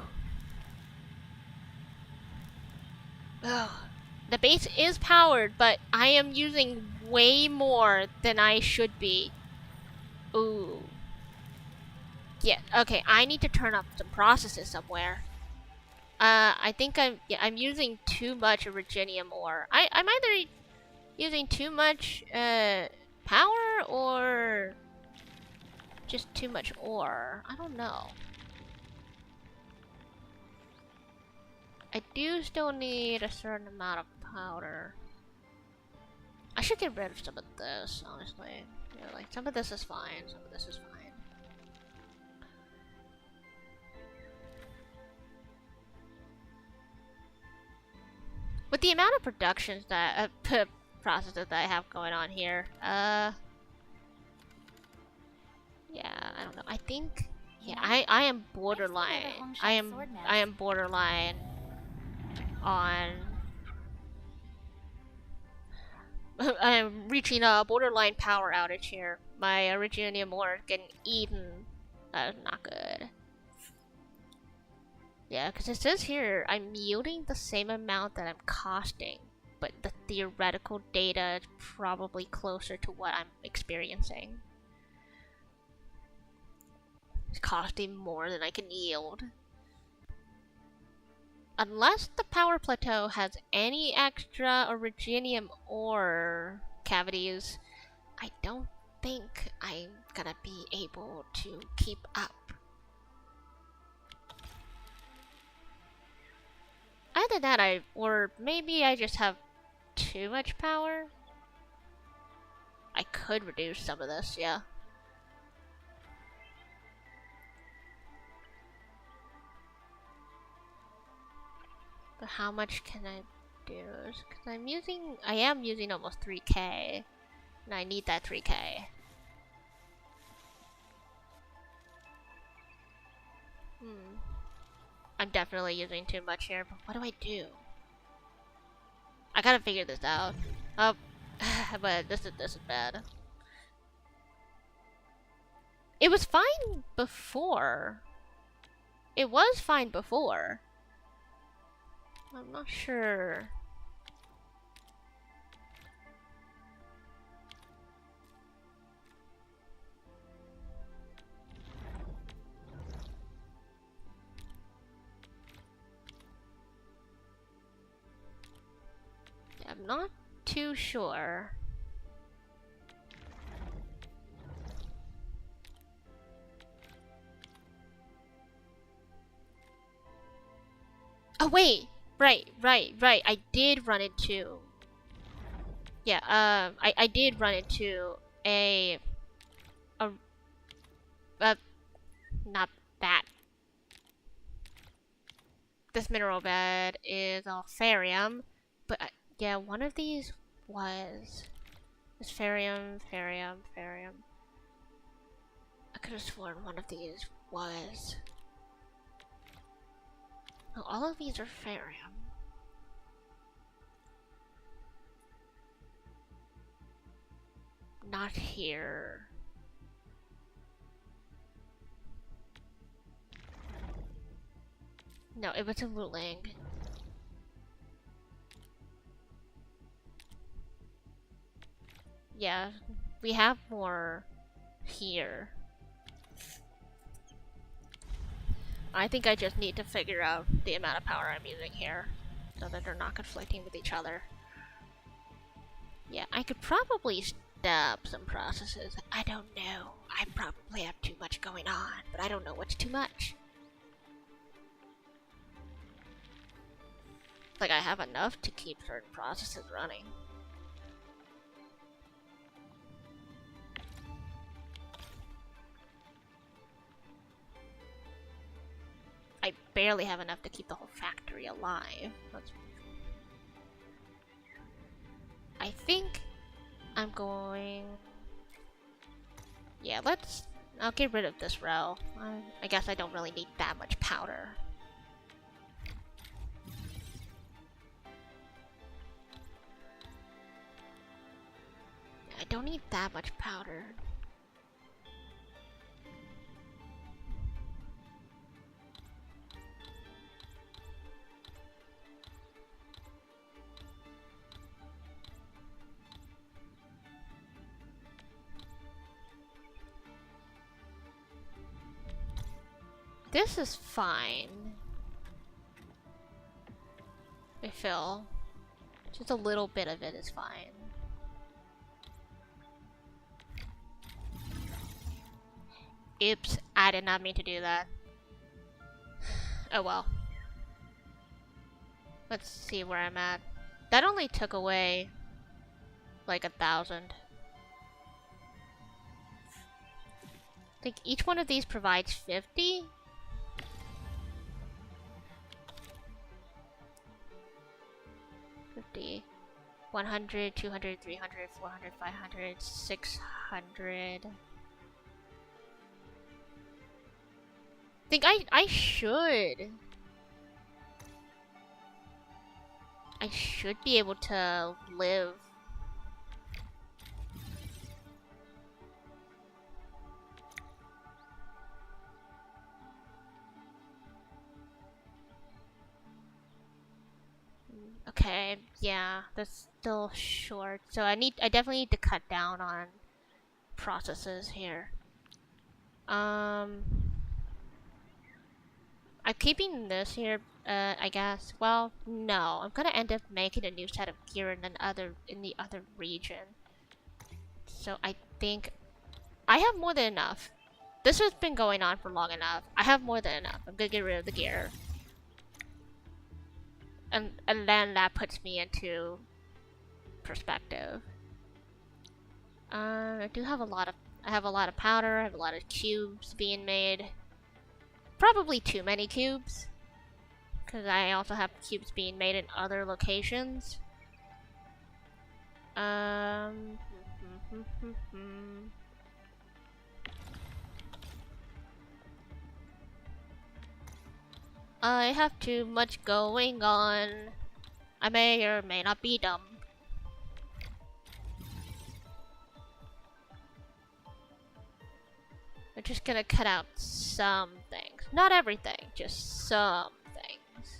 Ugh. The base is powered, but I am using way more than I should be. Ooh. Yeah, okay, I need to turn up some processes somewhere. I think I'm using too much Originium ore. I'm either using too much power or just too much ore. I don't know. I do still need a certain amount of powder. I should get rid of some of this, honestly. Yeah, like some of this is fine, some of this is fine. With the amount of productions that processes that I have going on here, yeah, I don't know. I think, yeah, I am borderline. I am borderline on. I am reaching a borderline power outage here. My Originium ore is getting eaten. That is not good. Yeah, because it says here I'm yielding the same amount that I'm costing, but the theoretical data is probably closer to what I'm experiencing. It's costing more than I can yield. Unless the power plateau has any extra Originium ore cavities, I don't think I'm gonna be able to keep up. Either that, or maybe I just have too much power. I could reduce some of this, yeah. But how much can I do? Because I am using almost 3k, and I need that 3k. I'm definitely using too much here, but what do I do? I gotta figure this out. Oh, but this is bad. It was fine before. It was fine before. I'm not sure. I'm not too sure. Oh wait, right. I did run into. Yeah, I did run into not that. This mineral bed is Alfarium, but yeah, one of these was Farium. I could have sworn one of these was. No, all of these are Farium. Not here. No, it was a ruling. yeah, we have more here. I think I just need to figure out the amount of power I'm using here so that they're not conflicting with each other. Yeah, I could probably stop some processes. I don't know. I probably have too much going on, but I don't know what's too much. Like, I have enough to keep certain processes running. I barely have enough to keep the whole factory alive. I think I'm going... Yeah, I'll get rid of this row. I guess I don't really need that much powder. I don't need that much powder. This is fine. I feel just a little bit of it is fine. Oops, I did not mean to do that. Oh well. Let's see where I'm at. That only took away like 1,000. I think each one of these provides 50. 50, 100, 200, 300, 400, 500, 600. I think I should be able to live. Okay, yeah, that's still short. So I definitely need to cut down on processes here. I'm keeping this here, I guess. Well, no, I'm gonna end up making a new set of gear in the other region. So I think I have more than enough. This has been going on for long enough. I have more than enough. I'm gonna get rid of the gear. And then that puts me into perspective. I have a lot of powder, I have a lot of cubes being made. Probably too many cubes. Because I also have cubes being made in other locations. I have too much going on. I may or may not be dumb. I'm just gonna cut out some things. Not everything, just some things.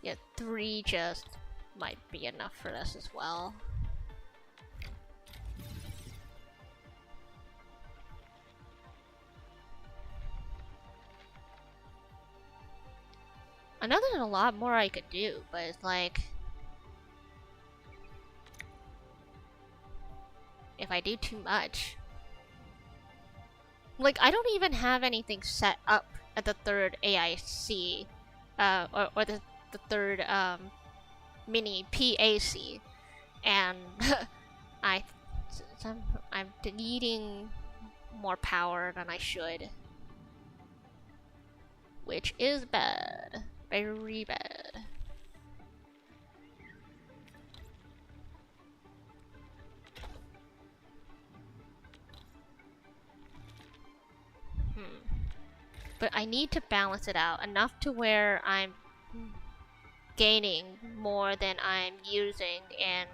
Yeah, 3 just might be enough for this as well. I know there's a lot more I could do, but it's like... if I do too much... Like, I don't even have anything set up at the 3rd AIC, or the 3rd, mini PAC, and I'm needing more power than I should. Which is bad. Very bad. But I need to balance it out enough to where I'm gaining more than I'm using in...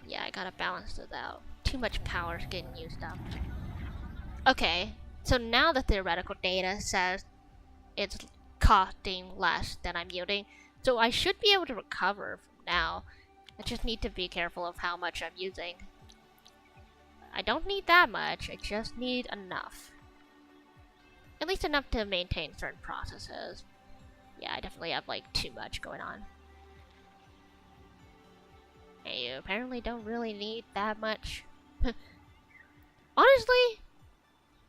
yeah, gotta balance this out. Too much power is getting used up. Okay, so now the theoretical data says it's costing less than I'm yielding, so I should be able to recover from now. I just need to be careful of how much I'm using. I don't need that much, I just need enough. At least enough to maintain certain processes. Yeah, I definitely have like too much going on. And you apparently don't really need that much. Honestly,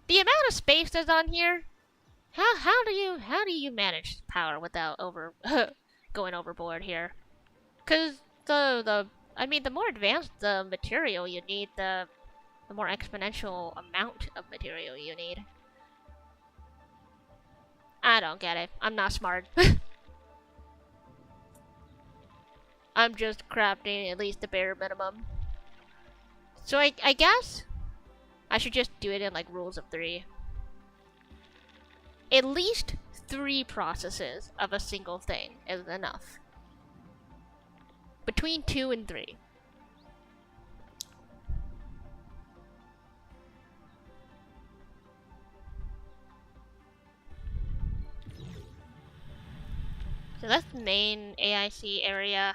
the amount of space that's on here, how do you manage power without going overboard here? Cause the more advanced the material you need, the more exponential amount of material you need. I don't get it. I'm not smart. I'm just crafting at least the bare minimum. So I guess I should just do it in like rules of 3. At least 3 processes of a single thing is enough. Between 2 and 3. So that's the main AIC area.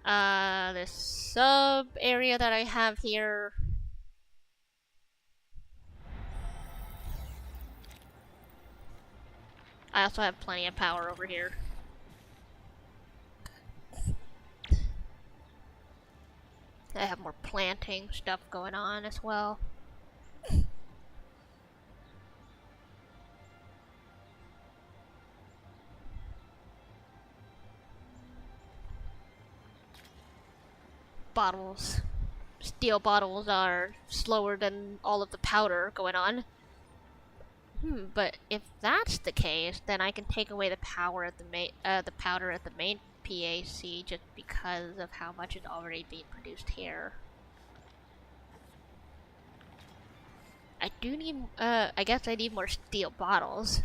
The sub area that I have here. I also have plenty of power over here. I have more planting stuff going on as well. Bottles. Steel bottles are slower than all of the powder going on. But if that's the case, then I can take away the power at the powder at the main PAC just because of how much is already being produced here. I do need, I guess I need more steel bottles.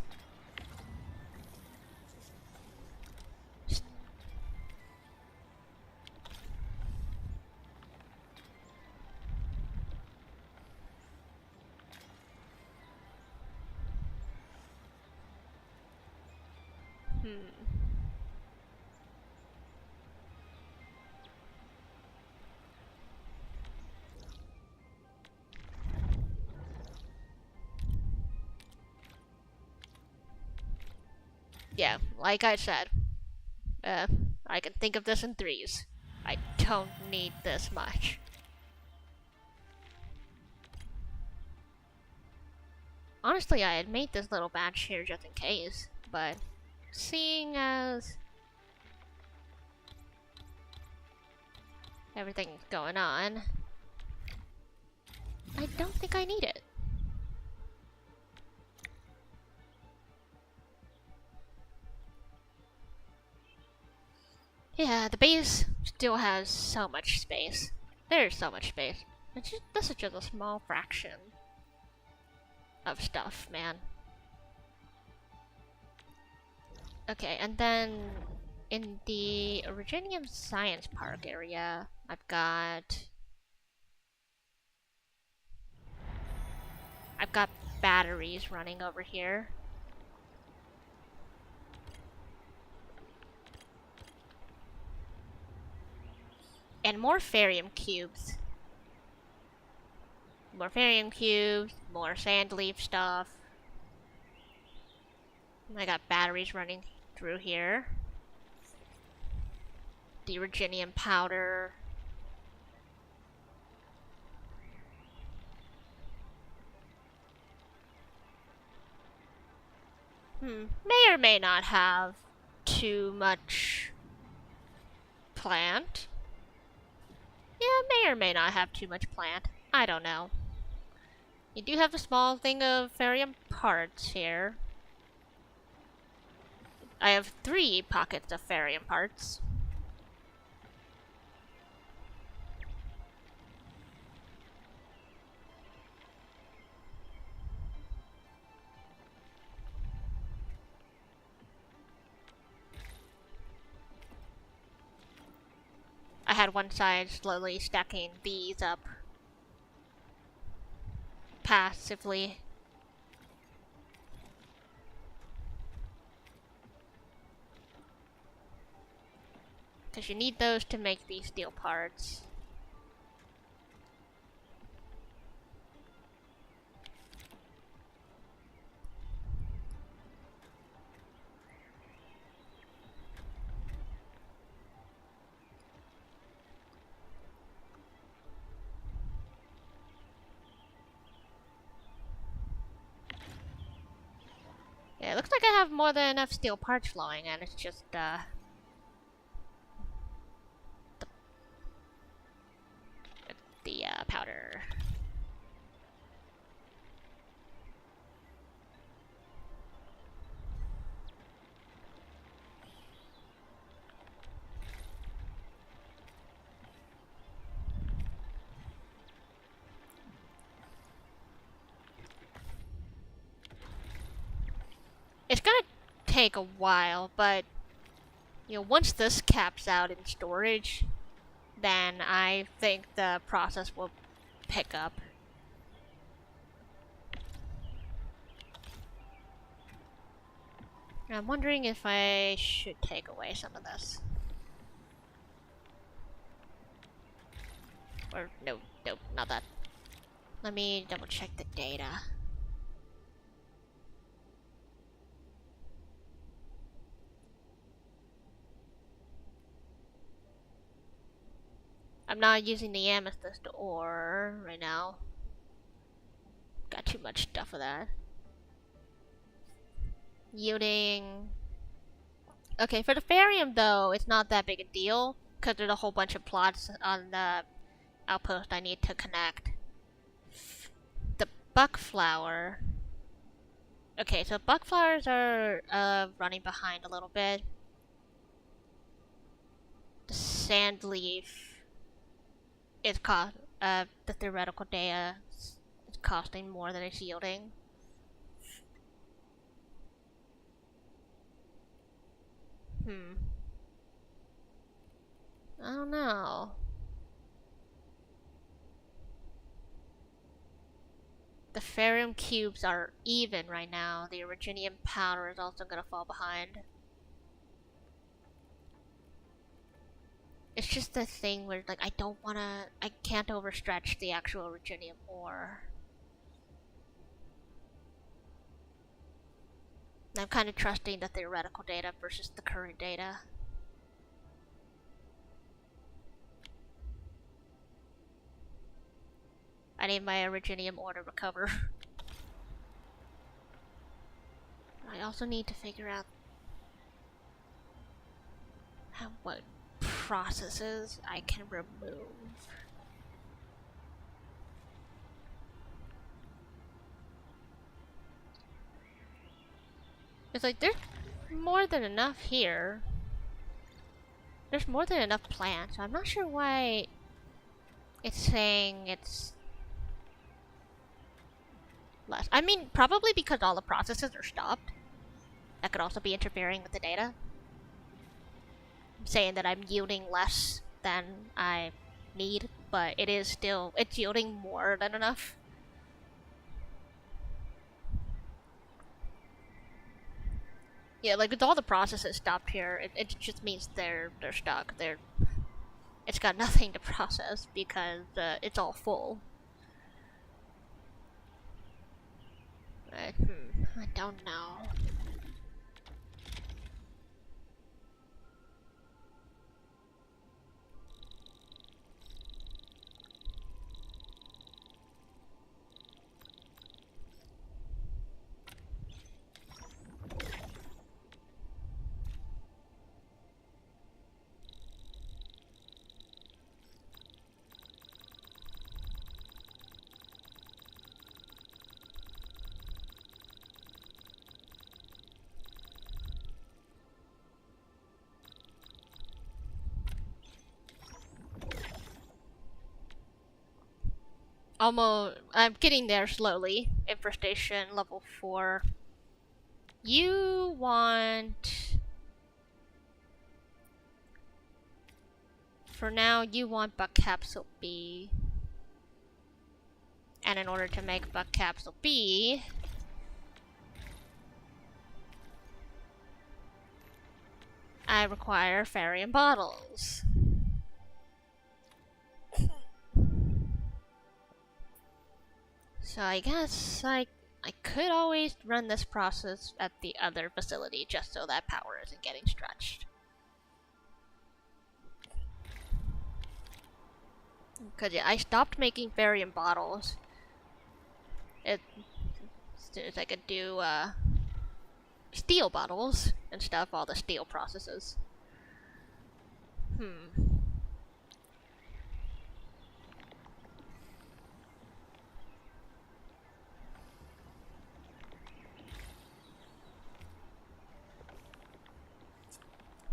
Yeah, like I said, I can think of this in 3s. I don't need this much. Honestly, I had made this little batch here just in case, but seeing as everything's going on, I don't think I need it. Yeah, the base still has so much space. There's so much space. This is just a small fraction of stuff, man. Okay, and then in the Originium Science Park area, I've got batteries running over here. And more Farium cubes. More Farium cubes, more sand leaf stuff. I got batteries running through here. The Originium powder. May or may not have too much plant. Yeah, may or may not have too much plant. I don't know. You do have a small thing of Farium parts here. I have 3 pockets of Farium parts. I had at one side, slowly stacking these up passively. Because you need those to make these steel parts. Yeah, it looks like I have more than enough steel parts flowing, and it's just, the powder. It's gonna take a while, but, you know, once this caps out in storage, then I think the process will pick up. I'm wondering if I should take away some of this. Or, no, not that. Let me double check the data. I'm not using the amethyst ore right now. Got too much stuff for that. Yielding. Okay, for the Farium though, it's not that big a deal because there's a whole bunch of plots on the outpost I need to connect. The buckflower. Okay, so buckflowers are running behind a little bit. The sandleaf is the theoretical data is costing more than it's yielding. I don't know. The Farium cubes are even right now. The Originium powder is also gonna fall behind. It's just the thing where, like, I can't overstretch the actual Originium ore. I'm kind of trusting the theoretical data versus the current data. I need my Originium ore to recover. I also need to figure out what processes I can remove. It's like, there's more than enough here. There's more than enough plants. I'm not sure why it's saying it's less. I mean, probably because all the processes are stopped. That could also be interfering with the data. I'm saying that I'm yielding less than I need, but it's yielding more than enough. Yeah, like with all the processes stopped here, it just means they're stuck. It's got nothing to process because it's all full. I don't know. I'm getting there slowly. Infestation level 4. You want for now, you want Bug Capsule B. And in order to make Bug Capsule B, I require Farium bottles. So I guess I could always run this process at the other facility just so that power isn't getting stretched. Cause yeah, I stopped making Farium bottles. As soon as I could do steel bottles and stuff, all the steel processes.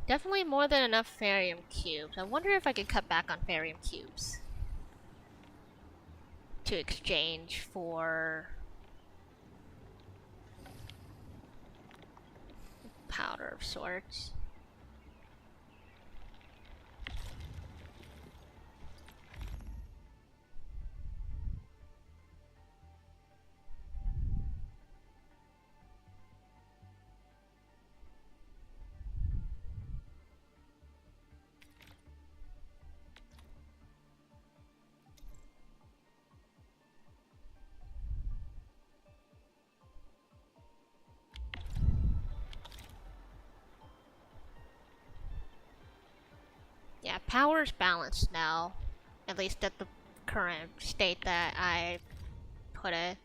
Definitely more than enough Farium cubes. I wonder if I could cut back on Farium cubes to exchange for powder of sorts. Yeah, power's balanced now. At least at the current state that I put it.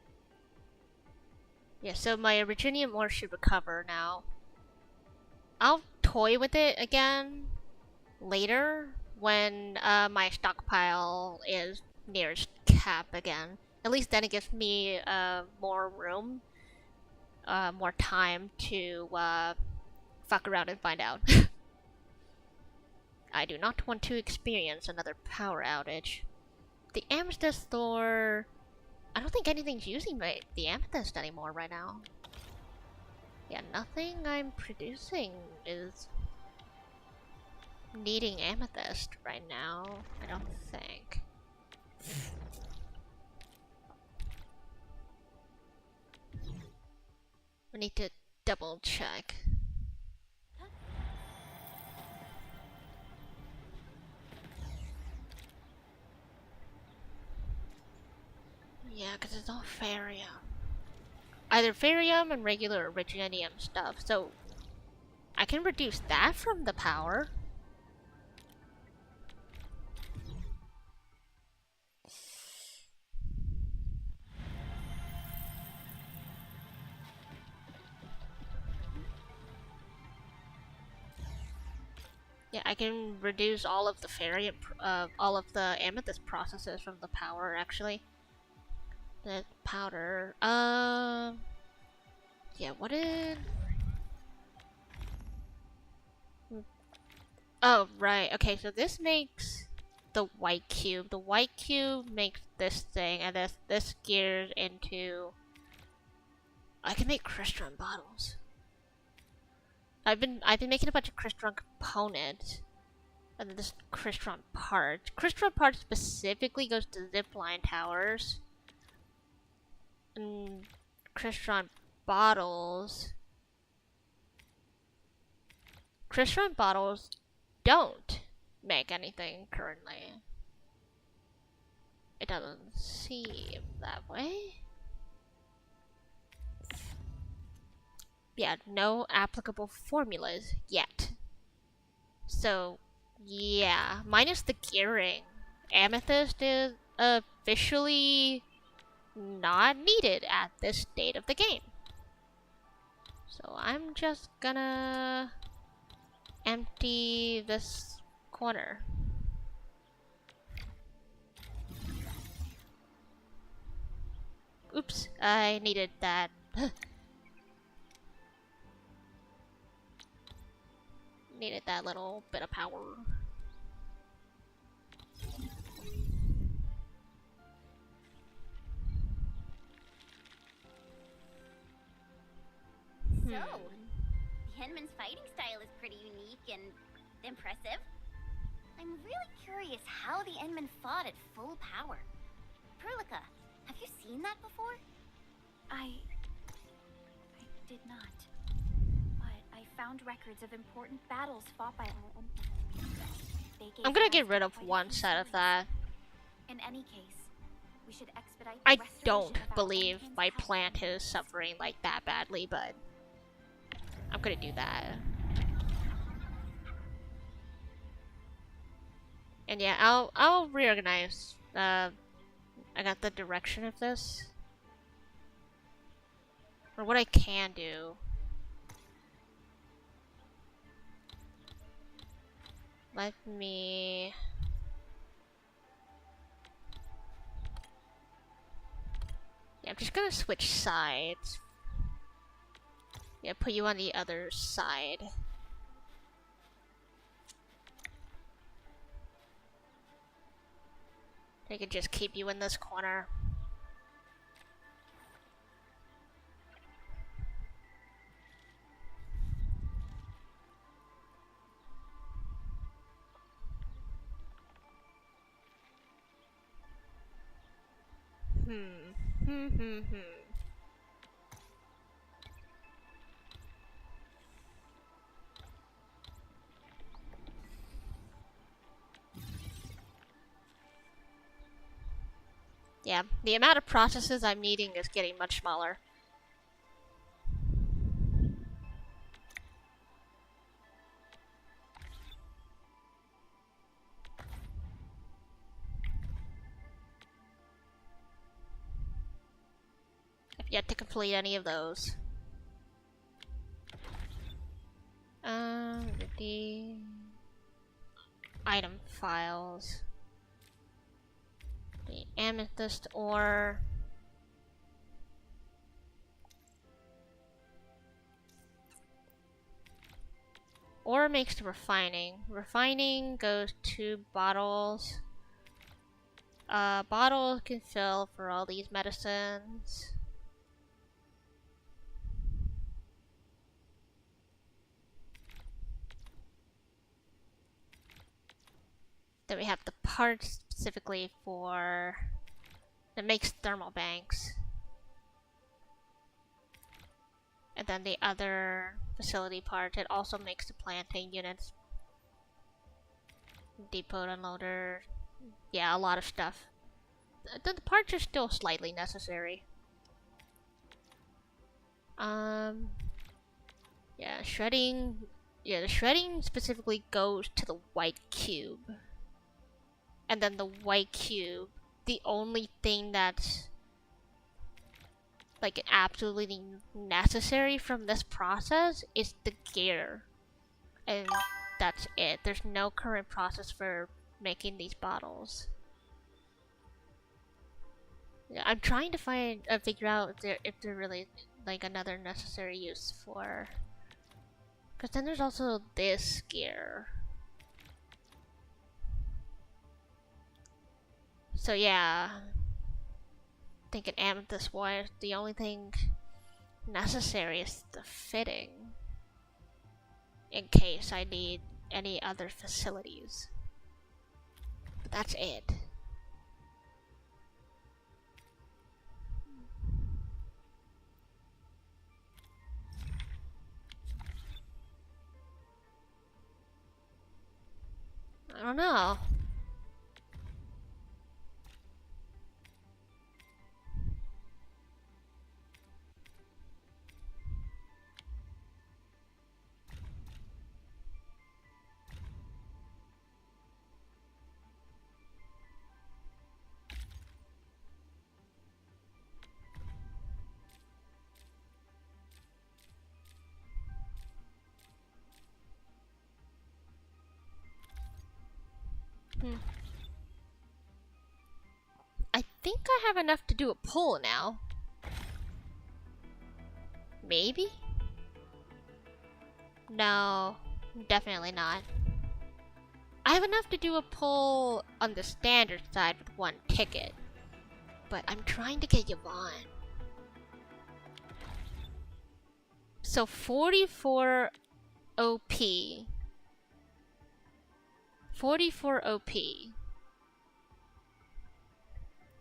Yeah, so my Originium ore should recover now. I'll toy with it again later when my stockpile is near its cap again. At least then it gives me more room, more time to fuck around and find out. I do not want to experience another power outage. The Amethyst Thor... I don't think anything's using the Amethyst anymore right now. Yeah, nothing I'm producing is needing Amethyst right now, I don't think. We need to double check. Yeah, because it's all Farium. Either Farium and regular Originium stuff, so I can reduce that from the power. Yeah, I can reduce all of the Farium, all of the Amethyst processes from the power, actually. The powder, yeah, what did... Oh, right, okay, so this makes the white cube. The white cube makes this thing, and this gears into... I can make crystron bottles. I've been making a bunch of crystron components, and then this crystron part. Crystron part specifically goes to zipline towers, and crystron bottles. Crystron bottles don't make anything currently. It doesn't seem that way. Yeah, no applicable formulas yet. So, yeah, minus the gearing, Amethyst is officially not needed at this state of the game. So I'm just gonna empty this corner. Oops, I needed that. Needed that little bit of power. So, the Henman's fighting style is pretty unique and impressive. I'm really curious how the Endmen fought at full power. Perlica, have you seen that before? I did not. But I found records of important battles fought by our Endmen. I'm gonna get rid of one set of that. In any case, we should expedite I the restoration don't of our believe Endmen's my health. plant is suffering like that badly, but I'm gonna do that. And yeah, I'll reorganize. I got the direction of this, or what I can do. Let me. Yeah, I'm just gonna switch sides. Yeah, put you on the other side. I could just keep you in this corner. Hmm. Yeah, the amount of processes I'm needing is getting much smaller. I've yet to complete any of those. The item files. The amethyst ore. Ore makes the refining. Refining goes to bottles. Bottles can fill for all these medicines. Then we have the parts specifically for that makes thermal banks. And then the other facility part, it also makes the planting units. Depot unloader. Yeah, a lot of stuff. The parts are still slightly necessary. Yeah, shredding. Yeah, the shredding specifically goes to the white cube. And then the white cube, the only thing that's like absolutely necessary from this process is the gear. And that's it. There's no current process for making these bottles. Yeah, I'm trying to figure out if there really like another necessary use for. Because then there's also this gear. So yeah, thinking amethyst wire. The only thing necessary is the fitting. In case I need any other facilities. But that's it. I don't know. I think I have enough to do a pull now. Maybe? No, definitely not. I have enough to do a pull on the standard side with one ticket. But I'm trying to get Yvonne. So 44 OP 44 OP.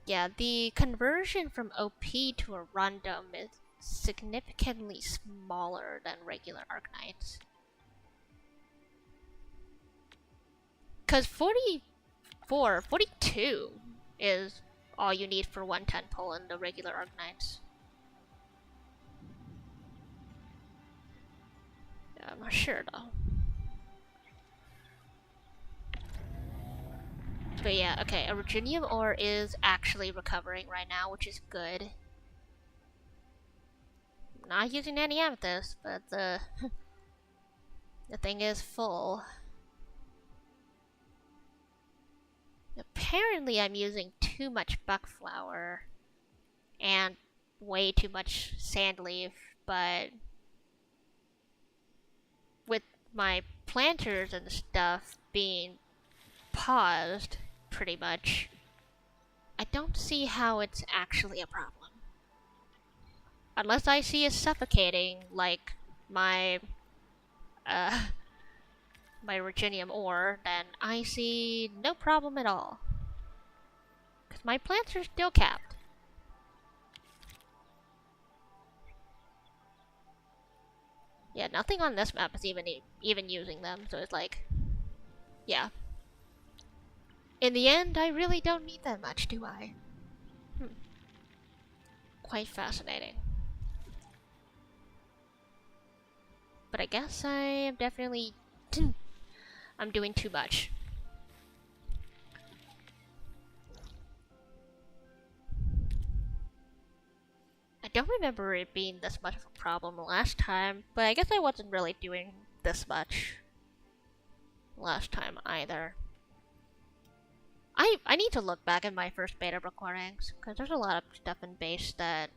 Yeah, the conversion from OP to a random is significantly smaller than regular Arknights. Cause 42 is all you need for 110 pull in the regular Arknights. Yeah, I'm not sure though. But yeah, okay, a Virginium ore is actually recovering right now, which is good. I'm not using any amethyst, but the thing is full. Apparently I'm using too much buckflower and way too much sandleaf, but with my planters and stuff being paused, pretty much, I don't see how it's actually a problem. Unless I see it suffocating, like my my Virginium ore, then I see no problem at all. Because my plants are still capped. Yeah, nothing on this map is even using them, so it's like, yeah. In the end, I really don't need that much, do I? Quite fascinating. But I guess I am definitely... I'm doing too much. I don't remember it being this much of a problem last time, but I guess I wasn't really doing this much last time either. I need to look back at my first beta recordings, because there's a lot of stuff in base that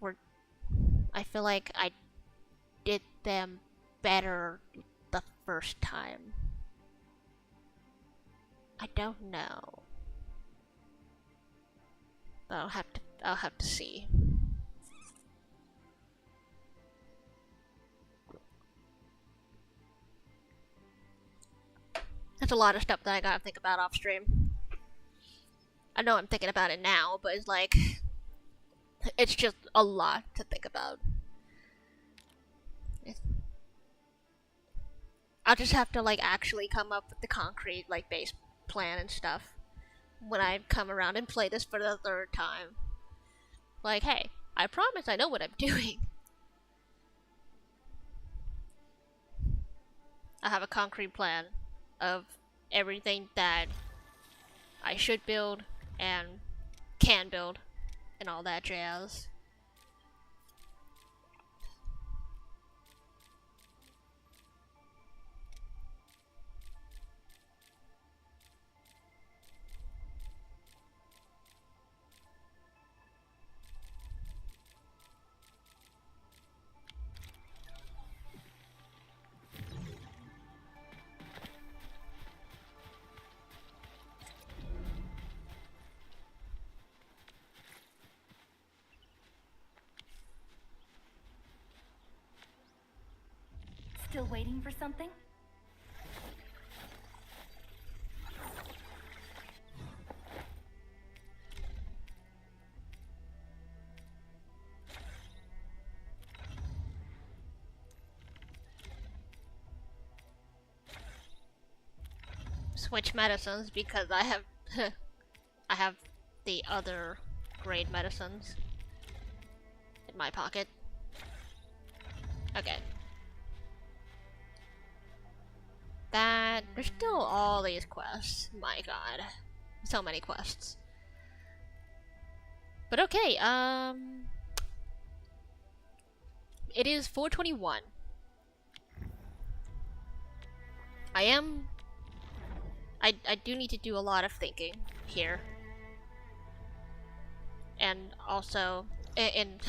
were... I feel like I did them better the first time. I don't know. But I'll have to see. That's a lot of stuff that I gotta think about off stream. I know I'm thinking about it now, but it's like, it's just a lot to think about. I'll just have to like actually come up with the concrete like base plan and stuff when I come around and play this for the third time. Like, hey, I promise I know what I'm doing. I have a concrete plan of everything that I should build and can build and all that jazz. Still waiting for something? Switch medicines because I have I have the other grade medicines in my pocket. Okay. There's still all these quests. My god. So many quests. But okay, it is 4:21. I do need to do a lot of thinking here. And also, in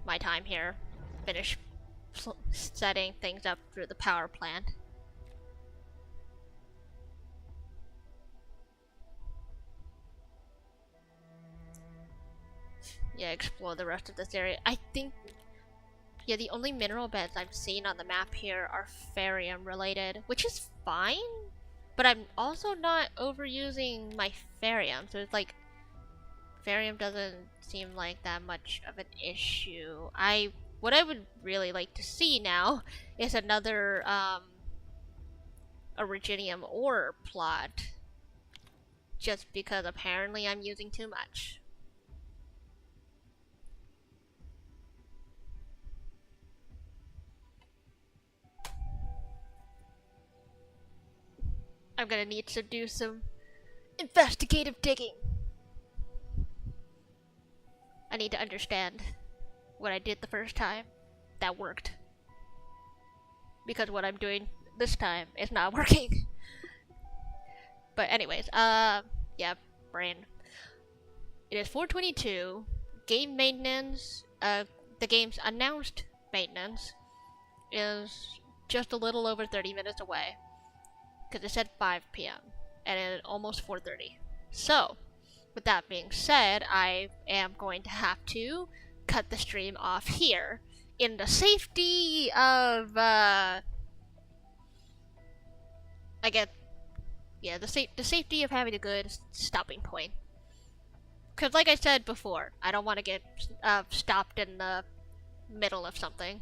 my time here, finish setting things up for the power plant. Yeah, explore the rest of this area. I think, yeah, the only mineral beds I've seen on the map here are Farium related, which is fine. But I'm also not overusing my Farium, so it's like Farium doesn't seem like that much of an issue. What I would really like to see now is another Originium ore plot, just because apparently I'm using too much. I'm gonna need to do some investigative digging. I need to understand what I did the first time that worked, because what I'm doing this time is not working. But anyways, yeah, brain. It is 4:22. Game maintenance, the game's announced maintenance is just a little over 30 minutes away, because it said 5 p.m. and it's almost 4:30. So, with that being said, I am going to have to cut the stream off here in the safety of, the safety of having a good stopping point. Because like I said before, I don't want to get stopped in the middle of something.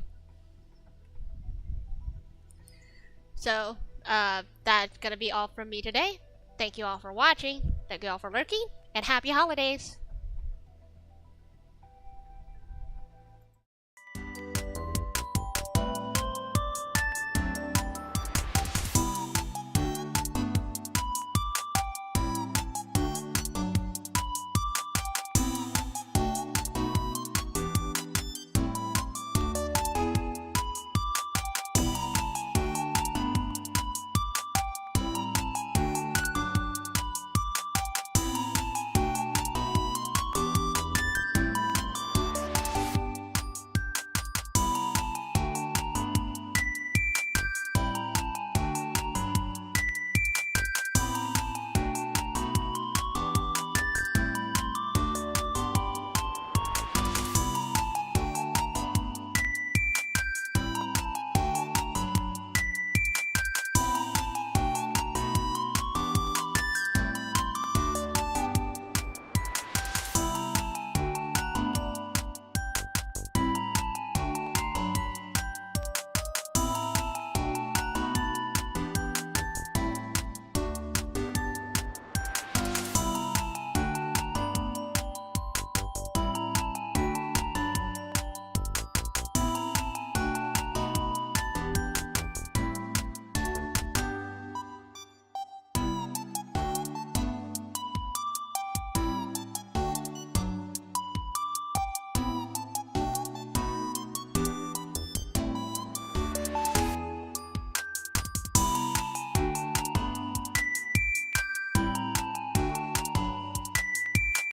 So, that's gonna be all from me today. Thank you all for watching, thank you all for lurking, and happy holidays!